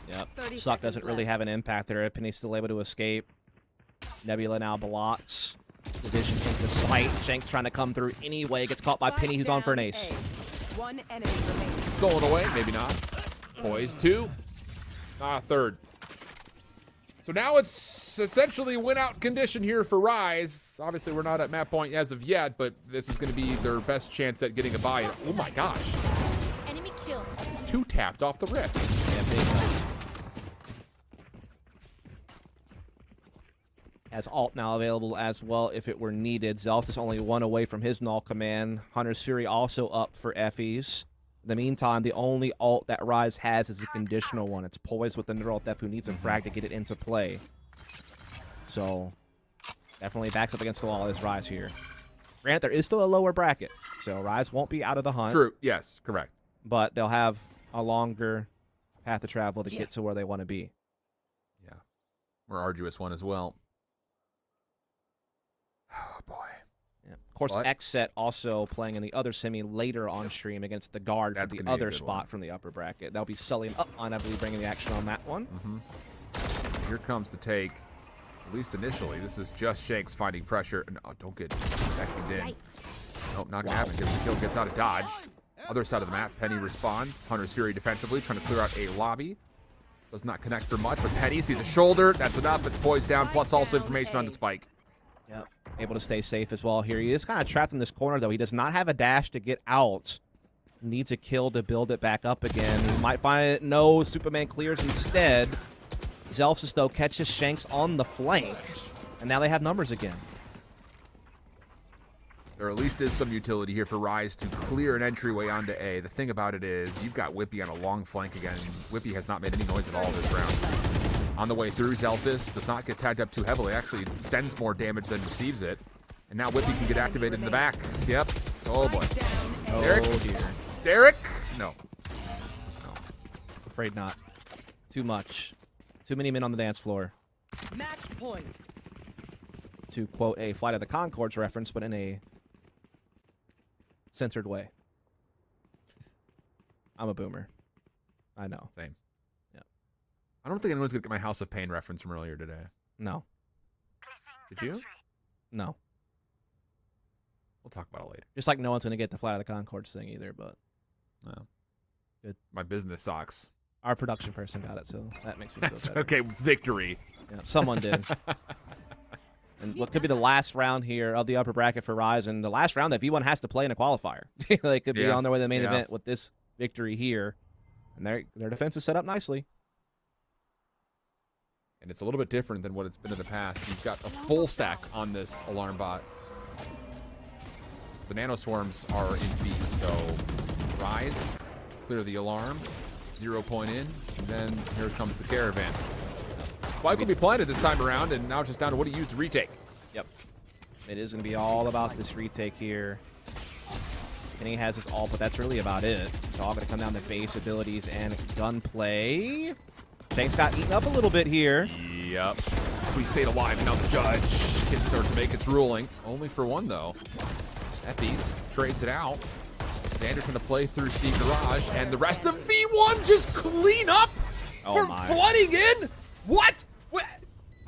Yep. Suck doesn't really have an impact there. Penny's still able to escape. Nebula now blocks. Division into sight. Shanks trying to come through anyway. Gets caught by Penny, who's on for an ace. One enemy remaining. Stolen away, maybe not. Poised 2. Third. So now it's essentially win-out condition here for Rise. Obviously, we're not at map point as of yet, but this is going to be their best chance at getting a buy. Oh my gosh. Enemy kill. It's two-tapped off the rip. Yeah, big nice. Has alt now available as well if it were needed. Zelfs is only one away from his null command. Hunter's Fury also up for Effie's. In the meantime, the only alt that Rise has is a conditional one. It's poised with the Neural Theft, who needs a frag to get it into play. So, definitely backs up against the wall as Rise here. Granted, there is still a lower bracket, so Rise won't be out of the hunt. True, yes, correct. But they'll have a longer path to travel to get to where they want to be. Yeah, more arduous one as well. Oh, boy. Yeah. Of course, XSET also playing in the other semi later on stream against the guard for the other spot from the upper bracket. That'll be Sully and Up on, I believe, bringing the action on that one. Here comes the take. At least initially, this is just Shanks finding pressure. No, don't get vacuumed in. Nope, not gonna happen. Gets the kill, gets out of dodge. Other side of the map, Penny responds. Hunter's Fury defensively, trying to clear out a lobby. Does not connect for much, but Penny sees a shoulder. That's enough. It's poised down, plus also information on the spike. Yep. Able to stay safe as well here. He is kind of trapped in this corner, though. He does not have a dash to get out. Needs a kill to build it back up again. He might find it. No, Superman clears instead. Zelfs, though, catches Shanks on the flank. And now they have numbers again. There at least is some utility here for Rise to clear an entryway onto A. The thing about it is you've got Whippy on a long flank again. Whippy has not made any noise at all this round. On the way through, Zelsis does not get tagged up too heavily. Actually sends more damage than receives it. And now Whippy can get activated in the back. Yep. Oh, boy. Oh, Derek? dear. Derek? No. Afraid not. Too much. Too many men on the dance floor. Match point. To quote a Flight of the Conchords reference, but in a censored way. I'm a boomer. I know. Same. I don't think anyone's going to get my House of Pain reference from earlier today. No. Did you? No. We'll talk about it later. Just like no one's going to get the Flight of the Conchords thing either, but... No. Good. My business sucks. Our production person got it, so that makes me feel better. Okay, victory. Yeah, someone did. And what could be the last round here of the upper bracket for Rise, and the last round that V1 has to play in a qualifier. They could be on their way to the main event with this victory here. And their defense is set up nicely. And it's a little bit different than what it's been in the past. You've got a full stack on this alarm bot. The nanoswarms are in B, so Rise, clear the alarm, 0 point in, and then here comes the caravan. Spike will be planted this time around, and now it's just down to what he used to retake. Yep. It is going to be all about this retake here. Penny has his ult, but that's really about it. It's all going to come down to base abilities and gunplay. Shanks got eaten up a little bit here. Yep. We stayed alive, and now the judge can start to make its ruling. Only for one, though. Effie's trades it out. Xander's going to play through C Garage, and the rest of V1 just clean up for flooding in? What?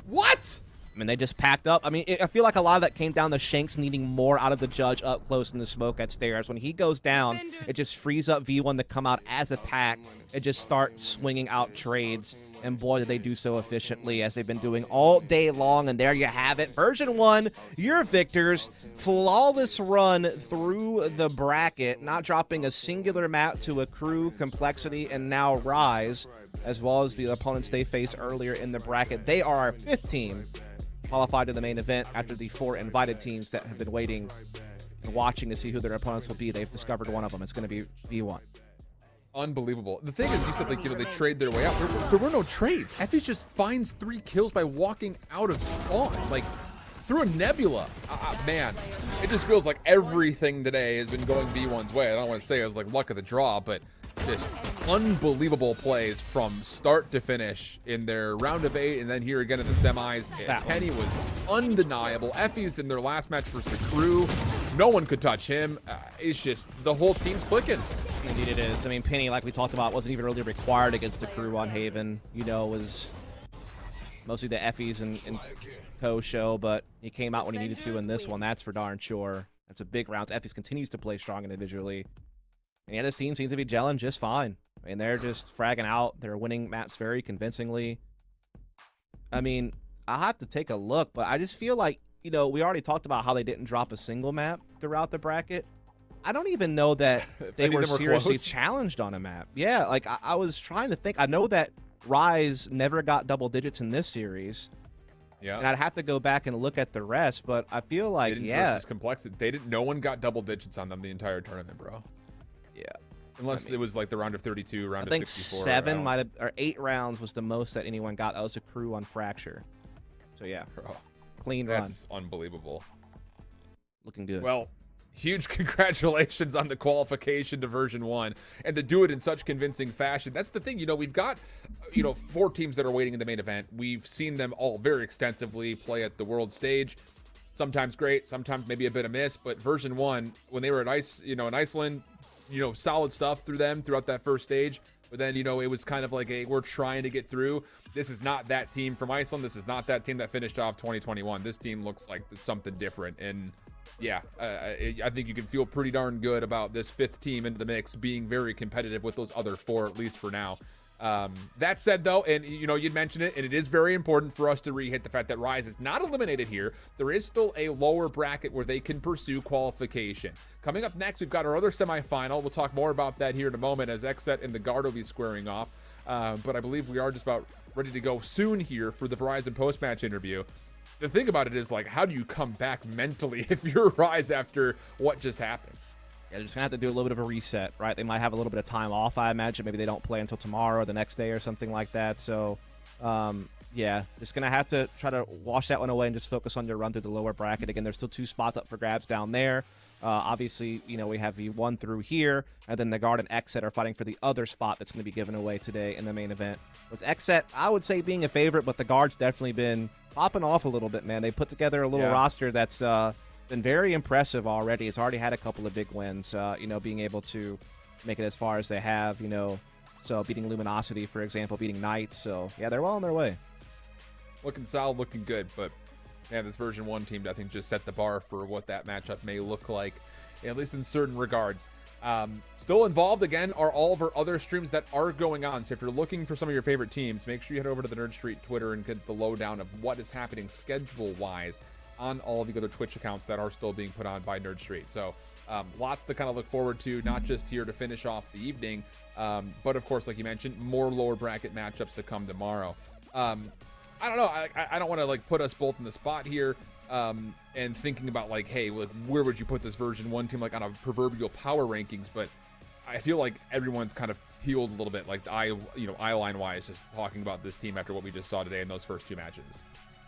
What? I mean, they just packed up. I mean, I feel like a lot of that came down to Shanks needing more out of the judge up close in the smoke at stairs. When he goes down, it just frees up V1 to come out as a pack and just start swinging out trades. And boy, did they do so efficiently, as they've been doing all day long. And there you have it. Version 1, your victors. Flawless run through the bracket, not dropping a singular map to accrue complexity and now Rise, as well as the opponents they faced earlier in the bracket. They are our 5th team qualified to the main event after the 4 invited teams that have been waiting and watching to see who their opponents will be. They've discovered one of them. It's going to be V1. Unbelievable. The thing is, you said, like, you know, they trade their way out. There were no trades. Effie just finds 3 kills by walking out of spawn, like, through a nebula. Man, it just feels like everything today has been going V1's way. I don't want to say it was like luck of the draw, but just unbelievable plays from start to finish in their round of 8, and then here again in the semis. Penny was undeniable. Effie's in their last match versus the crew. No one could touch him. It's just the whole team's clicking. Indeed it is. I mean, Penny, like we talked about, wasn't even really required against the crew on Haven. You know, it was mostly the Effies and Co show, but he came out when he needed to in this one. That's for darn sure. That's a big round. Effies continues to play strong individually. And yeah, this team seems to be gelling just fine. I mean, they're just fragging out. They're winning maps very convincingly. I mean, I'll have to take a look, but I just feel like, you know, we already talked about how they didn't drop a single map throughout the bracket. I don't even know that they were seriously close. challenged on a map. Yeah, like I was trying to think. I know that Rise never got double digits in this series. Yeah. And I'd have to go back and look at the rest, but I feel like, versus complexity. They didn't. No one got double digits on them the entire tournament, bro. Yeah. Unless it was like the round of 32, round I think of 64. 7 might have, or 8 rounds was the most that anyone got. That was a crew on Fracture. So yeah, Bro, clean run. that's unbelievable. Looking good. Well, huge congratulations on the qualification to version 1 and to do it in such convincing fashion. That's the thing, we've got 4 teams that are waiting in the main event. We've seen them all very extensively play at the world stage. Sometimes great, sometimes maybe a bit of miss, but version 1, when they were at in Iceland, solid stuff through them throughout that first stage. But then, it was kind of like we're trying to get through. This is not that team from Iceland. This is not that team that finished off 2021. This team looks like something different. And yeah, I think you can feel pretty darn good about this 5th team into the mix being very competitive with those other 4, at least for now. That said, though, and you'd mentioned it, and it is very important for us to re-hit the fact that Rise is not eliminated here. There is still a lower bracket where they can pursue qualification. Coming up next, we've got our other semifinal. We'll talk more about that here in a moment as XSET and the Guard will be squaring off. But I believe we are just about ready to go soon here for the Verizon post-match interview. The thing about it is, how do you come back mentally if you're Rise after what just happened? Yeah, they're just going to have to do a little bit of a reset, right? They might have a little bit of time off, I imagine. Maybe they don't play until tomorrow or the next day or something like that. So, yeah, just going to have to try to wash that one away and just focus on your run through the lower bracket. Again, there's still 2 spots up for grabs down there. Obviously, we have V1 through here, and then the Guard and XSET are fighting for the other spot that's going to be given away today in the main event. With XSET, I would say being a favorite, but the Guard's definitely been popping off a little bit, man. They put together a little roster that's been very impressive already. It's already had a couple of big wins, being able to make it as far as they have, so beating Luminosity, for example, beating Knights. So, yeah, they're well on their way. Looking solid, looking good, but man, this version 1 team, I think, just set the bar for what that matchup may look like, at least in certain regards. Still involved, again, are all of our other streams that are going on. So if you're looking for some of your favorite teams, make sure you head over to the Nerd Street Twitter and get the lowdown of what is happening schedule-wise on all of the other Twitch accounts that are still being put on by Nerd Street. So lots to kind of look forward to, not just here to finish off the evening, but of course, like you mentioned, more lower bracket matchups to come tomorrow. I don't know. I don't want to put us both in the spot here and thinking about hey, where would you put this version 1 team on a proverbial power rankings? But I feel like everyone's kind of peeled a little bit, eye line wise, just talking about this team after what we just saw today in those first 2 matches.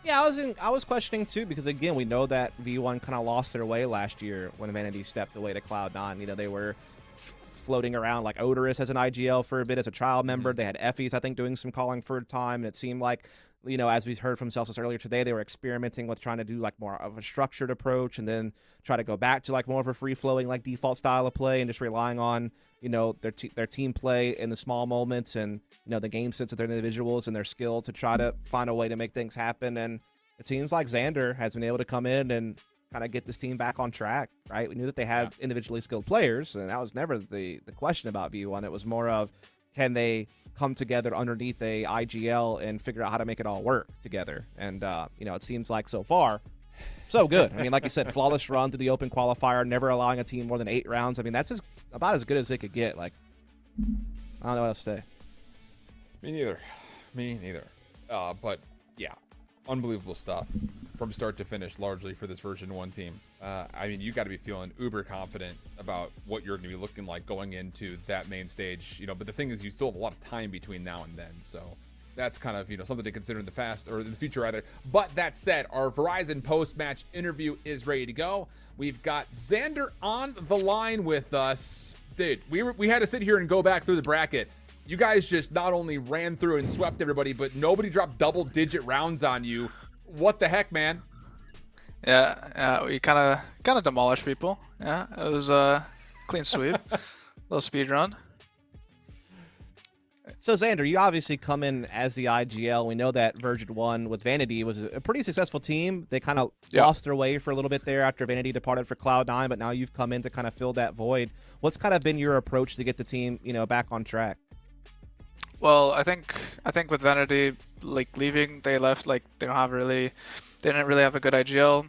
Yeah, I was questioning too, because again, we know that V1 kind of lost their way last year when Vanity stepped away to Cloud9. They were floating around like Odorous as an IGL for a bit as a trial member. They had Effie's, I think, doing some calling for time, and it seemed like, as we heard from Celsius earlier today, they were experimenting with trying to do more of a structured approach and then try to go back to more of a free-flowing default style of play and just relying on their team play in the small moments and the game sense of their individuals and their skill to try to find a way to make things happen. And it seems like Xander has been able to come in and kind of get this team back on track, right? We knew that they had individually skilled players, and that was never the question about V1. It was more of, can they come together underneath a IGL and figure out how to make it all work together? And it seems like so far so good. I mean, like you said, flawless run through the Open Qualifier, never allowing a team more than 8 rounds. I mean, that's about as good as they could get. I don't know what else to say. Me neither. But yeah, unbelievable stuff from start to finish, largely for this version 1 team. I mean, you got to be feeling uber confident about what you're going to be looking like going into that main stage. But the thing is, you still have a lot of time between now and then, so that's kind of something to consider in the past, or in the future rather. But that said, our Verizon post-match interview is ready to go. We've got Xander on the line with us. Dude, we had to sit here and go back through the bracket. You guys just not only ran through and swept everybody, but nobody dropped double-digit rounds on you. What the heck, man? Yeah, we kind of demolished people. Yeah, it was a clean sweep, little speed run. So Xander, you obviously come in as the IGL. We know that version 1 with Vanity was a pretty successful team. They kind of lost their way for a little bit there after Vanity departed for Cloud9, but now you've come in to kind of fill that void. What's kind of been your approach to get the team, back on track? Well, I think with Vanity leaving, they left they didn't really have a good IGL.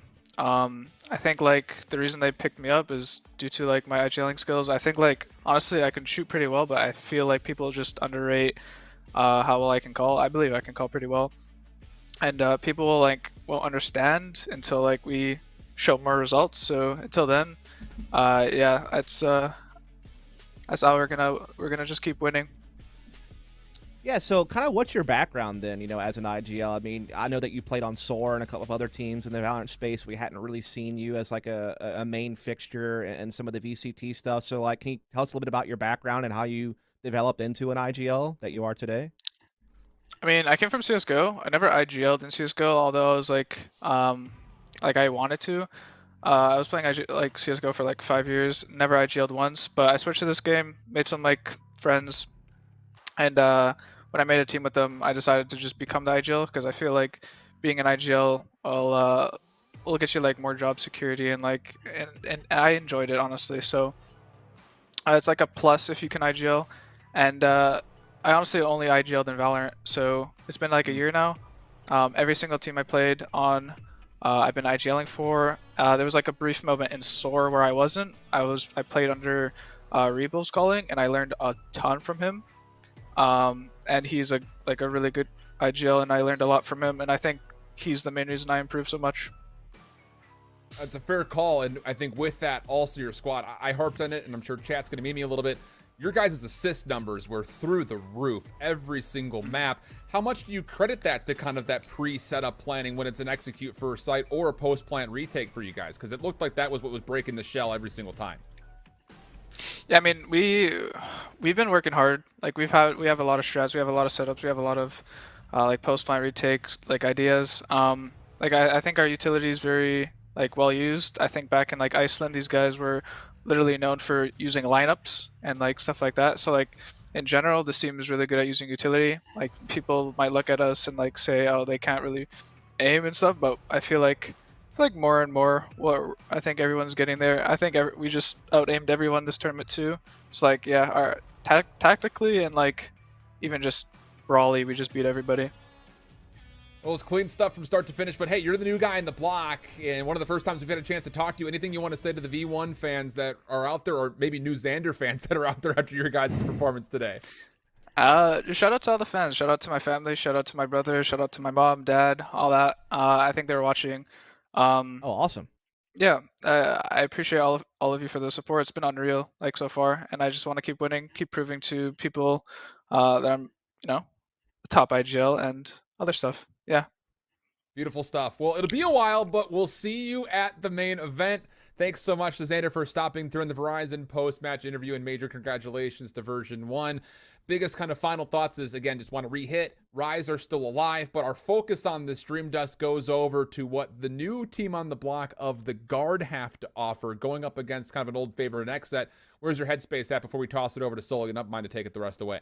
I think like the reason they picked me up is due to like my IGLing skills. I think like honestly I can shoot pretty well, but I feel like people just underrate how well I can call. I believe I can call pretty well, and people won't understand until like we show more results. So until then, yeah, that's how we're gonna just keep winning. Yeah, so kind of what's your background then, as an IGL? I mean, I know that you played on SOAR and a couple of other teams in the Valorant space. We hadn't really seen you as like a main fixture and some of the VCT stuff. So like, can you tell us a little bit about your background and how you developed into an IGL that you are today? I mean, I came from CSGO. I never IGL'd in CSGO, although I was like I wanted to. I was playing CSGO for like 5 years, never IGL'd once, but I switched to this game, made some like friends, and when I made a team with them, I decided to just become the IGL because I feel like being an IGL will get you like more job security and I enjoyed it honestly. So it's like a plus if you can IGL, and I honestly only IGL'd in Valorant, so it's been like a year now. Every single team I played on, I've been IGLing for. There was like a brief moment in SOAR where I wasn't. I played under Rebel's calling, and I learned a ton from him. And he's a really good IGL, and I learned a lot from him, and I think he's the main reason I improved so much. That's a fair call, and I think with that, also your squad, I harped on it, and I'm sure chat's going to meet me a little bit. Your guys' assist numbers were through the roof every single map. How much do you credit that to kind of that pre-setup planning when it's an execute first sight or a post-plant retake for you guys? Because it looked like that was what was breaking the shell every single time. Yeah, I mean, we've been working hard. Like we have a lot of strats, we have a lot of setups, we have a lot of like post-plant retakes, like ideas. I think our utility is very like well used. I think back in like Iceland, these guys were literally known for using lineups and like stuff like that. So like in general, this team is really good at using utility. Like people might look at us and like say, oh, they can't really aim and stuff, but I feel like more and more, well, I think everyone's getting there. I think we just out-aimed everyone this tournament too. It's like, yeah, our tactically and like even just brawly, we just beat everybody. Well, it's clean stuff from start to finish, but hey, you're the new guy in the block, and one of the first times we've had a chance to talk to you. Anything you want to say to the V1 fans that are out there, or maybe new Xander fans that are out there after your guys' performance today? Shout out to all the fans. Shout out to my family. Shout out to my brother. Shout out to my mom, dad, all that. I think they were watching. Oh, awesome. Yeah, I appreciate all of you for the support. It's been unreal, like so far, and I just want to keep winning, keep proving to people that I'm, top IGL and other stuff. Yeah. Beautiful stuff. Well, it'll be a while, but we'll see you at the main event. Thanks so much to Xander for stopping through in the Verizon post-match interview, and major congratulations to version 1. Biggest kind of final thoughts is, again, just want to re-hit, Rise are still alive, but our focus on this Dream Dust goes over to what the new team on the block of the Guard have to offer, going up against kind of an old favorite in XSET. Where's your headspace at before we toss it over to Solo? Enough mind to take it the rest away.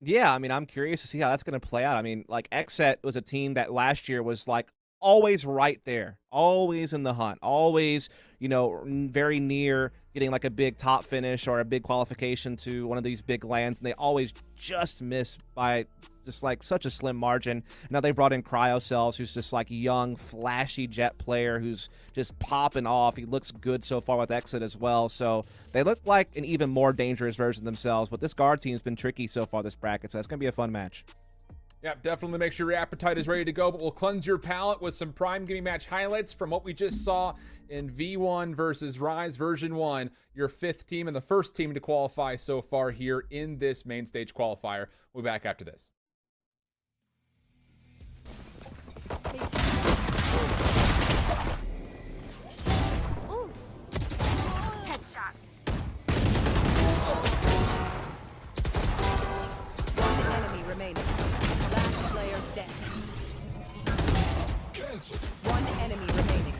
Yeah, I mean, I'm curious to see how that's going to play out. I mean, like, XSET was a team that last year was, like, always right there, always in the hunt, always, very near getting, like, a big top finish or a big qualification to one of these big lands, and they always just miss by just, like, such a slim margin. Now they brought in Cryocells, who's just, like, young, flashy jet player who's just popping off. He looks good so far with XSET as well, so they look like an even more dangerous version of themselves, but this Guard team's been tricky so far this bracket, so it's going to be a fun match. Yeah, definitely make sure your appetite is ready to go, but we'll cleanse your palate with some Prime Gaming match highlights from what we just saw in V1 versus Rise version 1, your 5th team and the first team to qualify so far here in this main stage qualifier. We'll be back after this. One enemy remaining.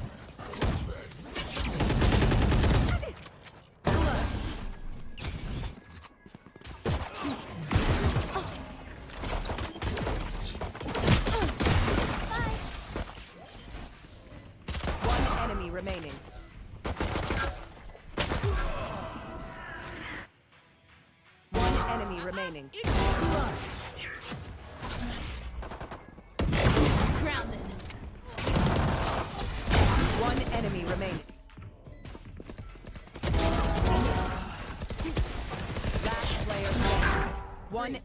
One enemy remaining. One enemy remaining. Grounded. One enemy remaining. One enemy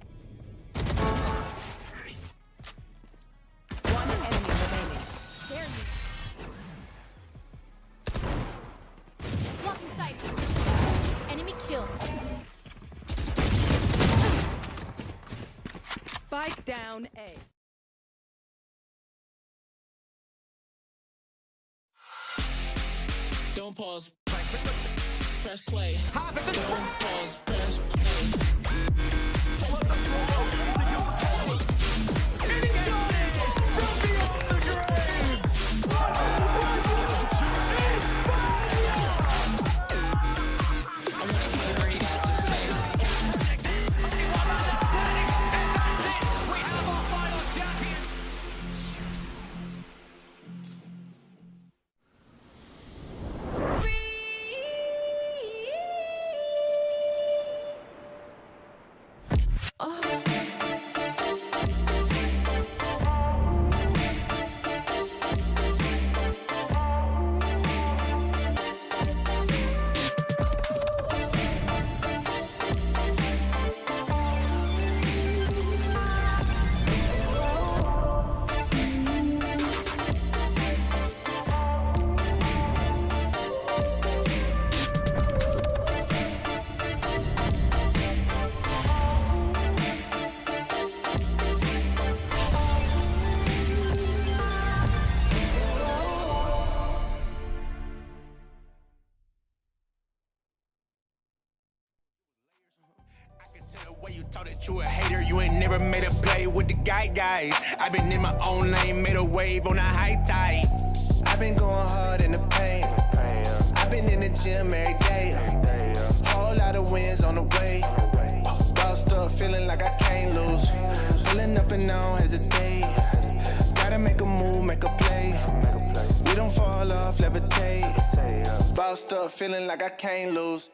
remaining. There you. Blocking sight. Enemy kill. Spike down A. Don't pause. Press play. Don't pause. Press play. You a hater, you ain't never made a play with the guys. I've been in my own lane, made a wave on a high tide. I've been going hard in the paint. I've been in the gym every day. Whole lot of wins on the way. Bossed up, feeling like I can't lose. Pulling up and I don't hesitate. Gotta make a move, make a play. We don't fall off, levitate. Bossed up, feeling like I can't lose.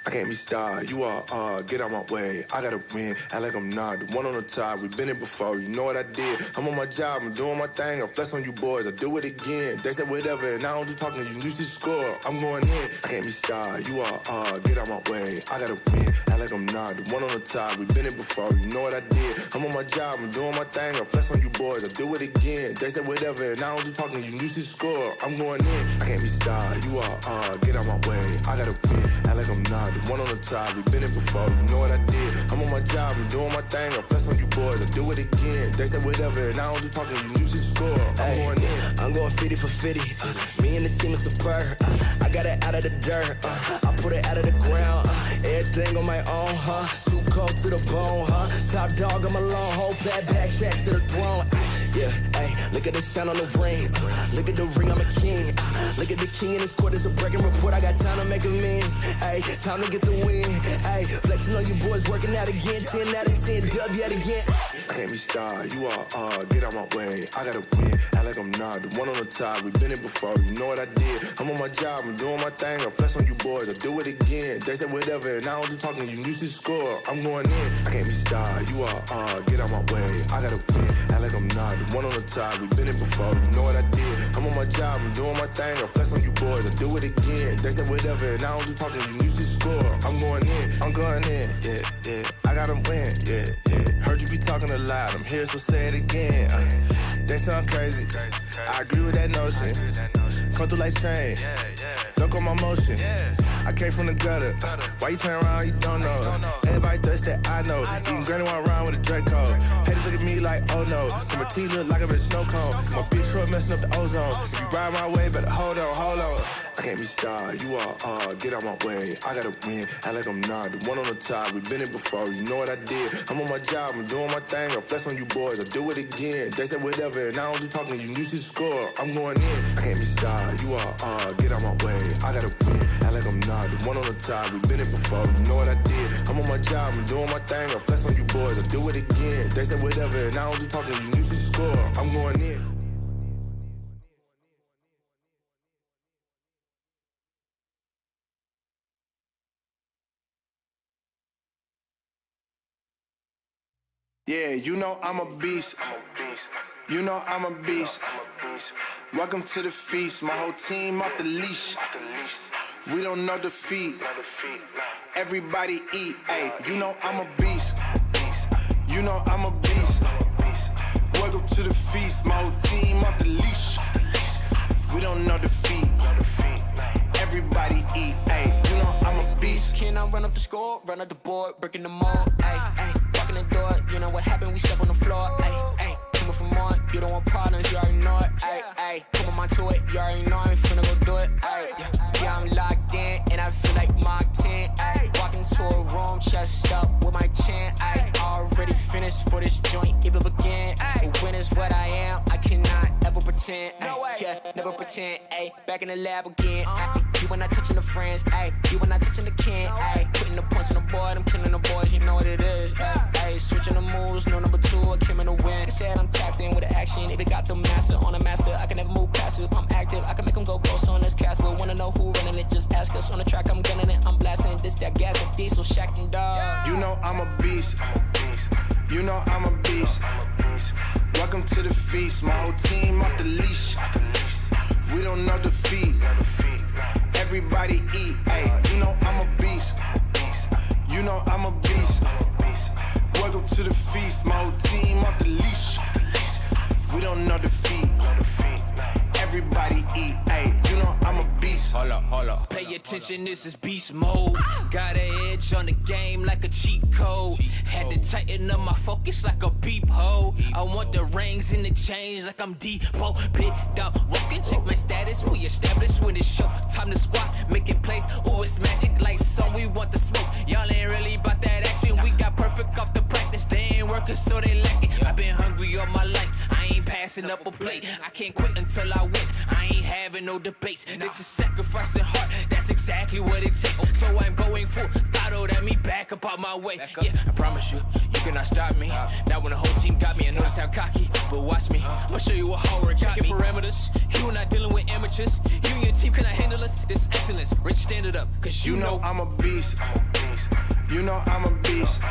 I can't be starred, you are, get out my way. I gotta win, act like I'm not. The one on the top, we been it before, you know what I did. I'm on my job, I'm doing my thing, I flex on you boys, I do it again. They said whatever, and I don't do talking, you used to score. I'm going in, I can't be starred, you are, get out my way. I gotta win, act like I'm not. The one on the top, we been it before, you know what I did. I'm on my job, I'm doing my thing, I flex on you boys, I do it again. They said whatever, and I don't do talking, you used to score. I'm going in, I can't be starred, you are, get out my way. I gotta win, act like I'm not. The one on the top, we been it before, you know what I did. I'm on my job, I'm doing my thing, I flex on you boys, I do it again. They said whatever, and I don't do talking, you used to score. I'm going in. I'm going 50 for 50. Me and the team is superb. I got it out of the dirt. I put it out of the ground. Everything on my own, Too cold to the bone, Top dog, I'm alone. Whole back track to the throne. Yeah, hey, look at the shine on the ring. Look at the ring, I'm a king. Look at the king in his court, it's a breaking report. I got time to make amends. Hey, time to get the win. Hey, flexing on you boys, working out again. 10 out of 10, dub yet again. I can't be starred, you are, get out my way. I gotta win, act like I'm not. The one on the top, we been it before, you know what I did. I'm on my job, I'm doing my thing, I flex on you boys, I do it again. They said whatever, and I don't do talking, you used to score. I'm going in, I can't be starred, you are, get out my way. I gotta win, act like I'm not. The one on the top, we been it before, you know what I did. I'm on my job, I'm doing my thing, I flex on you boys, I do it again. They said whatever, and I don't do talking, you used to score. I'm going in, yeah. I gotta win, yeah. Heard you be talking a lot, I'm here, so say it again. They sound crazy, I agree with that notion. Come through like strange, look on my motion. I came from the gutter, why you playing around, you don't know. Everybody thirsty, I know. Eating granny while around with a Draco. Haters look at me like, oh no. My teeth look like I'm a snow cone. My big truck messing up the ozone. If you ride my way, better hold on. I can't be starred, you are, get out my way. I gotta win, act like I'm not. The one on the top, we been it before, you know what I did. I'm on my job, I'm doing my thing, I flex on you boys, I do it again. They said whatever, and I don't do talking, you used to score. I'm going in, I can't be starred, you are, get out my way. I gotta win, act like I'm not. The one on the top, we been it before, you know what I did. I'm on my job, I'm doing my thing, I flex on you boys, I do it again. They said whatever, and I don't do talking, you used to score. I'm going in. Yeah, you know I'm a beast. You know I'm a beast. Welcome to the feast. My whole team off the leash. We don't know defeat. Everybody eat, ayy. You know I'm a beast. You know I'm a beast. Welcome to the feast. My whole team off the leash. We don't know defeat. Everybody eat, ayy. You know I'm a beast. Can I run up the score, run up the board, breaking them all, ayy, ayy. Walking the door, you know what happened, we step on the floor, ayy, ayy. Coming from on, you don't want partners, you already know it, ayy, ayy. Put my mind to it, you already know I'm finna go do it, ayy. Yeah, I'm locked in, and I feel like Mark 10, ayy. Walking to a room, chest up with my chin, ayy. Already finished for this joint, it will begin. But when is what I am, I cannot ever pretend, ayy. Yeah, never pretend, ayy. Back in the lab again, ayy. You when I touching the friends, ayy. You when I touching the kin, ayy. Putting the points on the board, I'm killing the boys, you know what it is, ayy. Ayy, switching the moves, no number 2, I came in to win. Like I said, I'm tapped in with the action, if it got the master on a master, I can never move passive. I'm active, I can make them go ghost on this cast, but wanna know who running it, just ask us. On the track, I'm gunning it, I'm blasting this, that gas, that diesel, Shack and dog. You know I'm a beast. You know I'm a beast. Welcome to the feast. My whole team off the leash. We don't know defeat. Everybody eat, ayy. You know I'm a beast. You know I'm a beast. Welcome to the feast. My whole team off the leash. We don't know defeat. Everybody eat, ayy. You know I'm a beast. Hold up. Pay attention, this is beast mode. Got an edge on the game like a cheat code. Had to tighten up my focus like a peephole. I want the rings and the chains like I'm Depot. Big dog walking, check my status. We established when it's show. Time to squat, making plays. Ooh, it's magic like song. We want the smoke. Y'all ain't really about that action. We got perfect off the practice. They ain't working, so they lack it. I've been hungry all my life. I ain't passing up a plate. I can't quit until I win. I ain't having no debates. This is sacrifice and heart. That's exactly what it takes. So I'm going full throttle at me back up out my way. Yeah, I promise you, you cannot stop me. Now when the whole team got me, I notice how cocky. But watch me, I'll show you what hard got me. Parameters, you not dealing with amateurs. You and your team cannot handle us. This is excellence. Rich, stand it up, cause you know I'm a beast. You know I'm a beast.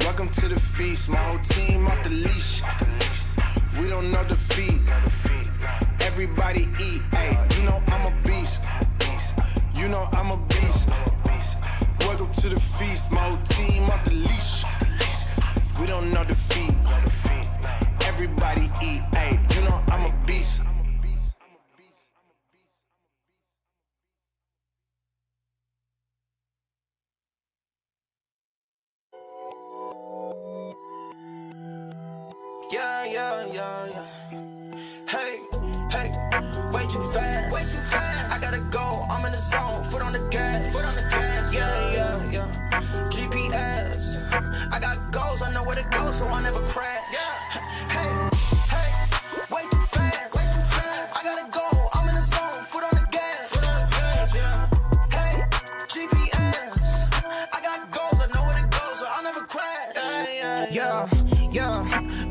Welcome to the feast. My whole team off the leash. We don't know defeat. Everybody eat, ayy. You know I'm a beast. You know I'm a beast. Welcome to the feast. My whole team off the leash. We don't know defeat. Everybody eat, ayy. You know I'm a beast. Yeah. Hey, way too fast. I gotta go, I'm in the zone, foot on the gas. Yeah. GPS, I got goals, I know where to go, so I never crash. Hey, way too fast. I gotta go, I'm in the zone, foot on the gas. Hey, GPS, I got goals, I know where to go, so I never crash. Yeah.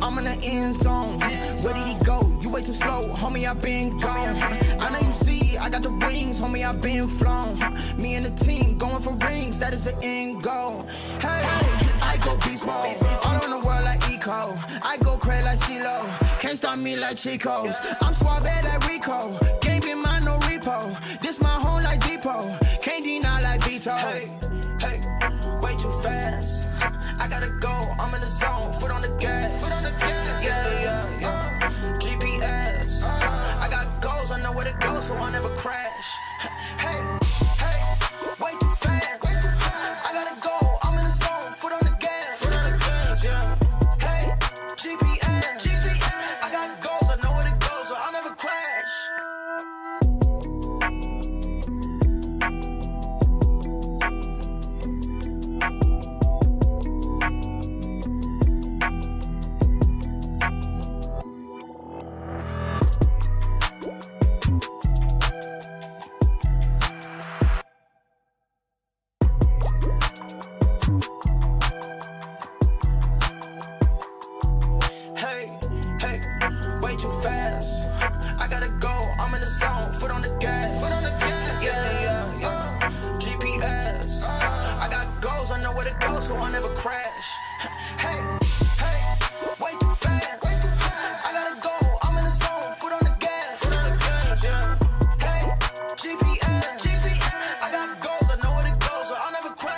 I'm in the end zone. Where did he go? You way too slow, homie, I been gone. I know you see, I got the rings, homie, I been flown. Me and the team going for rings, that is the end goal. Hey, I go beast mode, all on the world like Eco. I go crazy like CeeLo, can't stop me like Chico's. I'm suave like Rico, can't be mine no repo. This my home like Depot, can't deny like Vito. Hey, way too fast. I gotta go, I'm in the zone, foot on the gas. Yeah. GPS, I got goals, I know where to go, so I never crash. Hey, way too fast. I gotta go, I'm in the zone, foot on the gas. Yeah. Hey, GPS, I got goals, I know where to go, so I never crash. Way too fast. I gotta go, I'm in the zone, foot on the gas. Yeah. GPS, I got goals, I know where to go, so I never crash. Hey, way too fast. I gotta go, I'm in the zone, foot on the gas. Yeah. Hey, GPS, I got goals, I know where to go, so I never crash.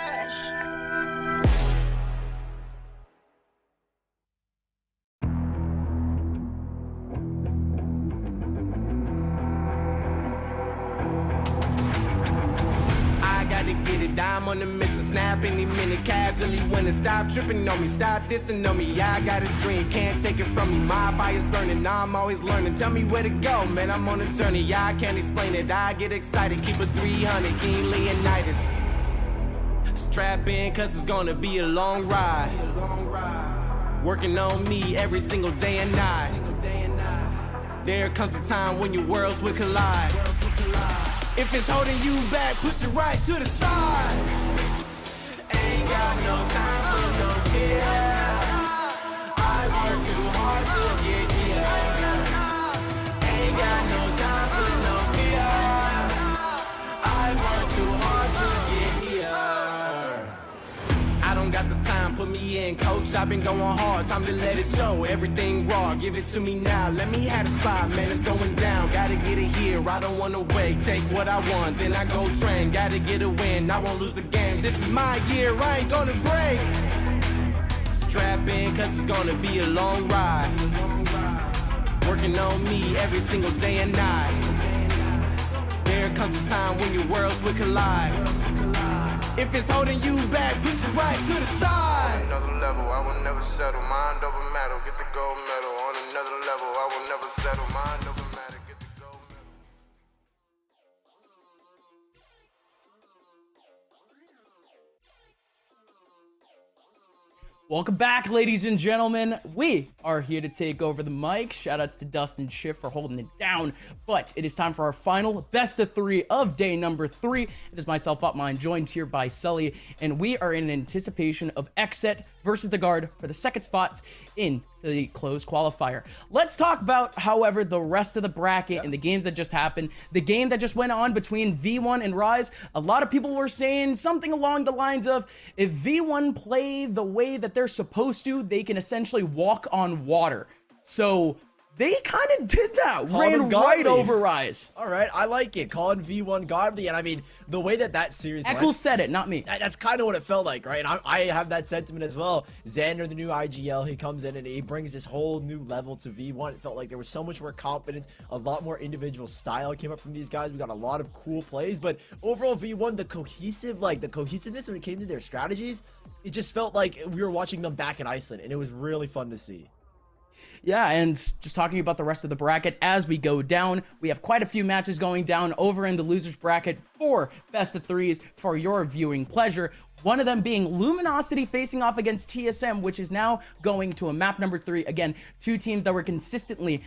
minute. I'm on the mission, snap any minute. Casually when it stop tripping on me, stop dissing on me. Yeah, I got a dream, can't take it from me. My fire's burning, now I'm always learning. Tell me where to go, man, I'm on a journey. Yeah, I can't explain it, I get excited. Keep it 300, King Leonidas. Strap in, cause it's gonna be a long ride. Working on me every single day and night. There comes a time when your worlds will collide. If it's holding you back, push it right to the side. Ain't got no time for no fear. I work too hard to get here. Ain't got no time for no fear. I work too hard to get here. I don't got the time, put me in, coach. I've been going hard, time to let it show. Everything raw, give it to me now. Let me have the spot, man, it's going down. Gotta get it here, I don't wanna wait. Take what I want, then I go train. Gotta get a win, I won't lose the game. This is my year, I ain't gonna break. Strap in, cause it's gonna be a long ride. Working on me every single day and night. There comes a time when your worlds will collide. If it's holding you back, push it right to the side. On another level, I will never settle. Mind over matter, get the gold medal. On another level, I will never settle. Mind over matter, get the gold medal. Welcome back, ladies and gentlemen. We are here to take over the mic. Shoutouts to Dustin Schiff for holding it down. But it is time for our final best of 3 of day number 3. It is myself, Upmine, joined here by Sully, and we are in anticipation of XSET versus the Guard for the second spots in the closed qualifier. Let's talk about, however, the rest of the bracket and the games that just happened. The game that just went on between V1 and Rise. A lot of people were saying something along the lines of, if V1 play the way that they're supposed to, they can essentially walk on water. So they kind of did that, ran right over Rise. All right, I like it. Calling V1 godly, and I mean, the way that series Eccles said it, not me. That's kind of what it felt like, right? And I have that sentiment as well. Xander, the new IGL, he comes in and he brings this whole new level to V1. It felt like there was so much more confidence, a lot more individual style came up from these guys. We got a lot of cool plays, but overall V1, the cohesiveness when it came to their strategies, it just felt like we were watching them back in Iceland, and it was really fun to see. Yeah, and just talking about the rest of the bracket as we go down, we have quite a few matches going down over in the losers bracket for best of 3s for your viewing pleasure. One of them being Luminosity facing off against TSM, which is now going to a map number 3. Again, two teams that were consistently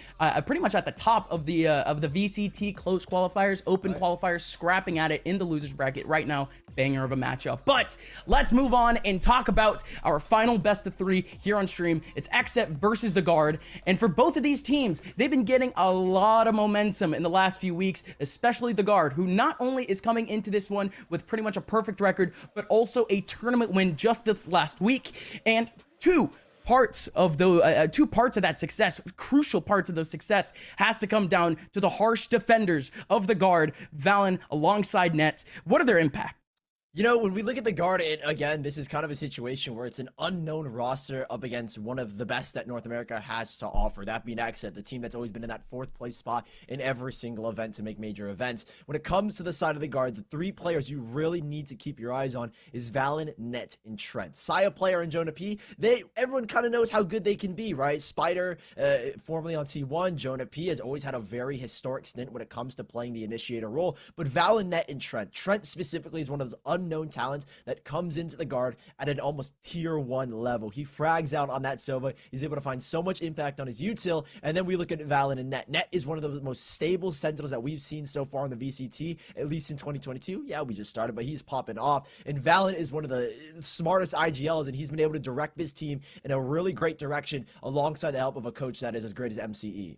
pretty much at the top of the VCT close qualifiers, open qualifiers, scrapping at it in the losers bracket right now. Banger of a matchup. But let's move on and talk about our final best of 3 here on stream. It's XSET versus the Guard. And for both of these teams, they've been getting a lot of momentum in the last few weeks, especially the Guard, who not only is coming into this one with pretty much a perfect record, but also a tournament win just this last week. And two parts of that success, crucial parts of those success, has to come down to the harsh defenders of the Guard, Valen alongside Net. What are their impact? You know, when we look at the Guard, again, this is kind of a situation where it's an unknown roster up against one of the best that North America has to offer, that being XSET, the team that's always been in that 4th place spot in every single event to make major events. When it comes to the side of the Guard, the 3 players you really need to keep your eyes on is Valen, Net, and Trent. Saya player and Jonah P, everyone kind of knows how good they can be, right? Spider, formerly on T1, Jonah P has always had a very historic stint when it comes to playing the initiator role, but Valen, Net, and Trent specifically is one of those unknown talents that comes into the Guard at an almost tier 1 level. He frags out on that Sova. He's able to find so much impact on his util. And then we look at Valen and Net. Net is one of the most stable Sentinels that we've seen so far in the VCT, at least in 2022. Yeah, we just started, but he's popping off. And Valen is one of the smartest IGLs, and he's been able to direct this team in a really great direction alongside the help of a coach that is as great as MCE.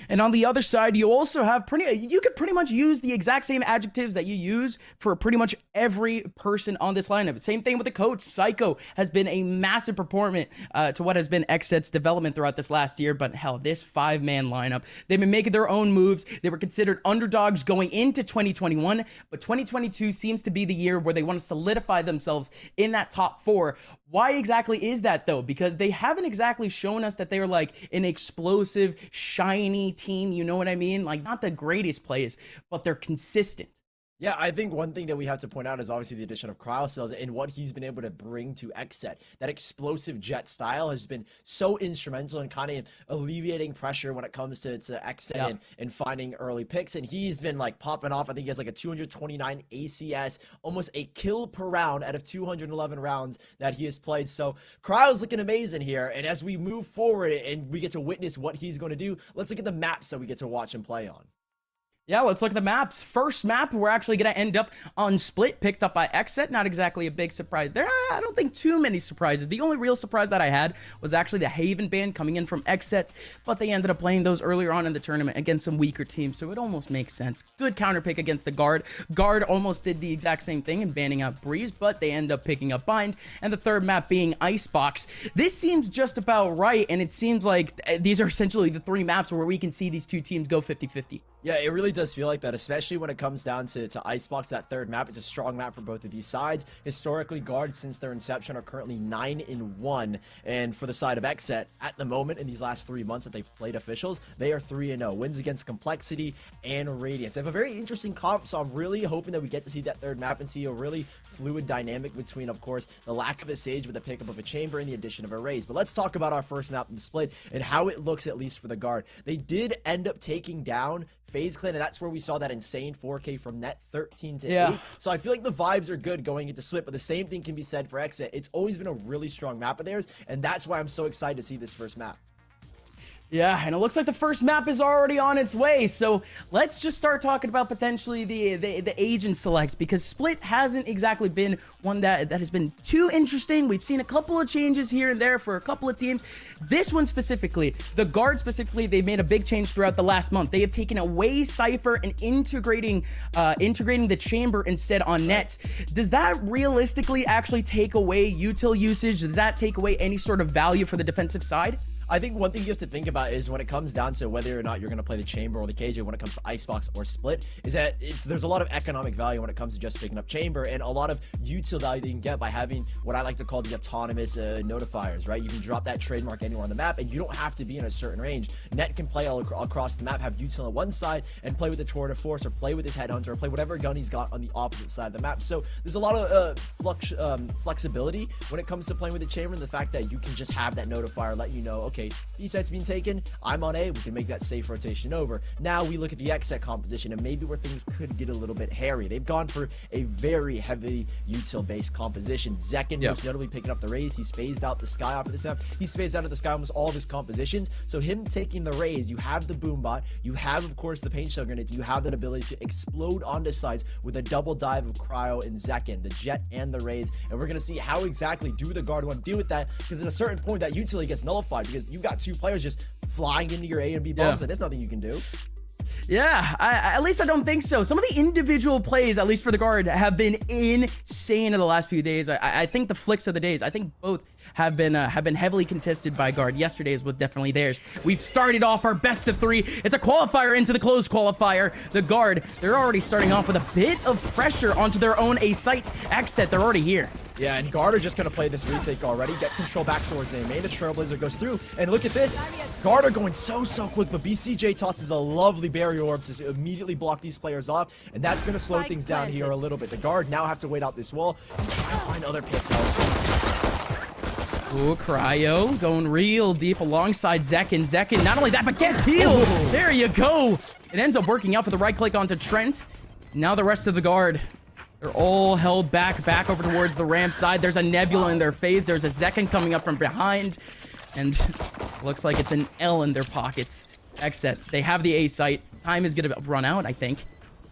And on the other side, you also have you could pretty much use the exact same adjectives that you use for pretty much every person on this lineup. Same thing with the coach. Psycho has been a massive proponent to what has been XSET's development throughout this last year. But hell, this 5-man lineup, they've been making their own moves. They were considered underdogs going into 2021, but 2022 seems to be the year where they want to solidify themselves in that top 4. Why exactly is that though? Because they haven't exactly shown us that they're like an explosive, shiny team, you know what I mean? Like, not the greatest plays, but they're consistent. Yeah, I think one thing that we have to point out is obviously the addition of Cryocells and what he's been able to bring to XSET. That explosive jet style has been so instrumental in kind of alleviating pressure when it comes to XSET and finding early picks. And he's been like popping off. I think he has like a 229 ACS, almost a kill per round out of 211 rounds that he has played. So Cryo's looking amazing here. And as we move forward and we get to witness what he's going to do, let's look at the maps that we get to watch him play on. Yeah, let's look at the maps. First map, we're actually going to end up on Split, picked up by XSET. Not exactly a big surprise there. I don't think too many surprises. The only real surprise that I had was actually the Haven band coming in from XSET, but they ended up playing those earlier on in the tournament against some weaker teams, so it almost makes sense. Good counter pick against the Guard. Guard almost did the exact same thing in banning out Breeze, but they end up picking up Bind, and the third map being Icebox. This seems just about right, and it seems like these are essentially the three maps where we can see these two teams go 50-50. Yeah, it really does feel like that, especially when it comes down to Icebox, that third map. It's a strong map for both of these sides. Historically, Guard, since their inception, are currently 9-1. And for the side of XSET, at the moment, in these last 3 months that they've played officials, they are 3-0. Wins against Complexity and Radiance. They have a very interesting comp, so I'm really hoping that we get to see that third map and see a really fluid dynamic between, of course, the lack of a Sage with the pickup of a Chamber and the addition of a Raze. But let's talk about our first map in Split and how it looks, at least for the Guard. They did end up taking down FaZe Clan, and that's where we saw that insane 4K from net 13 to 8. So I feel like the vibes are good going into Split, but the same thing can be said for XSET. It's always been a really strong map of theirs, and that's why I'm so excited to see this first map. Yeah, and it looks like the first map is already on its way, so let's just start talking about potentially the agent selects, because Split hasn't exactly been one that has been too interesting. We've seen a couple of changes here and there for a couple of teams. This one specifically, the Guard specifically, they've made a big change throughout the last month. They have taken away Cypher and integrating the Chamber instead on nets. Does that realistically actually take away util usage? Does that take away any sort of value for the defensive side? I think one thing you have to think about is when it comes down to whether or not you're going to play the Chamber or the KJ when it comes to Icebox or Split, is that there's a lot of economic value when it comes to just picking up Chamber, and a lot of util value that you can get by having what I like to call the autonomous notifiers, right? You can drop that trademark anywhere on the map, and you don't have to be in a certain range. Net can play all across the map, have util on one side, and play with the Tour de Force, or play with his Headhunter, or play whatever gun he's got on the opposite side of the map. So there's a lot of flexibility when it comes to playing with the Chamber, and the fact that you can just have that notifier let you know, okay, these sets being taken, I'm on A, we can make that safe rotation over. Now we look at the XSET composition and maybe where things could get a little bit hairy. They've gone for a very heavy util-based composition. Zekin most notably picking up the Raze. He's phased out the Sky off of this map. He's phased out of the Sky almost all of his compositions. So him taking the Raze, you have the Boombot, you have, of course, the Paint Shell Grenade, you have that ability to explode onto sites with a double dive of Cryo and Zekin, the Jet and the Raze. And we're going to see how exactly do the Guard want to deal with that, because at a certain point that utility gets nullified, because you've got two players just flying into your A and B bombs, and there's nothing you can do. Yeah, at least I don't think so. Some of the individual plays, at least for the Guard, have been insane in the last few days. I think the flicks of the days, I think both have been heavily contested by Guard. Yesterday's was definitely theirs. We've started off our best of 3. It's a qualifier into the closed qualifier. The Guard, they're already starting off with a bit of pressure onto their own A site. XSET, they're already here. Yeah, and Guard are just going to play this retake already, get control back towards A main. The Trailblazer goes through, and look at this. Guard are going so quick, but BCJ tosses a lovely barrier orb to immediately block these players off, and that's going to slow things down here a little bit. The Guard now have to wait out this wall and try to find other picks elsewhere. Ooh, Cryo going real deep alongside Zekin. Zekin, not only that, but gets healed. There you go. It ends up working out for the right click onto Trent. Now the rest of the Guard, they're all held back over towards the ramp side. There's a Nebula in their face. There's a Zekin coming up from behind. And looks like it's an L in their pockets. XSET, they have the A site. Time is going to run out, I think.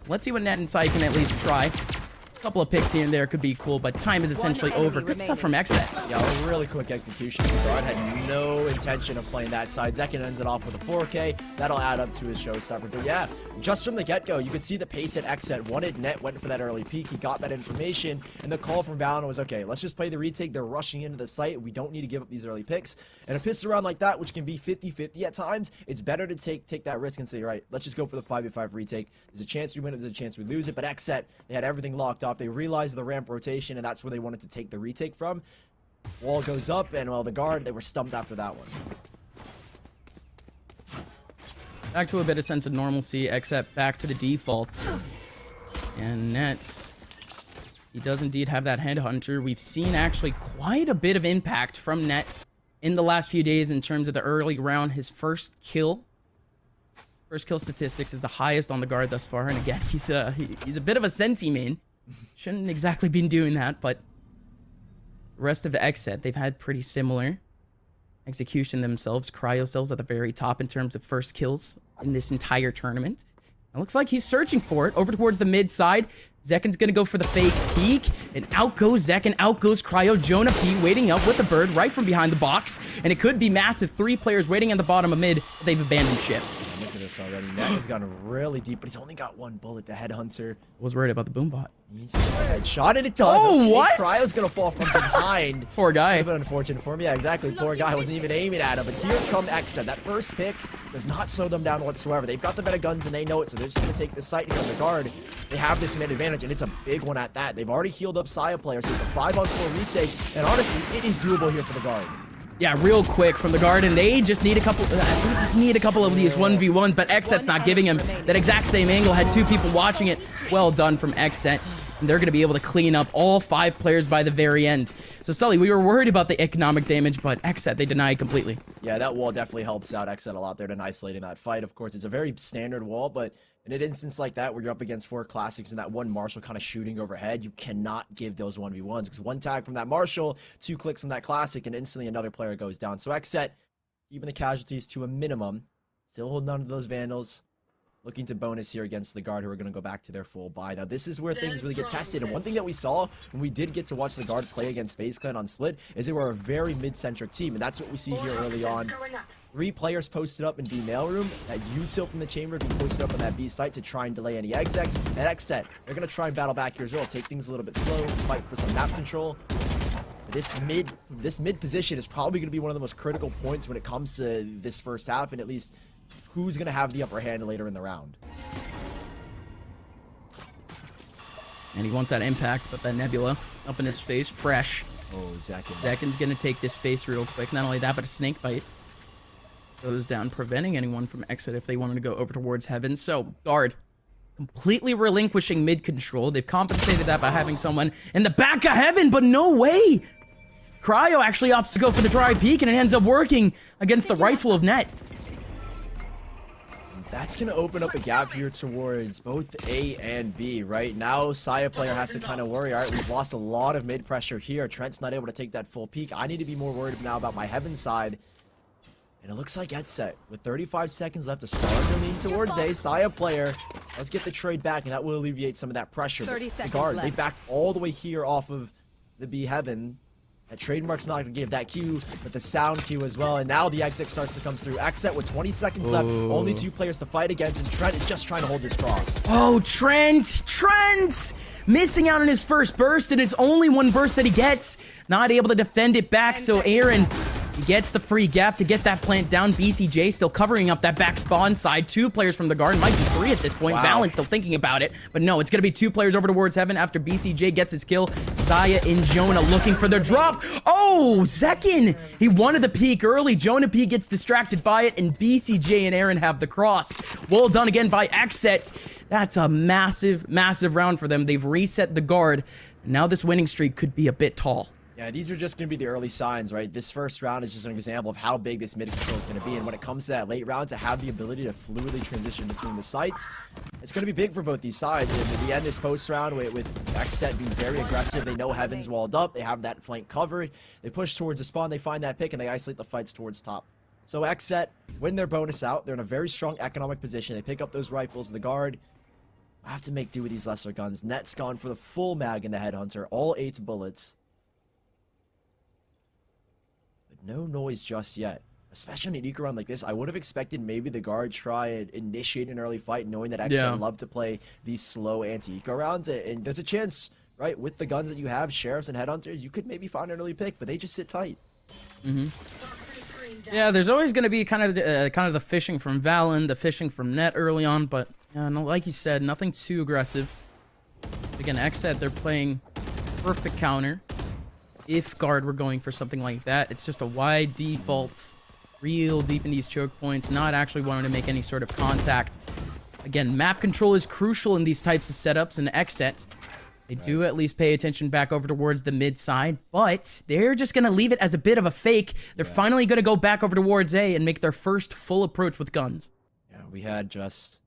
Let's see what Net Inside can at least try. A couple of picks here and there could be cool, but time is essentially over. Good stuff from XSET. Yeah, a really quick execution. Guard had no intention of playing that side. Zekin ends it off with a 4K. That'll add up to his showstopper. But yeah, just from the get-go, you could see the pace at XSET wanted. Net went for that early peek. He got that information, and the call from VALORANT was, okay, let's just play the retake. They're rushing into the site. We don't need to give up these early picks. And a pistol round like that, which can be 50-50 at times, it's better to take that risk and say, all right, let's just go for the 5v5 retake. There's a chance we win it, there's a chance we lose it. But XSET, they had everything locked off. They realized the ramp rotation, and that's where they wanted to take the retake from. Wall goes up, and well, the Guard, they were stumped after that one. Back to a bit of sense of normalcy, except back to the defaults. And Net, he does indeed have that headhunter. We've seen actually quite a bit of impact from Net in the last few days in terms of the early round. His first kill statistics is the highest on the guard thus far. And again, he's a bit of a Sensi main. Shouldn't exactly been doing that, but the rest of the XSET, they've had pretty similar execution themselves. Cryocells at the very top in terms of first kills in this entire tournament. It looks like he's searching for it over towards the mid side. Zekin's gonna go for the fake peek, and out goes Zekin, out goes Cryo. Jonah P waiting up with the bird right from behind the box, and it could be massive. 3 players waiting at the bottom of mid, but they've abandoned ship. Look at this already. Net has gone really deep, but he's only got 1 bullet. The headhunter Was worried about the boom bot. Shot and it does. Oh, Okay, what? Cryo's gonna fall from behind. Poor guy. A bit unfortunate for him. Yeah, exactly. Poor guy wasn't even aiming at him. But here come XSET. That first pick does not slow them down whatsoever. They've got the better guns and they know it, so they're just gonna take the site here on the guard. They have this mid advantage, and it's a big one at that. They've already healed up Saya players, so it's a 5-on-4 retake, and honestly, it is doable here for the guard. Yeah, real quick from the guard, and they just need a couple. Of these 1v1s, but XSET's not giving him that exact same angle. Had 2 people watching it. Well done from XSET. And they're going to be able to clean up all 5 players by the very end. So, Sully, we were worried about the economic damage, but XSET, they denied completely. Yeah, that wall definitely helps out XSET a lot there in isolating that fight. Of course, it's a very standard wall, but in an instance like that where you're up against 4 classics and that one Marshall kind of shooting overhead, you cannot give those 1v1s because 1 tag from that Marshall, 2 clicks from that classic, and instantly another player goes down. So XSET, keeping the casualties to a minimum, still holding on to those Vandals, looking to bonus here against the guard who are going to go back to their full buy. Now, this is where things really get tested, and one thing that we saw when we did get to watch the guard play against FaZe Clan on Split is they were a very mid-centric team, and that's what we see here early on. 3 players posted up in B mailroom. That util from the chamber being posted up on that B site to try and delay any execs. And XSET, they're going to try and battle back here as well. Take things a little bit slow, fight for some map control. This mid position is probably going to be one of the most critical points when it comes to this first half, and at least who's going to have the upper hand later in the round. And he wants that impact, but that Nebula up in his face, fresh. Oh, Zekin. Zekin's going to take this space real quick. Not only that, but a snake bite goes down, preventing anyone from exit if they wanted to go over towards heaven. So, guard completely relinquishing mid control. They've compensated that by having someone in the back of heaven, but no way. Cryo actually opts to go for the dry peek, and it ends up working against the rifle of Net. That's going to open up a gap here towards both A and B. Right now, Saya player has to kind of worry. All right, we've lost a lot of mid pressure here. Trent's not able to take that full peek. I need to be more worried now about my heaven side. And it looks like XSET with 35 seconds left to start to lean towards A. Saya player, let's get the trade back, and that will alleviate some of that pressure. 30 the seconds guard, left. they backed all the way here off of the B heaven. That trademark's not going to give that cue, but the sound cue as well. And now the exit starts to come through. XSET with 20 seconds left, only 2 players to fight against, and Trent is just trying to hold this cross. Oh, Trent! Missing out on his first burst, and it's only 1 burst that he gets. Not able to defend it back, so Aaron gets the free gap to get that plant down. BCJ still covering up that back spawn side. 2 players from the guard, might be 3 at this point. Wow. Valorant still thinking about it, but no, it's going to be 2 players over towards heaven after BCJ gets his kill. Saya and Jonah looking for their drop. Oh, Zekin! He wanted the peek early. Jonah P gets distracted by it, and BCJ and Aaron have the cross. Well done again by XSET. That's a massive, massive round for them. They've reset the guard. Now this winning streak could be a bit tall. Yeah, these are just going to be the early signs, right? This first round is just an example of how big this mid control is going to be. And when it comes to that late round, to have the ability to fluidly transition between the sites, it's going to be big for both these sides. And at the end, this post round with XSET being very aggressive, they know Heaven's walled up, they have that flank covered, they push towards the spawn, they find that pick, and they isolate the fights towards top. So XSET, win their bonus out, they're in a very strong economic position. They pick up those rifles, the guard. I have to make do with these lesser guns. Net's gone for the full mag in the Headhunter, all 8 bullets. No noise just yet. Especially on an eco round like this, I would have expected maybe the guard try and initiate an early fight, knowing that XSET love to play these slow anti-eco rounds. And there's a chance, right, with the guns that you have, Sheriffs and Headhunters, you could maybe find an early pick, but they just sit tight. Yeah, there's always going to be kind of the fishing from Valen, the fishing from Net early on, but no, like you said, nothing too aggressive. Again, XSET, they're playing perfect counter. If guard were going for something like that, it's just a wide default, real deep in these choke points, not actually wanting to make any sort of contact. Again, map control is crucial in these types of setups and XSET. They do at least pay attention back over towards the mid side, but they're just going to leave it as a bit of a fake. They're finally going to go back over towards A and make their first full approach with guns. Yeah, we had just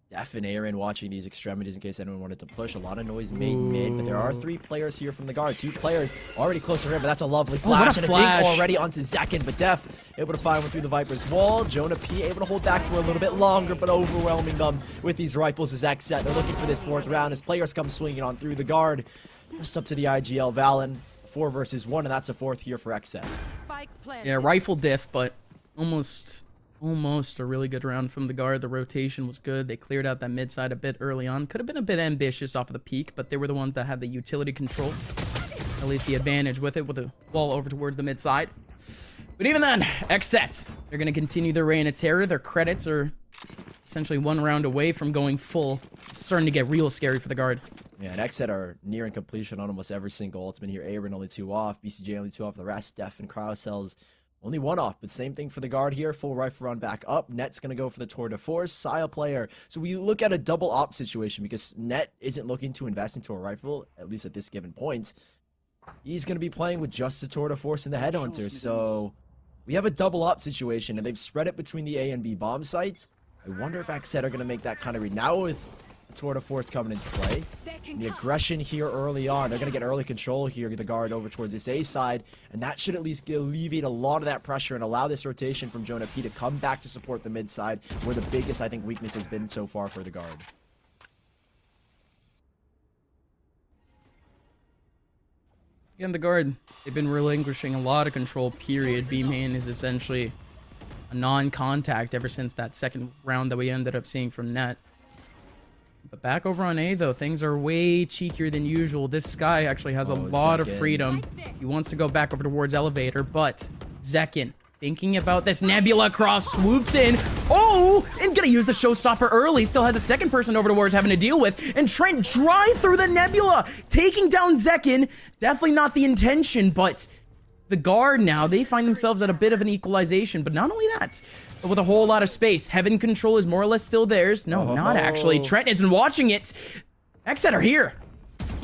Def and Aaron watching these extremities in case anyone wanted to push. A lot of noise made mid, but there are 3 players here from the guard. 2 players already close to him, but that's a lovely flash. What a and flash. a dink already onto Zekin, but Def able to find one through the Viper's wall. Jonah P able to hold back for a little bit longer, but overwhelming them with these rifles as XSET. They're looking for this 4th round as players come swinging on through the guard. Just up to the IGL Valen. 4 versus 1, and that's a 4th here for XSET. Yeah, rifle diff, but almost a really good round from the guard. The rotation was good. They cleared out that mid side a bit early on. Could have been a bit ambitious off of the peak, but they were the ones that had the utility control. At least the advantage with it, with the wall over towards the mid side. But even then, XSET, they're going to continue their reign of terror. Their credits are essentially 1 round away from going full. It's starting to get real scary for the guard. Yeah, and XSET are nearing completion on almost every single ultimate here. Aaron only 2 off, BCJ only 2 off. The rest, Def and Cryocells only 1 off, but same thing for the guard here. Full rifle run back up. Net's going to go for the tour de force. Saya player. So we look at a double op situation because Net isn't looking to invest into a rifle, at least at this given point. He's going to be playing with just the tour de force and the headhunter. So we have a double op situation, and they've spread it between the A and B bomb sites. I wonder if XSET are going to make that kind of read. Now with tour de force coming into play, and the aggression here early on, they're going to get early control here, the guard over towards this A side, and that should at least alleviate a lot of that pressure and allow this rotation from Jonah P to come back to support the mid side, where the biggest, I think, weakness has been so far for the guard. Again, the guard, they've been relinquishing a lot of control, period. B-main is essentially a non-contact ever since that 2nd round that we ended up seeing from Net. But back over on A, though, things are way cheekier than usual. This guy actually has a lot of freedom. He wants to go back over towards Elevator, but Zekin, thinking about this Nebula cross, swoops in. Oh, and gonna use the showstopper early. Still has a 2nd person over towards having to deal with. And Trent drive through the Nebula, taking down Zekin. Definitely not the intention, but the guard now, they find themselves at a bit of an equalization. But not only that, but with a whole lot of space. Heaven control is more or less still theirs. No, not actually. Trent isn't watching it. XSET are here.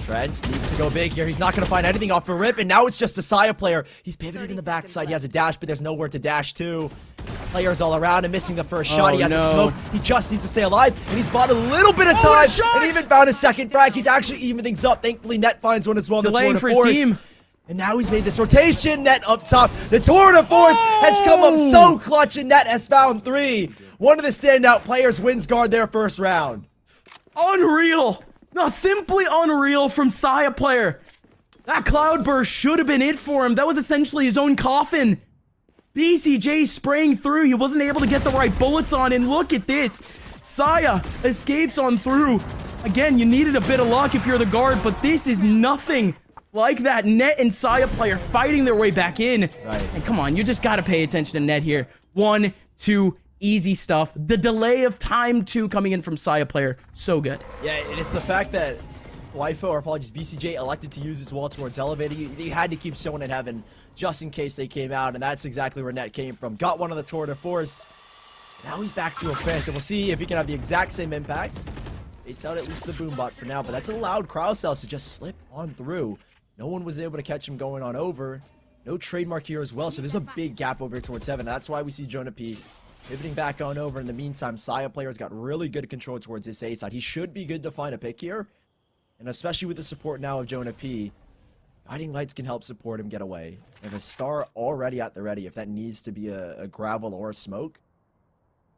Trent needs to go big here. He's not going to find anything off the rip, and now it's just a Saya player. He's pivoted in the backside. He has a dash, but there's nowhere to dash to. Players all around and missing the first shot. He has a smoke. He just needs to stay alive, and he's bought a little bit of time, and even found a 2nd frag. He's actually even things up. Thankfully, Net finds one as well. Delaying for his team. And now he's made this rotation. Net up top. The tour de force has come up so clutch, and Net has found 3. One of the standout players wins guard their 1st round. Unreal. No, simply unreal from Saya player. That cloudburst should have been it for him. That was essentially his own coffin. BCJ spraying through. He wasn't able to get the right bullets on, and look at this. Saya escapes on through. Again, you needed a bit of luck if you're the guard, but this is nothing like that. Net and Saya player fighting their way back in. Right. And come on, you just got to pay attention to Net here. 1, 2, easy stuff. The delay of time, too, coming in from Saya player. So good. Yeah, and it's the fact that BCJ elected to use his wall towards Elevator. He had to keep someone in heaven just in case they came out, and that's exactly where Net came from. Got one on the tour de force. Now he's back to offense, and we'll see if he can have the exact same impact. It's out at least the boombot for now, but that's allowed Cryocells to just slip on through. No one was able to catch him going on over. No trademark here as well, so there's a big gap over here towards heaven. That's why we see Jonah P pivoting back on over. In the meantime, Saya player's got really good control towards this A side. He should be good to find a pick here, and especially with the support now of Jonah P, Guiding Lights can help support him get away. And a star already at the ready if that needs to be a gravel or a smoke.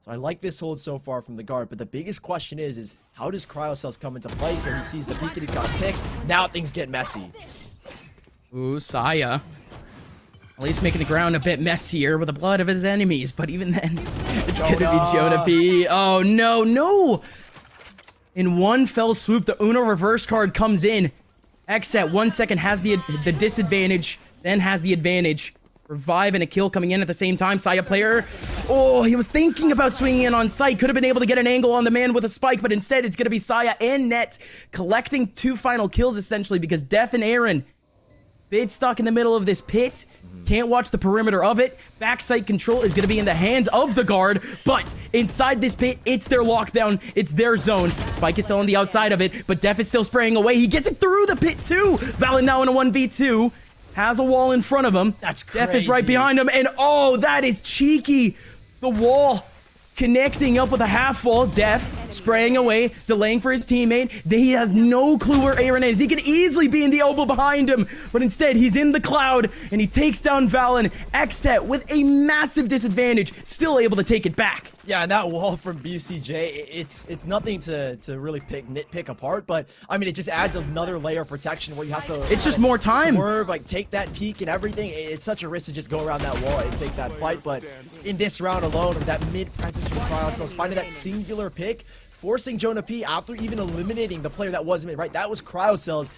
So I like this hold so far from the guard, but the biggest question is how does Cryocells come into play here? He sees the peek and he's got a pick. Now things get messy. Ooh, Saya. At least making the ground a bit messier with the blood of his enemies, but even then, it's gonna be Jonah P. Oh, no, no! In one fell swoop, the Uno reverse card comes in. XSET 1 second has the disadvantage, then has the advantage. Revive and a kill coming in at the same time. Saya player, oh, he was thinking about swinging in on sight. Could have been able to get an angle on the man with a spike, but instead it's going to be Saya and Net collecting 2 final kills, essentially, because Def and Aaron, bit stuck in the middle of this pit. Can't watch the perimeter of it. Backside control is going to be in the hands of the guard, but inside this pit, it's their lockdown. It's their zone. Spike is still on the outside of it, but Def is still spraying away. He gets it through the pit too. Valen now in a 1v2. Has a wall in front of him. That's crazy. Def is right behind him, and oh, that is cheeky. The wall connecting up with a half wall. Def spraying away, delaying for his teammate. He has no clue where Aaron is. He can easily be in the elbow behind him, but instead he's in the cloud and he takes down Valen. XSET with a massive disadvantage, still able to take it back. Yeah, and that wall from BCJ, it's nothing to really nitpick apart, but I mean, it just adds another layer of protection where you have to. It's just more time. Swerve, like take that peek and everything. It's such a risk to just go around that wall and take that fight, but in this round alone, with that mid presence from Cryocells, finding that singular pick, forcing Jonah P after even eliminating the player that was mid, right? That was Cryocells.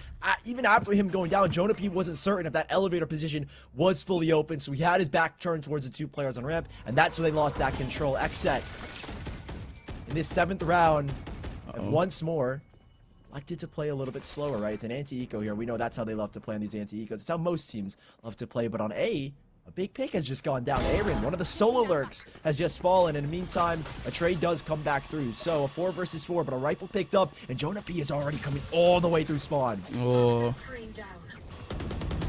Even after him going down, Jonah P wasn't certain if that elevator position was fully open, so he had his back turned towards the two players on ramp, and that's where they lost that control. XSET in this 7th round, and once more, elected to play a little bit slower, right? It's an anti-eco here. We know that's how they love to play on these anti-ecos. It's how most teams love to play, but on A, a big pick has just gone down. Aaron, one of the solo lurks, has just fallen. In the meantime, a trade does come back through. So a 4 versus 4, but a rifle picked up, and Jonah P is already coming all the way through spawn. Oh.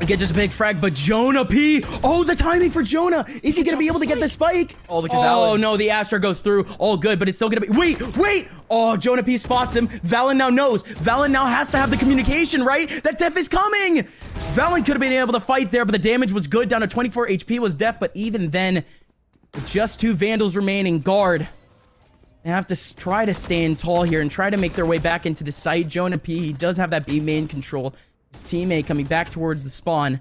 Get just a big frag, but Jonah P. Oh, the timing for Jonah. Is he going to be able to get the spike? Oh, no, the Astra goes through. All good, but it's still going to be... Wait! Oh, Jonah P spots him. Valen now knows. Valen now has to have the communication, right? That Def is coming! Valen could have been able to fight there, but the damage was good. Down to 24 HP was Def, but even then, with just 2 Vandals remaining, guard. They have to try to stand tall here and try to make their way back into the site. Jonah P, he does have that B main control. His teammate coming back towards the spawn.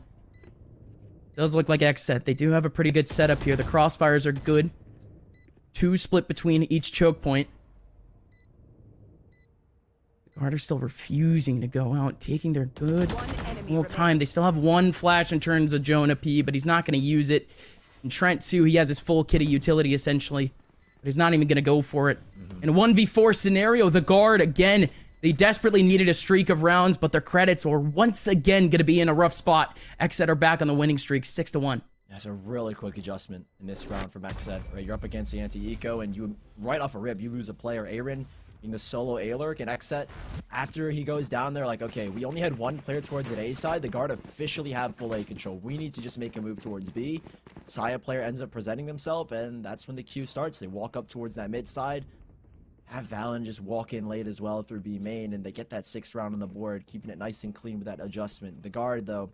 Does look like XSET. They do have a pretty good setup here. The crossfires are good. 2 split between each choke point. The guard are still refusing to go out, taking their good little time. They still have 1 flash in terms of Jonah P, but he's not going to use it. And Trent, too, he has his full kit of utility, essentially. But he's not even going to go for it. In a 1v4 scenario, the guard, again... They desperately needed a streak of rounds, but their credits were once again going to be in a rough spot. XSET are back on the winning streak, 6-1. That's a really quick adjustment in this round from XSET, right? You're up against the anti-eco, and you, right off a rip, you lose a player. Aaron being the solo A-lurk, and XSET, after he goes down there, like, okay, we only had 1 player towards the A side. The guard officially have full A control. We need to just make a move towards B. Saya player ends up presenting themselves, and that's when the queue starts. They walk up towards that mid side. Have Valen just walk in late as well through B main, and they get that 6th round on the board, keeping it nice and clean with that adjustment. The guard, though,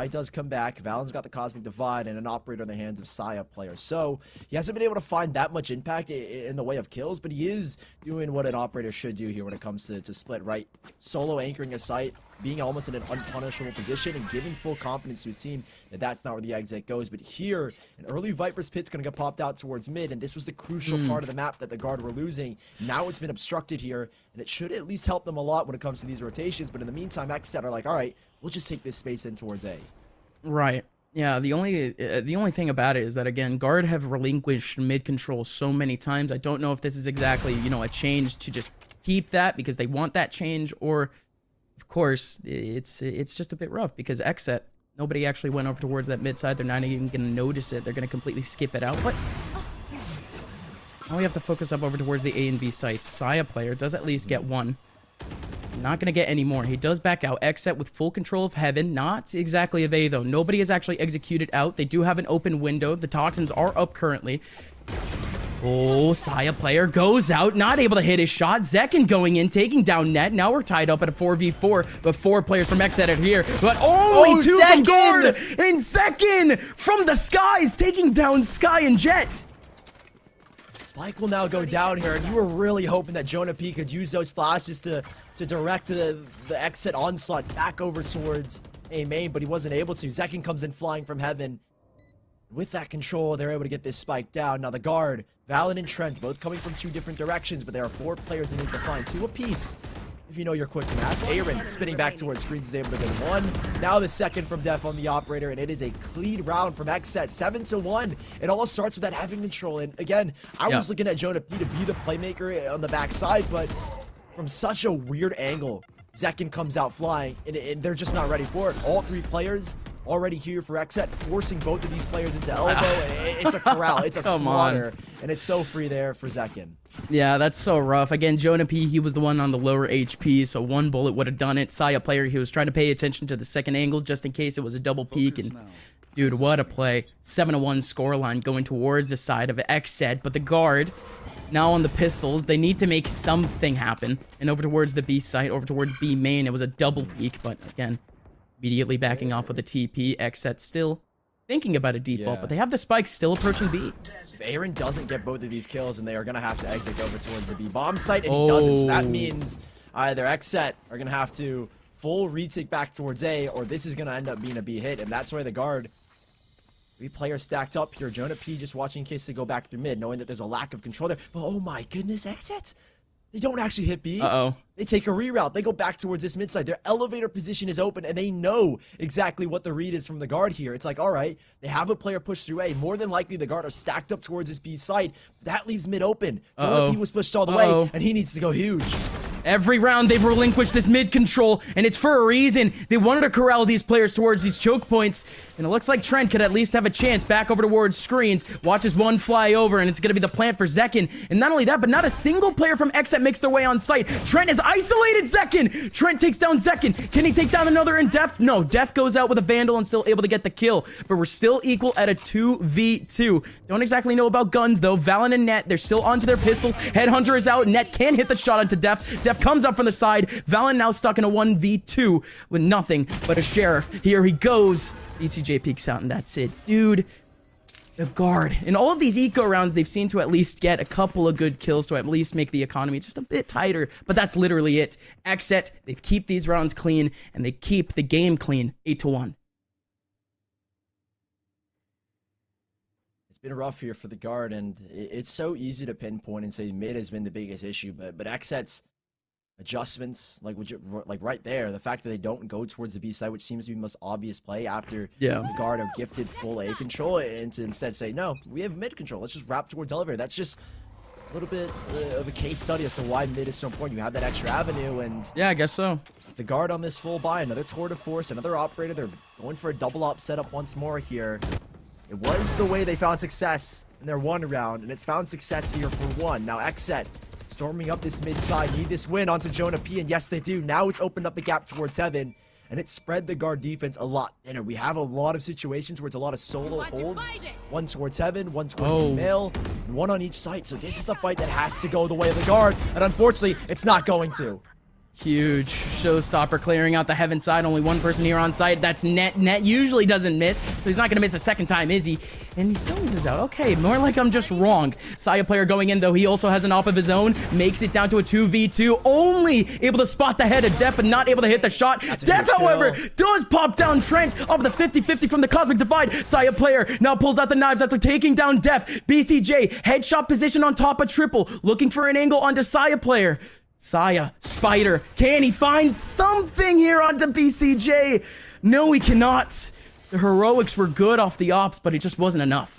does come back. Valen's got the Cosmic Divide and an operator in the hands of Saya player. So he hasn't been able to find that much impact in the way of kills, but he is doing what an operator should do here when it comes to split, right? Solo anchoring a site, being almost in an unpunishable position, and giving full confidence to his team that that's not where the exit goes. But here, an early Viper's Pit's going to get popped out towards mid, and this was the crucial part of the map that the guard were losing. Now it's been obstructed here, and it should at least help them a lot when it comes to these rotations. But in the meantime, XSET are like, all right, we'll just take this space in towards A. Right. Yeah, the only thing about it is that, again, guard have relinquished mid control so many times. I don't know if this is exactly, you know, a change to just keep that because they want that change, or... Of course, it's just a bit rough because XSET, nobody actually went over towards that mid side. They're not even going to notice it. They're going to completely skip it out. But now we have to focus up over towards the A and B sites. Saya player does at least get 1. Not going to get any more. He does back out. XSET with full control of Heaven. Not exactly of A, though. Nobody has actually executed out. They do have an open window. The Toxins are up currently. Oh, Saya player goes out, not able to hit his shot. Zekin going in, taking down Net. Now we're tied up at a 4v4, but 4 players from XSET are here. But only 2 from guard, and Zekin from the skies, taking down Sky and Jet. Spike will now go down here, and you were really hoping that Jonah P could use those flashes to direct the XSET onslaught back over towards A main, but he wasn't able to. Zekin comes in flying from Heaven. With that control, they're able to get this spike down. Now the guard, Valen and Trent, both coming from 2 different directions, but there are 4 players that need to find 2 apiece. If you know your quick maths. Aaron spinning back towards screens is able to get 1. Now the second from Def on the operator, and it is a clean round from XSET, 7-1. It all starts with that having control. And again, I was looking at Jonah P to be the playmaker on the backside, but from such a weird angle, Zekin comes out flying, and they're just not ready for it. All 3 players already here for XSET, forcing both of these players into elbow. It's a corral. It's a slaughter. And it's so free there for Zekin. Yeah, that's so rough. Again, Jonah P, he was the one on the lower HP, so one bullet would have done it. Saya player, he was trying to pay attention to the second angle just in case it was a double peek. And dude, what a play. 7-1 scoreline going towards the side of XSET. But the guard, now on the pistols, they need to make something happen. And over towards the B site, over towards B main, it was a double peek. But again, immediately backing off with a TP. XSET still thinking about a default, but they have the spikes still approaching B. If Aaron doesn't get both of these kills, and they are going to have to exit over towards the B bomb site, and he doesn't, so that means either XSET are going to have to full retake back towards A, or this is going to end up being a B hit, and that's why the guard, 3 players stacked up here. Jonah P just watching in case they go back through mid, knowing that there's a lack of control there. But oh my goodness, XSET, they don't actually hit B. They take a reroute. They go back towards this mid side. Their elevator position is open, and they know exactly what the read is from the guard here. It's like, all right, they have a player push through A. More than likely, the guard are stacked up towards this B side. That leaves mid open. Jonah P was pushed all the way, and he needs to go huge. Every round they've relinquished this mid control, and it's for a reason. They wanted to corral these players towards these choke points, and it looks like Trent could at least have a chance back over towards screens. Watches one fly over, and it's going to be the plant for Zekin. And not only that, but not a single player from XSET makes their way on site. Trent has isolated Zekin. Trent takes down Zekin. Can he take down another in Def? No, Def goes out with a Vandal and still able to get the kill, but we're still equal at a 2v2. Don't exactly know about guns, though. Valen and Net, they're still onto their pistols. Headhunter is out. Net can hit the shot onto Def. Def comes up from the side. Valen now stuck in a 1v2 with nothing but a sheriff. Here he goes. BCJ peeks out, and that's it. Dude, the guard. In all of these eco rounds, they've seen to at least get a couple of good kills to at least make the economy just a bit tighter, but that's literally it. XSET, they keep these rounds clean, and they keep the game clean. 8-1. It's been rough here for the guard, and it's so easy to pinpoint and say mid has been the biggest issue, but XSET's adjustments, like right there, the fact that they don't go towards the B side, which seems to be the most obvious play after the guard are gifted full A control, and to instead say, no, we have mid control, let's just wrap towards elevator. That's just a little bit of a case study as to why mid is so important. You have that extra avenue, and yeah, I guess so. The guard on this full buy, another tour de force, another operator. They're going for a double op setup once more here. It was the way they found success in their one round, and it's found success here for one. Now XSET storming up this mid side, need this win onto Jonah P, and yes they do. Now it's opened up the gap towards heaven, and it spread the guard defense a lot thinner. We have a lot of situations where it's a lot of solo holds, one towards heaven, one towards female, and one on each side. So this is the fight that has to go the way of the guard, and unfortunately it's not going to. Huge showstopper clearing out the heaven side. Only one person here on site. That's Net. Net usually doesn't miss, so he's not going to miss the second time, is he? And he stones is out. Okay, more like I'm just wrong. Saya player going in, though. He also has an op of his own. Makes it down to a 2v2. Only able to spot the head of Def, but not able to hit the shot. Def, however, does pop down Trent off the 50-50 from the Cosmic Divide. Saya player now pulls out the knives after taking down Def. BCJ, headshot position on top of triple. Looking for an angle onto Saya player. Saya, Spider, can he find something here onto BCJ? No, he cannot. The heroics were good off the ops, but it just wasn't enough.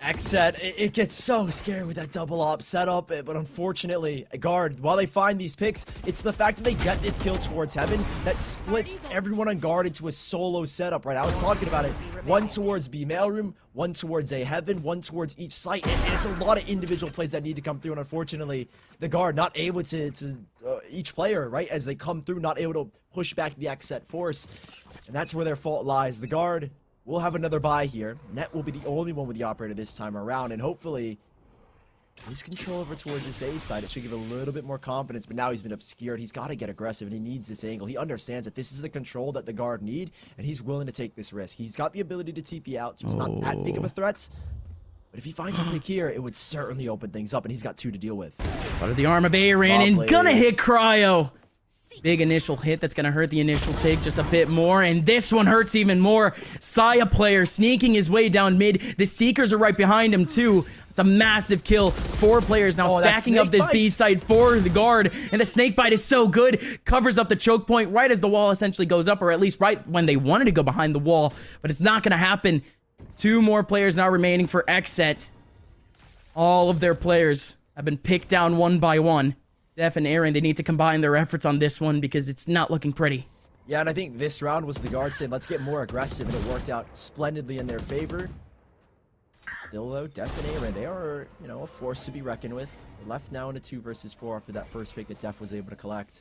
XSET, it gets so scary with that double op setup, but unfortunately, guard, while they find these picks, it's the fact that they get this kill towards heaven that splits everyone on guard into a solo setup, right? I was talking about it. One towards B mailroom, one towards A heaven, one towards each site, and it's a lot of individual plays that need to come through, and unfortunately, the guard not able to each player, right, as they come through, not able to push back the XSET force, and that's where their fault lies. The guard will have another buy here. Net will be the only one with the operator this time around, and hopefully his control over towards this A side, it should give a little bit more confidence, but now he's been obscured. He's got to get aggressive, and he needs this angle. He understands that this is the control that the guard need, and he's willing to take this risk. He's got the ability to TP out, so it's not that big of a threat. But if he finds a pick here, it would certainly open things up, and he's got 2 to deal with. Out of the arm of Aaron, and gonna hit Cryo. Big initial hit that's going to hurt the initial take just a bit more, and this one hurts even more. Saya player sneaking his way down mid. The Seekers are right behind him too. It's a massive kill. 4 players now stacking up this B side for the guard, and the snake bite is so good. Covers up the choke point right as the wall essentially goes up, or at least right when they wanted to go behind the wall, but it's not going to happen. 2 more players now remaining for XSET. All of their players have been picked down one by one. Def and Aaron, they need to combine their efforts on this one because it's not looking pretty. Yeah, and I think this round was the guard saying, let's get more aggressive, and it worked out splendidly in their favor. Still, though, Def and A-Ray, they are, you know, a force to be reckoned with. They're left now in a 2 versus 4 after that first pick that Def was able to collect.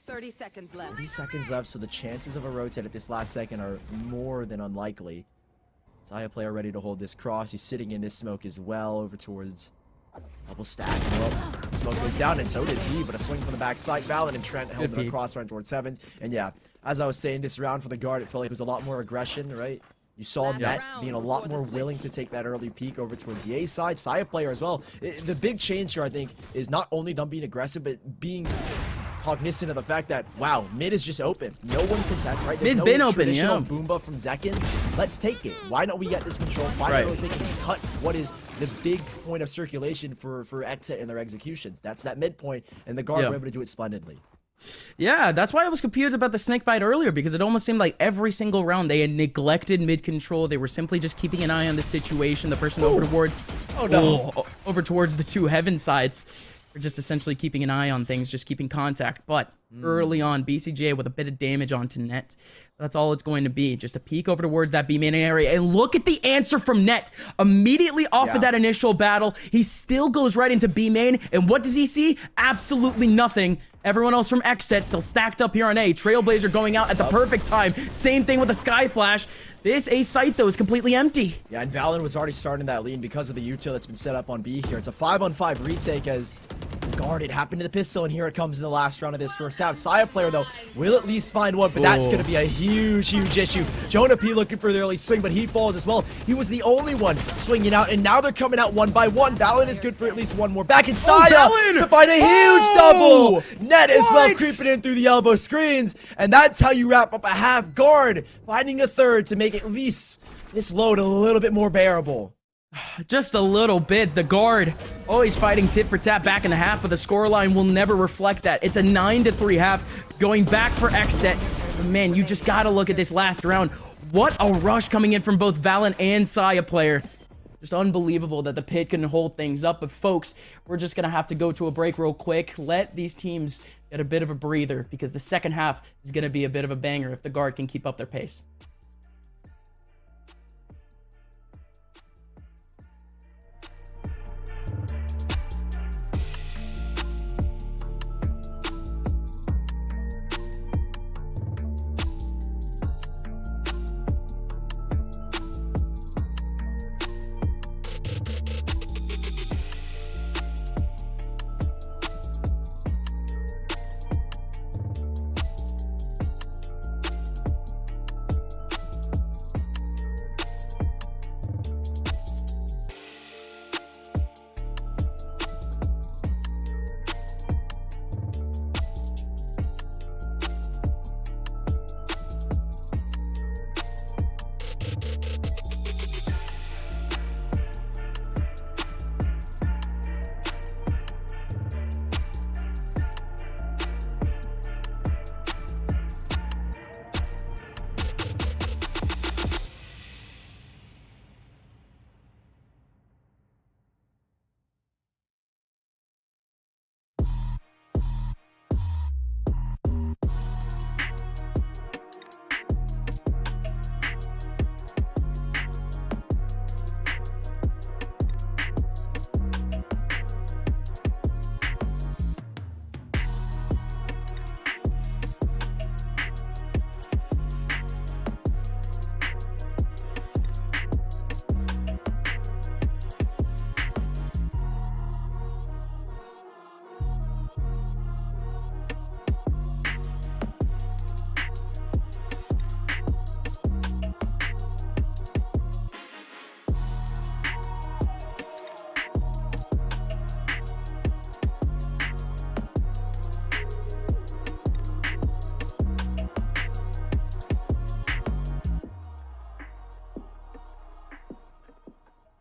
30 seconds left. 30 seconds left, so the chances of a rotate at this last second are more than unlikely. Saya player ready to hold this cross. He's sitting in this smoke as well, over towards double stack. Well, smoke goes down, and so does he, but a swing from the backside. Valen and Trent held it across run towards 7. And yeah, as I was saying, this round for the guard, it felt like it was a lot more aggression, right? You saw Net being a lot more willing to take that early peek over towards the A side. Saya player as well. The big change here, I think, is not only them being aggressive, but being cognizant of the fact that, wow, mid is just open. No one contests, right? There's Mid's been open, traditional yeah. Boomba from Zekin. Let's take it. Why don't we get this control? Finally they can cut what is the big point of circulation for XSET in their executions. That's that midpoint, and the guard were able to do it splendidly. Yeah, that's why I was confused about the snake bite earlier, because it almost seemed like every single round they had neglected mid control. They were simply just keeping an eye on the situation. The person over towards over towards the 2 heaven sides. We're just essentially keeping an eye on things, just keeping contact. But early on, BCJ with a bit of damage onto Net. That's all it's going to be. Just a peek over towards that B main area. And look at the answer from Net. Immediately off of that initial battle, he still goes right into B main. And what does he see? Absolutely nothing. Everyone else from XSET still stacked up here on A. Trailblazer going out at the perfect time. Same thing with the Sky Flash. This A site, though, is completely empty. Yeah, and Valen was already starting that lead because of the util that's been set up on B here. It's a 5-on-5 retake as guard it happened to the pistol, and here it comes in the last round of this first half. Saya player, though, will at least find one, but that's going to be a huge, huge issue. Jonah P looking for the early swing, but he falls as well. He was the only one swinging out, and now they're coming out one by one. Valen is good for at least one more. Back in Saya to find a huge double. Net as well creeping in through the elbow screens, and that's how you wrap up a half. Guard finding a third to make at least this load a little bit more bearable. Just a little bit. The guard always fighting tit for tat back in the half, but the scoreline will never reflect that. It's a 9-3 half going back for XSET. But man, you just gotta look at this last round. What a rush coming in from both Valen and Saya player. Just unbelievable that the pit couldn't hold things up. But folks, we're just gonna have to go to a break real quick. Let these teams get a bit of a breather, because the second half is gonna be a bit of a banger if the guard can keep up their pace.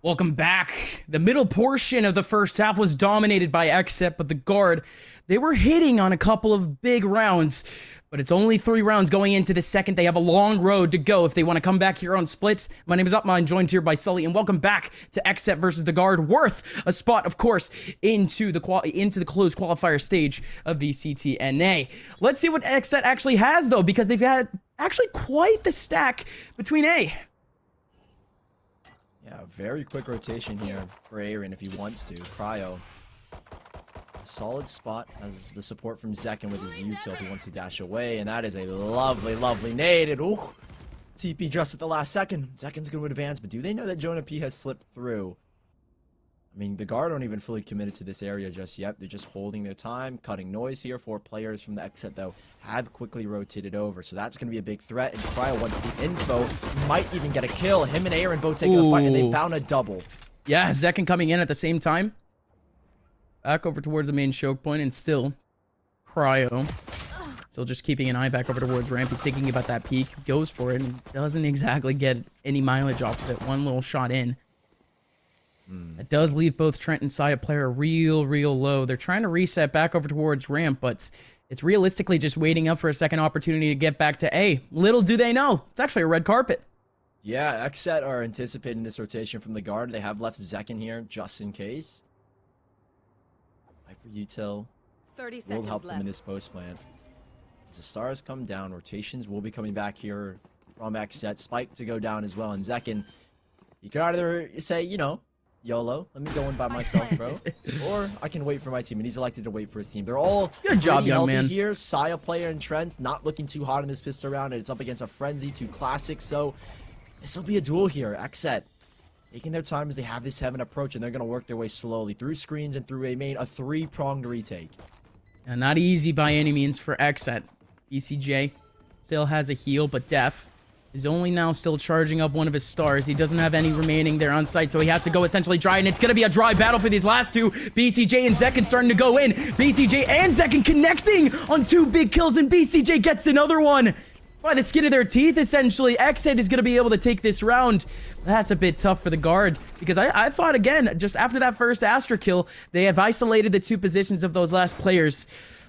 Welcome back. The middle portion of the first half was dominated by XSET, but the Guard, they were hitting on a couple of big rounds, but it's only 3 rounds going into the second. They have a long road to go if they want to come back here on splits. My name is Upma, I'm joined here by Sully, and welcome back to XSET versus the Guard. Worth a spot, of course, into the closed qualifier stage of VCT NA. Let's see what XSET actually has, though, because they've had actually quite the stack between A. Yeah, very quick rotation here for Aaron if he wants to. Cryo. Solid spot as the support from Zekin with his util if he wants to dash away. And that is a lovely, lovely nade. And ooh, TP just at the last second. Zekin's going to advance, but do they know that Jonah P has slipped through? I mean, the Guard aren't even fully committed to this area just yet. They're just holding their time, cutting noise here. 4 players from the XSET, though, have quickly rotated over. So that's going to be a big threat. And Cryo wants the info. Might even get a kill. Him and Aaron both taking the fight, and they found a double. Yeah, Zekin coming in at the same time. Back over towards the main choke point, and still Cryo. Still just keeping an eye back over towards ramp. He's thinking about that peak. Goes for it and doesn't exactly get any mileage off of it. One little shot in. It does leave both Trent and Saya player real low. They're trying to reset back over towards ramp, but it's realistically just waiting up for a second opportunity to get back to A. Little do they know, it's actually a red carpet. Yeah, XSET are anticipating this rotation from the Guard. They have left Zekin here just in case. Hyper util 30 will seconds help them in left. this post plant. As the stars come down, rotations will be coming back here from XSET. Spike to go down as well, and Zekin, you could either say, you know, YOLO, let me go in by myself, bro. Or I can wait for my team, and he's elected to wait for his team. They're all good job, young healthy man. Here, Saya player and Trent not looking too hot in this pistol round, and it's up against a Frenzy, 2 classics. So this will be a duel here. XSET taking their time as they have this heaven approach, and they're going to work their way slowly through screens and through a main, a 3-pronged retake. And not easy by any means for XSET. BCJ still has a heal, but Def is only now still charging up one of his stars. He doesn't have any remaining there on site, so he has to go essentially dry, and it's going to be a dry battle for these last 2. BCJ and Zekin starting to go in. BCJ and Zekin connecting on 2 big kills, and BCJ gets another one by the skin of their teeth, essentially. XSET is going to be able to take this round. That's a bit tough for the Guard, because I thought, again, just after that first Astra kill, they have isolated the 2 positions of those last players.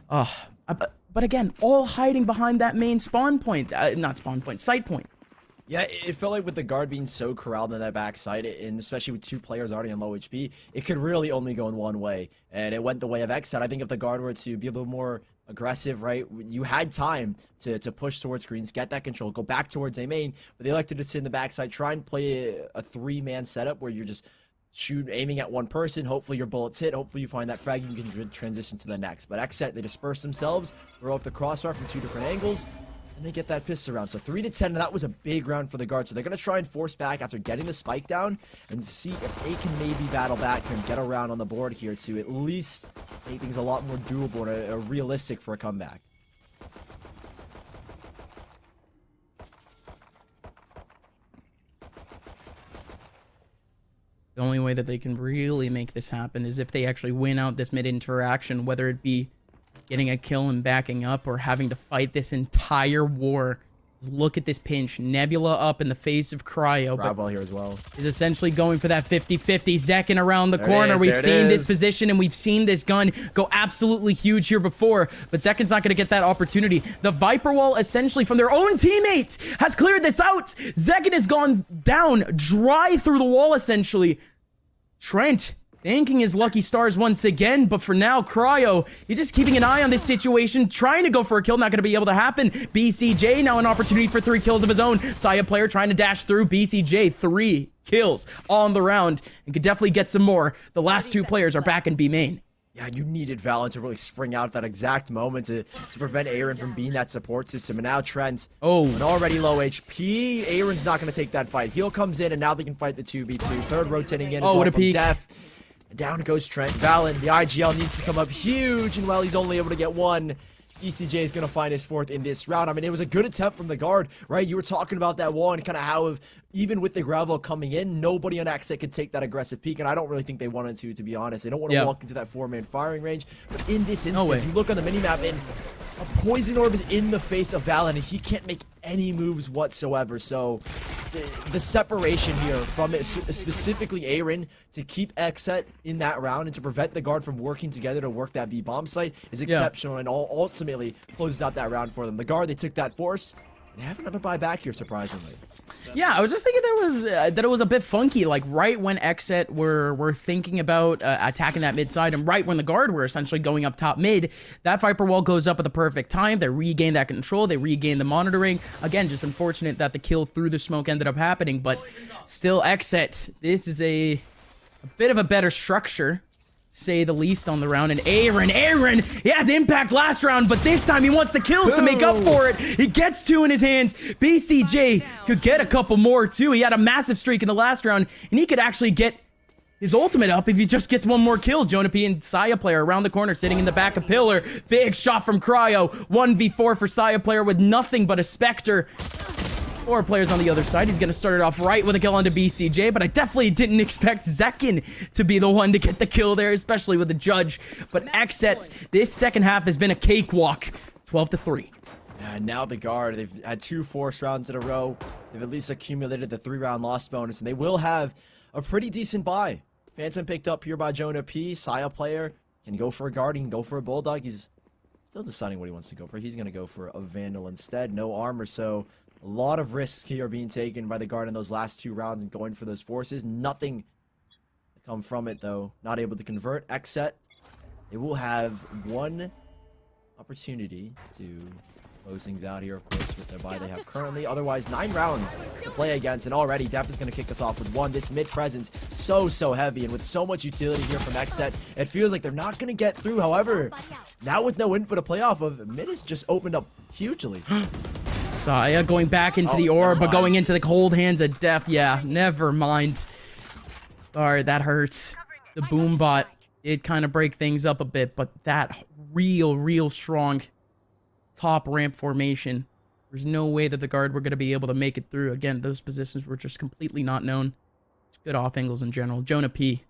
But again, all hiding behind that main spawn point. Not spawn point, site point. Yeah, it felt like with the Guard being so corralled in that backside, and especially with 2 players already on low HP, it could really only go in one way. And it went the way of XSET. I think if the Guard were to be a little more aggressive, right, you had time to push towards screens, get that control, go back towards A main, but they elected to sit in the backside, try and play a 3-man setup where you're just aiming at one person, hopefully your bullets hit, hopefully you find that frag, you can transition to the next. But XSET, they disperse themselves, throw off the crossfire from 2 different angles, and they get that pistol round. So 3-10, and that was a big round for the Guard. So they're going to try and force back after getting the spike down and see if they can maybe battle back and get a round on the board here to at least make things a lot more doable and realistic for a comeback. The only way that they can really make this happen is if they actually win out this mid interaction, whether it be getting a kill and backing up or having to fight this entire war. Look at this pinch. Nebula up in the face of Cryo. Bravo here as well. Is essentially going for that 50-50. Zekin around the corner. We've seen this position and we've seen this gun go absolutely huge here before. But Zekin's not going to get that opportunity. The Viper wall essentially from their own teammate has cleared this out. Zekin has gone down dry through the wall essentially. Trent thanking his lucky stars once again, but for now, Cryo, he's just keeping an eye on this situation, trying to go for a kill, not going to be able to happen. BCJ now an opportunity for 3 kills of his own. Saya player trying to dash through. BCJ, 3 kills on the round, and could definitely get some more. The last 2 players are back in B main. Yeah, you needed Valorant to really spring out at that exact moment to prevent Aaron from being that support system. And now Trent, an already low HP. Aaron's not going to take that fight. Heal comes in, and now they can fight the 2v2. Third rotating in. What a peek. Def. Down goes Trent. Valen, the IGL needs to come up huge, and while he's only able to get 1, ECJ is going to find his 4th in this round. I mean, it was a good attempt from the Guard, right? You were talking about that wall and kind of how, even with the gravel coming in, nobody on XSET could take that aggressive peek, and I don't really think they wanted to be honest. They don't want to walk into that 4-man firing range. But in this instance, you look on the minimap, and A poison orb is in the face of Valen, and he can't make any moves whatsoever. So the separation here from it, specifically Aaron, to keep XSET in that round and to prevent the guard from working together to work that B bomb site is exceptional, and ultimately closes out that round for them. The guard, they took that force. They have another buy back here, surprisingly. Yeah, I was just thinking that it was a bit funky. Like right when XSET were thinking about attacking that mid side, and right when the guard were essentially going up top mid, that Viper wall goes up at the perfect time. They regain that control. They regain the monitoring. Again, just unfortunate that the kill through the smoke ended up happening, but still XSET. This is a bit of a better structure, say the least, on the round. And Aaron, he had the impact last round, but this time he wants the kills to make up for it. He gets 2 in his hands. BCJ could get a couple more too. He had a massive streak in the last round, and he could actually get his ultimate up if he just gets one more kill. Jonah P and Saya Player around the corner, sitting in the back of Pillar. Big shot from Cryo. 1v4 for Saya Player with nothing but a Spectre. 4 players on the other side. He's going to start it off right with a kill onto BCJ, but I definitely didn't expect Zekin to be the one to get the kill there, especially with the judge. But XSET, this second half has been a cakewalk. 12-3. And now the guard, they've had 2 force rounds in a row. They've at least accumulated the 3-round loss bonus, and they will have a pretty decent buy. Phantom picked up here by Jonah P. Saya Player can go for a guard, he can go for a Bulldog. He's still deciding what he wants to go for. He's going to go for a Vandal instead. No armor, so a lot of risks here being taken by the guard in those last 2 rounds and going for those forces. Nothing to come from it, though. Not able to convert. XSET, they will have 1 opportunity to close things out here, of course, with their buy they have currently. Otherwise, 9 rounds to play against, and already Def is going to kick us off with 1. This mid presence, so heavy, and with so much utility here from XSET, it feels like they're not going to get through. However, now with no info to play off of, mid has just opened up hugely. Saya going back into the orb, but going into the cold hands of Def. Yeah, never mind. Alright, that hurts. The boom bot did kind of break things up a bit, but that real strong top ramp formation, there's no way that the guard were going to be able to make it through. Again, those positions were just completely not known. Good off angles in general. Jonah P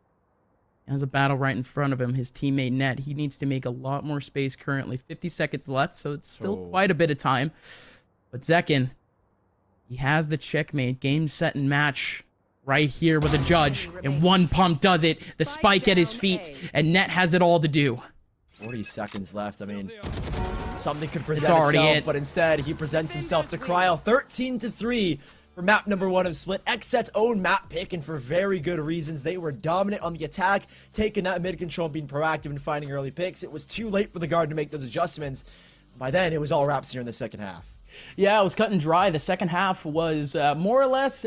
has a battle right in front of him. His teammate Net, he needs to make a lot more space currently. 50 seconds left, so it's still quite a bit of time. But Zekin, he has the checkmate, game, set, and match right here with a judge. And 1 pump does it. The spike at his feet, and Net has it all to do. 40 seconds left. I mean, something could present itself, but instead he presents himself to Cryo. 13-3 for map number 1 of Split. XSET's own map pick, and for very good reasons. They were dominant on the attack, taking that mid control and being proactive and finding early picks. It was too late for the guard to make those adjustments. By then, it was all wraps here in the second half. Yeah, it was cut and dry. The second half was more or less...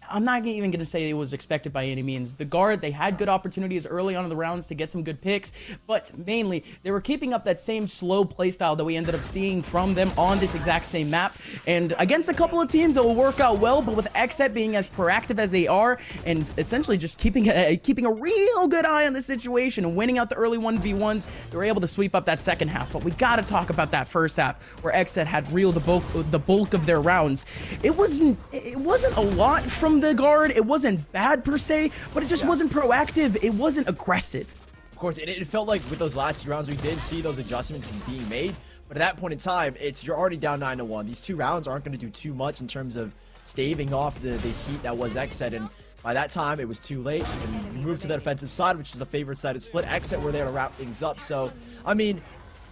I'm not even going to say it was expected by any means. The guard, they had good opportunities early on in the rounds to get some good picks, but mainly they were keeping up that same slow playstyle that we ended up seeing from them on this exact same map. And against a couple of teams, it will work out well, but with XSET being as proactive as they are and essentially just keeping a real good eye on the situation and winning out the early 1v1s, they were able to sweep up that second half. But we got to talk about that first half where XSET had the bulk of their rounds. It wasn't a lot from the guard. It wasn't bad per se, but it just wasn't proactive. It wasn't aggressive. Of course, it felt like with those last 2 rounds, we did see those adjustments being made, but at that point in time, you're already down 9-1. These 2 rounds aren't going to do too much in terms of staving off the heat that was XSET, and by that time, it was too late, and we moved to the defensive side, which is the favorite side of Split. XSET were there to wrap things up, so, I mean,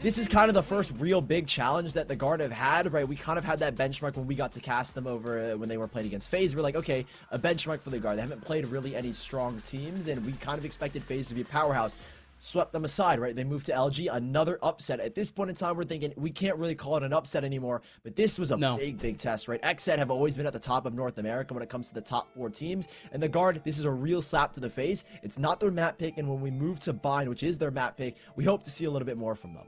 this is kind of the first real big challenge that the guard have had, right? We kind of had that benchmark when we got to cast them over when they were playing against FaZe. We're like, okay, a benchmark for the guard. They haven't played really any strong teams, and we kind of expected FaZe to be a powerhouse. Swept them aside, right? They moved to LG, another upset. At this point in time, we're thinking we can't really call it an upset anymore, but this was a big test, right? XSET have always been at the top of North America when it comes to the top 4 teams, and the guard, this is a real slap to the face. It's not their map pick, and when we move to Bind, which is their map pick, we hope to see a little bit more from them.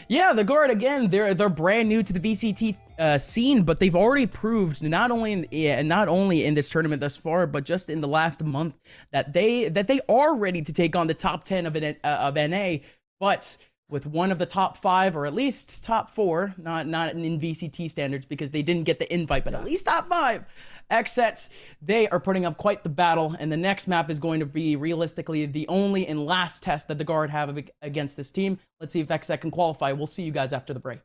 Yeah, the guard, again, they're brand new to the VCT scene, but they've already proved not only in this tournament thus far, but just in the last month that they are ready to take on the top 10 of NA. But with one of the top 5, or at least top 4, not in VCT standards because they didn't get the invite, but at least top 5. XSET, they are putting up quite the battle, and the next map is going to be realistically the only and last test that the Guard have against this team. Let's see if XSET can qualify. We'll see you guys after the break.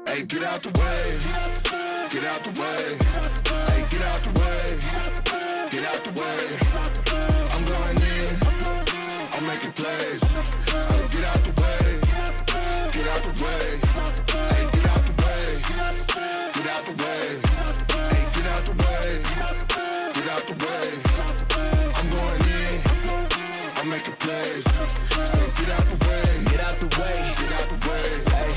Hey, get out the way. Get out the way. Hey, get out the way. Get out the way. I'm going in. I'm making plays. So get out the way. Get out the way. Hey, get out the way. Get out the way. Hey, get out the way. Get out the way. I'm going in. I'm making plays. So get out the way. Get out the way. Get out the way. Hey,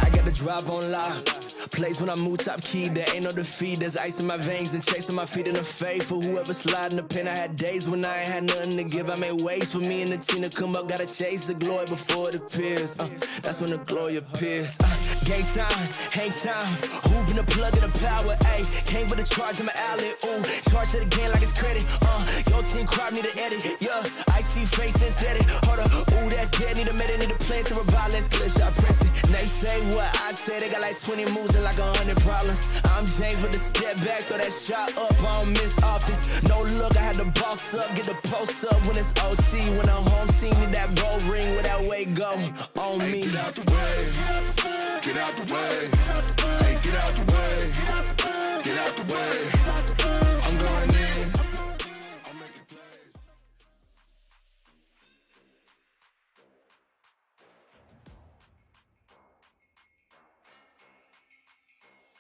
I got the drive on lock. Plays when I move top key, there ain't no defeat. There's ice in my veins and chase on my feet in the faith. For whoever sliding the pin, I had days when I ain't had nothing to give. I made ways for me and the team to come up. Gotta chase the glory before it appears. That's when the glory appears. Game time, hang time. Who been the plug of the power? Ayy, came with a charge in my alley. Ooh, charge it again like it's credit. Your team crowd need an edit. Yeah, I see face synthetic. Hold up, ooh, that's dead. Need a minute, need a plan to revive. Let's glitch, I press it. And they say what I say. They got like 20 moves and like 100 problems. I'm James with the step back, throw that shot up. I don't miss often. No look, I had to boss up, get the post up when it's OT. When I'm home team, need that gold ring with that way go on me. Get out the way. Get out the way. Hey, get out the way. Get out the way. I'm going in. I'm making plays.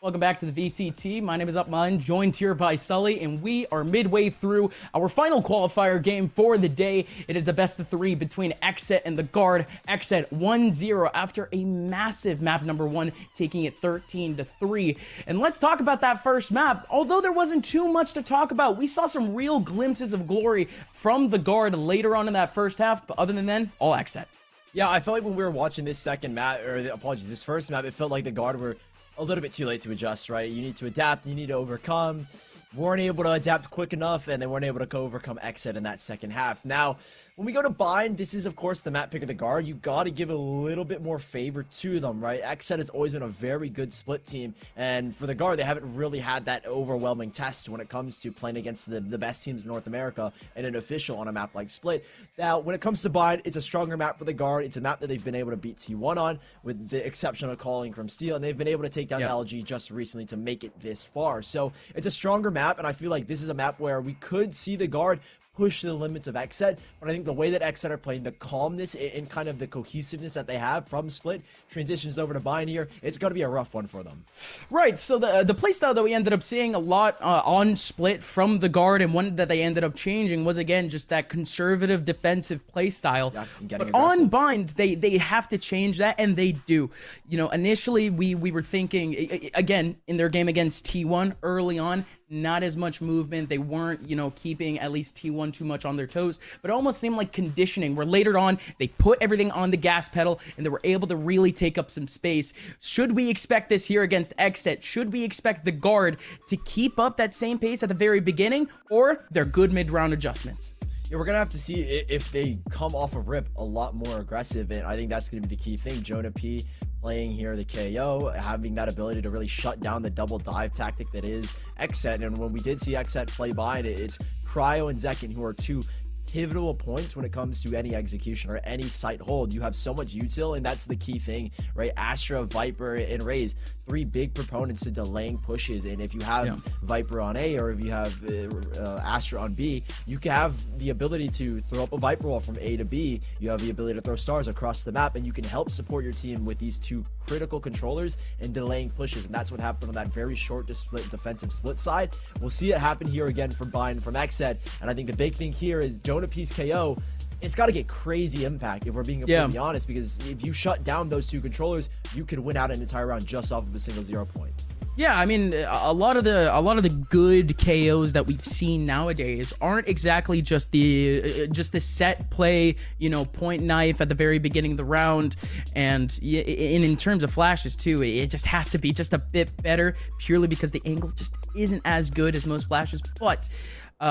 Welcome back to the VCT. My name is Upman, joined here by Sully, and we are midway through our final qualifier game for the day. It is a best of 3 between XSET and the Guard. XSET 1-0 after a massive map number 1, taking it 13-3. And let's talk about that first map. Although there wasn't too much to talk about, we saw some real glimpses of glory from the Guard later on in that first half, but other than then, all XSET. Yeah, I felt like when we were watching this second map, or this first map, it felt like the Guard were a little bit too late to adjust, right? You need to adapt, you need to overcome. Weren't able to adapt quick enough, and they weren't able to overcome XSET in that second half. Now, when we go to bind, this is, of course, the map pick of the Guard. You got to give a little bit more favor to them, right? XSET has always been a very good split team, and for the Guard, they haven't really had that overwhelming test when it comes to playing against the best teams in North America and an official on a map like Split. Now, when it comes to bind, it's a stronger map for the Guard. It's a map that they've been able to beat T1 on, with the exceptional calling from Steel, and they've been able to take down LG just recently to make it this far. So, it's a stronger map. map, and I feel like this is a map where we could see the guard push to the limits of XSET, but I think the way that XSET are playing, the calmness and kind of the cohesiveness that they have from Split transitions over to Bind here, it's going to be a rough one for them. Right, so the playstyle that we ended up seeing a lot on Split from the guard, and one that they ended up changing was, again, just that conservative defensive playstyle. Yeah, but on Bind, they have to change that, and they do. You know, initially we were thinking, again, in their game against T1 early on, not as much movement. They weren't, you know, keeping at least T1 too much on their toes, but it almost seemed like conditioning, where later on they put everything on the gas pedal and they were able to really take up some space. Should we expect this here against XSET? Should we expect the guard to keep up that same pace at the very beginning, or they're good mid-round adjustments? Yeah, we're going to have to see if they come off of rip a lot more aggressive, and I think that's going to be the key thing. Jonah P playing here the KO, having that ability to really shut down the double dive tactic that is XSET. And when we did see XSET play Bind, it's Cryo and Zekin who are two pivotal points when it comes to any execution or any site hold. You have so much util, and that's the key thing, right? Astra, Viper, and Raze, three big proponents to delaying pushes. And if you have Viper on A, or if you have Astra on B, you can have the ability to throw up a Viper wall from A to B. You have the ability to throw stars across the map, and you can help support your team with these two critical controllers and delaying pushes. And that's what happened on that very short defensive split side. We'll see it happen here again from Bind, from XSET. And I think the big thing here is Jonah P's KO. It's got to get crazy impact, if we're being completely honest, because if you shut down those two controllers, you could win out an entire round just off of a single 0 point. Yeah, I mean, a lot of the good KOs that we've seen nowadays aren't exactly just the set play, you know, point knife at the very beginning of the round, and in terms of flashes too, it just has to be just a bit better, purely because the angle just isn't as good as most flashes. But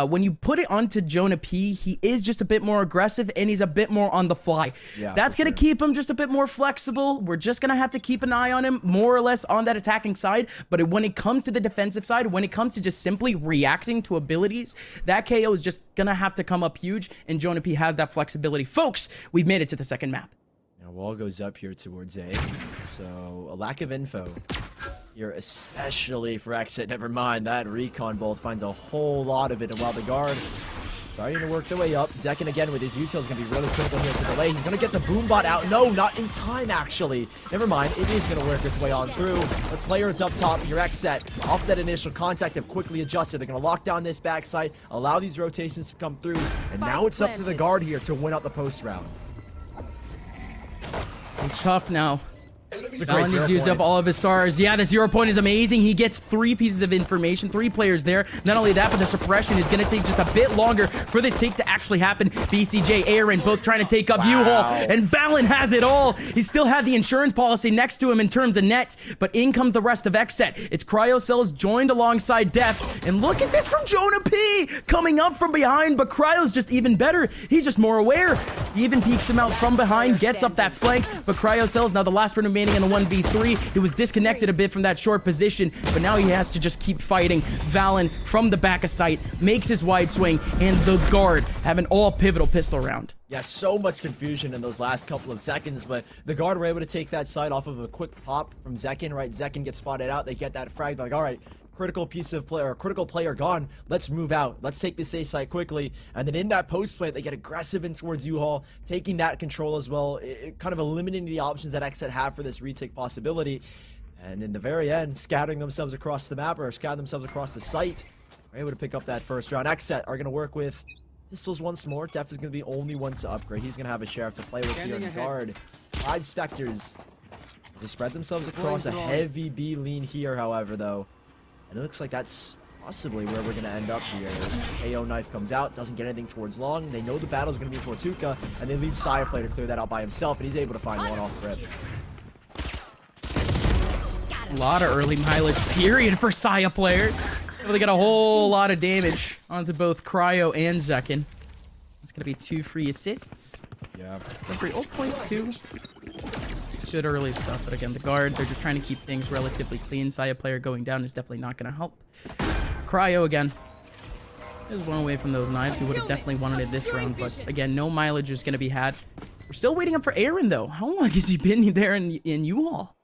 when you put it onto Jonah P, he is just a bit more aggressive, and he's a bit more on the fly. Yeah, that's going to keep him just a bit more flexible. We're just going to have to keep an eye on him more or less on that attacking side. But when it comes to the defensive side, when it comes to just simply reacting to abilities, that KO is just going to have to come up huge, and Jonah P has that flexibility. Folks, we've made it to the second map. Now, wall goes up here towards A, so a lack of info here, especially for XSET. Never mind, that recon bolt finds a whole lot of it, and while the guard starting to work their way up, Zekin again with his util is going to be really critical here to delay. He's going to get the boom bot out. No, not in time, actually. Never mind, it is going to work its way on through. The players up top here, XSET, off that initial contact, have quickly adjusted. They're going to lock down this backside, allow these rotations to come through, and now it's up to the guard here to win out the post round. It's tough now. Valen needs to use up all of his stars. Yeah, the 0 point is amazing. He gets 3 pieces of information, 3 players there. Not only that, but the suppression is going to take just a bit longer for this take to actually happen. BCJ, Aaron, both trying to take up U-Haul, and Valen has it all. He still had the insurance policy next to him in terms of net, but in comes the rest of XSET. It's Cryocells joined alongside Def, and look at this from Jonah P coming up from behind, but Cryo's just even better. He's just more aware. He even peeks him out from behind, gets up that flank, but Cryocells, now the last one remaining in the 1v3. He was disconnected a bit from that short position, but now he has to just keep fighting. Valen from the back of sight makes his wide swing, and the guard have an all pivotal pistol round. Yeah, so much confusion in those last couple of seconds, but the guard were able to take that side off of a quick pop from Zekin, right? Zekin gets spotted out, they get that frag, like, all right, critical piece of player, or critical player gone, let's move out, let's take this A site quickly. And then in that post plant, they get aggressive in towards U-Haul, taking that control as well, kind of eliminating the options that XSET have for this retake possibility. And in the very end, scattering themselves across the map, or scattering themselves across the site, are able to pick up that first round. XSET are going to work with pistols once more. Def is going to be only one to upgrade. He's going to have a sheriff to play with here in guard. 5 Spectres. They spread themselves across a heavy B lean here, however, though. And it looks like that's possibly where we're going to end up here. KO knife comes out, doesn't get anything towards long. They know the battle's going to be towards Hookah, and they leave Saya Play to clear that out by himself, and he's able to find one off rip. A lot of early mileage, period, for Saya player. Able to get a whole lot of damage onto both Cryo and Zekin. It's going to be 2 free assists. Yeah. Some free ult points, too. Good early stuff, but again, the guard, they're just trying to keep things relatively clean. Saya player going down is definitely not going to help. Cryo again. There's one away from those knives. He would have definitely wanted it this round, but again, no mileage is going to be had. We're still waiting up for Aaron, though. How long has he been there in U-Haul?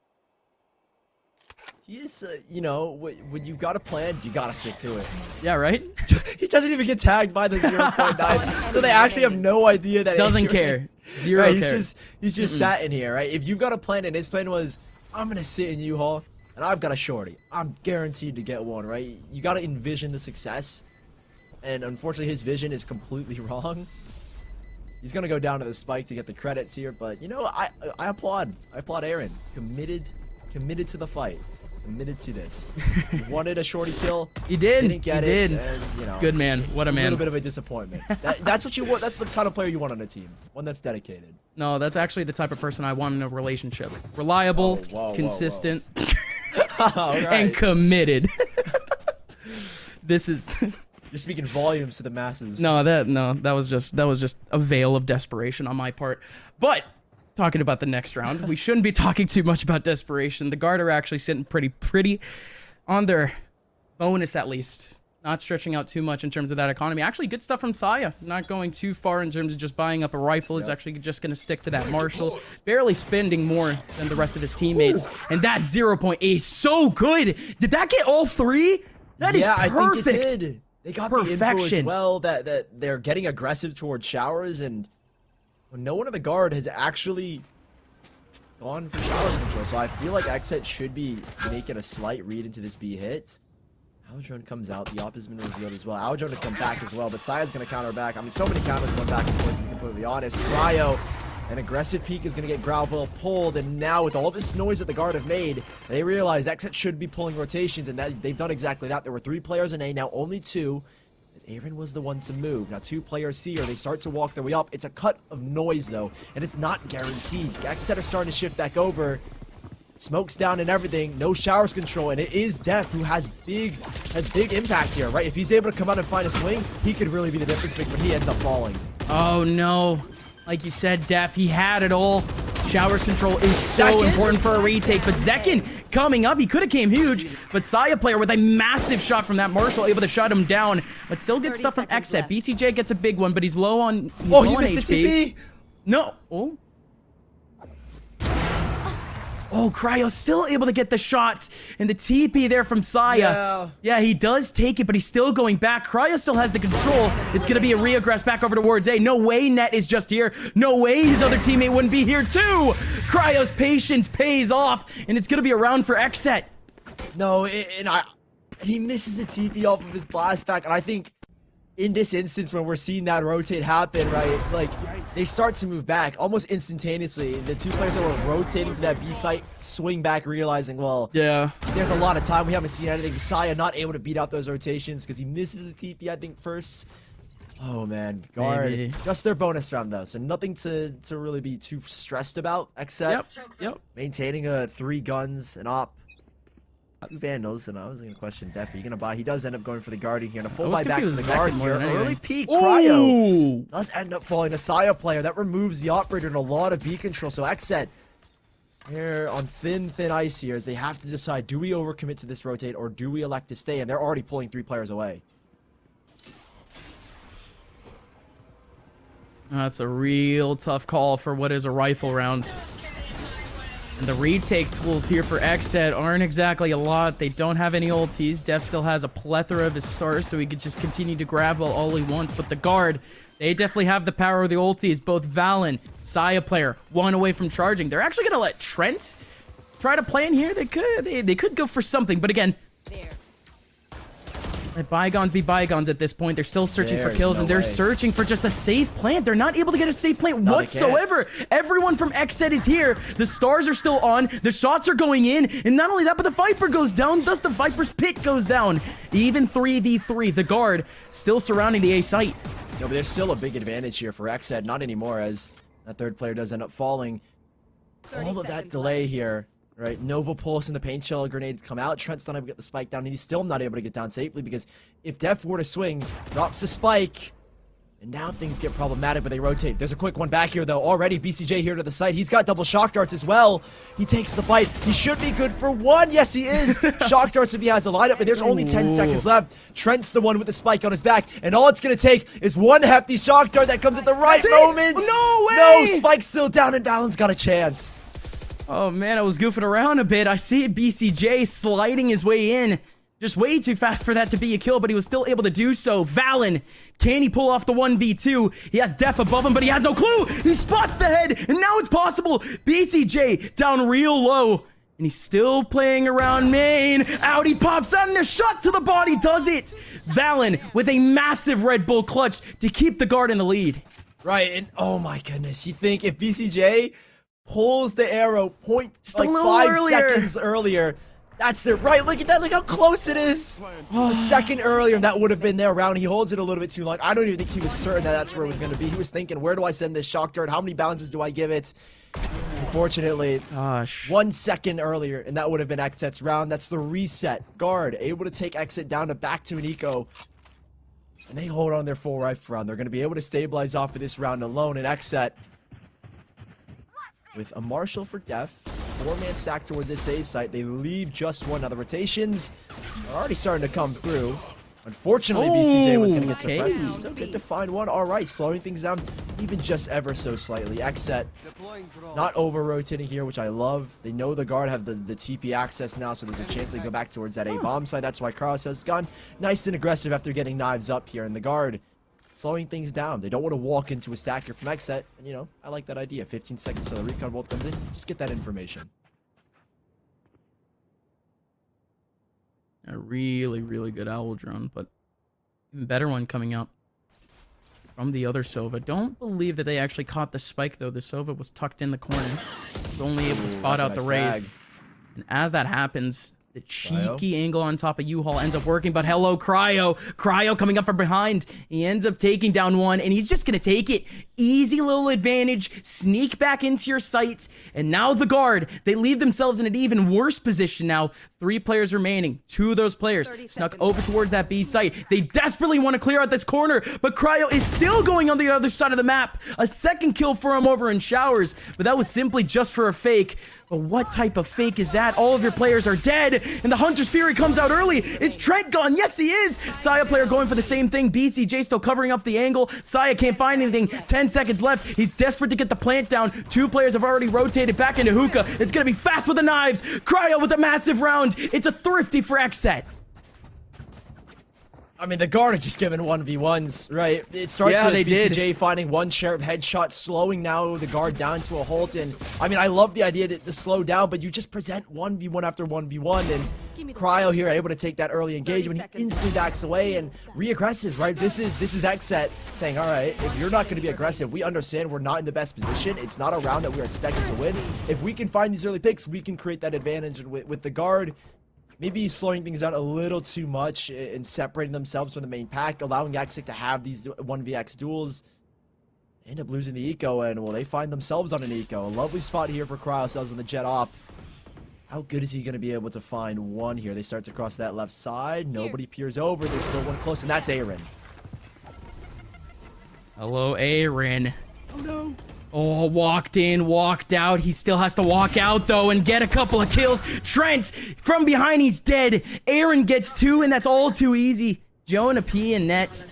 he's, you know, when you've got a plan, you gotta stick to it. Yeah, right? He doesn't even get tagged by the 0.9, so they actually have no idea that Doesn't care. Zero right, care. He's just sat in here, right? If you've got a plan, and his plan was, I'm gonna sit in U-Haul, and I've got a shorty. I'm guaranteed to get one, right? You gotta envision the success, and unfortunately his vision is completely wrong. He's gonna go down to the spike to get the credits here, but you know, I applaud Aaron. Committed to the fight. Committed to this. He wanted a shorty kill. He did. Didn't get he it. did. And, you know, good man. What a man. A little bit of a disappointment. That's what you want. That's the kind of player you want on a team. One that's dedicated. No, that's actually the type of person I want in a relationship. Reliable, consistent, and committed. This is. You're speaking volumes to the masses. No, that was just a veil of desperation on my part. But talking about the next round, we shouldn't be talking too much about desperation. The guard are actually sitting pretty on their bonus, at least. Not stretching out too much in terms of that economy. Actually, good stuff from Saya. Not going too far in terms of just buying up a rifle. He's actually just going to stick to that Marshall. Barely spending more than the rest of his teammates. And that 0.8 is so good. Did that get all three? That is perfect. I think it did. They got the info as Perfection. well that they're getting aggressive towards showers, and no one of the guard has actually gone for showers control. So I feel like XSET should be making a slight read into this B hit. Aljohn comes out. The op has been revealed as well. Aljohn to come back as well, but Saya's going to counter back. I mean, so many counters going back and forth, to be completely honest. Cryo, an aggressive peek is going to get Grauwil pulled, and now with all this noise that the guard have made, they realize XSET should be pulling rotations, and that they've done exactly that. There were 3 players in A, now only 2. As Aaron was the one to move. Now 2 players C here. They start to walk their way up. It's a cut of noise, though, and it's not guaranteed. XSET are starting to shift back over. Smokes down and everything, no showers control, and it is Def who has big impact here, right? If he's able to come out and find a swing, he could really be the difference maker, but he ends up falling. Oh no. Like you said, Def, he had it all. Showers control is so important for a retake, but Zekin coming up, he could have came huge, but Saya player with a massive shot from that Marshall, able to shut him down, but still good stuff from XSET. BCJ gets a big one, but he's low on he missed HP. the TP? No. Oh, Cryo's still able to get the shots, and the TP there from Saya. Yeah, he does take it, but he's still going back. Cryo still has the control. It's going to be a reaggress back over towards A. No way Net is just here. No way his other teammate wouldn't be here too. Cryo's patience pays off, and it's going to be a round for XSET. No, and he misses the TP off of his blast back, and I think in this instance when we're seeing that rotate happen, right, like they start to move back almost instantaneously. The 2 players that were rotating to that B site swing back, realizing, well, there's a lot of time. We haven't seen anything. Saya not able to beat out those rotations because he misses the TP, I think, first. Oh man, guard. Maybe. Just their bonus round though, so nothing to really be too stressed about, except maintaining 3 guns, an op. 2 Vandals, and I was going to question Def. Are you going to buy? He does end up going for the Guardian here, and a full buy back to the Guard here. Early peek, Cryo does end up falling. A Saya player. That removes the Operator and a lot of B control. So XSET, they're on thin ice here as they have to decide, do we overcommit to this rotate, or do we elect to stay? And they're already pulling 3 players away. That's a real tough call for what is a rifle round. And the retake tools here for XSET aren't exactly a lot. They don't have any ultis. Def still has a plethora of his stars, so he could just continue to grab all he wants. But the guard, they definitely have the power of the ultis. Both Valen, Saya player, 1 away from charging. They're actually going to let Trent try to play in here. They could go for something, but again, let bygones be bygones at this point. They're still searching for kills, and they're searching for just a safe plant. They're not able to get a safe plant whatsoever. Everyone from XSET is here. The stars are still on. The shots are going in. And not only that, but the Viper goes down. Thus, the Viper's pit goes down. Even 3v3. The guard still surrounding the A site. No, but there's still a big advantage here for XSET. Not anymore, as that 3rd player does end up falling. All of that delay here. Right, Nova Pulse and the Paint Shell grenades come out. Trent's not able to get the spike down, and he's still not able to get down safely because if Def were to swing, drops the spike, and now things get problematic, but they rotate. There's a quick one back here, though. Already BCJ here to the site. He's got double shock darts as well. He takes the fight. He should be good for 1. Yes, he is. Shock darts if he has a lineup, and there's only 10 seconds left. Trent's the one with the spike on his back, and all it's going to take is 1 hefty shock dart that comes at the right moment. No way! No, Spike's still down, and Valen's got a chance. Oh man, I was goofing around a bit. I see BCJ sliding his way in. Just way too fast for that to be a kill, but he was still able to do so. Valen, can he pull off the 1v2? He has Def above him, but he has no clue. He spots the head, and now it's possible. BCJ down real low, and he's still playing around main. Out he pops out, and a shot to the body does it. Valen with a massive Red Bull clutch to keep the guard in the lead. Right, and oh my goodness, you think if BCJ pulls the arrow just like 5 seconds earlier, that's the right. Look at that. Look how close it is. A second earlier, and that would have been their round. He holds it a little bit too long. I don't even think he was certain that that's where it was going to be. He was thinking, where do I send this shock dart? How many bounces do I give it? Unfortunately, 1 second earlier, and that would have been XSET's round. That's the reset. Guard able to take XSET down to back to an eco. And they hold on their full rifle round. They're going to be able to stabilize off of this round alone. And XSET, with a Marshall for Def, 4-man stack towards this A site. They leave just one. Now the rotations are already starting to come through. Unfortunately, BCJ was going to get suppressed. But he's still good to find one. All right, slowing things down even just ever so slightly. XSET not over-rotating here, which I love. They know the guard have the TP access now, so there's a chance they go back towards that A bomb side. That's why Kraus has gone nice and aggressive after getting knives up here. And the guard slowing things down. They don't want to walk into a stack here from XSET. And, you know, I like that idea. 15 seconds till the recon bolt comes in. Just get that information. A really, really good owl drone, but even better one coming up from the other Sova. Don't believe that they actually caught the spike, though. The Sova was tucked in the corner. Was only able to spot out the raise. And as that happens, the cheeky angle on top of U-Haul ends up working, but hello, Cryo. Cryo coming up from behind. He ends up taking down one, and he's just going to take it. Easy little advantage. Sneak back into your sights. And now the guard, they leave themselves in an even worse position now. 3 players remaining. 2 of those players snuck over towards that B site. They desperately want to clear out this corner, but Cryo is still going on the other side of the map. A second kill for him over in Showers, but that was simply just for a fake. But what type of fake is that? All of your players are dead, and the Hunter's Fury comes out early. Is Trent gone? Yes, he is. Saya player going for the same thing. BCJ still covering up the angle. Saya can't find anything. 10 seconds left. He's desperate to get the plant down. 2 players have already rotated back into hookah. It's going to be fast with the knives. Cryo with a massive round. It's a thrifty for XSET. I mean, the guard are just giving 1v1s, right? It starts with BCJ finding one sheriff headshot, slowing now the guard down to a halt. And I mean, I love the idea to slow down, but you just present 1v1 after 1v1. And Cryo here able to take that early engagement. He instantly backs away and re-aggresses, right? This is XSET saying, all right, if you're not going to be aggressive, we understand we're not in the best position. It's not a round that we're expected to win. If we can find these early picks, we can create that advantage with the guard. Maybe slowing things down a little too much and separating themselves from the main pack, allowing XSET to have these 1vx duels. End up losing the eco, and well, they find themselves on an eco. A lovely spot here for Cryocells on the jet op. How good is he going to be able to find one here? They start to cross that left side. Nobody peers over. There's still one close, and that's Aaron. Hello, Aaron. Oh, no. Oh, walked in, walked out. He still has to walk out, though, and get a couple of kills. Trent, from behind, he's dead. Aaron gets 2, and that's all too easy. Jonah P and Net.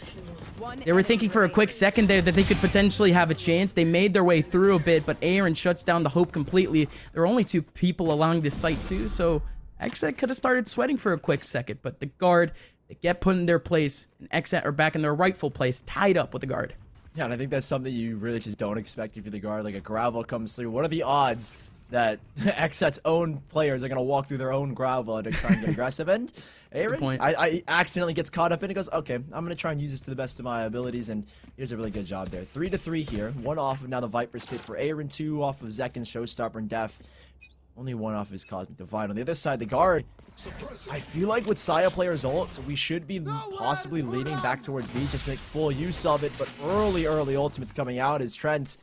They were thinking for a quick second there that they could potentially have a chance. They made their way through a bit, but Aaron shuts down the hope completely. There were only 2 people along this site, too, so XSET could have started sweating for a quick second, but the guard, they get put in their place, and XSET are back in their rightful place, tied up with the guard. Yeah, and I think that's something you really just don't expect if you're the guard. Like a gravel comes through. What are the odds that XSET's own players are going to walk through their own gravel and try and get aggressive? And Aaron, I accidentally gets caught up in it. Goes, okay, I'm going to try and use this to the best of my abilities. And he does a really good job there. 3-3 here. 1 off of now the Viper spit for Aaron. 2 off of Zek and Showstopper and Def. Only 1 off his Cosmic Divine. On the other side, the guard, I feel like with Saya players ult, we should be possibly leaning back towards B, just make full use of it. But early ultimates coming out as Trent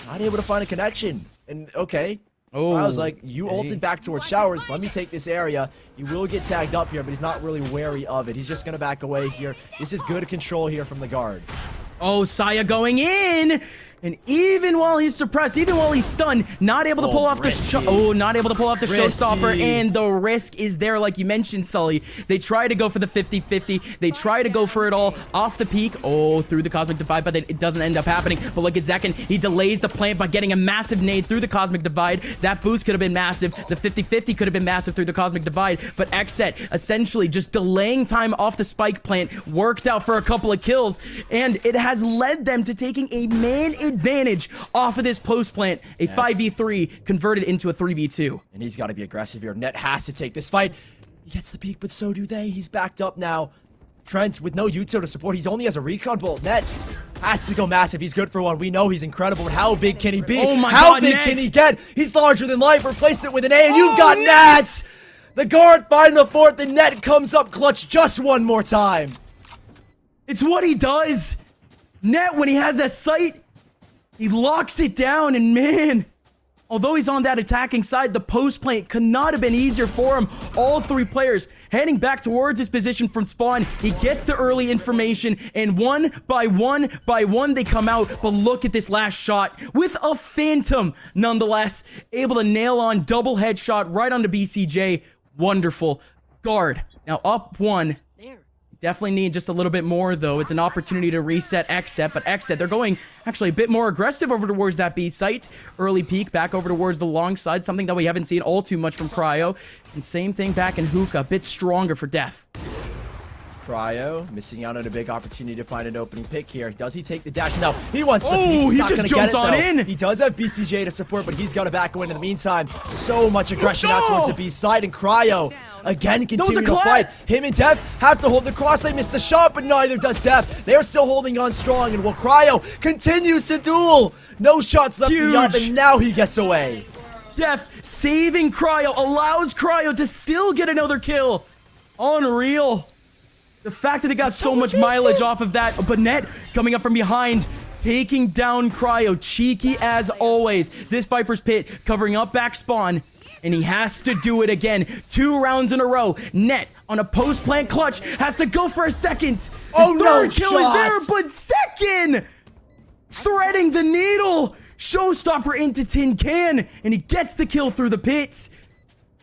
not able to find a connection. And okay, I was like, you ulted back towards Showers. Let me take this area. He will get tagged up here, but he's not really wary of it. He's just going to back away here. This is good control here from the guard. Oh, Saya going in. And even while he's suppressed, even while he's stunned, not able to pull off the showstopper, and the risk is there, like you mentioned, Sully. They try to go for the 50-50. They try to go for it all off the peak. Oh, through the Cosmic Divide, but it doesn't end up happening. But look at Zekin. He delays the plant by getting a massive nade through the Cosmic Divide. That boost could have been massive. The 50-50 could have been massive through the Cosmic Divide. But XSET essentially just delaying time off the spike plant worked out for a couple of kills. And it has led them to taking a man advantage off of this post plant. A 5v3 converted into a 3v2. And he's got to be aggressive here. Net has to take this fight. He gets the peak, but so do they. He's backed up now. Trent with no Yuto to support. He only has a recon bolt. Net has to go massive. He's good for one. We know he's incredible, but how big can he be? Oh my how God, big Net. can he get? He's larger than life. Replace it with an A, and you've got Net! The guard find the fourth, and Net comes up clutch just one more time. It's what he does. Net, when he has that sight, he locks it down, and man, although he's on that attacking side, the post plant could not have been easier for him. All three players heading back towards his position from spawn. He gets the early information, and one by one they come out. But look at this last shot with a phantom, nonetheless, able to nail on double headshot right onto BCJ. Wonderful. Guard now up one. Definitely need just a little bit more, though. It's an opportunity to reset XSET, but XSET, they're going actually a bit more aggressive over towards that B site. Early peek back over towards the long side, something that we haven't seen all too much from Cryo. And same thing back in Hookah, a bit stronger for Def. Cryo missing out on a big opportunity to find an opening pick here. Does he take the dash? No, he wants the Oh, peek. He's he not just gonna jumps get it, on though. in. He does have BCJ to support, but he's got to back away in the meantime. So much aggression out towards the B side, and Cryo again continuing to fight. Him and Def have to hold the cross. They missed the shot, but neither does Def. They're still holding on strong, and while Cryo continues to duel, no shots left in the up, and now he gets away. Def saving Cryo, allows Cryo to still get another kill. Unreal. The fact that they got so much mileage off of that, but Net coming up from behind, taking down Cryo, cheeky as always. This Viper's Pit covering up back spawn, and he has to do it again. 2 rounds in a row. Net on a post-plant clutch has to go for a second. His third kill is there, but second! Threading the needle. Showstopper into Tin Can, and he gets the kill through the pits.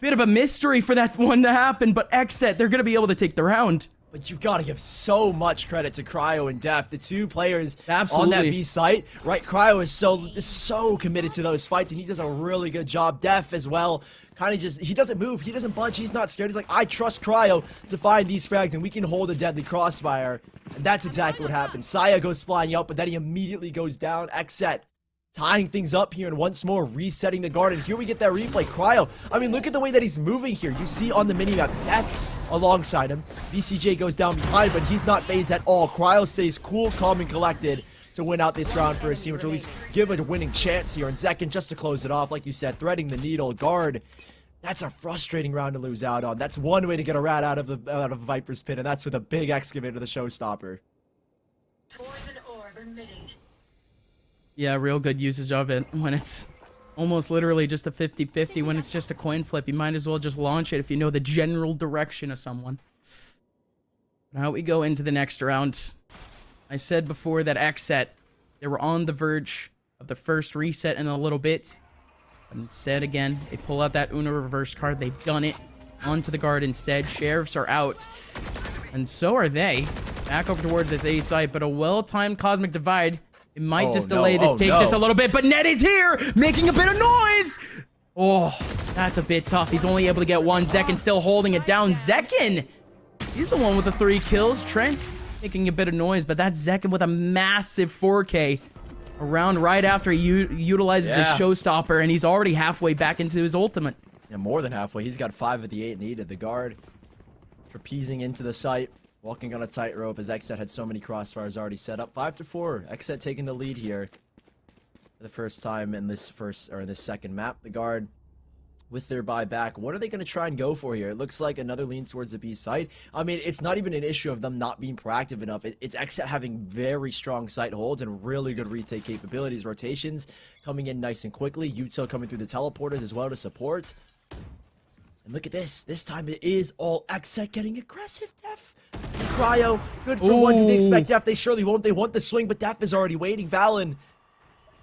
Bit of a mystery for that one to happen, but XSET, they're going to be able to take the round. But you gotta give so much credit to Cryo and Def, the two players on that B site, right? Cryo is so committed to those fights, and he does a really good job. Def as well, kind of just, he doesn't move, he doesn't budge, he's not scared. He's like, I trust Cryo to find these frags, and we can hold a deadly crossfire. And that's exactly what happened. Saya goes flying up, but then he immediately goes down. XSET tying things up here, and once more resetting the guard. And here we get that replay. Cryo, I mean, look at the way that he's moving here. You see on the minimap, Def alongside him. BCJ goes down behind, but he's not phased at all. Cryo stays cool, calm, and collected to win out this round for his team, which will at least give it a winning chance here. And second, just to close it off, like you said, threading the needle. Guard, that's a frustrating round to lose out on. That's one way to get a rat out of Viper's Pit, and that's with a big excavator, the showstopper. Yeah, real good usage of it when it's almost literally just a 50-50. When it's just a coin flip, you might as well just launch it if you know the general direction of someone. Now we go into the next round. I said before that XSET, they were on the verge of the first reset in a little bit. But instead, again, they pull out that Uno reverse card. They've done it onto the guard instead. Sheriffs are out. And so are they. Back over towards this A site, but a well-timed Cosmic Divide. It might just delay this take just a little bit, but Net is here, making a bit of noise. Oh, that's a bit tough. He's only able to get one. Zekin still holding it down. Zekin, he's the one with the 3 kills. Trent making a bit of noise, but that's Zekin with a massive 4K. Around right after he utilizes his showstopper, and he's already halfway back into his ultimate. Yeah, more than halfway. He's got 5 of the 8 needed. The guard trapezing into the site. Walking on a tightrope as XSET had so many crossfires already set up. 5-4. XSET taking the lead here for the first time in this second map. The guard with their buyback. What are they going to try and go for here? It looks like another lean towards the B site. I mean, it's not even an issue of them not being proactive enough. It's XSET having very strong site holds and really good retake capabilities. Rotations coming in nice and quickly. Yuto coming through the teleporters as well to support. And look at this. This time it is all XSET getting aggressive, Def. Cryo, good for one. Did they expect Def? They surely won't. They want the swing, but Def is already waiting. Valen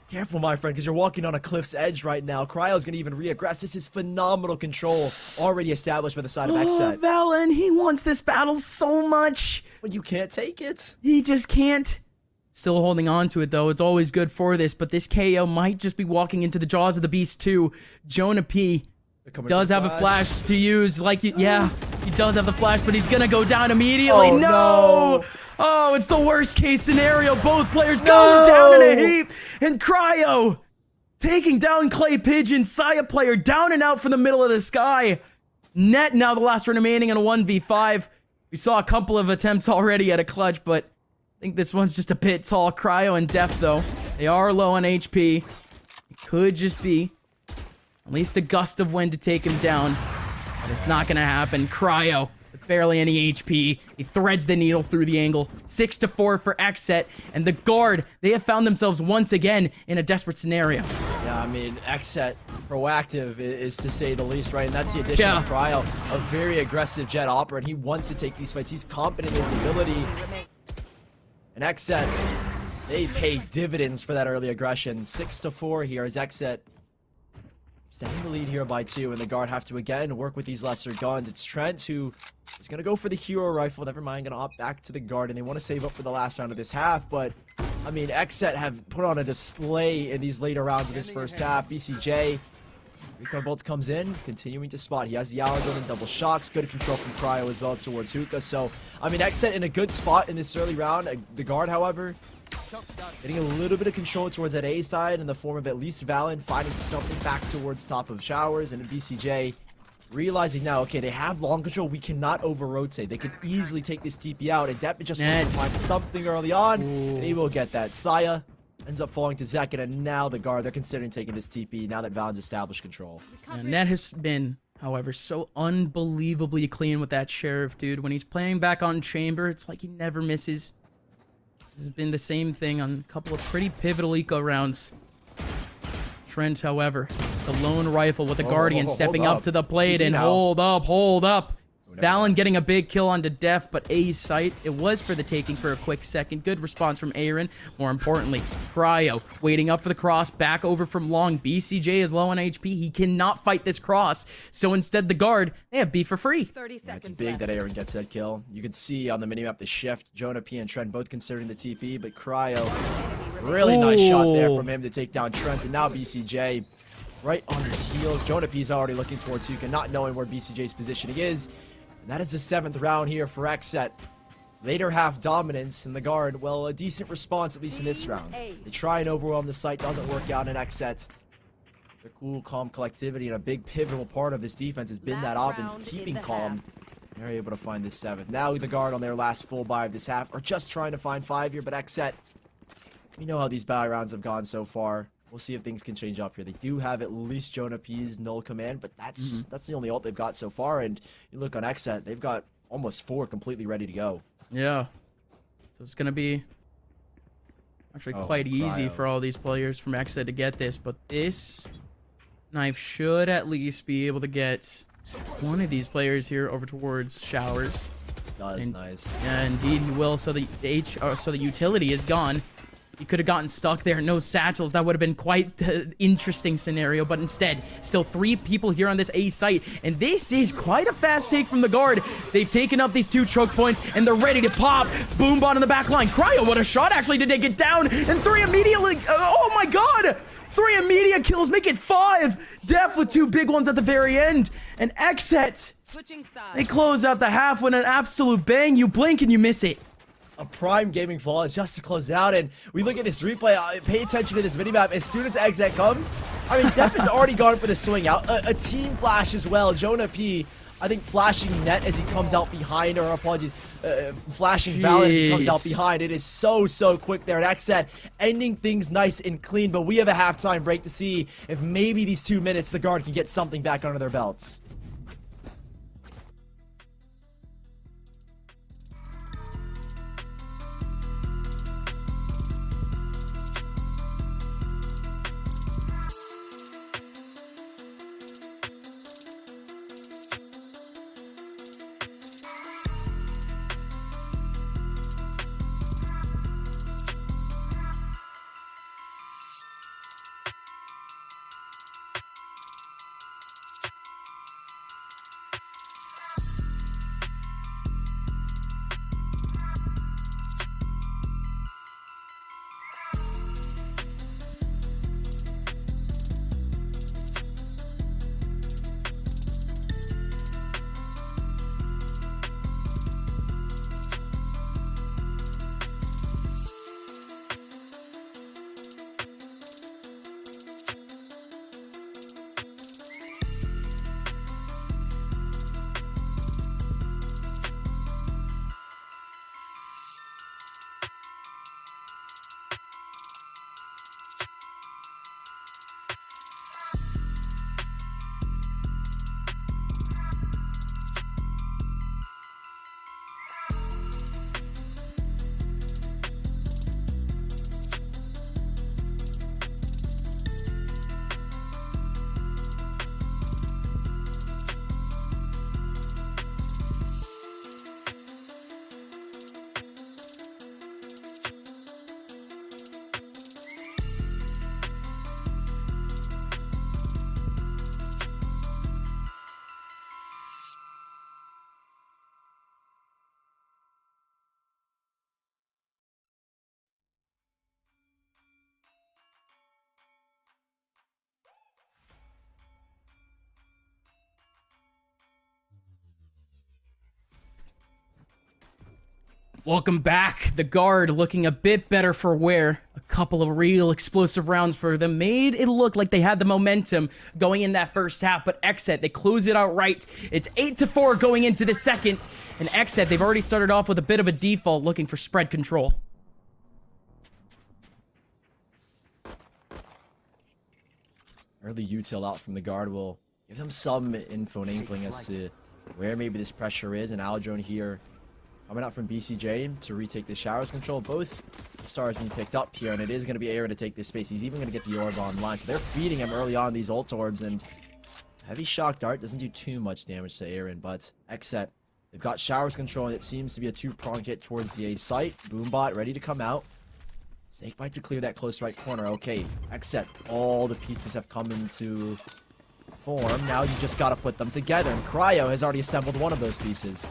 Careful, my friend, because you're walking on a cliff's edge right now. Cryo's going to even re-aggress. This is phenomenal control already established by the side of XSET. Valen, he wants this battle so much. But you can't take it. He just can't. Still holding on to it, though. It's always good for this, but this KO might just be walking into the jaws of the beast, too. Jonah P does have a flash to use. Yeah, he does have the flash, but he's going to go down immediately. Oh, no! Oh, it's the worst case scenario. Both players go down in a heap. And Cryo taking down Clay Pigeon. Saya player down and out from the middle of the sky. Net now the last one remaining in a 1v5. We saw a couple of attempts already at a clutch, but I think this one's just a bit tall. Cryo and Def, though, they are low on HP. It could just be at least a gust of wind to take him down, but it's not going to happen. Cryo with barely any HP. He threads the needle through the angle. 6-4 for XSET, and the guard, they have found themselves once again in a desperate scenario. Yeah, I mean, XSET proactive is to say the least, right? And that's the addition of Cryo, a very aggressive jet opera, and he wants to take these fights. He's confident in his ability. And XSET, they pay dividends for that early aggression. 6-4 here as XSET extending the lead here by 2, and the guard have to again work with these lesser guns. It's Trent who is going to go for the hero rifle. Never mind, going to opt back to the guard, and they want to save up for the last round of this half. But, I mean, XSET have put on a display in these later rounds of this first half. BCJ, Recon Bolt comes in, continuing to spot. He has the Allergon and double shocks. Good control from Cryo as well towards Hookah. So, I mean, XSET in a good spot in this early round. The guard, however, getting a little bit of control towards that A side in the form of at least Valen finding something back towards top of showers, and BCJ realizing now, okay, they have long control. We cannot over-rotate. They could easily take this TP out, and Depp just wants to find something early on, and he will get that. Saya ends up falling to Zekin, and now the guard, they're considering taking this TP now that Valen's established control. And Net has been, however, so unbelievably clean with that Sheriff, dude. When he's playing back on Chamber, it's like he never misses. This has been the same thing on a couple of pretty pivotal eco rounds. Trent, however, the lone rifle with the Guardian stepping up to the plate and hold up. Valen getting a big kill onto Def, but A's sight, it was for the taking for a quick second. Good response from Aaron. More importantly, Cryo waiting up for the cross, back over from long. BCJ is low on HP. He cannot fight this cross. So instead, the guard, they have B for free. 30 seconds. It's big that Aaron gets that kill. You can see on the minimap the shift. Jonah P and Trent both considering the TP, but Cryo, really nice shot there from him to take down Trent. And now BCJ right on his heels. Jonah P is already looking towards Huka, not knowing where BCJ's positioning is. That is the 7th round here for XSET. Later half dominance, and the guard, well, a decent response, at least in this round. They try and overwhelm the site, doesn't work out in XSET. Their cool, calm collectivity, and a big pivotal part of this defense has been that op and keeping calm. They're able to find this 7th. Now the guard on their last full buy of this half are just trying to find 5 here, but XSET, we know how these buy rounds have gone so far. We'll see if things can change up here. They do have at least Jonah P's null command, but that's the only ult they've got so far. And you look on XSET, they've got almost 4 completely ready to go. Yeah. So it's going to be actually quite easy for all these players from XSET to get this. But this knife should at least be able to get one of these players here over towards showers. That's nice. Yeah, indeed he will. So the utility is gone. You could have gotten stuck there, no satchels. That would have been quite the interesting scenario, but instead, still 3 people here on this A site, and this is quite a fast take from the guard. They've taken up these 2 choke points, and they're ready to pop. Boombot in the back line. Cryo, what a shot actually to take it down, and 3 immediately. Oh my god! 3 immediate kills, make it 5. Def with 2 big ones at the very end, and XSET, they close out the half with an absolute bang. You blink and you miss it. A prime gaming flawless just to close it out, and we look at this replay. Pay attention to this minimap. As soon as XSET comes, I mean, Def has already gone for the swing out. A team flash as well. Jonah P, I think, flashing Net as he comes out behind, or apologies, flashing Valen as he comes out behind. It is so quick there. And XSET ending things nice and clean, but we have a halftime break to see if maybe these 2 minutes the guard can get something back under their belts. Welcome back. The guard looking a bit better for wear. A couple of real explosive rounds for them made it look like they had the momentum going in that first half, but XSET, they close it out right. It's 8-4 going into the second, and XSET, they've already started off with a bit of a default looking for spread control. Early util out from the guard will give them some info and inkling as to where maybe this pressure is, and Aldrone here coming out from BCJ to retake the showers control. Both stars being picked up here, and it is going to be Aaron to take this space. He's even going to get the orb online, so they're feeding him early on these ult orbs, and heavy shock dart doesn't do too much damage to Aaron, but XSET, they've got showers control, and it seems to be a two-pronged hit towards the A site. Boombot ready to come out. Snakebite to clear that close right corner. Okay, XSET, all the pieces have come into form. Now you just got to put them together, and Cryo has already assembled one of those pieces.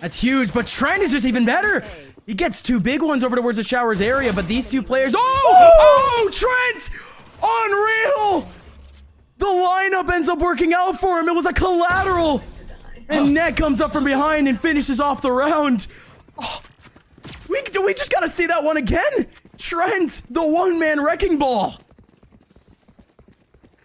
That's huge, but Trent is just even better. He gets two big ones over towards the showers area, but these two players... Oh, Trent! Unreal! The lineup ends up working out for him. It was a collateral. And Net comes up from behind and finishes off the round. Oh, we just got to see that one again. Trent, the one-man wrecking ball.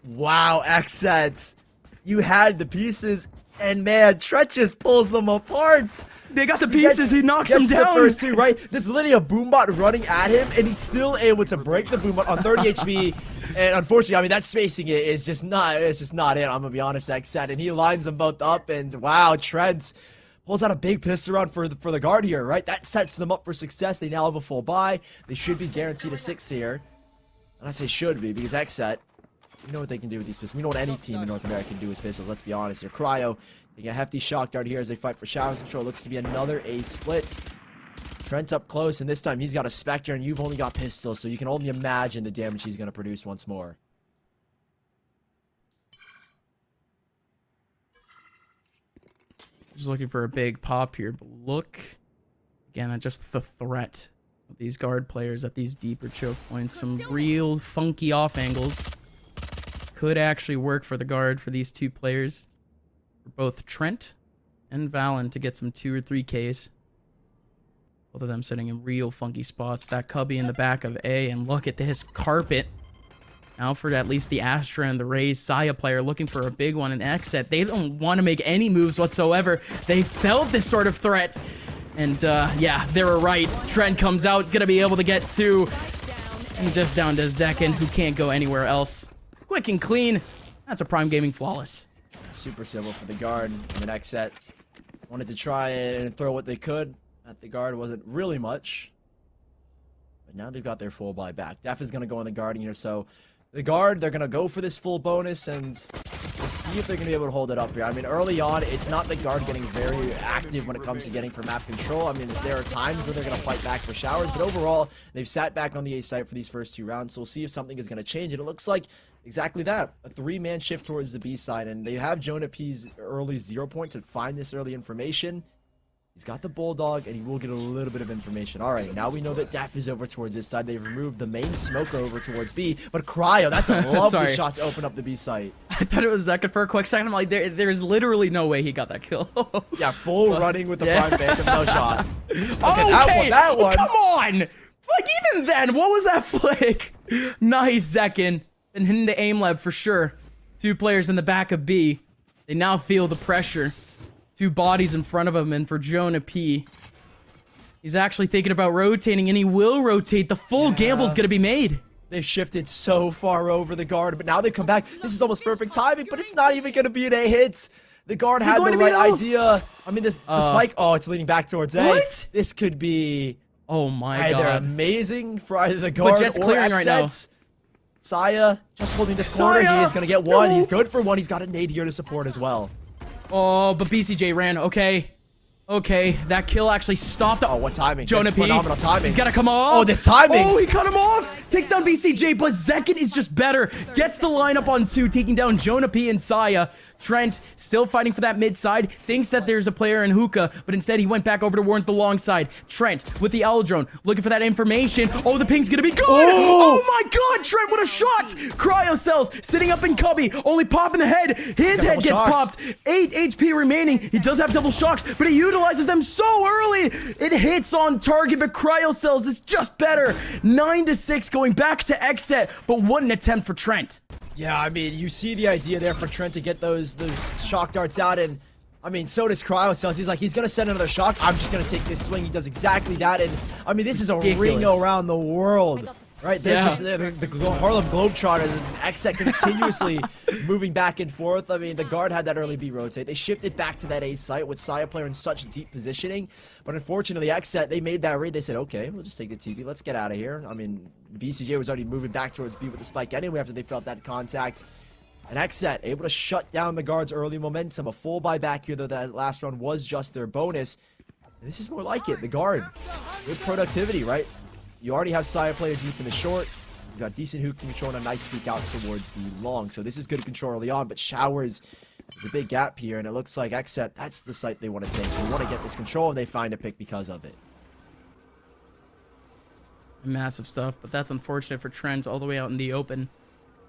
Wow, XSET. You had the pieces, and man, Trent just pulls them apart. They got the pieces, he knocks them down. The first two, right? There's literally a Boombot running at him, and he's still able to break the Boombot on 30 HP. And unfortunately, I mean, that spacing is just not, it's just not it. I'm gonna be honest, XSET. And he lines them both up, and wow, Trent pulls out a big pistol round for the guard here, right? That sets them up for success. They now have a full buy. They should be guaranteed a 6 here. And I say should be, because XSET, you know what they can do with these pistols. We know what any team in North America can do with pistols, let's be honest here. Cryo taking a hefty shock dart here as they fight for showers control. Looks to be another A split. Trent up close, and this time he's got a Spectre, and you've only got pistols, so you can only imagine the damage he's going to produce once more. Just looking for a big pop here, but look again at just the threat of these guard players at these deeper choke points. Some real funky off angles could actually work for the guard for these two players, for both Trent and Valen, to get some 2 or 3 Ks. Both of them sitting in real funky spots. That Cubby in the back of A, and look at this carpet. Now for at least the Astra and the Raze Saya player looking for a big one in XSET. They don't want to make any moves whatsoever. They felt this sort of threat. And yeah, they were right. Trent comes out, gonna be able to get 2. And just down to Zekin, who can't go anywhere else. Quick and clean. That's a Prime Gaming flawless. Super simple for the guard. I mean, XSET wanted to try and throw what they could at the guard. Wasn't really much. But now they've got their full buy back. Def is gonna go on the guard here, so the guard, they're going to go for this full bonus, and we'll see if they're going to be able to hold it up here. I mean, early on, it's not the guard getting very active when it comes to getting for map control. I mean, there are times where they're going to fight back for showers, but overall, they've sat back on the A site for these first 2 rounds, so we'll see if something is going to change, and it looks like exactly that. A 3-man shift towards the B side, and they have Jonah P's early 0 point to find this early information. He's got the Bulldog, and he will get a little bit of information. All right, now we know that Def is over towards this side. They've removed the main smoker over towards B, but Cryo, that's a lovely shot to open up the B site. I thought it was Zekin for a quick second. I'm like, there's literally no way he got that kill. Yeah, full running with the Prime Phantom, no shot. Okay, that one. Come on! Like, even then, what was that flick? Nice, Zekin. And hitting the aim lab for sure. 2 players in the back of B. They now feel the pressure. 2 bodies in front of him, and for Jonah P, he's actually thinking about rotating, and he will rotate. The full gamble's gonna be made. They've shifted so far over the guard, but now they come back. This is almost perfect timing, but it's not even gonna be an A hit. The guard had the right idea. I mean, the spike, oh, it's leading back towards A. What? This could be, oh my god, either amazing for either the guard Jet's or clearing right now. Saya just holding this corner. He is gonna get 1. He's good for 1. He's got a nade here to support as well. Oh, but BCJ ran. Okay. Okay, that kill actually stopped. Oh, what timing? Jonah P. Phenomenal timing. He's got to come off. Oh, this timing. Oh, he cut him off. Takes down BCJ, but Zekin is just better. Gets the lineup on 2, taking down Jonah P and Saya. Trent still fighting for that mid side, thinks that there's a player in hookah, but instead he went back over towards the long side. Trent with the Owl drone, looking for that information. Oh, the ping's gonna be good. Oh my God, Trent, what a shot. Cryo cells sitting up in cubby, only popping the head. His head gets popped. 8 HP remaining. He does have double shocks, but he utilizes them so early. It hits on target, but cryo cells is just better. 9-6 going back to XSET, but what an attempt for Trent. Yeah, I mean, you see the idea there for Trent to get those shock darts out, and I mean, so does Cryo Cells. He's like, he's gonna send another shock. I'm just gonna take this swing. He does exactly that, and I mean, this is a ring around the world, right? They're just the Harlem Globetrotters. XSET continuously moving back and forth. I mean, the guard had that early B rotate. They shifted back to that A site with Saya player in such deep positioning, but unfortunately, XSET, they made that read. They said, okay, we'll just take the TP. Let's get out of here. I mean, BCJ was already moving back towards B with the spike anyway after they felt that contact. And XSET able to shut down the guard's early momentum. A full buyback here, though that last round was just their bonus. And this is more like it. The guard, good productivity, right? You already have Saya player deep in the short. You got decent hook control and a nice peek out towards the long. So this is good control early on, but Showers is a big gap here, and it looks like XSET, that's the site they want to take. They want to get this control, and they find a pick because of it. Massive stuff, but that's unfortunate for Trent all the way out in the open.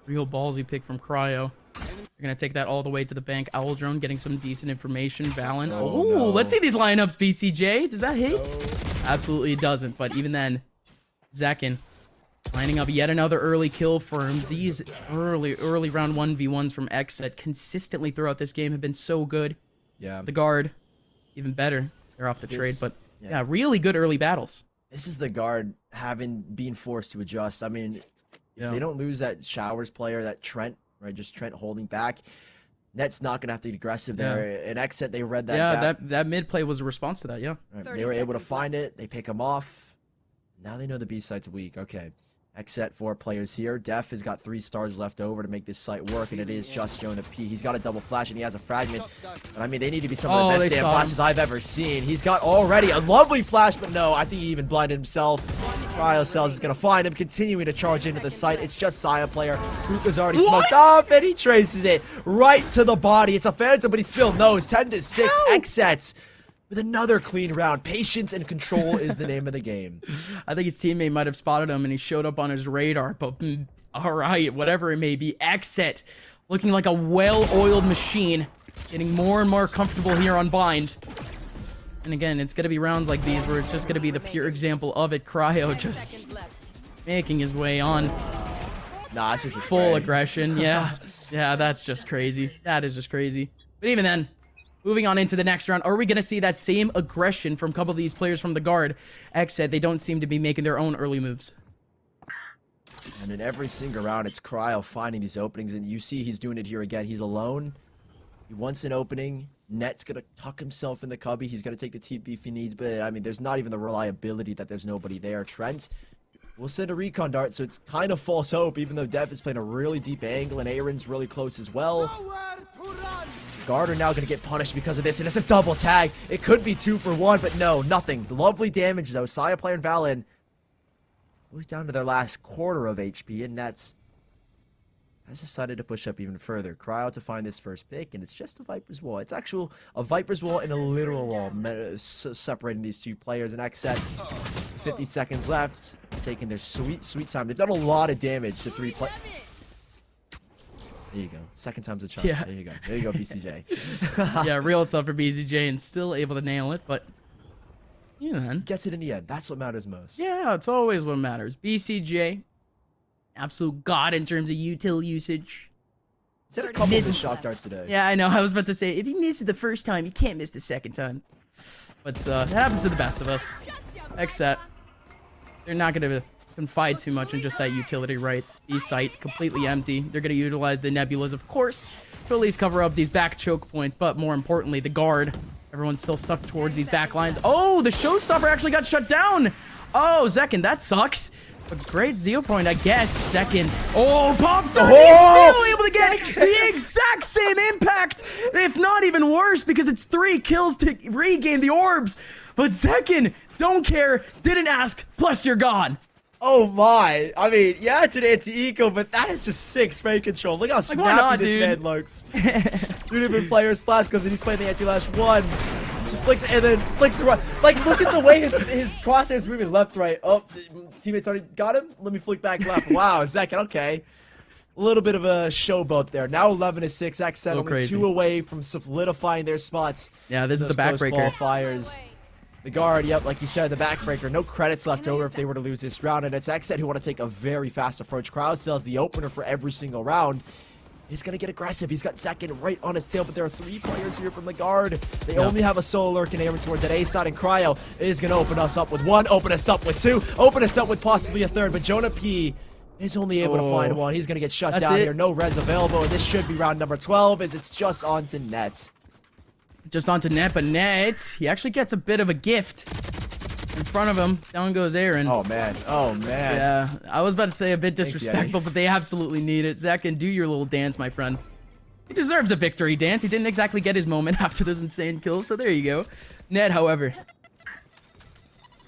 Real ballsy pick from Cryo. They're going to take that all the way to the bank. Owl drone getting some decent information. Valen. Oh, no. Let's see these lineups, BCJ. Does that hit? No. Absolutely it doesn't, but even then, Zekin lining up yet another early kill for him. These early round 1v1s from XSET consistently throughout this game have been so good. Yeah. The guard, even better. They're off the trade, but yeah, really good early battles. This is the guard being forced to adjust. I mean, if they don't lose that Showers player, that Trent, right? Just Trent holding back. Net's not going to have to be aggressive there. In XSET, they read that gap. that mid play was a response to that, yeah. Right, they were able to find it. They pick him off. Now they know the B site's weak. Okay. XSET 4 players here. Def has got 3 stars left over to make this site work, and it is just Jonah P. He's got a double flash, and he has a fragment. But I mean, they need to be some of the best damn flashes I've ever seen. He's got already a lovely flash, but no, I think he even blinded himself. Cryo Cells is going to find him, continuing to charge into the site. It's just Saya player. Hookah's already smoked off, and he traces it right to the body. It's a phantom, but he still knows. 10-6, XSET. With another clean round. Patience and control is the name of the game. I think his teammate might have spotted him and he showed up on his radar, but all right, whatever it may be. XSET looking like a well-oiled machine, getting more and more comfortable here on Bind. And again, it's going to be rounds like these where it's just going to be the pure example of it. Cryo just making his way on. Nah, it's just a full aggression. Yeah, that's just crazy. That is just crazy. But even then, moving on into the next round, are we going to see that same aggression from a couple of these players from the guard? XSET, they don't seem to be making their own early moves. And in every single round, it's Cryo finding these openings, and you see he's doing it here again. He's alone. He wants an opening. Net's going to tuck himself in the cubby. He's going to take the TP if he needs, but I mean, there's not even the reliability that there's nobody there. Trent will send a recon dart, so it's kind of false hope, even though Def is playing a really deep angle, and Aaron's really close as well. Guard are now going to get punished because of this, and it's a double tag. It could be 2 for 1, but no, nothing. Lovely damage, though. Saya player and Valen goes down to their last quarter of HP, and Nets has decided to push up even further. Cryo to find this first pick, and it's just a Viper's Wall. It's actual a Viper's Wall and a literal wall separating these two players. And XSET, 50 seconds left, taking their sweet time. They've done a lot of damage to 3 players. There you go. Second time's a charm. Yeah. There you go. There you go, BCJ. Yeah, real tough for BCJ and still able to nail it, but you know, gets it in the end. That's what matters most. Yeah, it's always what matters. BCJ, absolute god in terms of util usage. He's had a couple of shock darts today. Yeah, I know. I was about to say, if he misses the first time, you can't miss the second time. But it happens to the best of us. XSET, they're not going to confide too much in just that utility, right? B site completely empty. They're going to utilize the nebulas, of course, to at least cover up these back choke points, but more importantly, the guard. Everyone's still stuck towards these back lines. Oh, the showstopper actually got shut down. Oh, Zekin, that sucks. A great zeal point, I guess. Zekin. Oh, pops on. He's still able to get the exact same impact, if not even worse, because it's 3 kills to regain the orbs. But Zekin, don't care, didn't ask, plus you're gone. Oh my. I mean, yeah, it's an anti-eco, but that is just sick spray control. Look how snappy this man looks. Two different players. Splash goes in. He's playing the anti-lash. One. She flicks and then flicks right. Like, look at the way his crosshairs moving left, right. Oh, teammates already got him. Let me flick back left. Wow, Zek, okay. A little bit of a showboat there. Now 11-6. XSET only crazy. 2 away from solidifying their spots. Yeah, this is the Those close backbreaker. Qualifiers. The guard, yep, like you said, the backbreaker. No credits left over if they were to lose this round. And it's XSET who want to take a very fast approach. Crowdsel's the opener for every single round. He's going to get aggressive. He's got second right on his tail, but there are 3 players here from the guard. They only have a solo lurking aiming towards that A side, and Cryo is going to open us up with 1, open us up with 2, open us up with possibly a 3rd, but Jonah P is only able to find 1. He's going to get shut down here. No res available, and this should be round number 12 as it's just onto net. Just onto net, but net, he actually gets a bit of a gift. In front of him, down goes Aaron. Oh, man. Oh, man. Yeah, I was about to say a bit Thanks, disrespectful, but they absolutely need it. Zach, and do your little dance, my friend. He deserves a victory dance. He didn't exactly get his moment after this insane kill, so there you go. Ned, however,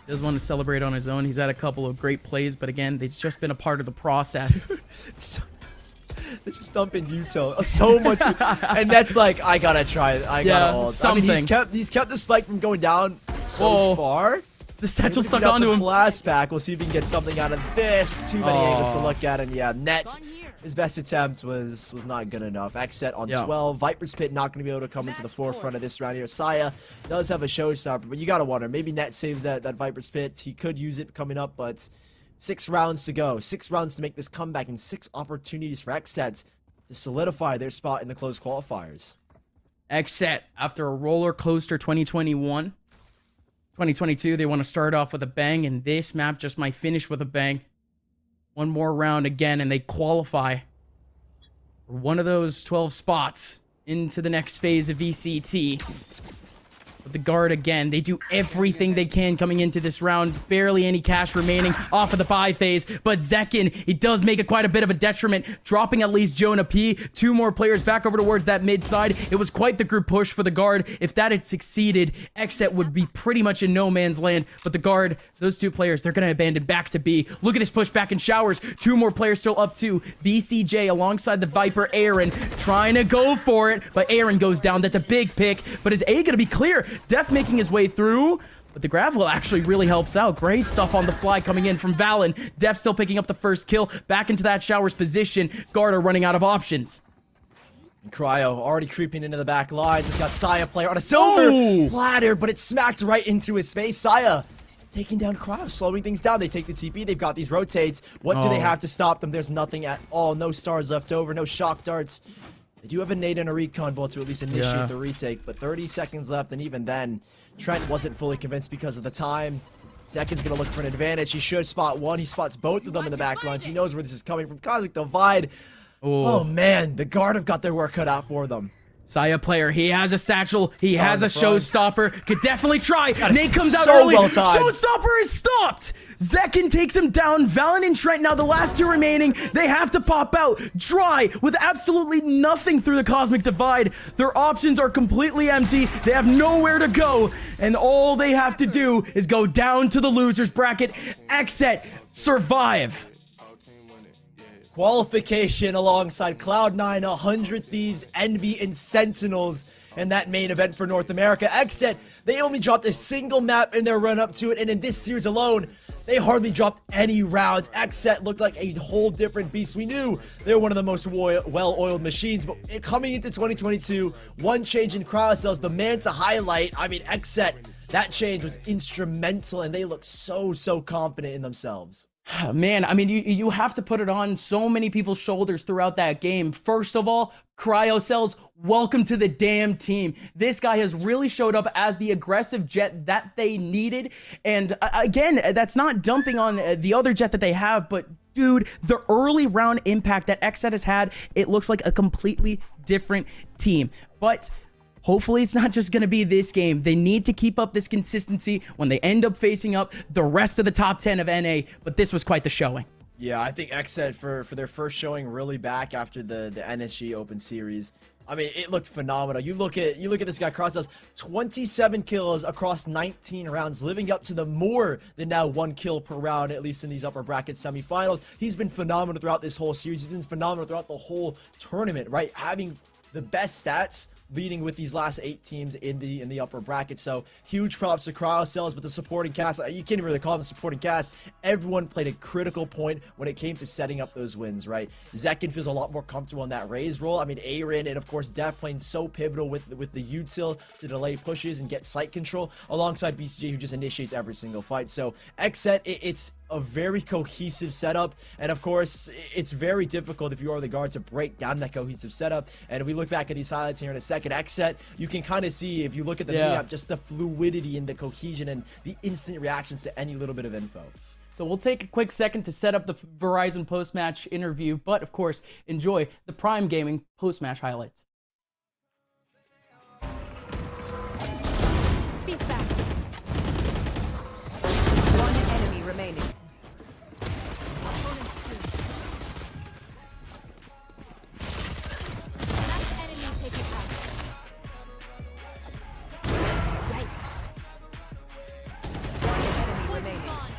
does want to celebrate on his own. He's had a couple of great plays, but again, they've just been a part of the process. They're just dumping Yuto so much, and that's like, I gotta try it. I gotta ult. Something. I mean, he's kept the spike from going down so far. The satchel stuck onto him. Blast pack. We'll see if we can get something out of this. Too many angles to look at, and yeah, net. His best attempt was not good enough. XSET on 12. Viper's Pit not going to be able to come into the forefront of this round here. Saya does have a showstopper, but you got to wonder. Maybe net saves that Viper's Pit. He could use it coming up, but 6 rounds to go. 6 rounds to make this comeback and 6 opportunities for XSET to solidify their spot in the closed qualifiers. XSET, after a roller coaster 2021, 2022, they want to start off with a bang, and this map just might finish with a bang. One more round again, and they qualify for one of those 12 spots into the next phase of VCT. But the guard again, they do everything they can coming into this round. Barely any cash remaining off of the buy phase. But Zekin, he does make it quite a bit of a detriment, dropping at least Jonah P. 2 more players back over towards that mid side. It was quite the group push for the guard. If that had succeeded, XSET would be pretty much in no man's land. But the guard, those 2 players, they're going to abandon back to B. Look at his push back in showers. 2 more players still up to BCJ alongside the Viper Aaron, trying to go for it. But Aaron goes down. That's a big pick. But is A going to be clear? Def making his way through, but the Gravel actually really helps out. Great stuff on the fly coming in from Valen. Def still picking up the first kill. Back into that Showers position. Guard are running out of options. And Cryo already creeping into the back line. Just got Saya player on a silver platter, but it smacked right into his face. Saya taking down Cryo, slowing things down. They take the TP. They've got these rotates. What do they have to stop them? There's nothing at all. No stars left over. No shock darts. They do have a nade and a recon ball to at least initiate the retake, but 30 seconds left, and even then, Trent wasn't fully convinced because of the time. Zekin's going to look for an advantage. He should spot 1. He spots both of them in the back lines. He knows where this is coming from. Cosmic Divide. Oh, man. The guard have got their work cut out for them. Saya player, he has a satchel, he has a showstopper, could definitely try. Nate comes out so early. Well timed. Showstopper is stopped. Zekin takes him down. Valen and Trent, now the last 2 remaining, they have to pop out. Dry, with absolutely nothing through the Cosmic Divide. Their options are completely empty. They have nowhere to go. And all they have to do is go down to the losers bracket. XSET, survive. Qualification alongside Cloud9, 100 Thieves, Envy, and Sentinels in that main event for North America. XSET, they only dropped a single map in their run up to it, and in this series alone, they hardly dropped any rounds. XSET looked like a whole different beast. We knew they were one of the most well-oiled machines, but coming into 2022, one change in Cryocells, the man to highlight. I mean, XSET, that change was instrumental, and they look so confident in themselves. Man, I mean, you have to put it on so many people's shoulders throughout that game. First of all, Cryocells, welcome to the damn team. This guy has really showed up as the aggressive jet that they needed. And again, that's not dumping on the other jet that they have, but dude, the early round impact that XSET has had, it looks like a completely different team. But hopefully it's not just going to be this game. They need to keep up this consistency when they end up facing up the rest of the top 10 of NA, but this was quite the showing. Yeah, I think XSET for their first showing really back after the NSG Open Series. I mean, it looked phenomenal. You look at this guy, Cross, 27 kills across 19 rounds, living up to the more than now 1 kill per round, at least in these upper bracket semifinals. He's been phenomenal throughout this whole series. He's been phenomenal throughout the whole tournament, right? Having the best stats leading with these last 8 teams in the upper bracket. So huge props to Cryocells, but the supporting cast, you can't even really call them supporting cast. Everyone played a critical point when it came to setting up those wins, right? Zekin feels a lot more comfortable in that Raze role. I mean, Aaron and of course Def playing so pivotal with the util to delay pushes and get site control alongside BCJ, who just initiates every single fight. So XSET, it's a very cohesive setup, and of course it's very difficult if you are the guard to break down that cohesive setup. And if we look back at these highlights here in a second, XSET, you can kind of see, if you look at the map, just the fluidity and the cohesion and the instant reactions to any little bit of info. So we'll take a quick second to set up the Verizon post-match interview, but of course enjoy the Prime Gaming post-match highlights. Be fast. One enemy remaining. Last enemy taken out. Yikes. One enemy remaining. Gone.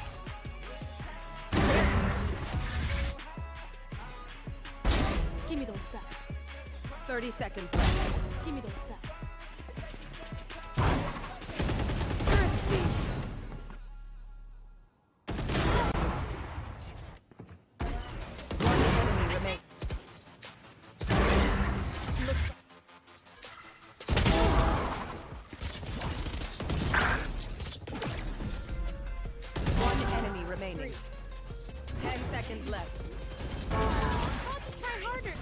Give me those back. 30 seconds left. Give me those back. First seed. One enemy remaining. One enemy remaining. 10 seconds left. I'll just try harder.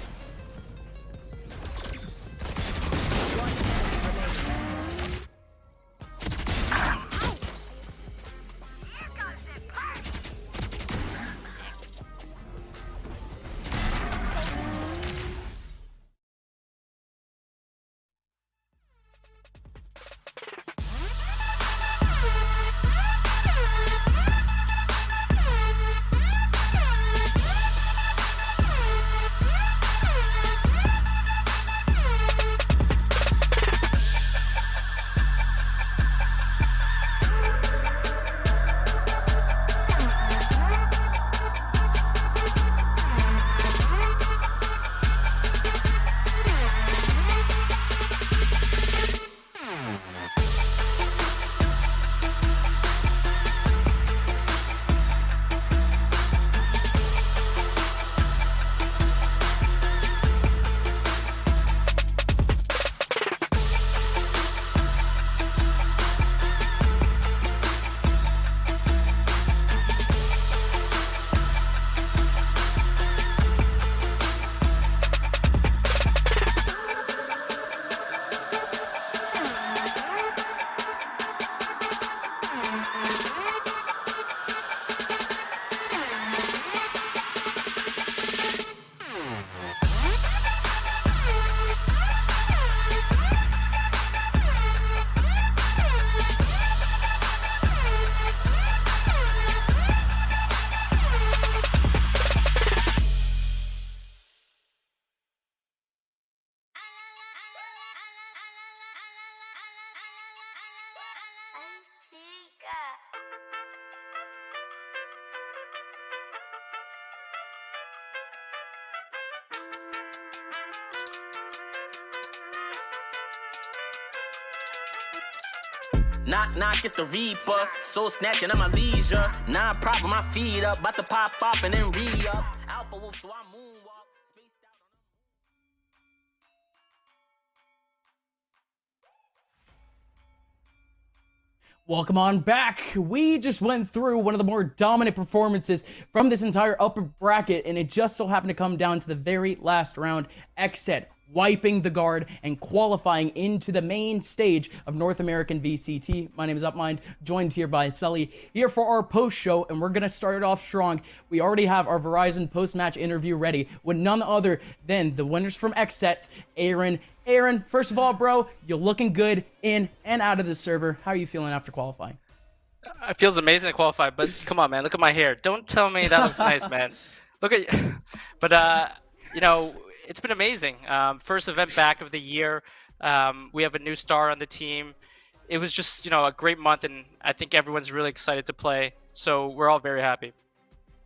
One enemy remaining. Knock, knock, it's the Reaper. Soul snatching on my leisure. Non-proper, my feet up. About to pop off and then re-up. Alpha wolf, so I moonwalk. Spaced out on Welcome on back. We just went through one of the more dominant performances from this entire upper bracket, and it just so happened to come down to the very last round. XSET wiping the guard and qualifying into the main stage of North American VCT. My name is Upmind, joined here by Sully here for our post show, and we're gonna start it off strong. We already have our Verizon post-match interview ready with none other than the winners from XSET, Aaron. Aaron, first of all, bro, you're looking good in and out of the server. How are you feeling after qualifying? It feels amazing to qualify, but come on, man, look at my hair. Don't tell me that looks nice, man. Look at, but you know, it's been amazing. First event back of the year. We have a new star on the team. It was just, you know, a great month, and I think everyone's really excited to play. So we're all very happy.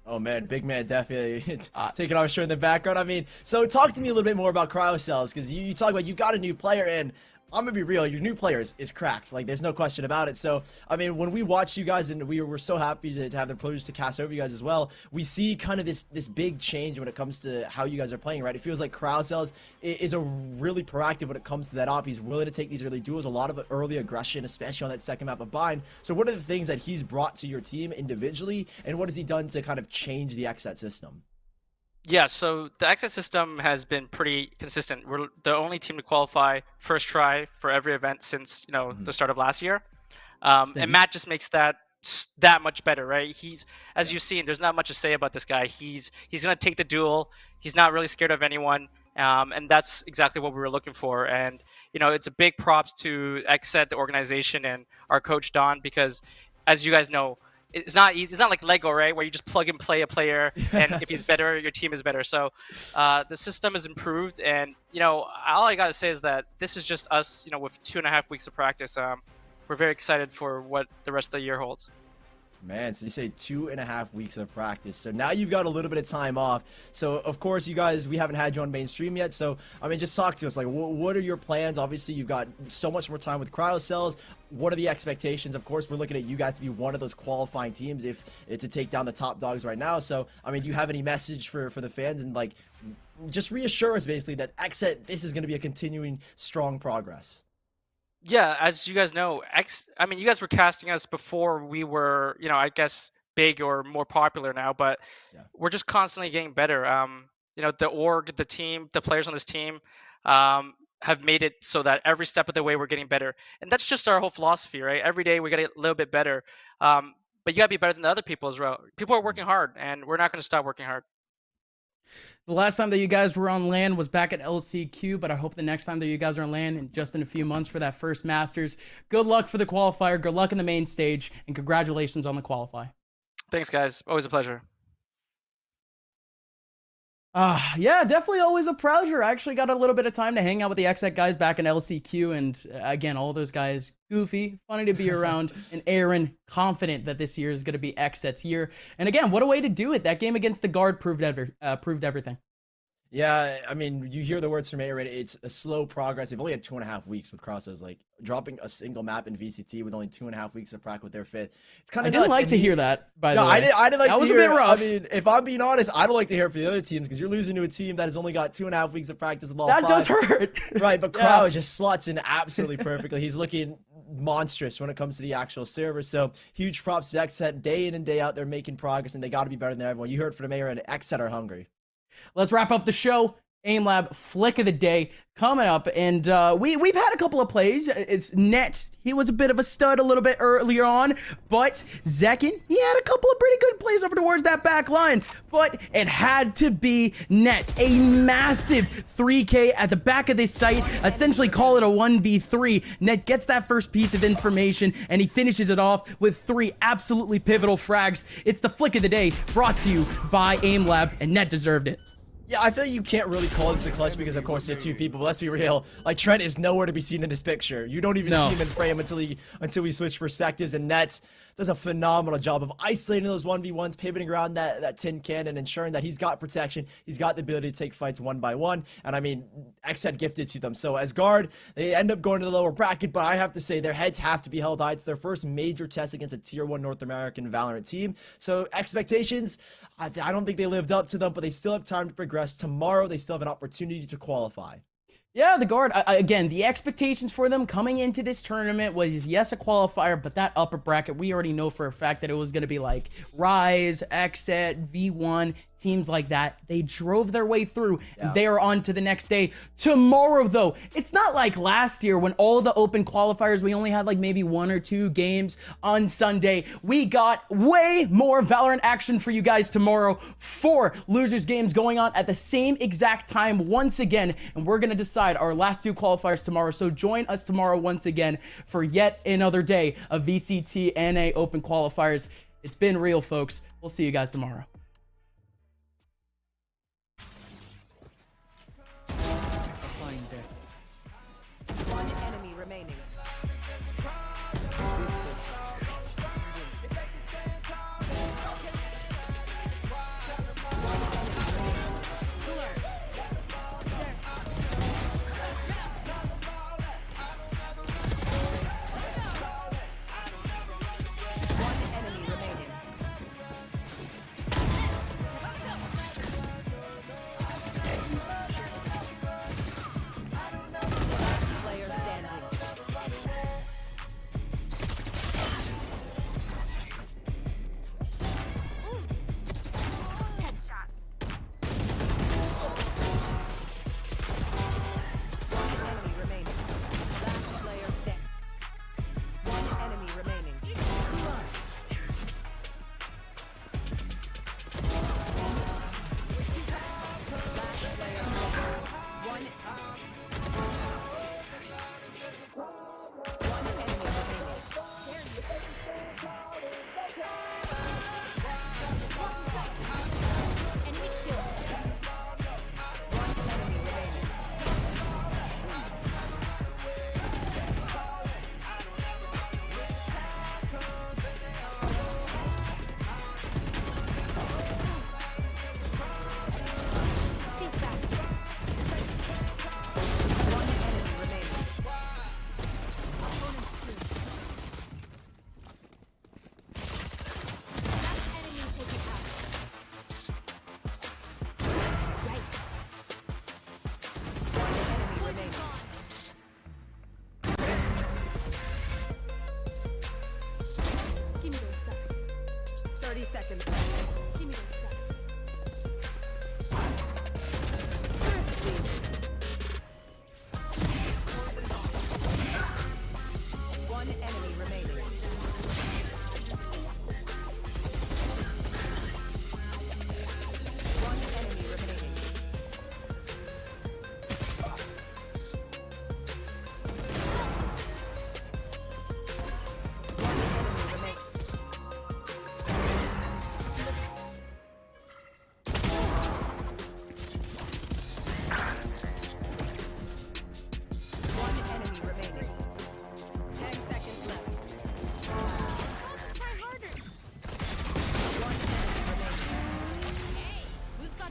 Oh man, big man definitely taking off his shirt in the background. I mean, so talk to me a little bit more about cryocells, because you talk about you got a new player, and I'm gonna be real, your new player is cracked. Like, there's no question about it. So, I mean, when we watch you guys, and we were so happy to have the privilege to cast over you guys as well, we see kind of this big change when it comes to how you guys are playing, right? It feels like cryocells is a really proactive when it comes to that op. He's willing to take these early duels, a lot of early aggression, especially on that second map of Bind. So what are the things that he's brought to your team individually, and what has he done to kind of change the XSET system? Yeah, so the XSET system has been pretty consistent. We're the only team to qualify first try for every event since the start of last year, and Matt just makes that much better, right? He's, as you've seen, there's not much to say about this guy. He's gonna take the duel. He's not really scared of anyone, and that's exactly what we were looking for. And it's a big props to XSET, the organization, and our coach Don, because as you guys know, it's not easy. It's not like Lego, right, where you just plug and play a player, and if he's better, your team is better. So the system is improved, and all I gotta say is that this is just us, with 2.5 weeks of practice. We're very excited for what the rest of the year holds. Man, so you say 2.5 weeks of practice. So now you've got a little bit of time off. So, of course, you guys, we haven't had you on mainstream yet. So, I mean, just talk to us. Like, what are your plans? Obviously, you've got so much more time with cryocells. What are the expectations? Of course, we're looking at you guys to be one of those qualifying teams if to take down the top dogs right now. So, I mean, do you have any message for the fans? And, like, just reassure us, basically, that XSET, this is going to be a continuing strong progress. Yeah, as you guys know, I mean, you guys were casting us before we were, I guess, big or more popular now, but we're just constantly getting better. The org, the team, the players on this team have made it so that every step of the way we're getting better. And that's just our whole philosophy, right? Every day we got to get a little bit better. But you got to be better than the other people as well. People are working hard, and we're not going to stop working hard. The last time that you guys were on LAN was back at LCQ, but I hope the next time that you guys are on LAN in just in a few months for that first Masters. Good luck for the qualifier, good luck in the main stage, and congratulations on the qualify. Thanks, guys. Always a pleasure. Yeah, definitely always a pleasure. I actually got a little bit of time to hang out with the XSET guys back in LCQ, and again, all those guys, goofy, funny to be around, and Aaron, confident that this year is going to be XSET's year. And again, what a way to do it. That game against the Guard proved everything. Yeah, I mean, you hear the words from Aaron, it's a slow progress. They've only had 2.5 weeks with crosses, like dropping a single map in VCT with only 2.5 weeks of practice with their fifth. It's kind of I didn't like to hear that, by the way. I didn't like to hear that was a bit rough. I mean, if I'm being honest, I don't like to hear it for the other teams, because you're losing to a team that has only got 2.5 weeks of practice with all that five. Does hurt. Right, but Crow just slots in absolutely perfectly. He's looking monstrous when it comes to the actual server. So huge props to XSET. Day in and day out, they're making progress, and they got to be better than everyone. You heard from Aaron, XSET are hungry. Let's wrap up the show. AimLab flick of the day coming up, and we've had a couple of plays. It's Net, he was a bit of a stud a little bit earlier on, but Zekin, he had a couple of pretty good plays over towards that back line, but it had to be Net, a massive 3K at the back of this site, essentially call it a 1v3. Net gets that first piece of information, and he finishes it off with 3 absolutely pivotal frags. It's the flick of the day, brought to you by AimLab, and Net deserved it. Yeah, I feel like you can't really call this a clutch because, of course, they're 2 people. But let's be real. Like, Trent is nowhere to be seen in this picture. You don't even see him in frame until we switch perspectives. And Nets does a phenomenal job of isolating those 1v1s, pivoting around that tin can, and ensuring that he's got protection. He's got the ability to take fights 1 by 1. And, I mean, XSET gifted to them. So, as guard, they end up going to the lower bracket. But I have to say, their heads have to be held high. It's their first major test against a Tier 1 North American VALORANT team. So, expectations, I don't think they lived up to them. But they still have time to progress. Tomorrow, they still have an opportunity to qualify. Yeah, the guard, again, the expectations for them coming into this tournament was, yes, a qualifier, but that upper bracket, we already know for a fact that it was going to be like Rise, XSET, V1, teams like that. They drove their way through, and they are on to the next day. Tomorrow, though, it's not like last year when all the open qualifiers, we only had like maybe 1 or 2 games on Sunday. We got way more VALORANT action for you guys tomorrow. 4 losers games going on at the same exact time once again, and we're going to decide our last 2 qualifiers tomorrow. So join us tomorrow once again for yet another day of VCT NA Open Qualifiers. It's been real, folks. We'll see you guys tomorrow.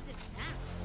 to snap.